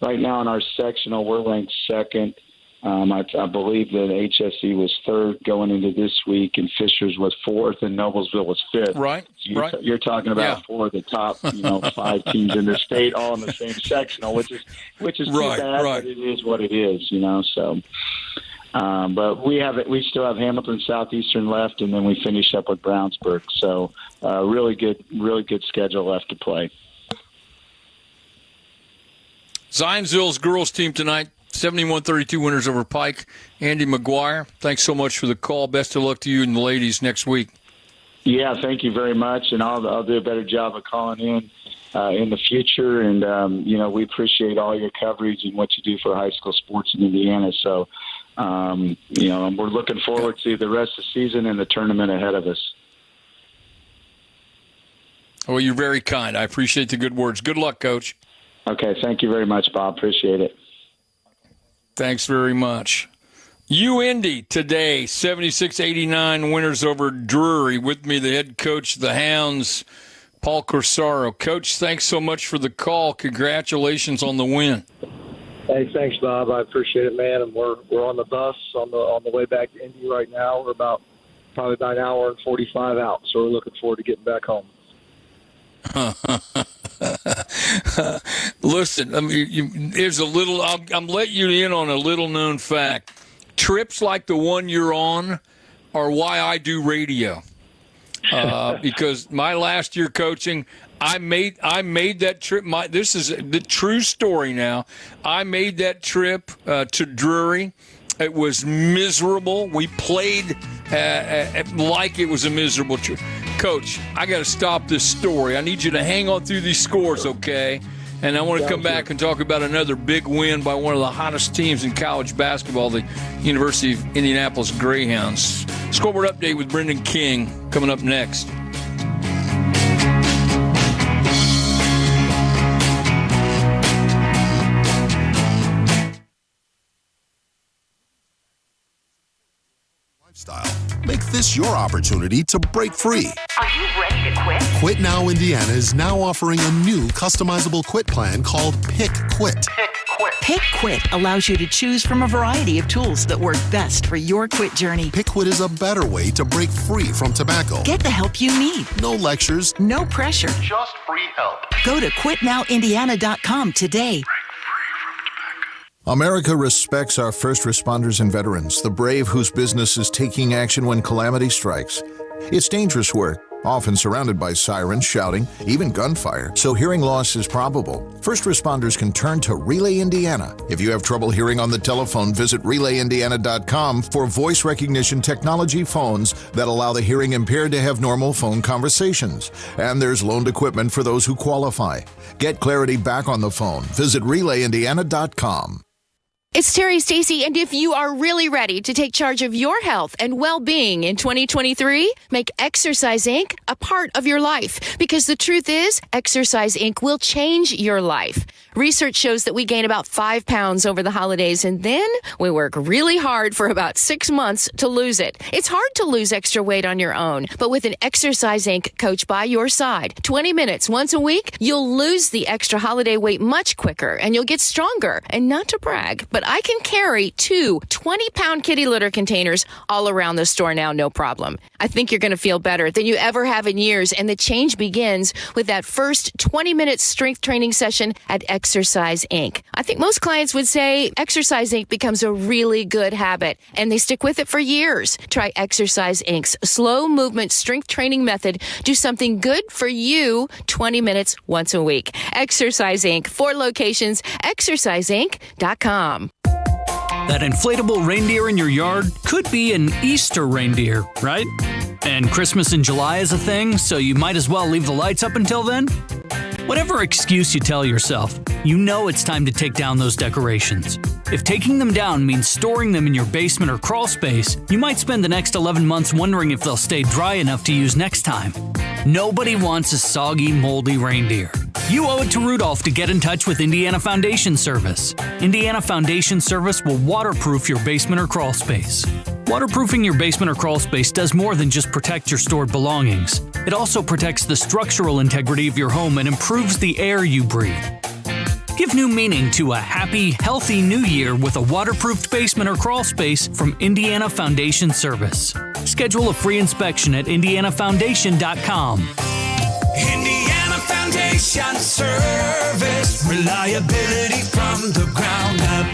right now in our sectional we're ranked second I believe that HSE was third going into this week, and Fishers was fourth, and Noblesville was fifth. Right. So you're talking about four of the top, 5 teams in the state, all in the same sectional, which is too bad, but it is what it is, So, but we still have Hamilton Southeastern left, and then we finish up with Brownsburg. So, really good schedule left to play. Zionsville's girls team tonight. 71-32 winners over Pike. Andy McGuire, thanks so much for the call. Best of luck to you and the ladies next week. Yeah, thank you very much, and I'll do a better job of calling in the future. And, we appreciate all your coverage and what you do for high school sports in Indiana. So, we're looking forward to the rest of the season and the tournament ahead of us. Well, you're very kind. I appreciate the good words. Good luck, Coach. Okay, thank you very much, Bob. Appreciate it. Thanks very much. Indy today, 76-89 winners over Drury. With me, the head coach of the Hounds, Paul Corsaro. Coach, thanks so much for the call. Congratulations on the win. Hey, thanks, Bob. I appreciate it, man. And we're on the bus on the way back to Indy right now. We're probably about an hour and 45 out, so we're looking forward to getting back home. Listen, there's a little. I'm letting you in on a little known fact. Trips like the one you're on are why I do radio. Because my last year coaching, I made that trip. This is the true story now. I made that trip to Drury. It was miserable. We played like it was a miserable trip. Coach, I got to stop this story. I need you to hang on through these scores, okay? And I want to come back and talk about another big win by one of the hottest teams in college basketball, the University of Indianapolis Greyhounds. Scoreboard update with Brendan King coming up next. Make this your opportunity to break free. Are you ready to quit? Quit Now Indiana is now offering a new customizable quit plan called Pick Quit. Pick Quit allows you to choose from a variety of tools that work best for your quit journey. Pick Quit is a better way to break free from tobacco. Get the help you need. No lectures. No pressure. Just free help. Go to quitnowindiana.com today. America respects our first responders and veterans, the brave whose business is taking action when calamity strikes. It's dangerous work, often surrounded by sirens, shouting, even gunfire, so hearing loss is probable. First responders can turn to Relay Indiana. If you have trouble hearing on the telephone, visit RelayIndiana.com for voice recognition technology phones that allow the hearing impaired to have normal phone conversations. And there's loaned equipment for those who qualify. Get clarity back on the phone. Visit RelayIndiana.com. It's Terry Stacy, and if you are really ready to take charge of your health and well-being in 2023, make Exercise Inc. a part of your life. Because the truth is, Exercise Inc. will change your life. Research shows that we gain about 5 pounds over the holidays, and then we work really hard for about 6 months to lose it. It's hard to lose extra weight on your own, but with an Exercise Inc. coach by your side, 20 minutes once a week, you'll lose the extra holiday weight much quicker, and you'll get stronger. And not to brag, but I can carry 2 20-pound kitty litter containers all around the store now, no problem. I think you're going to feel better than you ever have in years, and the change begins with that first 20-minute strength training session at Exercise Inc. I think most clients would say Exercise Inc. becomes a really good habit, and they stick with it for years. Try Exercise Inc.'s slow movement strength training method. Do something good for you 20 minutes once a week. Exercise Inc. 4 locations, exerciseinc.com. That inflatable reindeer in your yard could be an Easter reindeer, right? And Christmas in July is a thing, so you might as well leave the lights up until then? Whatever excuse you tell yourself, you know it's time to take down those decorations. If taking them down means storing them in your basement or crawl space, you might spend the next 11 months wondering if they'll stay dry enough to use next time. Nobody wants a soggy, moldy reindeer. You owe it to Rudolph to get in touch with Indiana Foundation Service. Indiana Foundation Service will waterproof your basement or crawl space. Waterproofing your basement or crawl space does more than just protect your stored belongings. It also protects the structural integrity of your home and improves the air you breathe. Give new meaning to a happy, healthy new year with a waterproofed basement or crawl space from Indiana Foundation Service. Schedule a free inspection at indianafoundation.com. Indiana Foundation Service. Reliability from the ground up.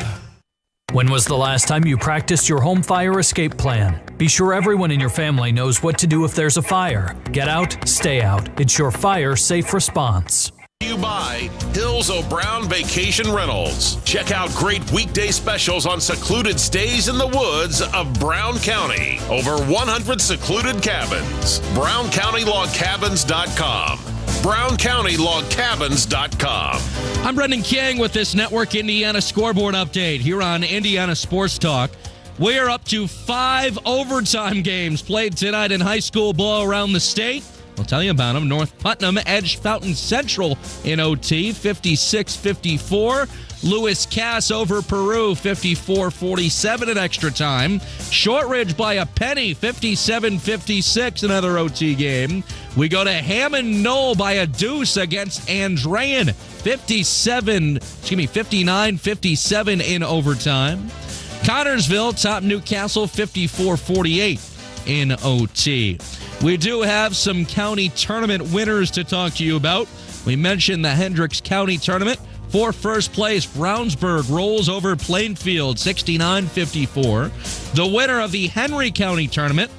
When was the last time you practiced your home fire escape plan? Be sure everyone in your family knows what to do if there's a fire. Get out, stay out. It's your fire safe response. You by Hills O'Brown Vacation Rentals. Check out great weekday specials on secluded stays in the woods of Brown County. Over 100 secluded cabins. BrownCountyLogCabins.com. BrownCountyLogCabins.com. I'm Brendan King with this Network Indiana scoreboard update here on Indiana Sports Talk. We're up to 5 overtime games played tonight in high school ball around the state. We'll tell you about them. North Putnam edged Fountain Central in OT, 56-54. Lewis Cass over Peru, 54-47 in extra time. Shortridge by a penny, 57-56, another OT game. We go to Hammond Knoll by a deuce against Andrean, 59-57 in overtime. Connorsville topped Newcastle, 54-48 in OT. We do have some county tournament winners to talk to you about. We mentioned the Hendricks County Tournament. For first place, Brownsburg rolls over Plainfield, 69-54. The winner of the Henry County Tournament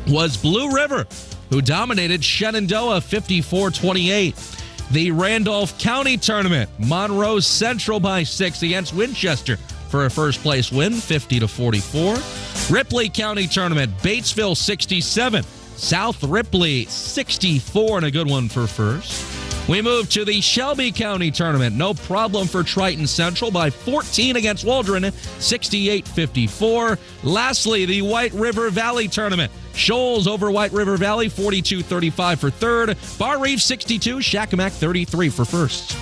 was Blue River, who dominated Shenandoah, 54-28. The Randolph County Tournament, Monroe Central by 6 against Winchester for a first-place win, 50-44. Ripley County Tournament, Batesville, 67. South Ripley, 64, and a good one for first. We move to the Shelby County Tournament. No problem for Triton Central by 14 against Waldron, 68-54. Lastly, the White River Valley Tournament. Shoals over White River Valley, 42-35 for third. Bar Reef, 62. Shakamak, 33 for first.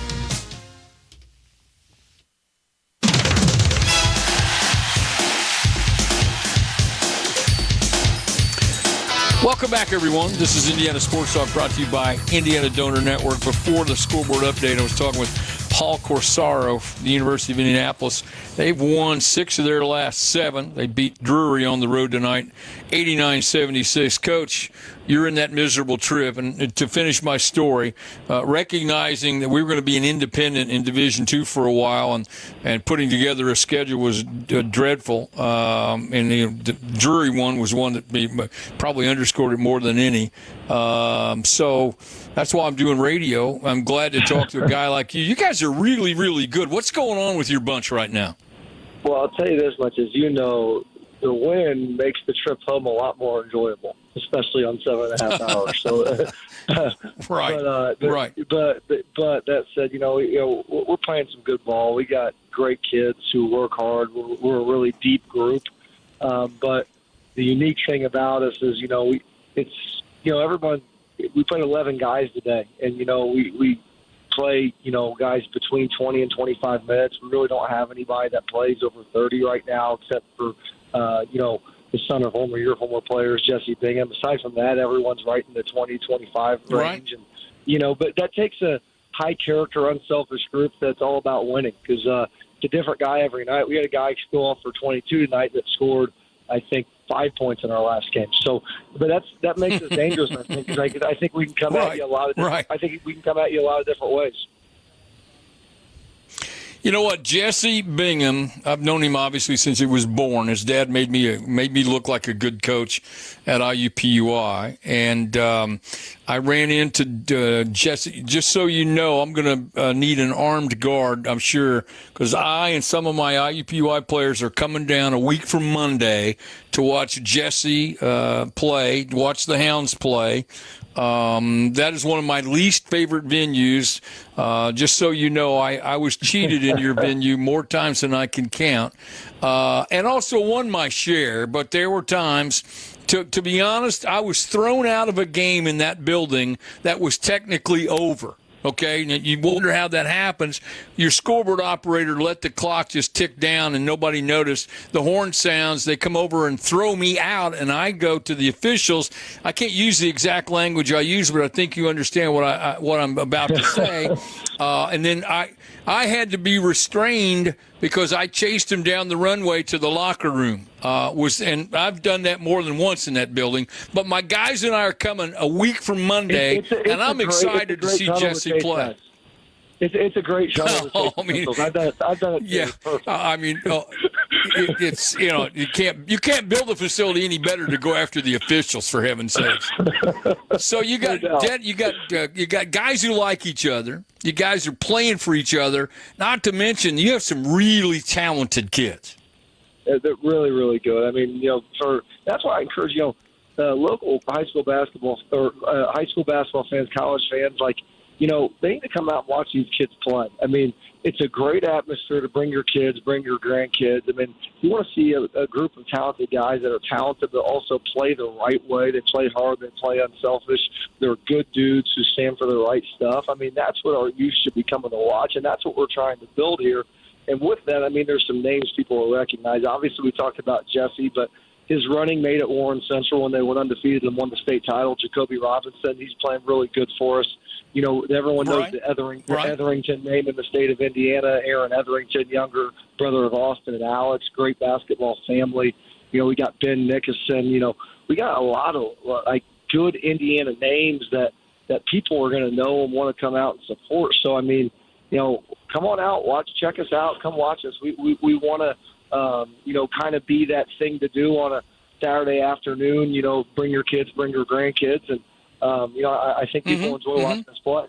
Welcome back, everyone. This is Indiana Sports Talk, brought to you by Indiana Donor Network. Before the scoreboard update, I was talking with Paul Corsaro from the University of Indianapolis. They've won 6 of their last 7. They beat Drury on the road tonight, 89-76. Coach, you're in that miserable trip. And to finish my story, recognizing that we were going to be an independent in Division II for a while, and putting together a schedule was dreadful. And the Drury one was one that probably underscored it more than any. So that's why I'm doing radio. I'm glad to talk to a guy like you. You guys are really, really good. What's going on with your bunch right now? Well, I'll tell you this much. As you know, the win makes the trip home a lot more enjoyable, especially on 7.5 hours. So, right. But that said, we're playing some good ball. We got great kids who work hard. We're a really deep group. But the unique thing about us is, everyone. We played 11 guys today, and we play guys between 20 and 25 minutes. We really don't have anybody that plays over 30 right now, except for the son of your former players, Jesse Bingham. Aside from that, everyone's right in the 20-25 range, and but that takes a high character, unselfish group that's all about winning, because it's a different guy every night. We had a guy go off for 22 tonight that scored, I think, 5 points in our last game. So, but that makes us dangerous. I think, 'cause I think we can come at you a lot of different, I think we can come at you a lot of different ways. You know what, Jesse Bingham, I've known him obviously since he was born. His dad made me look like a good coach at IUPUI, and I ran into Jesse. Just so you know, I'm going to need an armed guard, I'm sure, because I and some of my IUPUI players are coming down a week from Monday to watch Jesse play, watch the Hounds play. That is one of my least favorite venues. Just so you know, I was cheated in your venue more times than I can count, and also won my share. But there were times, to be honest, I was thrown out of a game in that building that was technically over. Okay, and you wonder how that happens. Your scoreboard operator let the clock just tick down and nobody noticed. The horn sounds, they come over and throw me out, and I go to the officials. I can't use the exact language I use, but I think you understand what I'm about to say. And then I had to be restrained because I chased him down the runway to the locker room. And I've done that more than once in that building. But my guys and I are coming a week from Monday, and I'm excited to see Jesse play. It's a great show. I mean, I've done it. Yeah, I mean, it's you can't build a facility any better to go after the officials, for heaven's sakes. So you got guys who like each other. You guys are playing for each other. Not to mention, you have some really talented kids. They're really, really good. I mean, that's why I encourage local high school basketball fans, college fans, they need to come out and watch these kids play. I mean, it's a great atmosphere to bring your kids, bring your grandkids. I mean, you want to see a group of talented guys that are talented but also play the right way. They play hard. They play unselfish. They're good dudes who stand for the right stuff. I mean, that's what our youth should be coming to watch, and that's what we're trying to build here. And with that, I mean, there's some names people will recognize. Obviously, we talked about Jesse, but his running mate at Warren Central when they went undefeated and won the state title, Jacoby Robinson, he's playing really good for us. Everyone knows the Etherington name in the state of Indiana. Aaron Etherington, younger brother of Austin and Alex, great basketball family. We got Ben Nickerson. We got a lot of good Indiana names that people are going to know and want to come out and support. So, I mean, come on out, check us out, come watch us. We want to, kind of be that thing to do on a Saturday afternoon. Bring your kids, bring your grandkids, and I think people enjoy watching us play.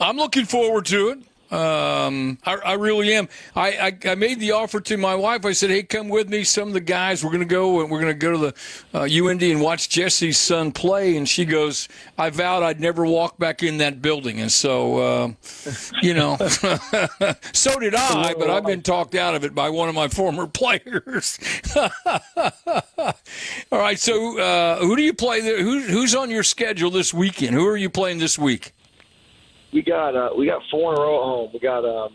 I'm looking forward to it. I really am. I made the offer to my wife. I said, "Hey, come with me. Some of the guys, we're going to go to the UND and watch Jesse's son play." And she goes, "I vowed I'd never walk back in that building." And so, so did I. But I've been talked out of it by one of my former players. All right. So, who do you play? Who's on your schedule this weekend? Who are you playing this week? We got 4 in a row at home. We got at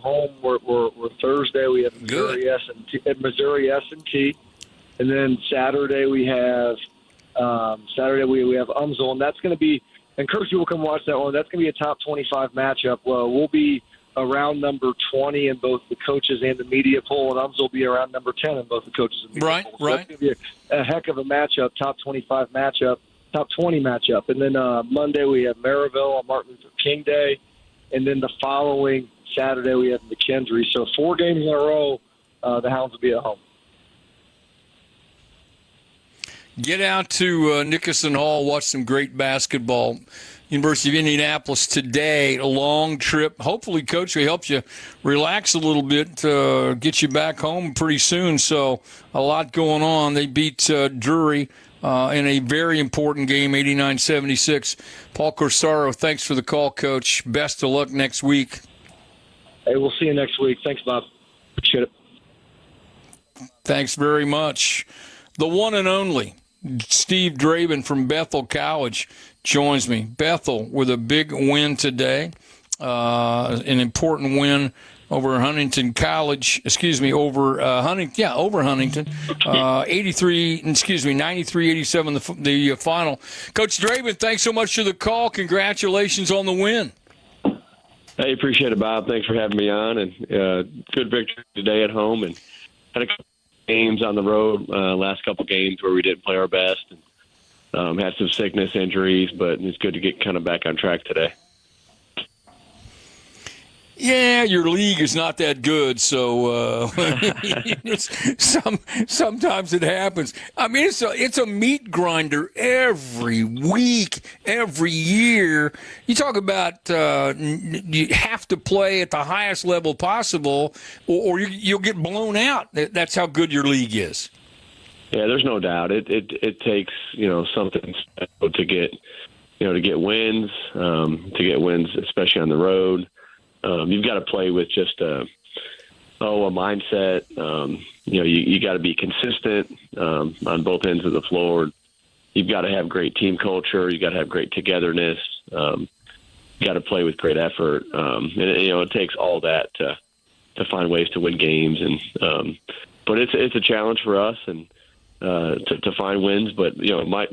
home. We're Thursday. We have Missouri S&T, and then Saturday we have Umsel, and that's going to be. I encourage you to come watch that one. That's going to be a top 25 matchup. We'll be around number 20 in both the coaches and the media poll, and Umsel will be around number 10 in both the coaches and media poll. So that's going to be a heck of a matchup, top 25 matchup. Top 20 matchup. And then Monday we have Maryville on Martin Luther King Day. And then the following Saturday we have McKendree. So 4 games in a row, the Hounds will be at home. Get out to Nickerson Hall, watch some great basketball. University of Indianapolis today, a long trip. Hopefully, Coach, will help you relax a little bit, get you back home pretty soon. So a lot going on. They beat Drury in a very important game, 89-76. Paul Corsaro, thanks for the call, Coach. Best of luck next week. Hey, we'll see you next week. Thanks, Bob. Appreciate it. Thanks very much. The one and only Steve Draven from Bethel College joins me. Bethel with a big win today, an important win over Huntington College, over Huntington, 93-87 the final. Coach Draven, thanks so much for the call. Congratulations on the win. Hey, appreciate it, Bob. Thanks for having me on, and good victory today at home, and had a couple games on the road, last couple games where we didn't play our best, and had some sickness, injuries, but it's good to get kind of back on track today. Yeah, your league is not that good, so sometimes it happens. I mean, it's a meat grinder every week, every year. You talk about you have to play at the highest level possible, or you'll get blown out. That's how good your league is. Yeah, there's no doubt. It takes something special to get wins, especially on the road. You've got to play with just a mindset. You got to be consistent on both ends of the floor. you've got to have great team culture. You've got to have great togetherness. You got to play with great effort. And it takes all that to find ways to win games. And but it's a challenge for us and to find wins. But my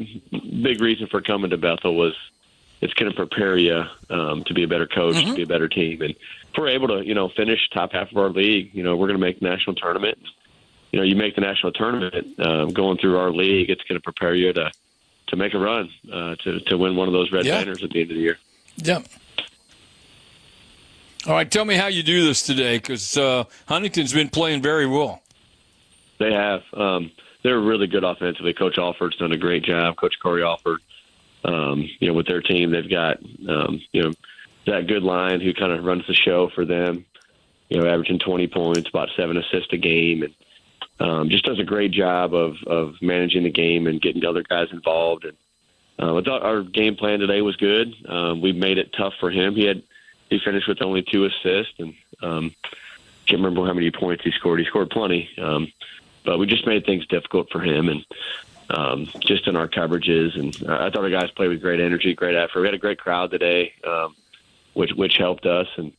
big reason for coming to Bethel was it's going to prepare you to be a better coach, to be a better team. And if we're able to finish top half of our league, we're going to make the national tournament. You make the national tournament going through our league, it's going to prepare you to make a run to win one of those red banners at the end of the year. Yep. All right, tell me how you do this today, because Huntington's been playing very well. They have. They're really good offensively. Coach Alford's done a great job. Coach Corey Alford, with their team, they've got that good line who kind of runs the show for them. Averaging 20 points, about 7 assists a game, and just does a great job of managing the game and getting the other guys involved. And I thought our game plan today was good. We made it tough for him. He finished with only 2 assists, and can't remember how many points he scored. He scored plenty, but we just made things difficult for him, and just in our coverages. And I thought our guys played with great energy, great effort. We had a great crowd today, which helped us, and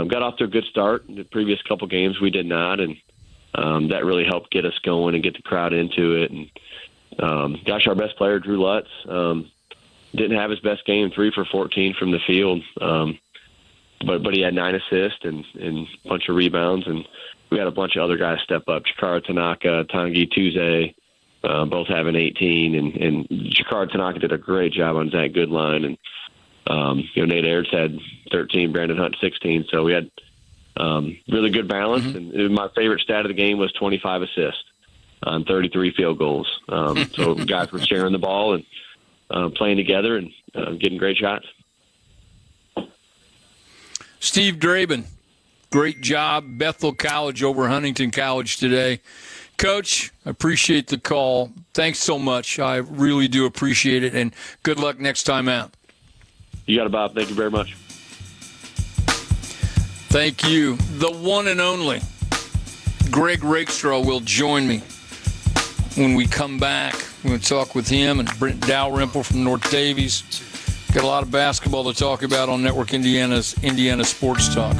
got off to a good start. In the previous couple games, we did not, and that really helped get us going and get the crowd into it. And our best player, Drew Lutz, didn't have his best game, 3 for 14 from the field. But he had 9 assists and a bunch of rebounds, and we had a bunch of other guys step up. Chikara Tanaka, Tanguy Tuze, both having 18, and Chikara Tanaka did a great job on Zach Goodline, and Nate Ayers had 13, Brandon Hunt 16. So we had really good balance. And my favorite stat of the game was 25 assists on 33 field goals. So guys were sharing the ball and playing together and getting great shots. Steve Draben, great job. Bethel College over Huntington College today. Coach, I appreciate the call. Thanks so much. I really do appreciate it, and good luck next time out. You got it, Bob. Thank you very much. Thank you. The one and only Greg Rakestraw will join me when we come back. We're going to talk with him and Brent Dalrymple from North Davies. Got a lot of basketball to talk about on Network Indiana's Indiana Sports Talk.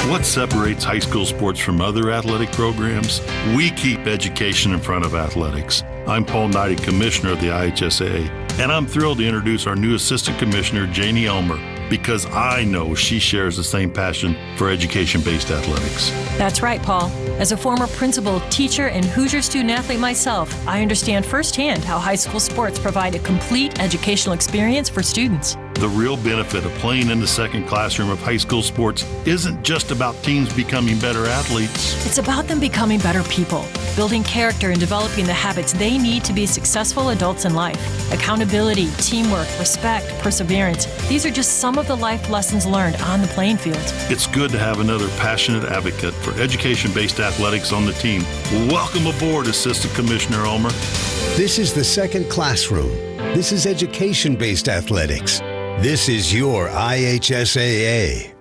What separates high school sports from other athletic programs? We keep education in front of athletics. I'm Paul Knighty, Commissioner of the IHSAA, and I'm thrilled to introduce our new Assistant Commissioner, Janie Elmer, because I know she shares the same passion for education-based athletics. That's right, Paul. As a former principal, teacher, and Hoosier student-athlete myself, I understand firsthand how high school sports provide a complete educational experience for students. The real benefit of playing in the second classroom of high school sports isn't just about teams becoming better athletes. It's about them becoming better people, building character and developing the habits they need to be successful adults in life. Accountability, teamwork, respect, perseverance. These are just some of the life lessons learned on the playing field. It's good to have another passionate advocate for education-based athletics on the team. Welcome aboard, Assistant Commissioner Elmer. This is the second classroom. This is education-based athletics. This is your IHSAA.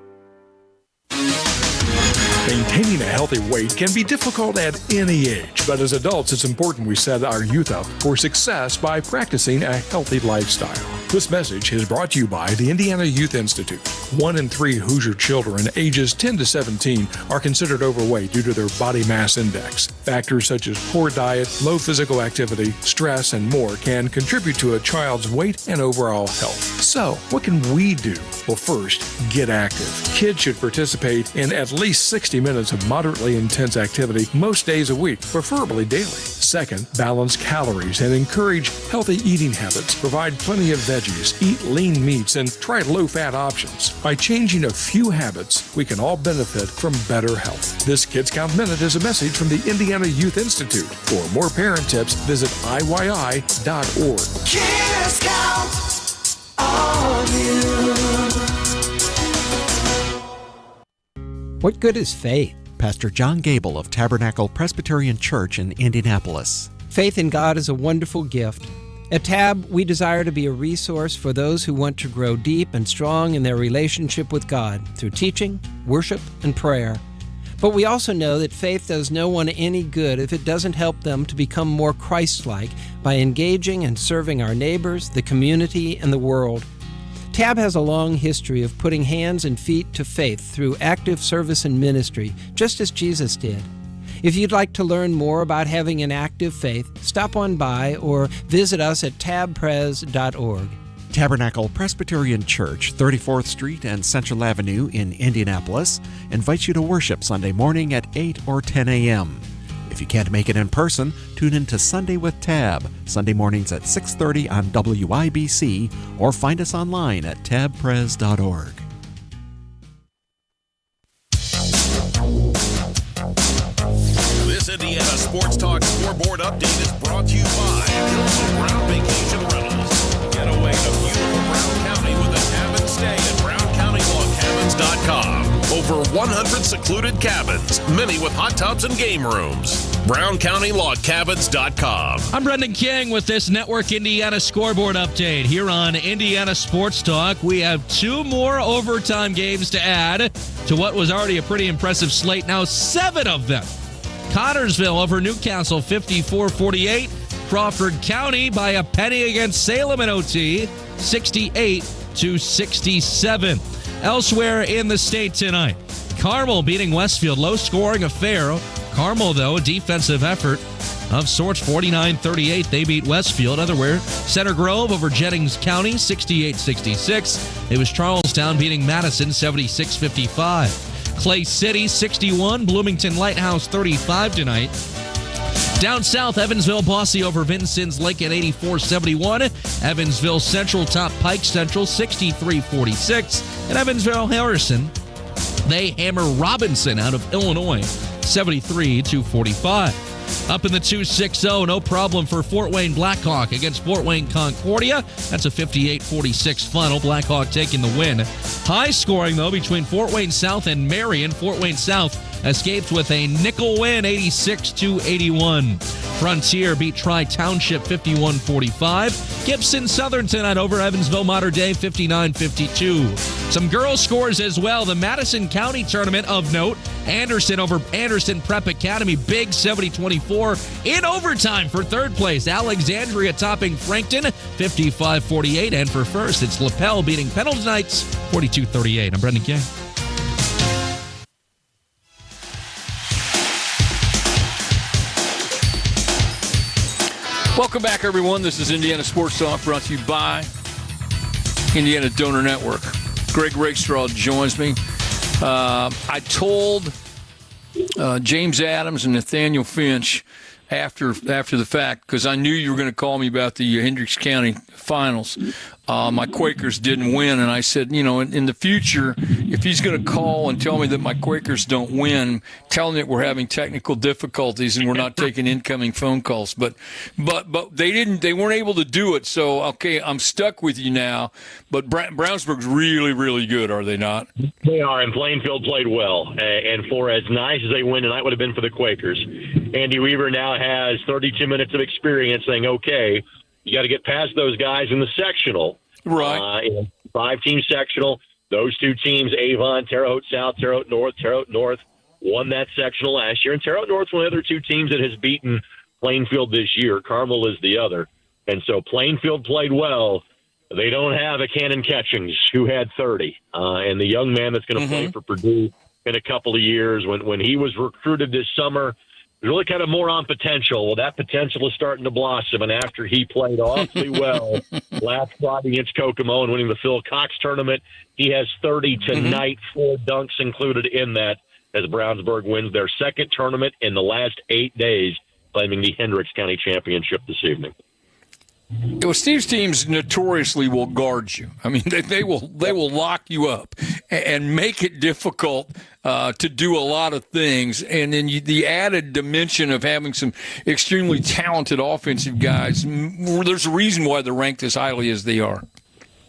Maintaining a healthy weight can be difficult at any age, but as adults, it's important we set our youth up for success by practicing a healthy lifestyle. This message is brought to you by the Indiana Youth Institute. 1 in 3 Hoosier children ages 10 to 17 are considered overweight due to their body mass index. Factors such as poor diet, low physical activity, stress, and more can contribute to a child's weight and overall health. So, what can we do? Well, first, get active. Kids should participate in at least 60 minutes of moderately intense activity most days a week, preferably daily. Second, balance calories and encourage healthy eating habits. Provide plenty of veggies, eat lean meats, and try low-fat options. By changing a few habits, we can all benefit from better health. This Kids Count Minute is a message from the Indiana Youth Institute. For more parent tips, visit IYI.org. Kids count on you. What good is faith? Pastor John Gable of Tabernacle Presbyterian Church in Indianapolis. Faith in God is a wonderful gift. At TAB, we desire to be a resource for those who want to grow deep and strong in their relationship with God through teaching, worship, and prayer. But we also know that faith does no one any good if it doesn't help them to become more Christ-like by engaging and serving our neighbors, the community, and the world. TAB has a long history of putting hands and feet to faith through active service and ministry, just as Jesus did. If you'd like to learn more about having an active faith, stop on by or visit us at tabpres.org. Tabernacle Presbyterian Church, 34th Street and Central Avenue in Indianapolis, invites you to worship Sunday morning at 8 or 10 a.m. If you can't make it in person, tune in to Sunday with Tab, Sunday mornings at 6:30 on WIBC, or find us online at tabpres.org. This Indiana Sports Talk Scoreboard Update is brought to you by Hills of Brown Vacation Rentals. Get away to beautiful Brown County with a cabin stay at BrownCountyLogCabins.com. Over 100 secluded cabins, many with hot tubs and game rooms. BrownCountyLogCabins.com. I'm Brendan King with this Network Indiana Scoreboard Update. Here on Indiana Sports Talk, we have 2 more overtime games to add to what was already a pretty impressive slate. Now 7 of them. Connorsville over Newcastle, 54-48. Crawford County by a penny against Salem in OT, 68-67. Elsewhere in the state tonight, Carmel beating Westfield, low-scoring affair. Carmel, though, a defensive effort of sorts, 49-38. They beat Westfield. Otherwhere, Center Grove over Jennings County, 68-66. It was Charlestown beating Madison, 76-55. Clay City, 61. Bloomington Lighthouse, 35 tonight. Down south, Evansville Bossy over Vincennes Lincoln, 84-71. Evansville Central top Pike Central, 63-46. And Evansville Harrison, they hammer Robinson out of Illinois, 73-45. Up in the 2-6-0, no problem for Fort Wayne Blackhawk against Fort Wayne Concordia. That's a 58-46 final. Blackhawk taking the win. High scoring, though, between Fort Wayne South and Marion. Fort Wayne South escapes with a nickel win, 86-81. Frontier beat Tri-Township 51-45. Gibson Southern tonight over Evansville Mater Dei 59-52. Some girls scores as well. The Madison County tournament of note. Anderson over Anderson Prep Academy, big 70-24 in overtime for third place. Alexandria topping Frankton 55-48. And for first, it's Lapel beating Pendleton Knights 42-38. I'm Brendan King. Welcome back, everyone. This is Indiana Sports Talk, brought to you by Indiana Donor Network. Greg Rakestraw joins me. I told James Adams and Nathaniel Finch after the fact, because I knew you were going to call me about the Hendricks County finals. My Quakers didn't win, and I said, in the future, if he's going to call and tell me that my Quakers don't win, tell him that we're having technical difficulties and we're not taking incoming phone calls. But they weren't able to do it. So okay, I'm stuck with you now. But Brownsburg's really, really good, are they not? They are, and Plainfield played well. And for as nice as they win tonight would have been for the Quakers, Andy Weaver now has 32 minutes of experience saying, okay, you got to get past those guys in the sectional. Right. 5-team sectional. Those 2 teams, Avon, Terre Haute South, Terre Haute North. Terre Haute North won that sectional last year. And Terre Haute North's one of the other 2 teams that has beaten Plainfield this year. Carmel is the other. And so Plainfield played well. They don't have a Cannon Catchings who had 30. And the young man that's going to play for Purdue in a couple of years, when he was recruited this summer, really kind of more on potential. Well, that potential is starting to blossom, and after he played awfully well last Friday against Kokomo and winning the Phil Cox tournament, he has 30 tonight, 4 dunks included in that, as Brownsburg wins their second tournament in the last 8 days, claiming the Hendricks County Championship this evening. Well, Steve's teams notoriously will guard you. I mean, they will lock you up and make it difficult to do a lot of things. And then the added dimension of having some extremely talented offensive guys, there's a reason why they're ranked as highly as they are.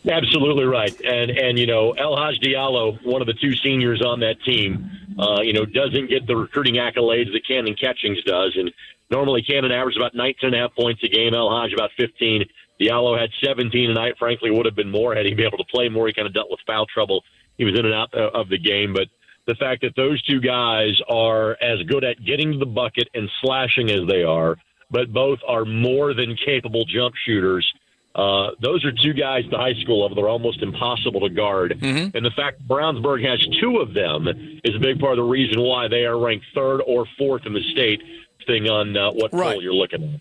Absolutely right. And El Haj Diallo, one of the 2 seniors on that team, doesn't get the recruiting accolades that Cannon Catchings does. And normally Cannon averaged about 19.5 points a game. El Haj about 15. Diallo had 17 tonight. Frankly, would have been more had he been able to play more. He kind of dealt with foul trouble. He was in and out of the game. But the fact that those two guys are as good at getting to the bucket and slashing as they are, but both are more than capable jump shooters. Those are two guys at the high school level that are almost impossible to guard. And the fact that Brownsburg has two of them is a big part of the reason why they are ranked third or fourth in the state, depending on what poll you're looking at.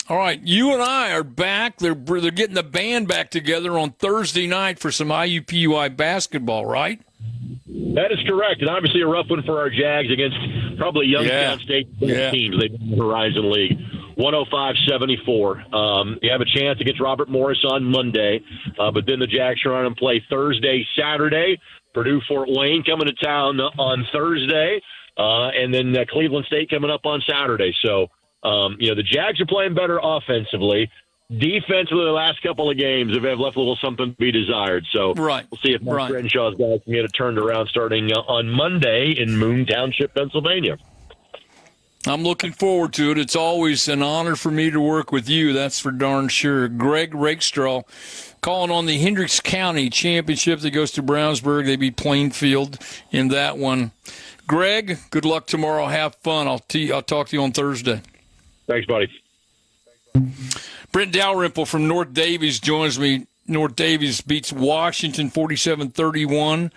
All right, you and I are back. They're getting the band back together on Thursday night for some IUPUI basketball, right? That is correct, and obviously a rough one for our Jags against probably Youngstown State teams. They've been in the Horizon League. 105-74. You have a chance against Robert Morris on Monday, but then the Jags are on and play Thursday, Saturday. Purdue-Fort Wayne coming to town on Thursday, and then Cleveland State coming up on Saturday. So, the Jags are playing better offensively. Defensively, the last couple of games have left a little something to be desired. So we'll see if Mark Renshaw's guys can get it turned around starting on Monday in Moon Township, Pennsylvania. I'm looking forward to it. It's always an honor for me to work with you, that's for darn sure. Greg Rakestraw calling on the Hendricks County Championship that goes to Brownsburg. They beat Plainfield in that one. Greg, good luck tomorrow. Have fun. I'll talk to you on Thursday. Thanks, buddy. Brent Dalrymple from North Davies joins me. North Davies beats Washington 47-31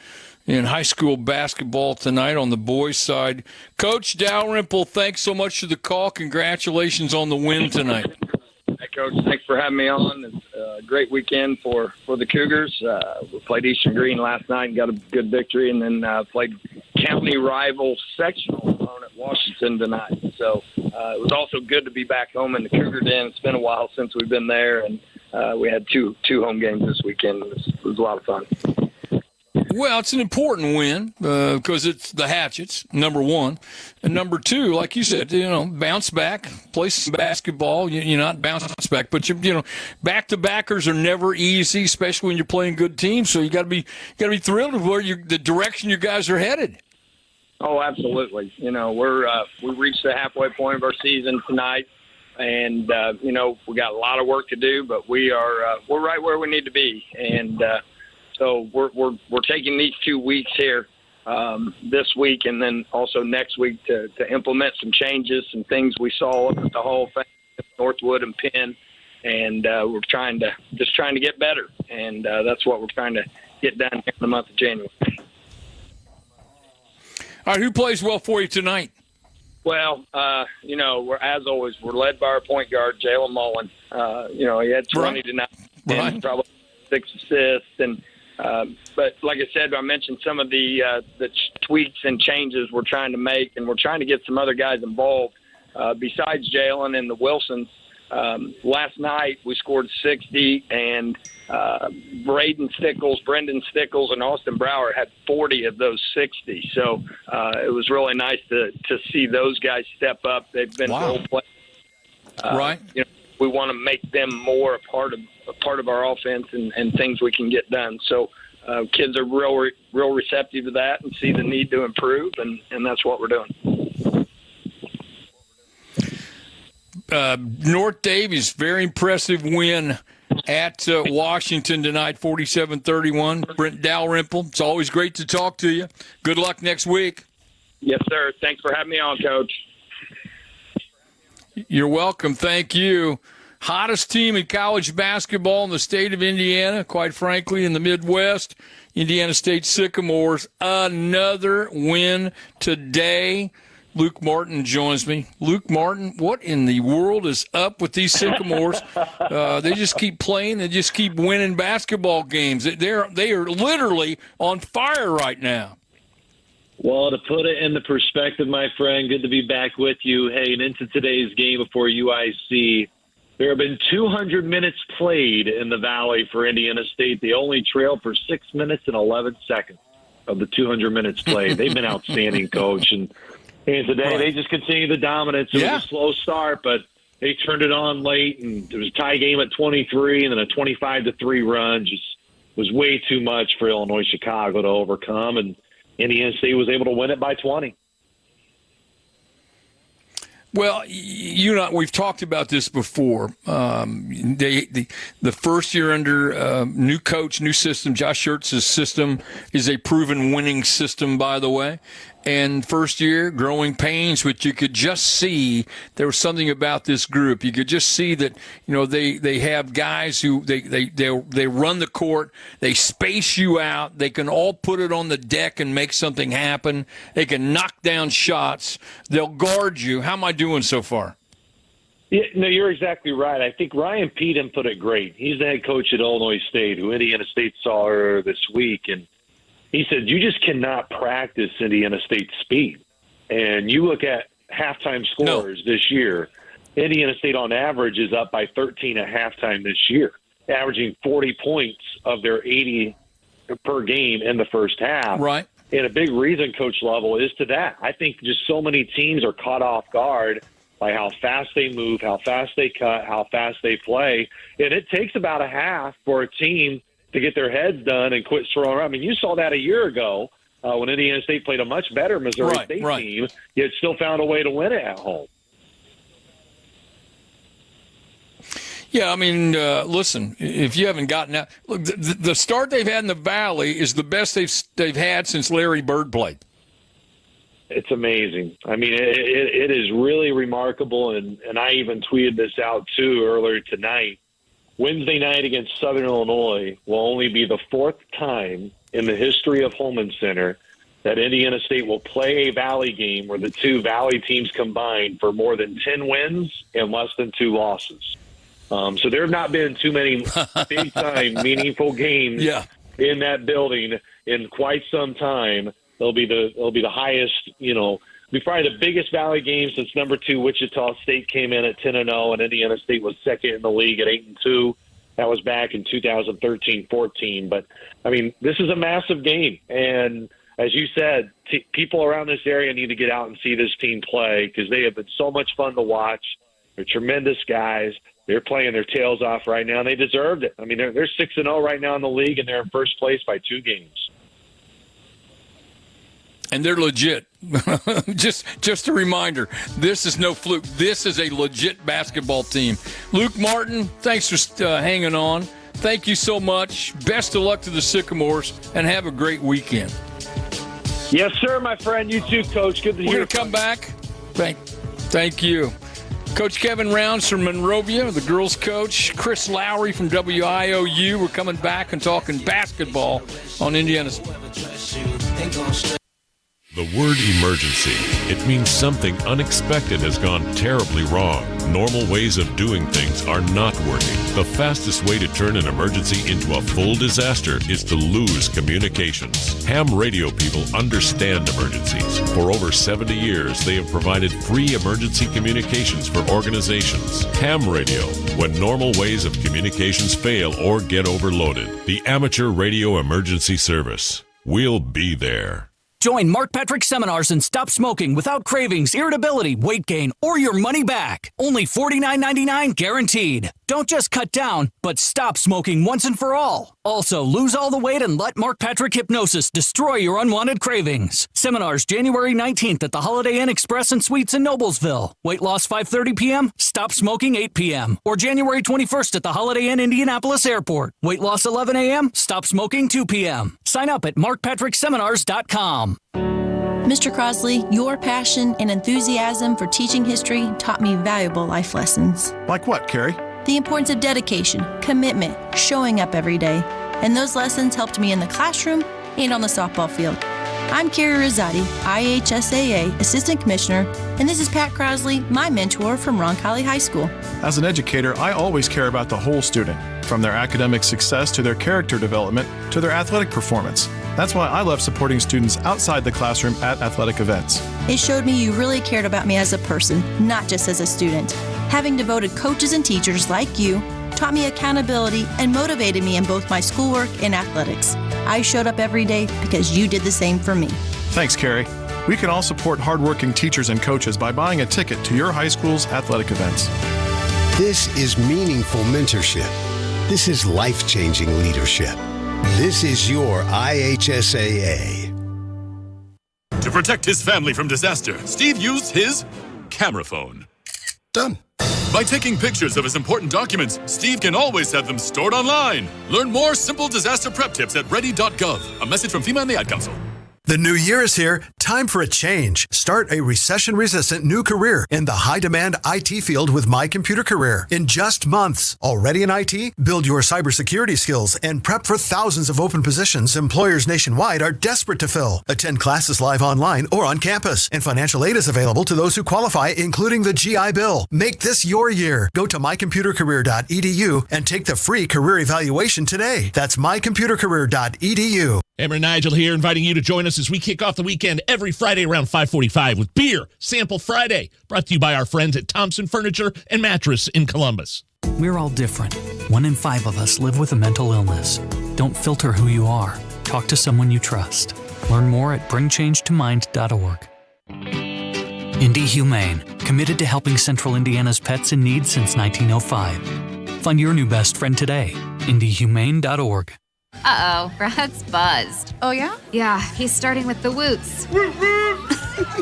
in high school basketball tonight on the boys' side. Coach Dalrymple, thanks so much for the call. Congratulations on the win tonight. Hey, Coach. Thanks for having me on. It's a great weekend for the Cougars. We played Eastern Green last night and got a good victory, and then played county rival sectional opponent Washington tonight. So it was also good to be back home in the Cougar Den. It's been a while since we've been there, and we had two home games this weekend. It was a lot of fun. Well, it's an important win because it's the Hatchets, number one. And number two, like you said, bounce back, play some basketball. You're not bounce back, but back-to-backers are never easy, especially when you're playing good teams. So you got to be thrilled with where the direction you guys are headed. Oh, absolutely. We reached the halfway point of our season tonight, and we got a lot of work to do, but we're right where we need to be, and. So we're taking these 2 weeks here, this week and then also next week to implement some changes, some things we saw up at the Hall of Fame, Northwood and Penn, and we're trying to get better, and that's what we're trying to get done here in the month of January. All right, who plays well for you tonight? Well, we're as always we're led by our point guard Jalen Mullen. He had 20 tonight, and probably 6 assists and. But like I said, I mentioned some of the tweaks and changes we're trying to make, and we're trying to get some other guys involved besides Jalen and the Wilsons. Last night we scored 60, and Brendan Stickles, and Austin Brower had 40 of those 60. So it was really nice to see those guys step up. They've been role players. Right. We want to make them more a part of our offense and things we can get done. So kids are real receptive to that and see the need to improve, and that's what we're doing. North Davies, very impressive win at Washington tonight, 47-31. Brent Dalrymple, it's always great to talk to you. Good luck next week. Yes, sir. Thanks for having me on, Coach. You're welcome. Thank you. Hottest team in college basketball in the state of Indiana, quite frankly, in the Midwest. Indiana State Sycamores, another win today. Luke Martin joins me. Luke Martin, what in the world is up with these Sycamores? They just keep playing. They just keep winning basketball games. They are literally on fire right now. Well, to put it into perspective, my friend, good to be back with you. Hey, and into today's game before UIC, there have been 200 minutes played in the Valley for Indiana State. They only trail for 6 minutes and 11 seconds of the 200 minutes played. They've been outstanding, Coach. And today they just continue the dominance. It was a slow start, but they turned it on late, and there was a tie game at 23, and then a 25-3 run. Just was way too much for Illinois Chicago to overcome, and Indiana State was able to win it by 20. Well, we've talked about this before. The first year under new coach, new system, Josh Schertz's system is a proven winning system, by the way. And first year, growing pains, which you could just see there was something about this group. You could just see that, they have guys who they run the court, they space you out, they can all put it on the deck and make something happen. They can knock down shots. They'll guard you. How am I doing so far? Yeah, no, you're exactly right. I think Ryan Peden put it great. He's the head coach at Illinois State, who Indiana State saw earlier this week, and he said, you just cannot practice Indiana State's speed. And you look at halftime scores this year, Indiana State on average is up by 13 at halftime this year, averaging 40 points of their 80 per game in the first half. Right. And a big reason, Coach Lovell, is to that. I think just so many teams are caught off guard by how fast they move, how fast they cut, how fast they play. And it takes about a half for a team to get their heads done and quit throwing around. I mean, you saw that a year ago when Indiana State played a much better Missouri State team, yet still found a way to win it at home. Yeah, I mean, listen, if you haven't gotten out, look, the start they've had in the Valley is the best they've had since Larry Bird played. It's amazing. I mean, it is really remarkable, and I even tweeted this out, too, earlier tonight. Wednesday night against Southern Illinois will only be the fourth time in the history of Holman Center that Indiana State will play a Valley game where the two Valley teams combine for more than 10 wins and less than 2 losses. So there have not been too many big-time, meaningful games in that building in quite some time. It'll be the highest, be probably the biggest Valley game since number 2 Wichita State came in at 10-0, and Indiana State was second in the league at 8-2. That was back in 2013-14. But I mean, this is a massive game, and as you said, people around this area need to get out and see this team play because they have been so much fun to watch. They're tremendous guys. They're playing their tails off right now, and they deserved it. I mean, they're 6-0 right now in the league, and they're in first place by 2 games. And they're legit. just a reminder, this is no fluke. This is a legit basketball team. Luke Martin, thanks for hanging on. Thank you so much. Best of luck to the Sycamores, and have a great weekend. Yes, sir, my friend. You too, Coach. Good to hear. We're going to come back. Thank you. Coach Kevin Rounds from Monrovia, the girls' coach. Chris Lowry from WIOU. We're coming back and talking basketball on Indiana's. The word emergency. It means something unexpected has gone terribly wrong. Normal ways of doing things are not working. The fastest way to turn an emergency into a full disaster is to lose communications. Ham radio people understand emergencies. For over 70 years, they have provided free emergency communications for organizations. Ham radio, when normal ways of communications fail or get overloaded. The Amateur Radio Emergency Service. We'll be there. Join Mark Patrick Seminars and stop smoking without cravings, irritability, weight gain, or your money back. Only $49.99 guaranteed. Don't just cut down, but stop smoking once and for all. Also, lose all the weight and let Mark Patrick Hypnosis destroy your unwanted cravings. Seminars January 19th at the Holiday Inn Express and Suites in Noblesville. Weight loss 5:30 p.m., stop smoking 8 p.m. Or January 21st at the Holiday Inn Indianapolis Airport. Weight loss 11 a.m., stop smoking 2 p.m. Sign up at markpatrickseminars.com. Mr. Crosley, your passion and enthusiasm for teaching history taught me valuable life lessons. Like what, Carrie? The importance of dedication, commitment, showing up every day. And those lessons helped me in the classroom and on the softball field. I'm Carrie Rosati, IHSAA Assistant Commissioner, and this is Pat Crosley, my mentor from Roncalli High School. As an educator, I always care about the whole student, from their academic success to their character development to their athletic performance. That's why I love supporting students outside the classroom at athletic events. It showed me you really cared about me as a person, not just as a student. Having devoted coaches and teachers like you taught me accountability and motivated me in both my schoolwork and athletics. I showed up every day because you did the same for me. Thanks, Carrie. We can all support hardworking teachers and coaches by buying a ticket to your high school's athletic events. This is meaningful mentorship. This is life-changing leadership. This is your IHSAA. To protect his family from disaster, Steve used his camera phone. Done. By taking pictures of his important documents, Steve can always have them stored online. Learn more simple disaster prep tips at ready.gov. A message from FEMA and the Ad Council. The new year is here. Time for a change. Start a recession-resistant new career in the high-demand IT field with My Computer Career. In just months. Already in IT? Build your cybersecurity skills and prep for thousands of open positions employers nationwide are desperate to fill. Attend classes live online or on campus. And financial aid is available to those who qualify, including the GI Bill. Make this your year. Go to mycomputercareer.edu and take the free career evaluation today. That's mycomputercareer.edu. Emmer and Nigel here, inviting you to join us as we kick off the weekend every Friday around 5:45 with Beer Sample Friday, brought to you by our friends at Thompson Furniture and Mattress in Columbus. We're all different. 1 in 5 of us live with a mental illness. Don't filter who you are. Talk to someone you trust. Learn more at bringchangetomind.org. Indy Humane, committed to helping Central Indiana's pets in need since 1905. Find your new best friend today. indyhumane.org. Uh-oh, Brad's buzzed. Oh, yeah? Yeah, he's starting with the woots.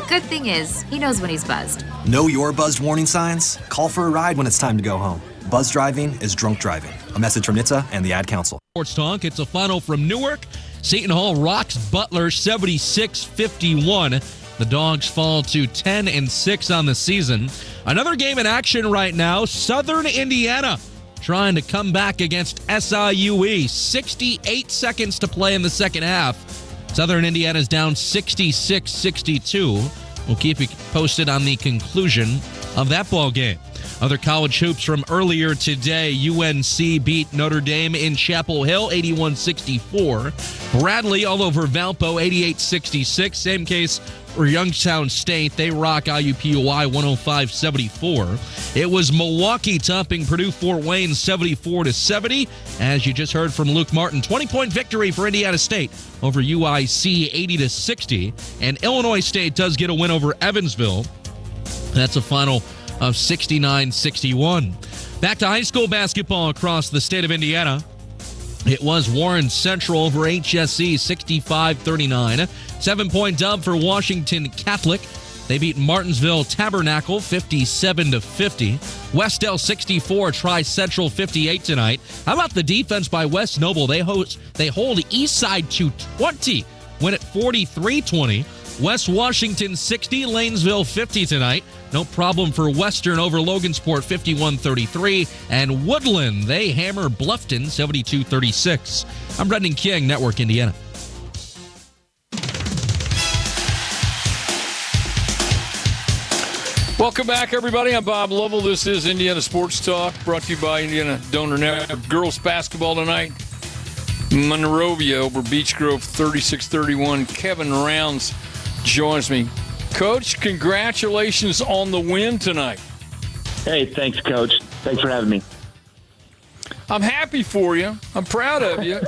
Good thing is, he knows when he's buzzed. Know your buzzed warning signs? Call for a ride when it's time to go home. Buzz driving is drunk driving. A message from NHTSA and the Ad Council. Sports Talk, it's a final from Newark. Seton Hall rocks Butler 76-51. The Dogs fall to 10-6 on the season. Another game in action right now, Southern Indiana trying to come back against SIUE. 68 seconds to play in the second half. Southern Indiana's down 66-62. We'll keep you posted on the conclusion of that ball game. Other college hoops from earlier today. UNC beat Notre Dame in Chapel Hill 81-64. Bradley all over Valpo 88-66. Same case for Youngstown State. They rock IUPUI 105-74. It was Milwaukee topping Purdue Fort Wayne 74-70. As you just heard from Luke Martin, 20-point victory for Indiana State over UIC 80-60. And Illinois State does get a win over Evansville. That's a final of 69-61. Back to high school basketball across the state of Indiana. It was Warren Central over HSE 65-39. 7-point dub for Washington Catholic. They beat Martinsville Tabernacle 57-50. Westdale 64, Tri-Central 58 tonight. How about the defense by West Noble? They hold Eastside to 20. Win at 43-20. West Washington 60, Lanesville 50 tonight. No problem for Western over Logansport 51-33. And Woodland, they hammer Bluffton 72-36. I'm Brendan King, Network Indiana. Welcome back, everybody. I'm Bob Lovell. This is Indiana Sports Talk, brought to you by Indiana Donor Network. Girls basketball tonight. Monrovia over Beech Grove 36-31. Kevin Rounds joins me. Coach, congratulations on the win tonight. Hey, thanks, Coach. Thanks for having me. I'm happy for you. I'm proud of you.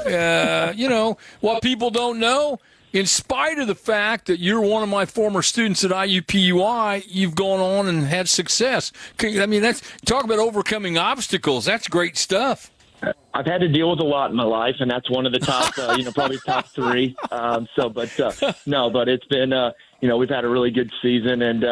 You know, what people don't know, in spite of the fact that you're one of my former students at IUPUI, you've gone on and had success. I mean, that's talk about overcoming obstacles. That's great stuff. I've had to deal with a lot in my life, and that's one of the top, probably top 3. But it's been, we've had a really good season, and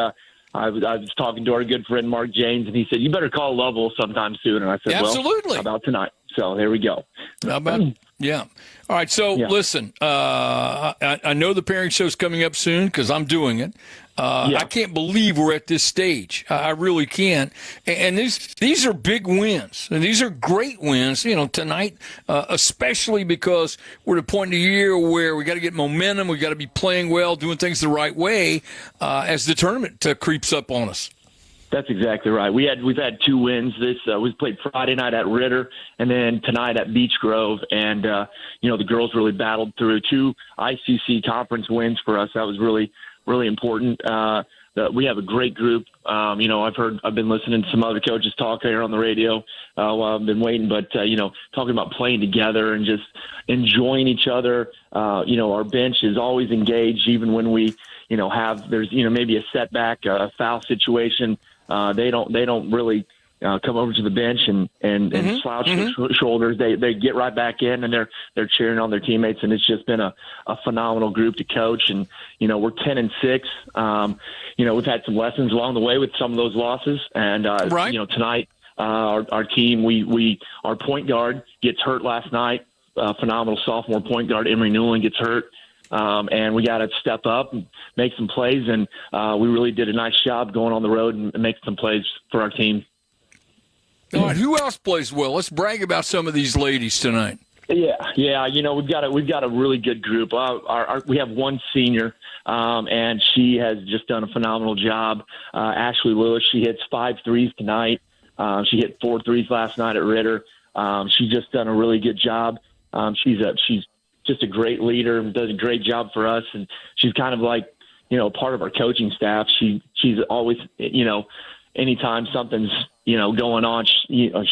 I was talking to our good friend Mark James, and he said, "You better call Lovell sometime soon." And I said, "Absolutely. Well, how about tonight?" So there we go. How about yeah. All right. So listen, I know the pairing show's coming up soon because I'm doing it. I can't believe we're at this stage. I really can't. And these are big wins. And these are great wins, tonight, especially because we're at a point in the year where we got to get momentum. We got to be playing well, doing things the right way as the tournament creeps up on us. That's exactly right. We've had 2 wins. We played Friday night at Ritter and then tonight at Beech Grove. And, the girls really battled through 2 ICC conference wins for us. That was really, really important. We have a great group. I've been listening to some other coaches talk here on the radio while I've been waiting, but, talking about playing together and just enjoying each other. Our bench is always engaged, even when we, there's maybe a setback, a foul situation. They don't really come over to the bench and slouch their shoulders. They get right back in, and they're cheering on their teammates. And it's just been a phenomenal group to coach. And we're 10-6. We've had some lessons along the way with some of those losses. And tonight our team, our point guard gets hurt last night. Phenomenal sophomore point guard Emery Newland gets hurt. And we got to step up and make some plays. And we really did a nice job going on the road and making some plays for our team. All right, who else plays well? Let's brag about some of these ladies tonight. Yeah. We've got a really good group. We have one senior, and she has just done a phenomenal job. Ashley Lewis, she hits 5 threes tonight. She hit 4 threes last night at Ritter. She's just done a really good job. She's just a great leader and does a great job for us. And she's kind of like, part of our coaching staff. She's always, anytime something's, going on,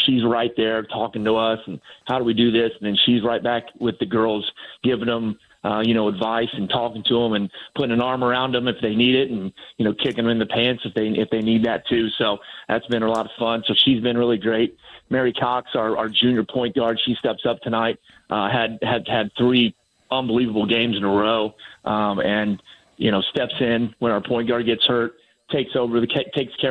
she's right there talking to us and how do we do this? And then she's right back with the girls, giving them, advice and talking to them and putting an arm around them if they need it and, kicking them in the pants if they need that too. So that's been a lot of fun. So she's been really great. Mary Cox, our junior point guard, she steps up tonight, had 3 unbelievable games in a row. And steps in when our point guard gets hurt, takes care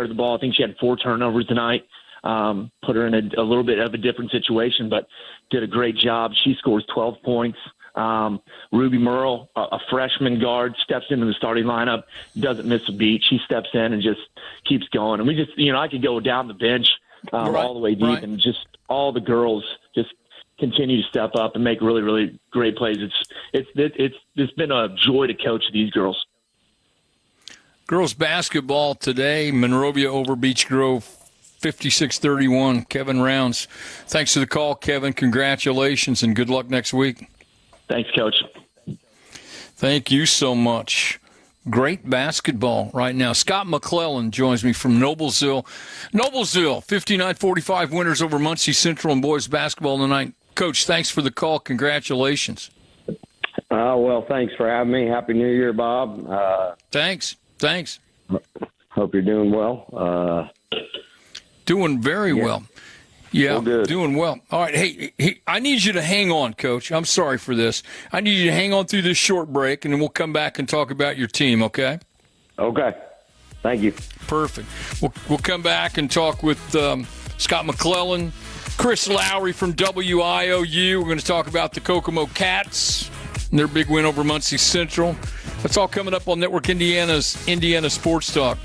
of the ball. I think she had 4 turnovers tonight. Put her in a little bit of a different situation, but did a great job. She scores 12 points. Ruby Merle, a freshman guard, steps into the starting lineup, doesn't miss a beat. She steps in and just keeps going. And we just, I could go down the bench all the way deep, and just all the girls just continue to step up and make really, really great plays. It's been a joy to coach these girls. Girls basketball today, Monrovia over Beech Grove, 56-31. Kevin Rounds. Thanks for the call, Kevin. Congratulations, and good luck next week. Thanks, Coach. Thank you so much. Great basketball right now. Scott McClellan joins me from Noblesville. 59-45 winners over Muncie Central in boys basketball tonight. Coach, thanks for the call. Congratulations. Well, thanks for having me. Happy New Year, Bob. Thanks. Hope you're doing well. Doing very well. Yeah, doing well. All right. Hey, I need you to hang on, Coach. I'm sorry for this. I need you to hang on through this short break, and then we'll come back and talk about your team, okay? Okay. Thank you. Perfect. We'll come back and talk with Scott McClellan, Chris Lowry from WIOU. We're going to talk about the Kokomo Cats and their big win over Muncie Central. That's all coming up on Network Indiana's Indiana Sports Talk.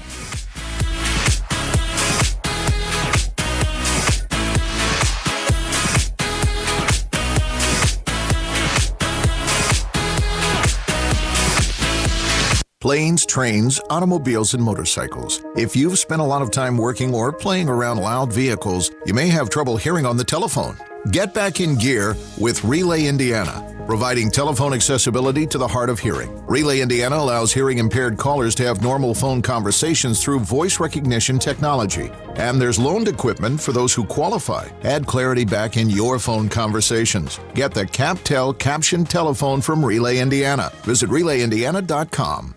Planes, trains, automobiles, and motorcycles. If you've spent a lot of time working or playing around loud vehicles, you may have trouble hearing on the telephone. Get back in gear with Relay Indiana, providing telephone accessibility to the hard of hearing. Relay Indiana allows hearing-impaired callers to have normal phone conversations through voice recognition technology. And there's loaned equipment for those who qualify. Add clarity back in your phone conversations. Get the CapTel captioned telephone from Relay Indiana. Visit RelayIndiana.com.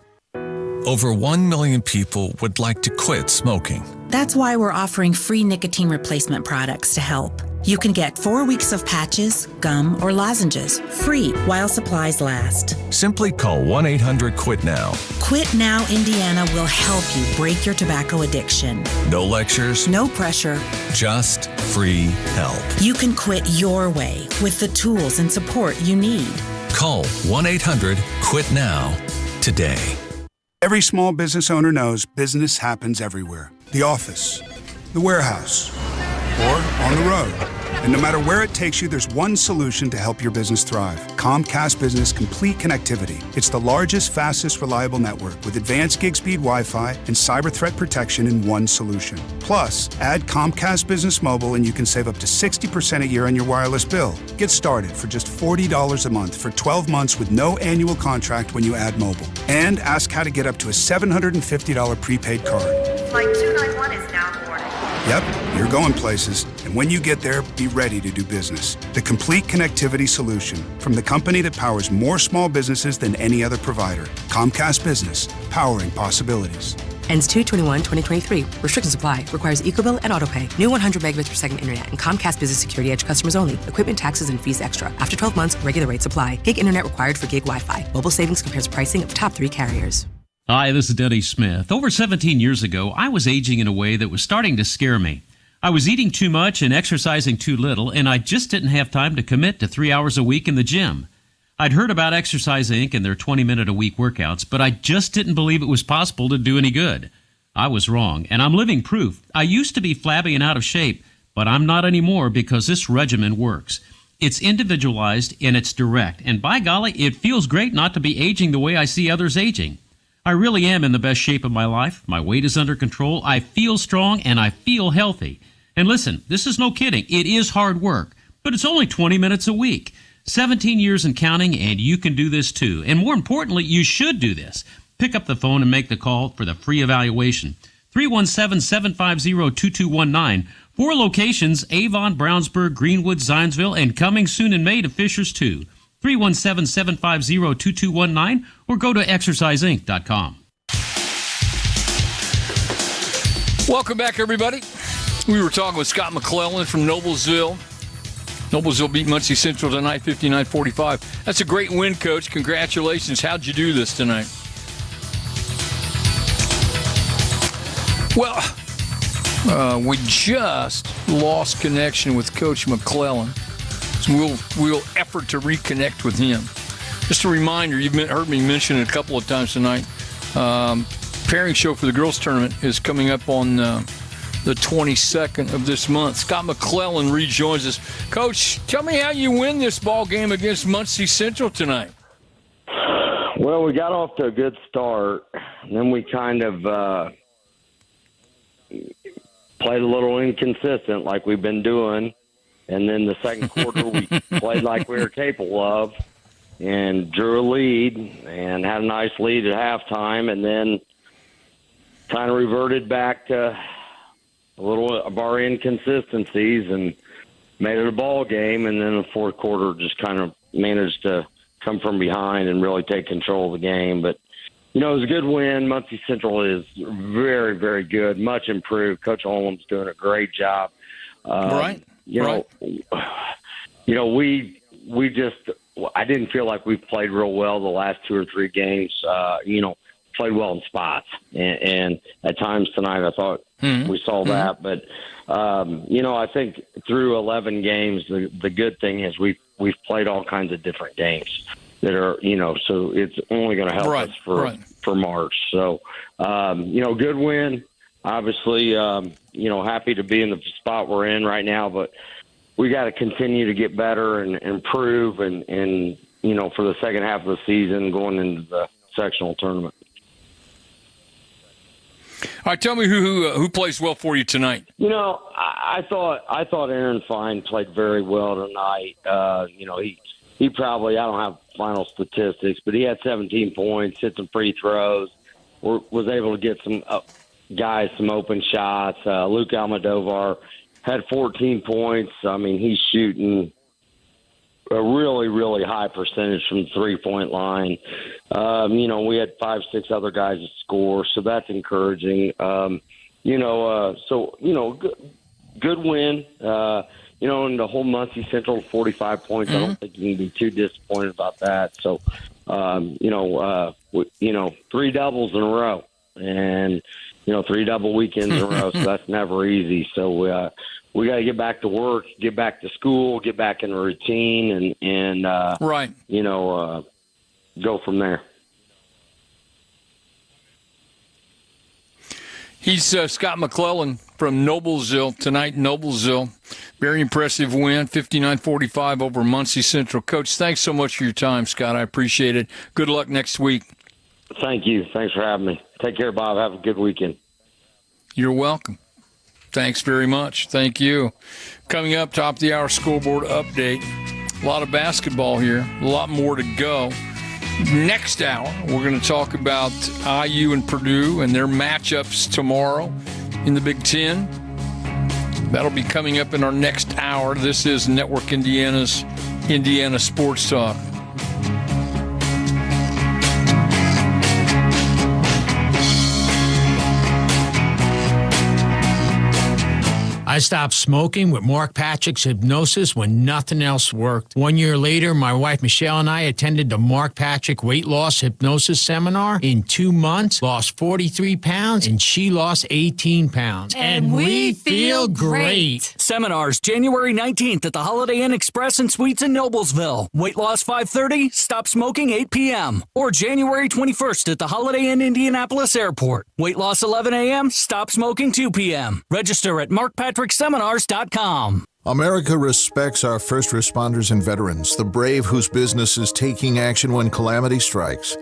Over 1 million people would like to quit smoking. That's why we're offering free nicotine replacement products to help. You can get 4 weeks of patches, gum, or lozenges free while supplies last. Simply call 1-800-QUIT-NOW. Quit Now Indiana will help you break your tobacco addiction. No lectures. No pressure. Just free help. You can quit your way with the tools and support you need. Call 1-800-QUIT-NOW today. Every small business owner knows business happens everywhere. The office, the warehouse, or on the road. And no matter where it takes you, there's one solution to help your business thrive. Comcast Business Complete Connectivity. It's the largest, fastest, reliable network with advanced gig speed Wi-Fi and cyber threat protection in one solution. Plus, add Comcast Business Mobile and you can save up to 60% a year on your wireless bill. Get started for just $40 a month for 12 months with no annual contract when you add mobile. And ask how to get up to a $750 prepaid card. Flight 291 is now boarding. Yep, you're going places. And when you get there, be ready to do business. The complete connectivity solution from the company that powers more small businesses than any other provider. Comcast Business, powering possibilities. Ends 2/21/2023. Restrictions apply. Requires EcoBill and AutoPay. New 100 megabits per second internet and Comcast Business Security Edge customers only. Equipment, taxes, and fees extra. After 12 months, regular rates apply. Gig internet required for gig Wi-Fi. Mobile savings compares pricing of top 3 carriers. Hi, this is Denny Smith. Over 17 years ago, I was aging in a way that was starting to scare me. I was eating too much and exercising too little, and I just didn't have time to commit to 3 hours a week in the gym. I'd heard about Exercise Inc. and their 20-minute-a-week workouts, but I just didn't believe it was possible to do any good. I was wrong, and I'm living proof. I used to be flabby and out of shape, but I'm not anymore because this regimen works. It's individualized and it's direct, and by golly, it feels great not to be aging the way I see others aging. I really am in the best shape of my life. My weight is under control. I feel strong, and I feel healthy. And listen, this is no kidding. It is hard work, but it's only 20 minutes a week. 17 years and counting, and you can do this too. And more importantly, you should do this. Pick up the phone and make the call for the free evaluation. 317-750-2219. 4 locations, Avon, Brownsburg, Greenwood, Zionsville, and coming soon in May to Fishers too. 317-750-2219 or go to exerciseinc.com. Welcome back, everybody. We were talking with Scott McClellan from Noblesville. Noblesville beat Muncie Central tonight, 59-45. That's a great win, Coach. Congratulations. How'd you do this tonight? Well, we just lost connection with Coach McClellan. So we'll effort to reconnect with him. Just a reminder, you've heard me mention it a couple of times tonight. Pairing show for the girls tournament is coming up on the 22nd of this month. Scott McClellan rejoins us. Coach, tell me how you win this ball game against Muncie Central tonight. Well, we got off to a good start. Then we kind of played a little inconsistent like we've been doing. And then the second quarter, we played like we were capable of and drew a lead and had a nice lead at halftime, and then kind of reverted back to a little of our inconsistencies and made it a ball game. And then the fourth quarter just kind of managed to come from behind and really take control of the game. But, you know, it was a good win. Muncie Central is very, very good, much improved. Coach Holm's doing a great job. Right. We just, I didn't feel like we played real well the last 2 or 3 games. Played well in spots. And at times tonight I thought we saw that. But, I think through 11 games, the good thing is we've played all kinds of different games that are, so it's only going to help us for March. So, good win. Obviously, happy to be in the spot we're in right now, but we got to continue to get better and improve and for the second half of the season going into the sectional tournament. All right, tell me who plays well for you tonight. I thought Aaron Fine played very well tonight. He probably, I don't have final statistics, but he had 17 points, hit some free throws, was able to get some guys some open shots. Luke Almodovar had 14 points. I mean, he's shooting a really, really high percentage from the three-point line. We had 5-6 other guys that score, so that's encouraging. Good win. And the whole Muncie Central 45 points. I don't think you can be too disappointed about that. So, 3 doubles in a row, and 3 double weekends in a row. So that's never easy. So we got to get back to work, get back to school, get back in a routine, and go from there. He's Scott McClellan from Noblesville tonight. Noblesville, very impressive win, 59-45 over Muncie Central. Coach, thanks so much for your time, Scott. I appreciate it. Good luck next week. Thank you. Thanks for having me. Take care, Bob. Have a good weekend. You're welcome. Thanks very much. Thank you. Coming up, top of the hour scoreboard update. A lot of basketball here. A lot more to go. Next hour, we're going to talk about IU and Purdue and their matchups tomorrow in the Big Ten. That'll be coming up in our next hour. This is Network Indiana's Indiana Sports Talk. I stopped smoking with Mark Patrick's hypnosis when nothing else worked. 1 year later, my wife Michelle and I attended the Mark Patrick Weight Loss Hypnosis Seminar. In 2 months, lost 43 pounds, and she lost 18 pounds. And we feel great. Seminars January 19th at the Holiday Inn Express and Suites in Noblesville. Weight loss 5:30, stop smoking 8 p.m. Or January 21st at the Holiday Inn Indianapolis Airport. Weight loss 11 a.m., stop smoking 2 p.m. Register at markpatrickseminars.com. America respects our first responders and veterans, the brave whose business is taking action when calamity strikes.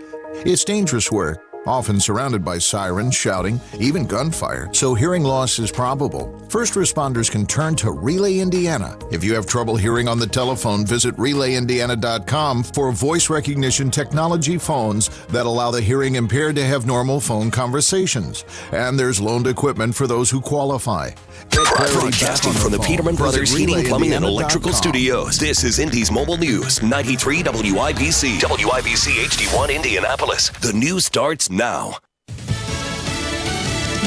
It's dangerous work, often surrounded by sirens, shouting, even gunfire, so hearing loss is probable. First responders can turn to Relay Indiana. If you have trouble hearing on the telephone, visit RelayIndiana.com for voice recognition technology phones that allow the hearing impaired to have normal phone conversations. And there's loaned equipment for those who qualify. Broadcasting from the Peterman Brothers Heating, Plumbing, and Electrical Studios, this is Indy's Mobile News, 93 WIBC. WIBC HD1 Indianapolis. The news starts now.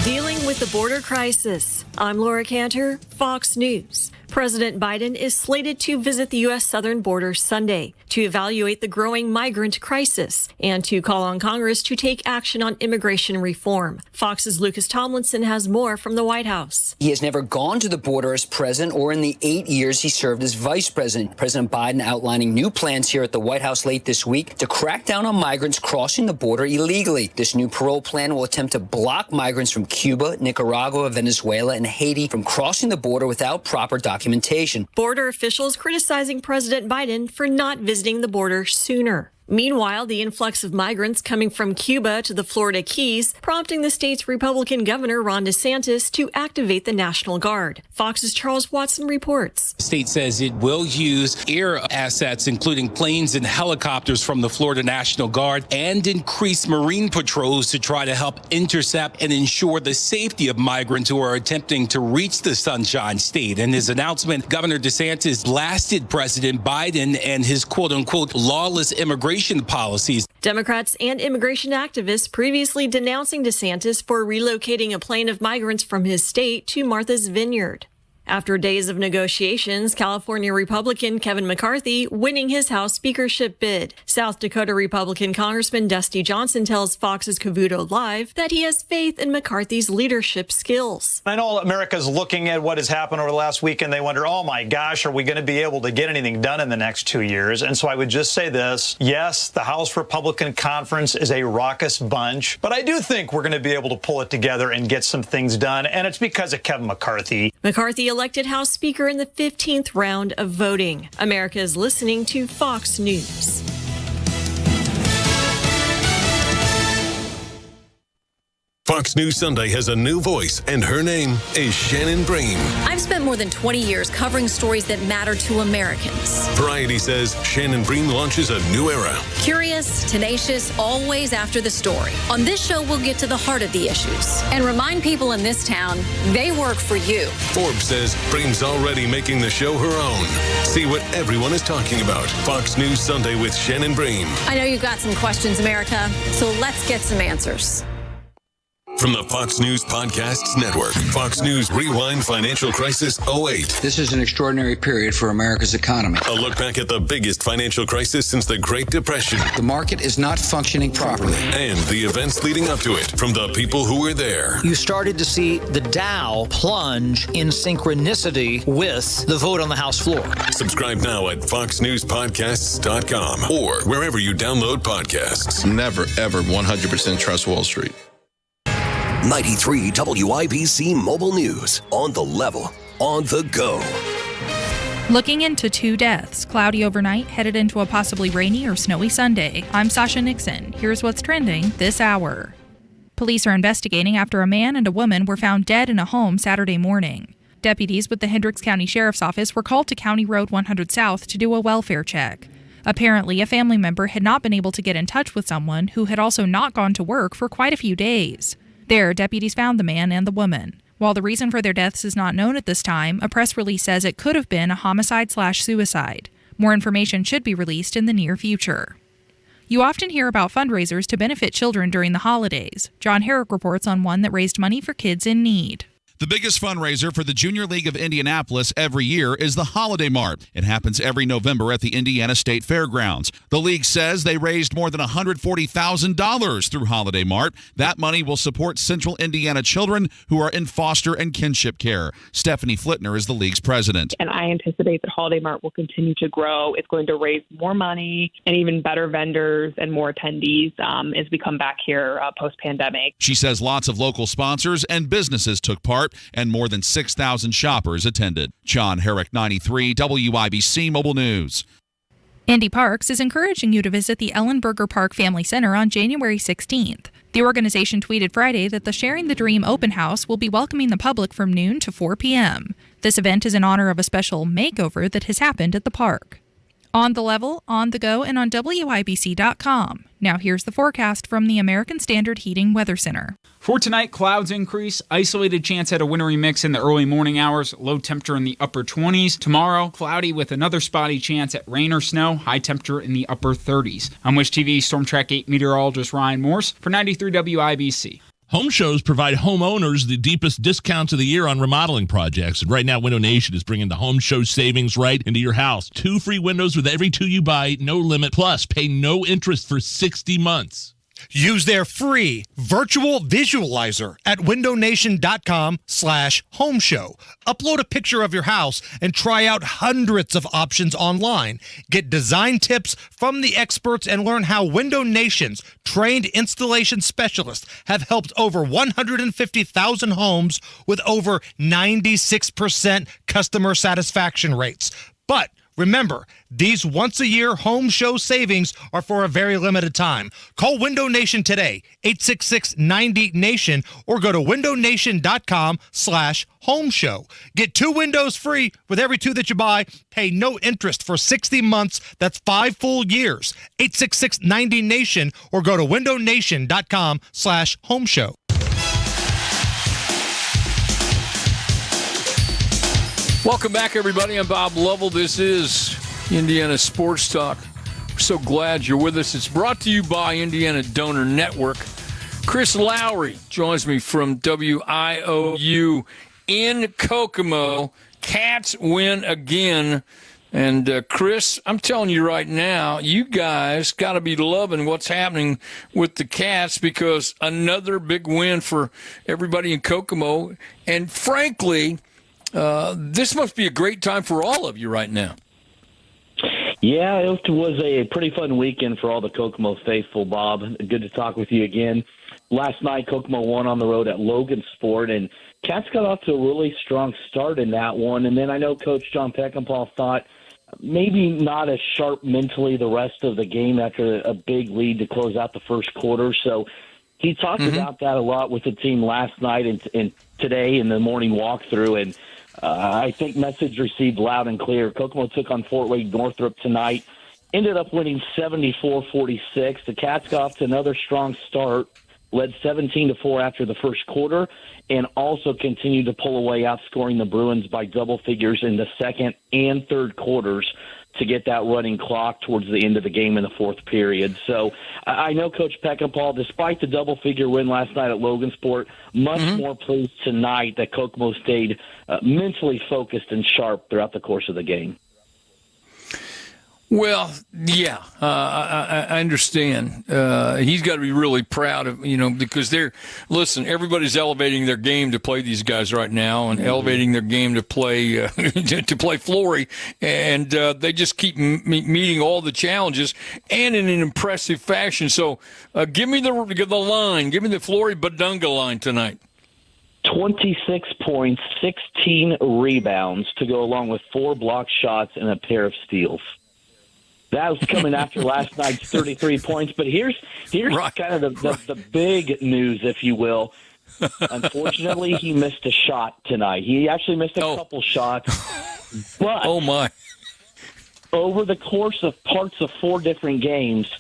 Dealing with the border crisis. I'm Laura Cantor, Fox News. President Biden is slated to visit the U.S. southern border Sunday to evaluate the growing migrant crisis and to call on Congress to take action on immigration reform. Fox's Lucas Tomlinson has more from the White House. He has never gone to the border as president or in the 8 years he served as vice president. President Biden outlining new plans here at the White House late this week to crack down on migrants crossing the border illegally. This new parole plan will attempt to block migrants from Cuba, Nicaragua, Venezuela, and Haiti from crossing the border without proper documentation. Border officials criticizing President Biden for not visiting the border sooner. Meanwhile, the influx of migrants coming from Cuba to the Florida Keys, prompting the state's Republican Governor Ron DeSantis to activate the National Guard. Fox's Charles Watson reports. The state says it will use air assets, including planes and helicopters from the Florida National Guard, and increase Marine patrols to try to help intercept and ensure the safety of migrants who are attempting to reach the Sunshine State. In his announcement, Governor DeSantis blasted President Biden and his quote-unquote lawless immigration policies. Democrats and immigration activists previously denouncing DeSantis for relocating a plane of migrants from his state to Martha's Vineyard. After days of negotiations, California Republican Kevin McCarthy winning his House speakership bid. South Dakota Republican Congressman Dusty Johnson tells Fox's Cavuto Live that he has faith in McCarthy's leadership skills. I know America's looking at what has happened over the last week and they wonder, oh my gosh, are we going to be able to get anything done in the next 2 years? And so I would just say this. Yes, the House Republican Conference is a raucous bunch, but I do think we're going to be able to pull it together and get some things done. And it's because of Kevin McCarthy. McCarthy elected House Speaker in the 15th round of voting. America is listening to Fox News. Fox News Sunday has a new voice, and her name is Shannon Bream. I've spent more than 20 years covering stories that matter to Americans. Variety says Shannon Bream launches a new era. Curious, tenacious, always after the story. On this show, we'll get to the heart of the issues and remind people in this town they work for you. Forbes says Bream's already making the show her own. See what everyone is talking about. Fox News Sunday with Shannon Bream. I know you've got some questions, America, so let's get some answers. From the Fox News Podcasts Network, Fox News Rewind Financial Crisis 08. This is an extraordinary period for America's economy. A look back at the biggest financial crisis since the Great Depression. The market is not functioning properly. And the events leading up to it from the people who were there. You started to see the Dow plunge in synchronicity with the vote on the House floor. Subscribe now at foxnewspodcasts.com or wherever you download podcasts. Never, ever 100% trust Wall Street. 93 WIBC Mobile News. On the level, on the go. Looking into 2 deaths, cloudy overnight, headed into a possibly rainy or snowy Sunday. I'm Sasha Nixon. Here's what's trending this hour. Police are investigating after a man and a woman were found dead in a home Saturday morning. Deputies with the Hendricks County Sheriff's Office were called to County Road 100 South to do a welfare check. Apparently, a family member had not been able to get in touch with someone who had also not gone to work for quite a few days. There, deputies found the man and the woman. While the reason for their deaths is not known at this time, a press release says it could have been a homicide/suicide. More information should be released in the near future. You often hear about fundraisers to benefit children during the holidays. John Herrick reports on one that raised money for kids in need. The biggest fundraiser for the Junior League of Indianapolis every year is the Holiday Mart. It happens every November at the Indiana State Fairgrounds. The league says they raised more than $140,000 through Holiday Mart. That money will support Central Indiana children who are in foster and kinship care. Stephanie Flitner is the league's president. And I anticipate that Holiday Mart will continue to grow. It's going to raise more money and even better vendors and more attendees as we come back here post-pandemic. She says lots of local sponsors and businesses took part, and more than 6,000 shoppers attended. John Herrick, 93 WIBC Mobile News. Indy Parks is encouraging you to visit the Ellenberger Park Family Center on January 16th. The organization tweeted Friday that the Sharing the Dream open house will be welcoming the public from noon to 4 p.m. This event is in honor of a special makeover that has happened at the park. On the level, on the go, and on WIBC.com. Now here's the forecast from the American Standard Heating Weather Center. For tonight, clouds increase, isolated chance at a wintry mix in the early morning hours, low temperature in the upper 20s. Tomorrow, cloudy with another spotty chance at rain or snow, high temperature in the upper 30s. I'm Wish TV Storm Track 8 meteorologist Ryan Morse for 93 WIBC. Home Shows provide homeowners the deepest discounts of the year on remodeling projects. And right now, Window Nation is bringing the Home Show savings right into your house. 2 free windows with every 2 you buy, no limit. Plus, pay no interest for 60 months. Use their free virtual visualizer at windownation.com/homeshow. Upload a picture of your house and try out hundreds of options online. Get design tips from the experts and learn how Window Nation's trained installation specialists have helped over 150,000 homes with over 96% customer satisfaction rates. But remember, these once-a-year Home Show savings are for a very limited time. Call Window Nation today, 866-90-NATION, or go to windownation.com/homeshow. Get 2 windows free with every 2 that you buy. Pay no interest for 60 months. That's 5 full years. 866-90-NATION, or go to windownation.com/homeshow. Welcome back, everybody. I'm Bob Lovell. This is Indiana Sports Talk. We're so glad you're with us. It's brought to you by Indiana Donor Network. Chris Lowry joins me from WIOU in Kokomo. Cats win again. And, Chris, I'm telling you right now, you guys got to be loving what's happening with the Cats, because another big win for everybody in Kokomo. And, frankly, this must be a great time for all of you right now. Yeah, it was a pretty fun weekend for all the Kokomo faithful, Bob. Good to talk with you again. Last night, Kokomo won on the road at Logansport, and Cats got off to a really strong start in that one. And then I know Coach John Peckinpah thought maybe not as sharp mentally the rest of the game after a big lead to close out the first quarter. So he talked about that a lot with the team last night and today in the morning walkthrough, and I think message received loud and clear. Kokomo took on Fort Wayne Northrop tonight, ended up winning 74-46. The Cats got off to another strong start, led 17-4 after the first quarter, and also continued to pull away, outscoring the Bruins by double figures in the second and third quarters to get that running clock towards the end of the game in the fourth period. So I know Coach Peckinpah, despite the double-figure win last night at Logansport, much more pleased tonight that Kokomo stayed mentally focused and sharp throughout the course of the game. Well, yeah, I understand. He's got to be really proud of, because everybody's elevating their game to play these guys right now, and elevating their game to play to play Flory, and they just keep meeting all the challenges and in an impressive fashion. So, give me the line, give me the Flory Badunga line tonight. 26 points, 16 rebounds to go along with 4 block shots and a pair of steals. That was coming after last night's 33 points. But here's kind of the big news, if you will. Unfortunately, he missed a shot tonight. He actually missed a couple shots. But over the course of parts of 4 different games,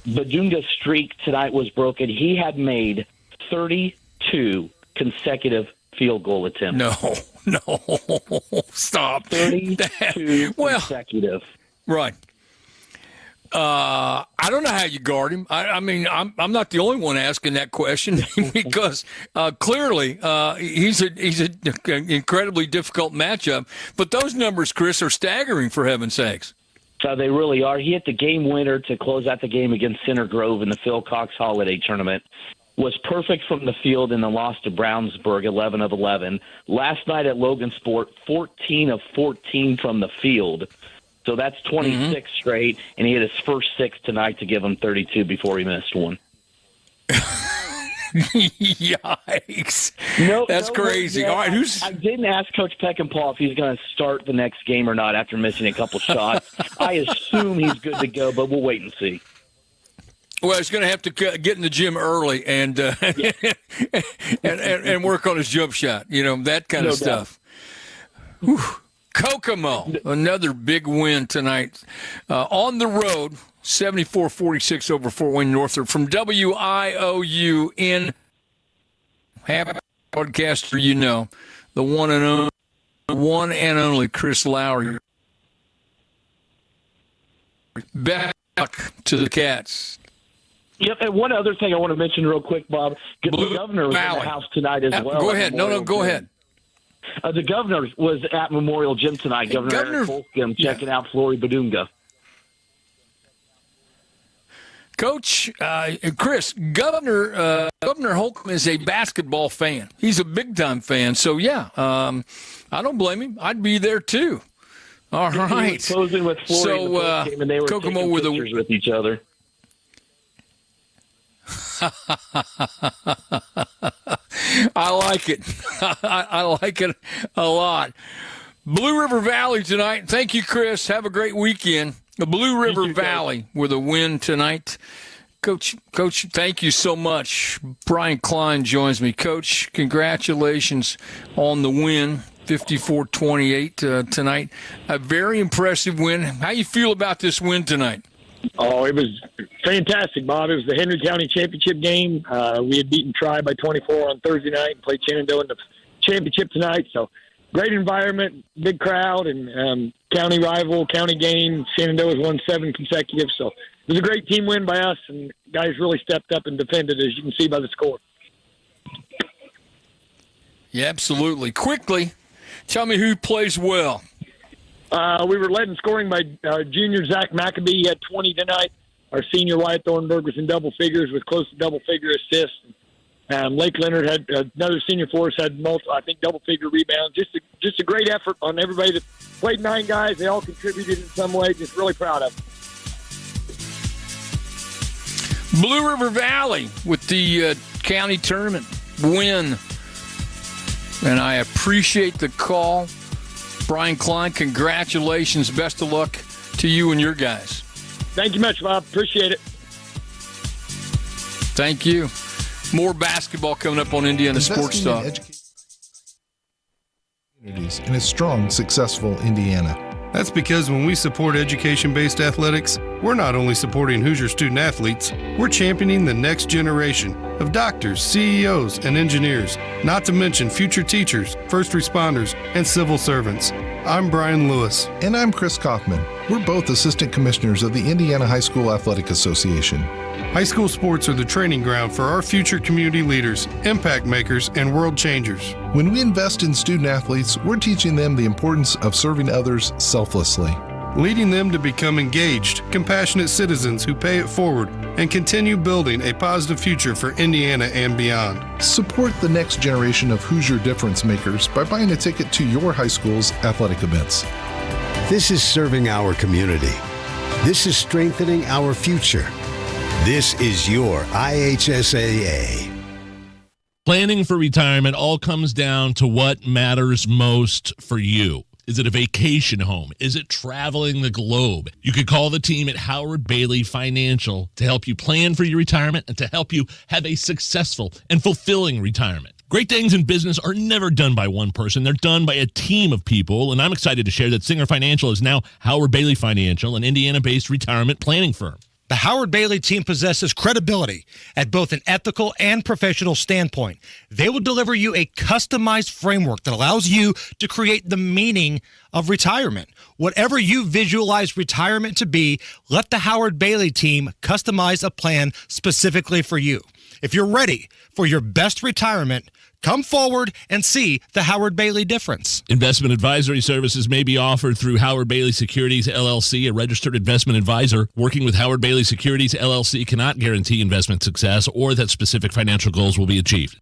Badunga's streak tonight was broken. He had made 32 consecutive field goal attempts. No, stop. 32 consecutive. Right. I don't know how you guard him. I mean, I'm not the only one asking that question because clearly he's an incredibly difficult matchup. But those numbers, Chris, are staggering, for heaven's sakes. They really are. He hit the game winner to close out the game against Center Grove in the Phil Cox Holiday Tournament. Was perfect from the field in the loss to Brownsburg, 11 of 11. Last night at Logan Sport, 14 of 14 from the field. So that's 26 straight, and he hit his first 6 tonight to give him 32 before he missed one. Yikes. That's crazy. Yeah, All right, I didn't ask Coach Peckinpah if he's going to start the next game or not after missing a couple shots. I assume he's good to go, but we'll wait and see. Well, he's going to have to get in the gym early and and work on his jump shot, that kind of stuff. Kokomo, another big win tonight. On the road, 74-46 over Fort Wayne Northrop. From WIOU in happy podcaster, the one and only Chris Lowry. Back to the Cats. Yep, and one other thing I want to mention real quick, Bob. The governor was in the house tonight as well. Go ahead. Go ahead. The governor was at Memorial Gym tonight. Governor Eric Folsom checking out Flory Badunga. Coach, Chris, Governor Holcomb is a basketball fan. He's a big-time fan. So, I don't blame him. I'd be there, too. All right. He was posing with Flory in the post game, and they were Kokomo taking pictures with each other. I like it. I like it a lot. Blue River Valley tonight. Thank you, Chris. Have a great weekend. The Blue River Valley with a win tonight. Coach, thank you so much. Brian Klein joins me. Coach, congratulations on the win, 54-28 tonight. A very impressive win. How you feel about this win tonight? Oh, it was fantastic, Bob. It was the Henry County Championship game. We had beaten Tri by 24 on Thursday night and played Shenandoah in the championship tonight. So great environment, big crowd, and county rival, county game. Shenandoah's won 7 consecutive. So it was a great team win by us, and guys really stepped up and defended, as you can see by the score. Yeah, absolutely. Quickly, tell me who plays well. We were led in scoring by junior Zach McAbee. He had 20 tonight. Our senior Wyatt Thornburg was in double figures with close to double-figure assists. Lake Leonard had another senior for us, had double-figure rebounds. Just a great effort on everybody that played 9 guys. They all contributed in some way. Just really proud of them. Blue River Valley with the county tournament win. And I appreciate the call. Brian Klein, congratulations. Best of luck to you and your guys. Thank you much, Bob. Appreciate it. Thank you. More basketball coming up on Indiana Sports Talk. In a strong, successful Indiana. That's because when we support education-based athletics, we're not only supporting Hoosier student athletes, we're championing the next generation of doctors, CEOs, and engineers, not to mention future teachers, first responders, and civil servants. I'm Brian Lewis. And I'm Chris Kaufman. We're both assistant commissioners of the Indiana High School Athletic Association. High school sports are the training ground for our future community leaders, impact makers, and world changers. When we invest in student athletes, we're teaching them the importance of serving others selflessly, leading them to become engaged, compassionate citizens who pay it forward and continue building a positive future for Indiana and beyond. Support the next generation of Hoosier difference makers by buying a ticket to your high school's athletic events. This is serving our community. This is strengthening our future. This is your IHSAA. Planning for retirement all comes down to what matters most for you. Is it a vacation home? Is it traveling the globe? You could call the team at Howard Bailey Financial to help you plan for your retirement and to help you have a successful and fulfilling retirement. Great things in business are never done by one person. They're done by a team of people, and I'm excited to share that Singer Financial is now Howard Bailey Financial, an Indiana-based retirement planning firm. The Howard Bailey team possesses credibility at both an ethical and professional standpoint. They will deliver you a customized framework that allows you to create the meaning of retirement. Whatever you visualize retirement to be, let the Howard Bailey team customize a plan specifically for you. If you're ready for your best retirement, come forward and see the Howard Bailey difference. Investment advisory services may be offered through Howard Bailey Securities, LLC, a registered investment advisor. Working with Howard Bailey Securities, LLC cannot guarantee investment success or that specific financial goals will be achieved.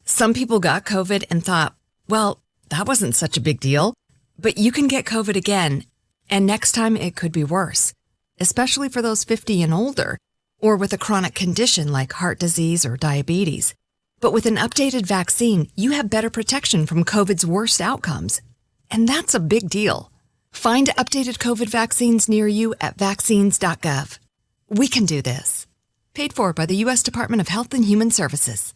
Some people got COVID and thought, well, that wasn't such a big deal. But you can get COVID again, and next time it could be worse, especially for those 50 and older, or with a chronic condition like heart disease or diabetes. But with an updated vaccine, you have better protection from COVID's worst outcomes. And that's a big deal. Find updated COVID vaccines near you at vaccines.gov. We can do this. Paid for by the U.S. Department of Health and Human Services.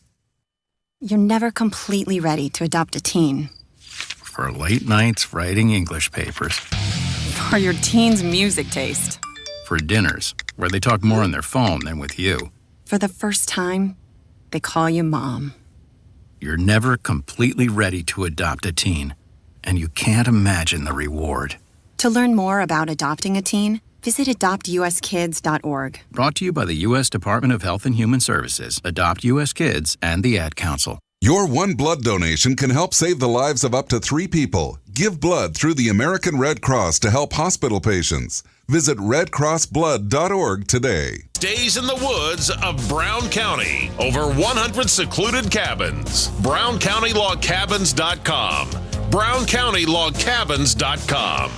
You're never completely ready to adopt a teen. For late nights writing English papers. For your teen's music taste. For dinners where they talk more on their phone than with you. For the first time, they call you Mom. You're never completely ready to adopt a teen, and you can't imagine the reward. To learn more about adopting a teen, visit adoptuskids.org. Brought to you by the U.S. Department of Health and Human Services, Adopt U.S. Kids, and the Ad Council. Your one blood donation can help save the lives of up to 3 people. Give blood through the American Red Cross to help hospital patients. Visit redcrossblood.org today. Stays in the woods of Brown County. Over 100 secluded cabins. BrownCountyLogCabins.com. BrownCountyLogCabins.com.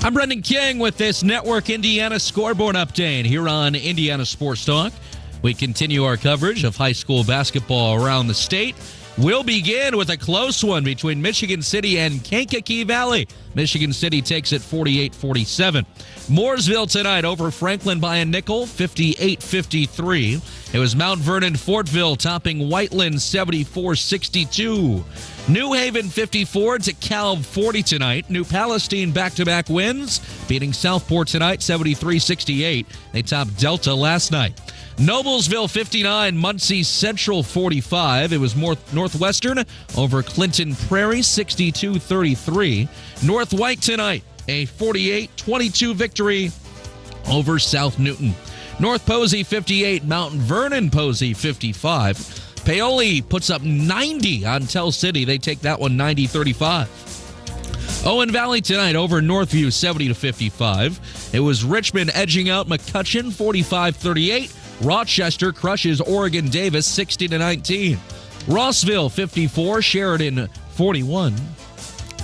I'm Brendan King with this Network Indiana scoreboard update here on Indiana Sports Talk. We continue our coverage of high school basketball around the state. We'll begin with a close one between Michigan City and Kankakee Valley. Michigan City takes it 48-47. Mooresville tonight over Franklin by a nickel, 58-53. It was Mount Vernon Fortville topping Whiteland 74-62. New Haven 54 to Calv 40 tonight. New Palestine back-to-back wins, beating Southport tonight 73-68. They topped Delta last night. Noblesville 59, Muncie Central 45. It was Northwestern over Clinton Prairie 62-33. North White tonight, a 48-22 victory over South Newton. North Posey 58, Mount Vernon Posey 55. Paoli puts up 90 on Tell City. They take that one 90-35. Owen Valley tonight over Northview 70-55. It was Richmond edging out McCutcheon 45-38. Rochester crushes Oregon Davis 60-19. Rossville 54, Sheridan 41.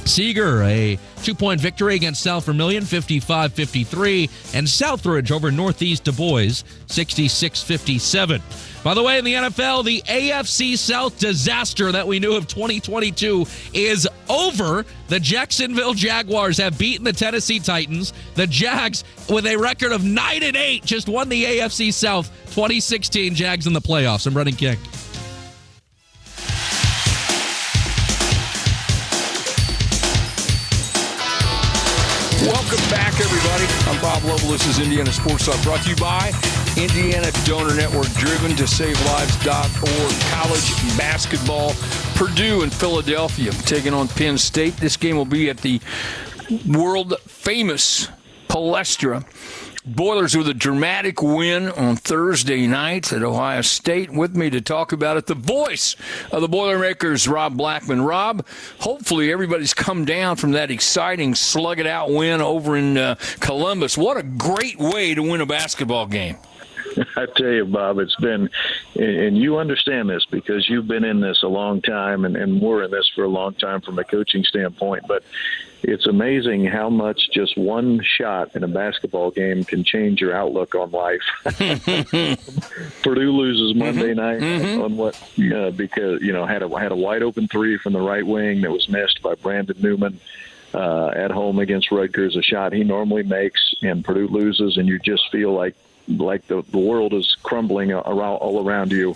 Seeger, a 2-point victory against South Vermilion, 55-53. And Southridge over Northeast Du Bois, 66-57. By the way, in the NFL, the AFC South disaster that we knew of 2022 is over. The Jacksonville Jaguars have beaten the Tennessee Titans. The Jags, with a record of 9-8, just won the AFC South 2016. Jags in the playoffs. I'm Brendan King. Welcome back, everybody. I'm Bob Lovell. This is Indiana Sports Talk, brought to you by Indiana Donor Network, driven to savelives.org. College basketball, Purdue and Philadelphia taking on Penn State. This game will be at the world-famous Palestra. Boilers with a dramatic win on Thursday night at Ohio State. With me to talk about it, the voice of the Boilermakers, Rob Blackman. Rob, hopefully everybody's come down from that exciting slug-it-out win over in Columbus. What a great way to win a basketball game. I tell you, Bob, it's been, and you understand this because you've been in this a long time, and we're in this for a long time from a coaching standpoint, but it's amazing how much just one shot in a basketball game can change your outlook on life. Purdue loses Monday night on what because had a wide open three from the right wing that was missed by Brandon Newman at home against Rutgers, a shot he normally makes, and Purdue loses, and you just feel like the world is crumbling all around you.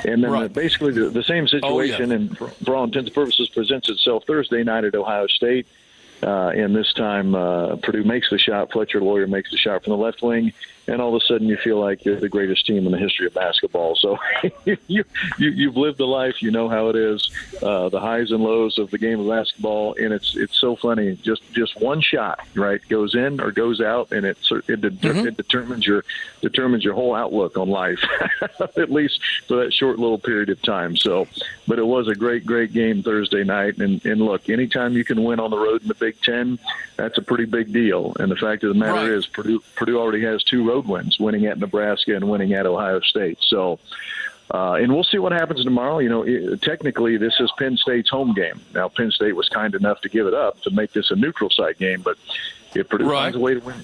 And then basically the same situation, and for all intents and purposes, presents itself Thursday night at Ohio State. And this time Purdue makes the shot. Fletcher Lawyer makes the shot from the left wing. and all of a sudden you feel like you're the greatest team in the history of basketball. So you've lived the life, you know how it is, the highs and lows of the game of basketball, and it's so funny. Just one shot, right, goes in or goes out, and it determines your whole outlook on life, at least for that short little period of time. So, but it was a great game Thursday night, and look, anytime you can win on the road in the Big Ten, that's a pretty big deal. And the fact of the matter is, Purdue already has 2 road wins, winning at Nebraska and winning at Ohio State. So, and we'll see what happens tomorrow. You know, technically this is Penn State's home game. Now, Penn State was kind enough to give it up to make this a neutral site game, but if Purdue finds a way to win,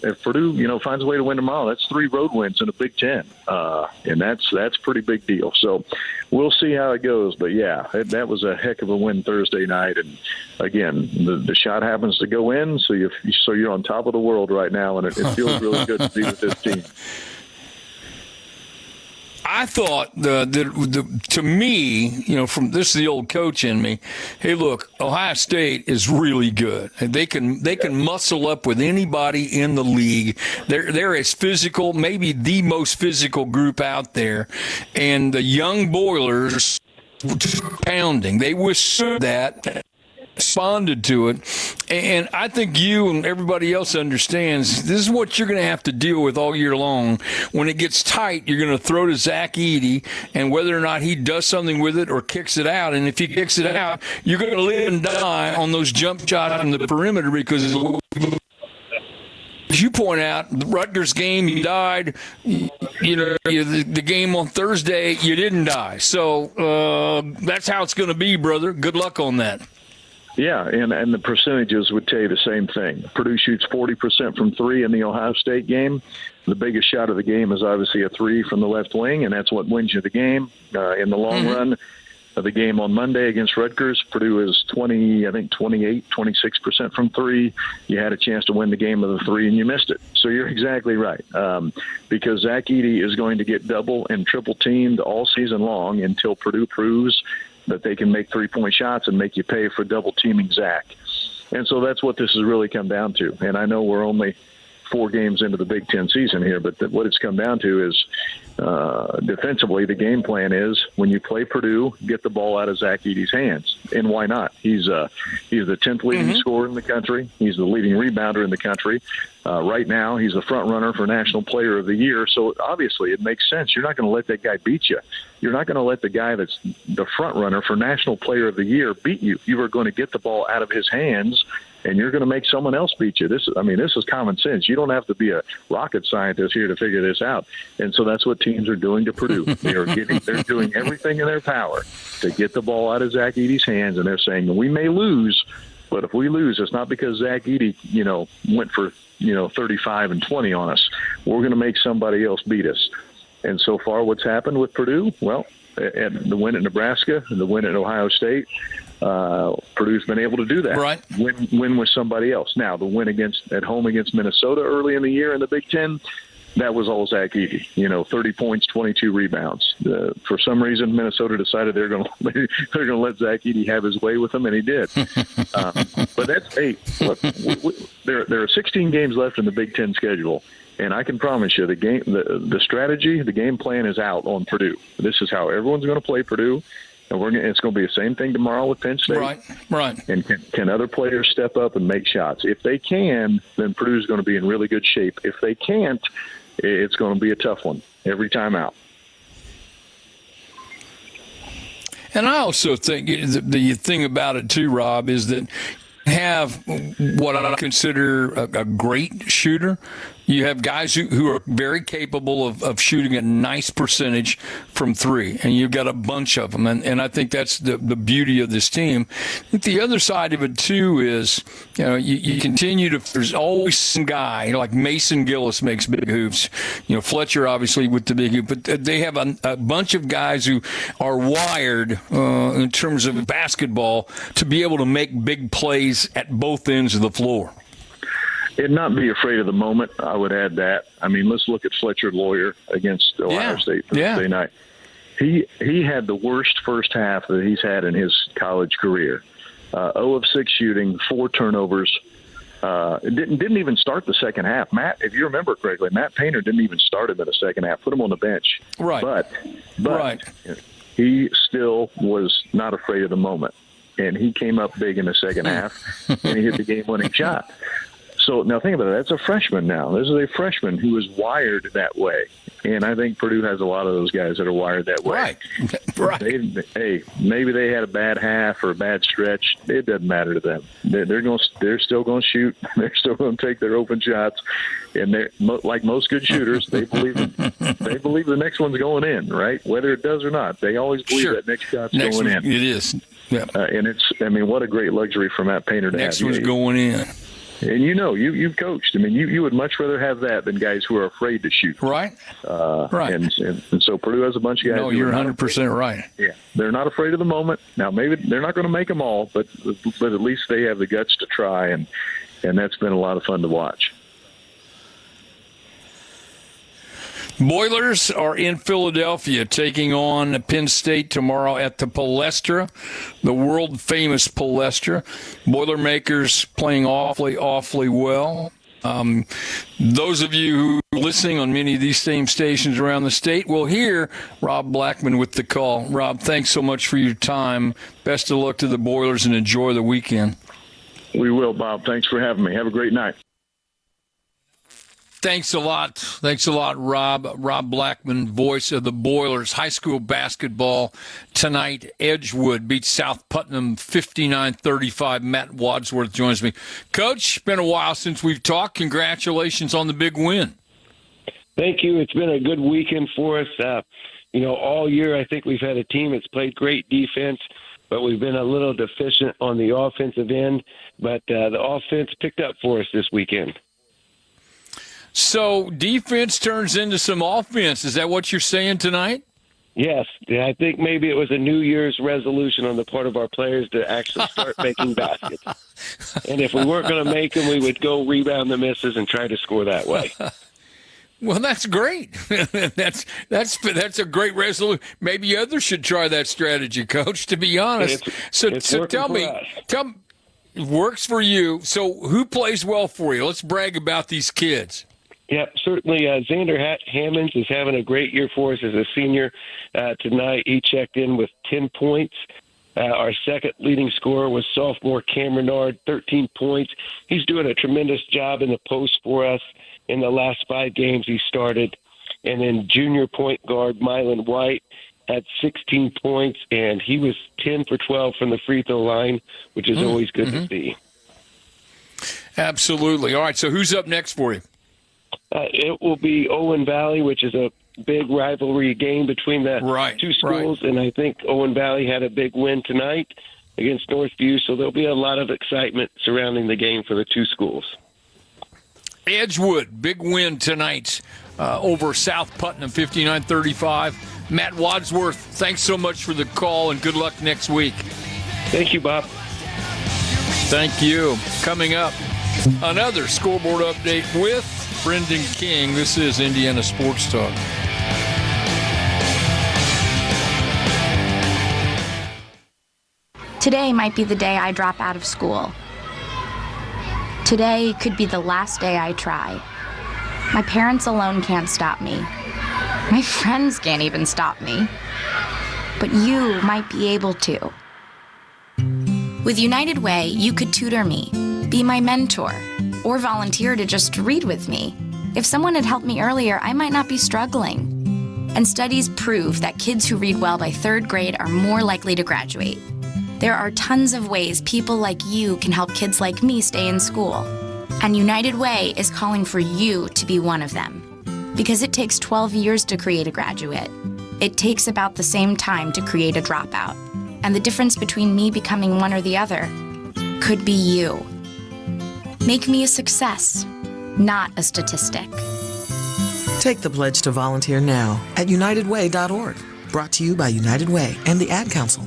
finds a way to win tomorrow, that's 3 road wins in a Big Ten, and that's a pretty big deal. So we'll see how it goes. But yeah, that was a heck of a win Thursday night. And again, the shot happens to go in, so you're on top of the world right now, and it feels really good to be with this team. I thought to me, you know, from this is the old coach in me. Hey, look, Ohio State is really good. They can muscle up with anybody in the league. They're as physical, maybe the most physical group out there, and the young Boilers pounding. They withstood that. Responded to it, and I think you and everybody else understands this is what you're going to have to deal with all year long. When it gets tight, you're going to throw to Zach Edey, and whether or not he does something with it or kicks it out, and if he kicks it out, you're going to live and die on those jump shots on the perimeter, because as you point out, the Rutgers game, you died. You know, the game on Thursday, you didn't die. So that's how it's going to be, brother. Good luck on that. Yeah, and the percentages would tell you the same thing. Purdue shoots 40% from 3 in the Ohio State game. The biggest shot of the game is obviously a 3 from the left wing, and that's what wins you the game. In the long run of the game on Monday against Rutgers, Purdue is 26% from 3. You had a chance to win the game of the 3, and you missed it. So you're exactly right, because Zach Edey is going to get double and triple teamed all season long until Purdue proves that they can make 3-point shots and make you pay for double teaming Zach. And so that's what this has really come down to. And I know we're only 4 games into the Big Ten season here, but what it's come down to is defensively, the game plan is when you play Purdue, get the ball out of Zach Edey's hands. And why not? He's the 10th leading scorer in the country. He's the leading rebounder in the country. Right now, he's the front runner for National Player of the Year. So obviously, it makes sense. You're not going to let that guy beat you. You're not going to let the guy that's the front runner for National Player of the Year beat you. You are going to get the ball out of his hands, and you're going to make someone else beat you. This is common sense. You don't have to be a rocket scientist here to figure this out. And so that's what teams are doing to Purdue. They're doing everything in their power to get the ball out of Zach Edey's hands, and they're saying, we may lose, but if we lose, it's not because Zach Edey, went for 35 and 20 on us. We're going to make somebody else beat us. And so far, what's happened with Purdue? Well, at the win at Nebraska and the win at Ohio State, Purdue's been able to do that. Right. Win with somebody else. Now, the win at home against Minnesota early in the year in the Big Ten, that was all Zach Edey. 30 points, 22 rebounds. For some reason, Minnesota decided they're going to let Zach Edey have his way with them, and he did. But look, there are 16 games left in the Big Ten schedule. And I can promise you, the strategy, the game plan is out on Purdue. This is how everyone's going to play Purdue, and it's going to be the same thing tomorrow with Penn State. Right. And can other players step up and make shots? If they can, then Purdue's going to be in really good shape. If they can't, it's going to be a tough one every time out. And I also think the thing about it too, Rob, is that have what I consider a great shooter. You have guys who are very capable of shooting a nice percentage from 3, and you've got a bunch of them. And I think that's the beauty of this team. I think the other side of it, too, is, you continue to – there's always some guy, like Mason Gillis makes big hoops. Fletcher, obviously, with the big hoop. But they have a bunch of guys who are wired in terms of basketball to be able to make big plays at both ends of the floor. And not be afraid of the moment, I would add that. I mean, let's look at Fletcher Lawyer against Ohio State Thursday night. He had the worst first half that he's had in his college career. 0 of 6 shooting, 4 turnovers. Didn't even start the second half. Matt, if you remember correctly, Matt Painter didn't even start him in the second half. Put him on the bench. Right. But right. He still was not afraid of the moment, and he came up big in the second half, and he hit the game-winning shot. So now think about it. That's a freshman now. This is a freshman who is wired that way. And I think Purdue has a lot of those guys that are wired that way. Right. Maybe they had a bad half or a bad stretch. It doesn't matter to them. They're still going to shoot. They're still going to take their open shots. And they're like most good shooters. They believe the next one's going in, right? Whether it does or not, they always believe that next shot's going in. It is. Yeah. And what a great luxury for Matt Painter to have. Next one's going in. And you've coached. I mean, you would much rather have that than guys who are afraid to shoot. Right. Right. And so Purdue has a bunch of guys. No, you're 100% right. Yeah. They're not afraid of the moment. Now, maybe they're not going to make them all, but at least they have the guts to try, and that's been a lot of fun to watch. Boilers are in Philadelphia taking on Penn State tomorrow at the Palestra, the world-famous Palestra. Boilermakers playing awfully well. Those of you who are listening on many of these same stations around the state will hear Rob Blackman with the call. Rob, thanks so much for your time. Best of luck to the Boilers and enjoy the weekend. We will, Bob. Thanks for having me. Have a great night. Thanks a lot, Rob. Rob Blackman, voice of the Boilers. High school basketball tonight. Edgewood beats South Putnam 59-35. Matt Wadsworth joins me. Coach, been a while since we've talked. Congratulations on the big win. Thank you. It's been a good weekend for us. All year I think we've had a team that's played great defense, but we've been a little deficient on the offensive end. But the offense picked up for us this weekend. So defense turns into some offense. Is that what you're saying tonight? Yes. I think maybe it was a New Year's resolution on the part of our players to actually start making baskets. And if we weren't going to make them, we would go rebound the misses and try to score that way. Well, that's great. That's a great resolution. Maybe others should try that strategy, Coach, to be honest. So tell me, it works for you. So who plays well for you? Let's brag about these kids. Yep, certainly. Xander Hammonds is having a great year for us as a senior. Tonight, he checked in with 10 points. Our second leading scorer was sophomore Cam Renard, 13 points. He's doing a tremendous job in the post for us in the last 5 games he started. And then junior point guard Mylan White had 16 points, and he was 10 for 12 from the free throw line, which is always good to see. Absolutely. All right, so who's up next for you? It will be Owen Valley, which is a big rivalry game between the two schools, and I think Owen Valley had a big win tonight against Northview, so there'll be a lot of excitement surrounding the game for the two schools. Edgewood, big win tonight over South Putnam, 59-35. Matt Wadsworth, thanks so much for the call, and good luck next week. Thank you, Bob. Thank you. Coming up, another scoreboard update with Brendan King. This is Indiana Sports Talk. Today might be the day I drop out of school. Today could be the last day I try. My parents alone can't stop me. My friends can't even stop me. But you might be able to. With United Way, you could tutor me, be my mentor, or volunteer to just read with me. If someone had helped me earlier, I might not be struggling. And studies prove that kids who read well by 3rd grade are more likely to graduate. There are tons of ways people like you can help kids like me stay in school. And United Way is calling for you to be one of them. Because it takes 12 years to create a graduate. It takes about the same time to create a dropout. And the difference between me becoming one or the other could be you. Make me a success, not a statistic. Take the pledge to volunteer now at unitedway.org. Brought to you by United Way and the Ad Council.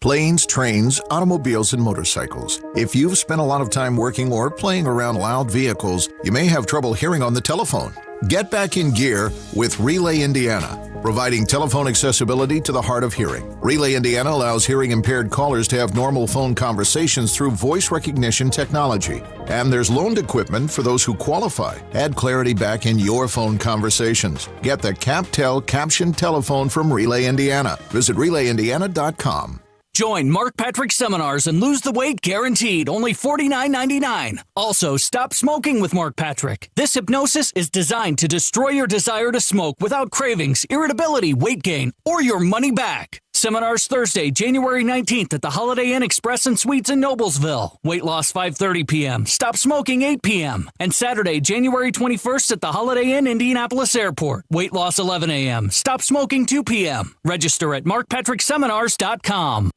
Planes, trains, automobiles, and motorcycles. If you've spent a lot of time working or playing around loud vehicles, you may have trouble hearing on the telephone. Get back in gear with Relay Indiana. providing telephone accessibility to the hard of hearing. Relay Indiana allows hearing-impaired callers to have normal phone conversations through voice recognition technology. And there's loaned equipment for those who qualify. Add clarity back in your phone conversations. Get the CapTel Caption Telephone from Relay Indiana. Visit RelayIndiana.com. Join Mark Patrick Seminars and lose the weight guaranteed, only $49.99. Also, stop smoking with Mark Patrick. This hypnosis is designed to destroy your desire to smoke without cravings, irritability, weight gain, or your money back. Seminars Thursday, January 19th at the Holiday Inn Express and Suites in Noblesville. Weight loss 5:30 p.m. Stop smoking 8 p.m. And Saturday, January 21st at the Holiday Inn Indianapolis Airport. Weight loss 11 a.m. Stop smoking 2 p.m. Register at markpatrickseminars.com.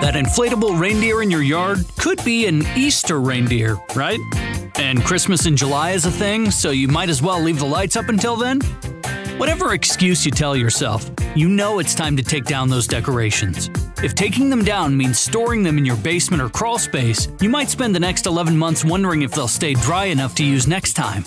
That inflatable reindeer in your yard could be an Easter reindeer, right? And Christmas in July is a thing, so you might as well leave the lights up until then? Whatever excuse you tell yourself, you know it's time to take down those decorations. If taking them down means storing them in your basement or crawl space, you might spend the next 11 months wondering if they'll stay dry enough to use next time.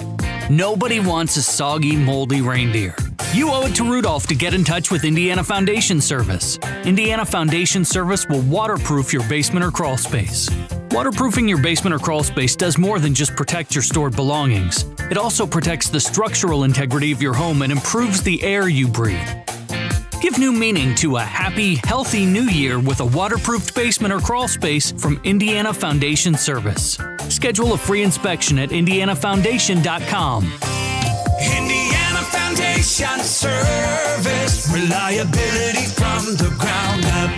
Nobody wants a soggy, moldy reindeer. You owe it to Rudolph to get in touch with Indiana Foundation Service. Indiana Foundation Service will waterproof your basement or crawl space. Waterproofing your basement or crawl space does more than just protect your stored belongings. It also protects the structural integrity of your home and improves the air you breathe. Give new meaning to a happy, healthy new year with a waterproofed basement or crawl space from Indiana Foundation Service. Schedule a free inspection at indianafoundation.com. Indiana Foundation Service, reliability from the ground up.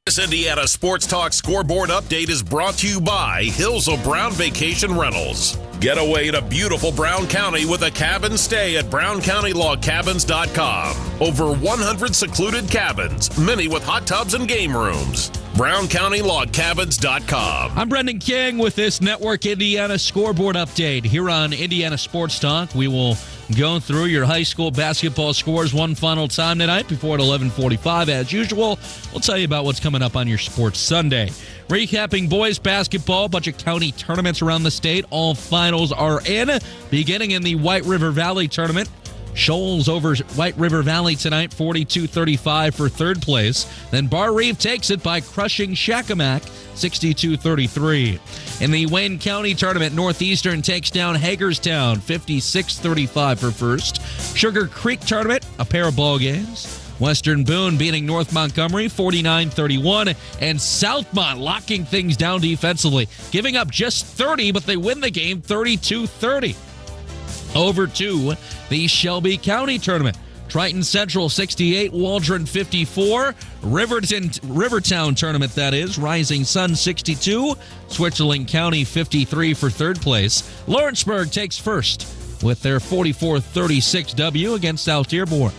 This Indiana Sports Talk scoreboard update is brought to you by Hills of Brown Vacation Rentals. Get away to beautiful Brown County with a cabin stay at BrownCountyLogCabins.com. Over 100 secluded cabins, many with hot tubs and game rooms. BrownCountyLogCabins.com. I'm Brendan King with this Network Indiana scoreboard update here on Indiana Sports Talk. We will go through your high school basketball scores one final time tonight before at 11:45 as usual. We'll tell you about what's coming up on your Sports Sunday. Recapping boys basketball, bunch of county tournaments around the state. All finals are in, beginning in the White River Valley tournament. Shoals over White River Valley tonight, 42-35 for third place. Then Bar Reeve takes it by crushing Shakamak, 62-33. In the Wayne County tournament, Northeastern takes down Hagerstown, 56-35 for first. Sugar Creek tournament, a pair of ball games. Western Boone beating North Montgomery 49-31, and Southmont locking things down defensively, giving up just 30, but they win the game 32-30. Over to the Shelby County tournament. Triton Central 68, Waldron 54. Rivertown tournament, that is. Rising Sun 62. Switzerland County 53 for third place. Lawrenceburg takes first with their 44-36 W against South Dearborn.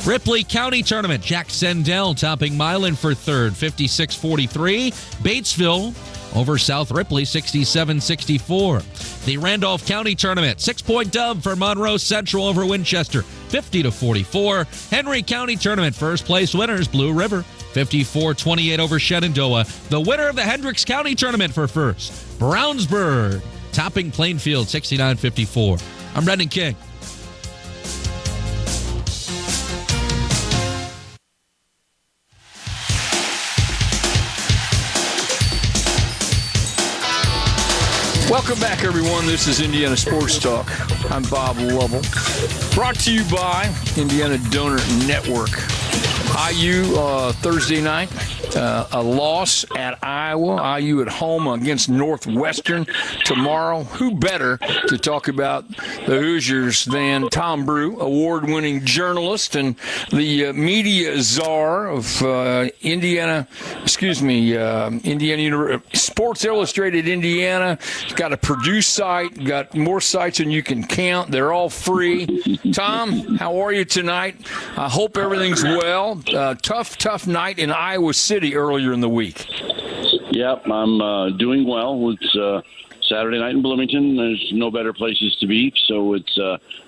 Ripley County tournament. Jack Sendell topping Milan for third, 56-43. Batesville over South Ripley, 67-64. The Randolph County tournament, 6-point dub for Monroe Central over Winchester, 50-44. Henry County tournament, first place winners, Blue River, 54-28 over Shenandoah. The winner of the Hendricks County tournament for first, Brownsburg, topping Plainfield, 69-54. I'm Brendan King. Welcome back, everyone. This is Indiana Sports Talk. I'm Bob Lovell. Brought to you by Indiana Donor Network. IU Thursday night, a loss at Iowa. IU at home against Northwestern tomorrow. Who better to talk about the Hoosiers than Tom Brew, award-winning journalist and the media czar of Indiana Sports Illustrated Indiana. He's got a Purdue site, got more sites than you can count. They're all free. Tom, how are you tonight? I hope everything's well. Tough night in Iowa City earlier in the week. Yep, I'm doing well. It's Saturday night in Bloomington. There's no better places to be, so it's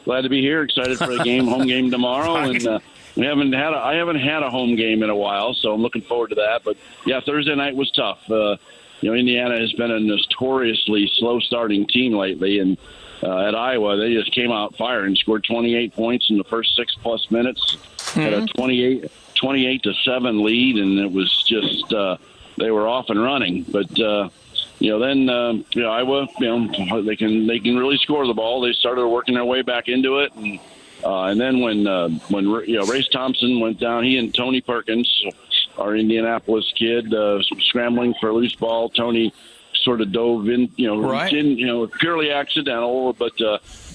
glad to be here. Excited for the game, home game tomorrow, and I haven't had a home game in a while, so I'm looking forward to that. But yeah, Thursday night was tough. Indiana has been a notoriously slow-starting team lately, and at Iowa, they just came out firing, scored 28 points in the first 6+ minutes. had a 28-7 lead, and it was just they were off and running. But then Iowa, they can really score the ball. They started working their way back into it, and then when Race Thompson went down, he and Tony Perkins, our Indianapolis kid, scrambling for a loose ball. Tony sort of dove in, purely accidental, but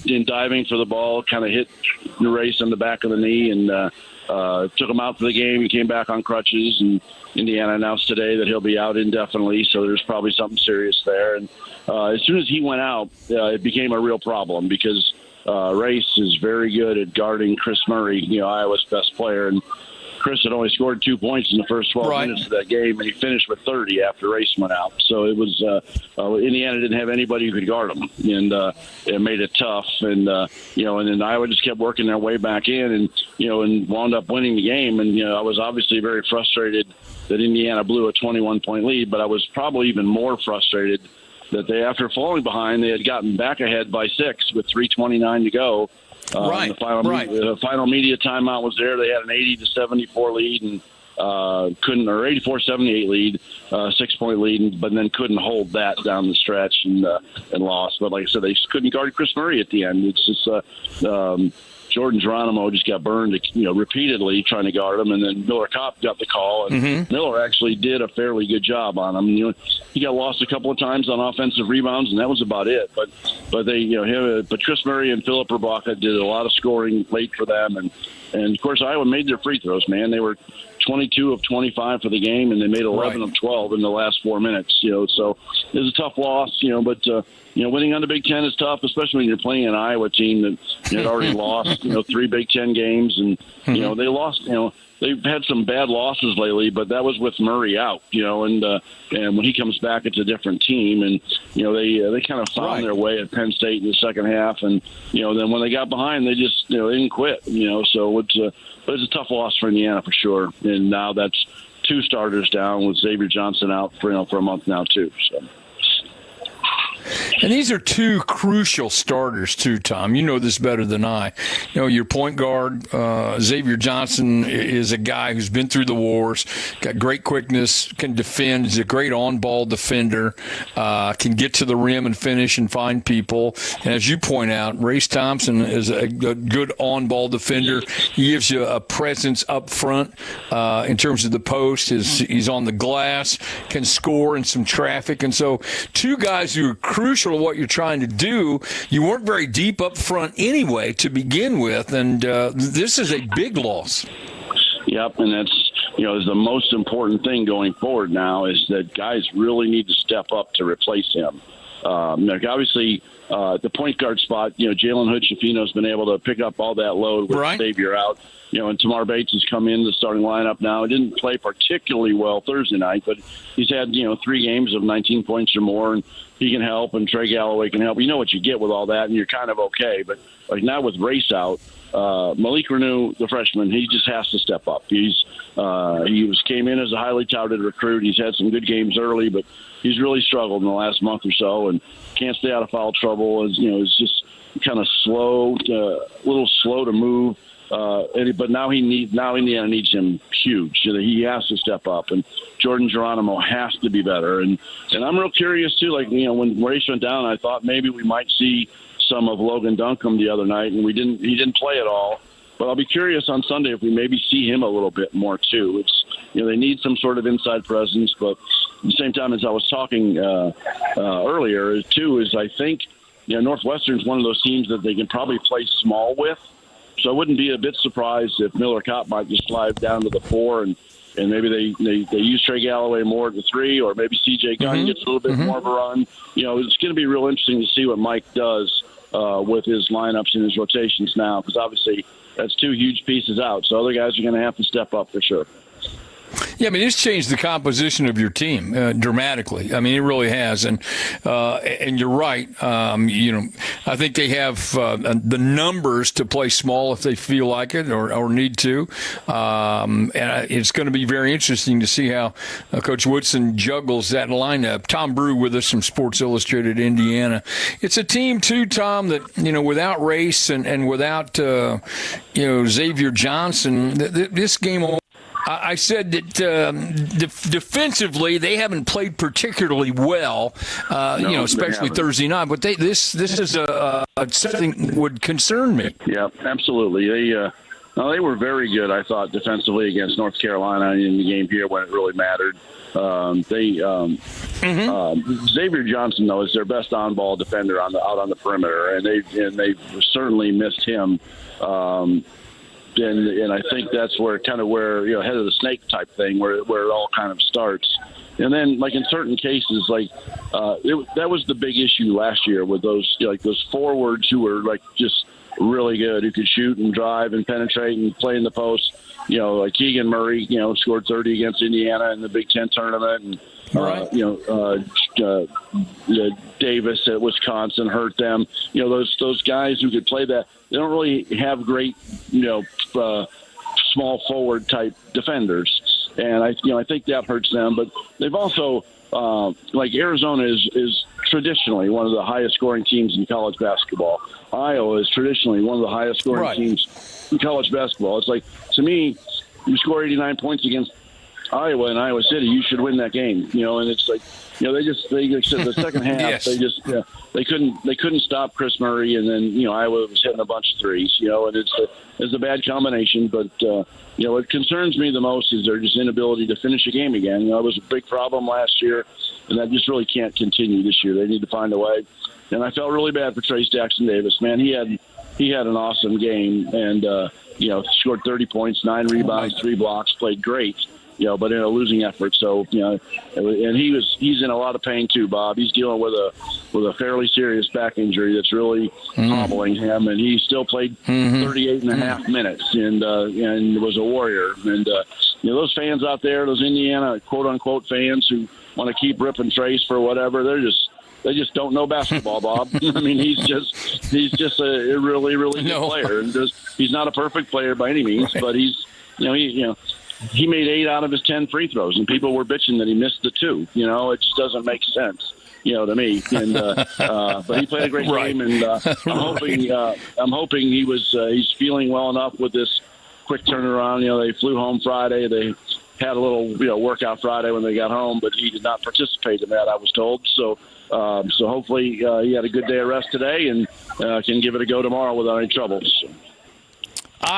in diving for the ball, kind of hit the Race on the back of the knee and took him out for the game. He came back on crutches, and Indiana announced today that he'll be out indefinitely, so there's probably something serious there. And as soon as he went out, it became a real problem because Race is very good at guarding Chris Murray, Iowa's best player, and Chris had only scored 2 points in the first 12 minutes of that game, and he finished with 30 after Race went out. So it was Indiana didn't have anybody who could guard him, and it made it tough. And and then Iowa just kept working their way back in, and wound up winning the game. And I was obviously very frustrated that Indiana blew a 21-point lead, but I was probably even more frustrated that they, after falling behind, they had gotten back ahead by 6 with 3:29 to go. The final media timeout was there. They had an 80-74 lead and couldn't, or 84-78 lead, 6-point lead, but then couldn't hold that down the stretch and lost. But like I said, they just couldn't guard Chris Murray at the end. It's just Jordan Geronimo just got burned, repeatedly trying to guard him, and then Miller Kopp got the call, and Miller actually did a fairly good job on him. He got lost a couple of times on offensive rebounds, and that was about it. But but Chris Murray and Philip Rabaka did a lot of scoring late for them, and of course Iowa made their free throws. Man, they were 22 of 25 for the game, and they made 11 of 12 in the last 4 minutes. So it was a tough loss. But winning on the Big Ten is tough, especially when you're playing an Iowa team that had already lost 3 Big Ten games, and they lost. They've had some bad losses lately, but that was with Murray out. And when he comes back, it's a different team, and they kind of found their way at Penn State in the second half, and then when they got behind, they just they didn't quit. So it's a tough loss for Indiana for sure, and now that's 2 starters down with Xavier Johnson out for a month now too. So. And these are 2 crucial starters, too, Tom. You know this better than I. Your point guard, Xavier Johnson, is a guy who's been through the wars, got great quickness, can defend, is a great on-ball defender, can get to the rim and finish and find people. And as you point out, Race Thompson is a good on-ball defender. He gives you a presence up front in terms of the post. He's on the glass, can score in some traffic. And so 2 guys who are crucial to what you're trying to do. You weren't very deep up front anyway to begin with, and this is a big loss. Yep, and that's is the most important thing going forward now is that guys really need to step up to replace him. Obviously, the point guard spot, Jalen Hood-Schifino has been able to pick up all that load with Xavier out. And Tamar Bates has come in the starting lineup now. He didn't play particularly well Thursday night, but he's had 3 games of 19 points or more, and he can help, and Trey Galloway can help. You know what you get with all that, and you're kind of okay. But like now with Race out, Malik Renew, the freshman, he just has to step up. He came in as a highly touted recruit. He's had some good games early, but he's really struggled in the last month or so, and can't stay out of foul trouble. Is just kind of slow, a little slow to move. But now Indiana needs him huge. He has to step up, and Jordan Geronimo has to be better. And I'm real curious too. When Race went down, I thought maybe we might see some of Logan Duncombe the other night, and he didn't play at all. But I'll be curious on Sunday if we maybe see him a little bit more too. It's they need some sort of inside presence, but at the same time, as I was talking earlier too, is I think Northwestern's one of those teams that they can probably play small with. So I wouldn't be a bit surprised if Miller Kopp might just slide down to the 4 and maybe they use Trey Galloway more at the 3, or maybe C.J. Gunn gets a little bit more of a run. It's going to be real interesting to see what Mike does with his lineups and his rotations now, because obviously that's 2 huge pieces out. So other guys are going to have to step up for sure. Yeah, I mean, it's changed the composition of your team dramatically. I mean, it really has. And you're right. I think they have the numbers to play small if they feel like it or need to. And it's going to be very interesting to see how Coach Woodson juggles that lineup. Tom Brew with us from Sports Illustrated Indiana. It's a team, too, Tom, that, without Race and without, Xavier Johnson, this game – I said that defensively they haven't played particularly well, especially Thursday night. But this is something that would concern me. Yeah, absolutely. They were very good, I thought, defensively against North Carolina in the game here when it really mattered. Xavier Johnson, though, is their best on-ball defender out on the perimeter, and they certainly missed him. And I think that's where head of the snake type thing, where it all kind of starts. And then, like in certain cases, that was the big issue last year with those forwards who were just really good, who could shoot and drive and penetrate and play in the post. Like Keegan Murray, scored 30 against Indiana in the Big Ten tournament, and Davis at Wisconsin hurt them. Those guys who could play that, they don't really have great, small forward type defenders, and I think that hurts them. But they've also, Arizona is traditionally one of the highest scoring teams in college basketball. Iowa is traditionally one of the highest scoring teams in college basketball. It's like, to me, you score 89 points against Iowa and Iowa City, you should win that game. And it's like, they said the second half, yes. They couldn't stop Chris Murray, and then Iowa was hitting a bunch of threes. And it's a bad combination. But what concerns me the most is their just inability to finish a game again. It was a big problem last year, and that just really can't continue this year. They need to find a way. And I felt really bad for Trace Jackson Davis. Man, he had an awesome game, and scored 30 points, 9 rebounds, 3 blocks, played great. But in a losing effort. So, and he's in a lot of pain too, Bob. He's dealing with a fairly serious back injury that's really hobbling him, and he still played 38 and a half minutes and was a warrior. And those fans out there, those Indiana quote unquote fans who want to keep ripping Trace for whatever, they just don't know basketball, Bob. I mean, he's just a really, really good player, and he's not a perfect player by any means, but he's he made 8 out of his 10 free throws, and people were bitching that he missed the 2. It just doesn't make sense, to me. And but he played a great game, and I'm hoping he's feeling well enough with this quick turnaround. They flew home Friday. They had a little workout Friday when they got home, but he did not participate in that, I was told. So hopefully he had a good day of rest today and can give it a go tomorrow without any troubles.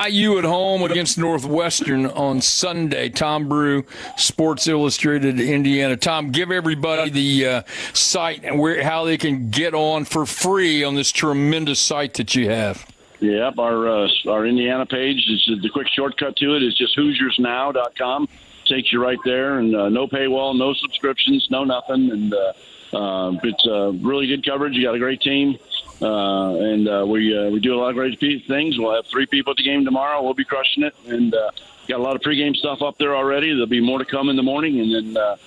IU at home against Northwestern on Sunday. Tom Brew, Sports Illustrated Indiana. Tom, give everybody the site and how they can get on for free on this tremendous site that you have. Yep, our Indiana page is the quick shortcut to it is just HoosiersNow.com. Takes you right there, and no paywall, no subscriptions, no nothing, and it's really good coverage. You got a great team. And we do a lot of great things. We'll have 3 people at the game tomorrow. We'll be crushing it, and got a lot of pregame stuff up there already. There'll be more to come in the morning, and then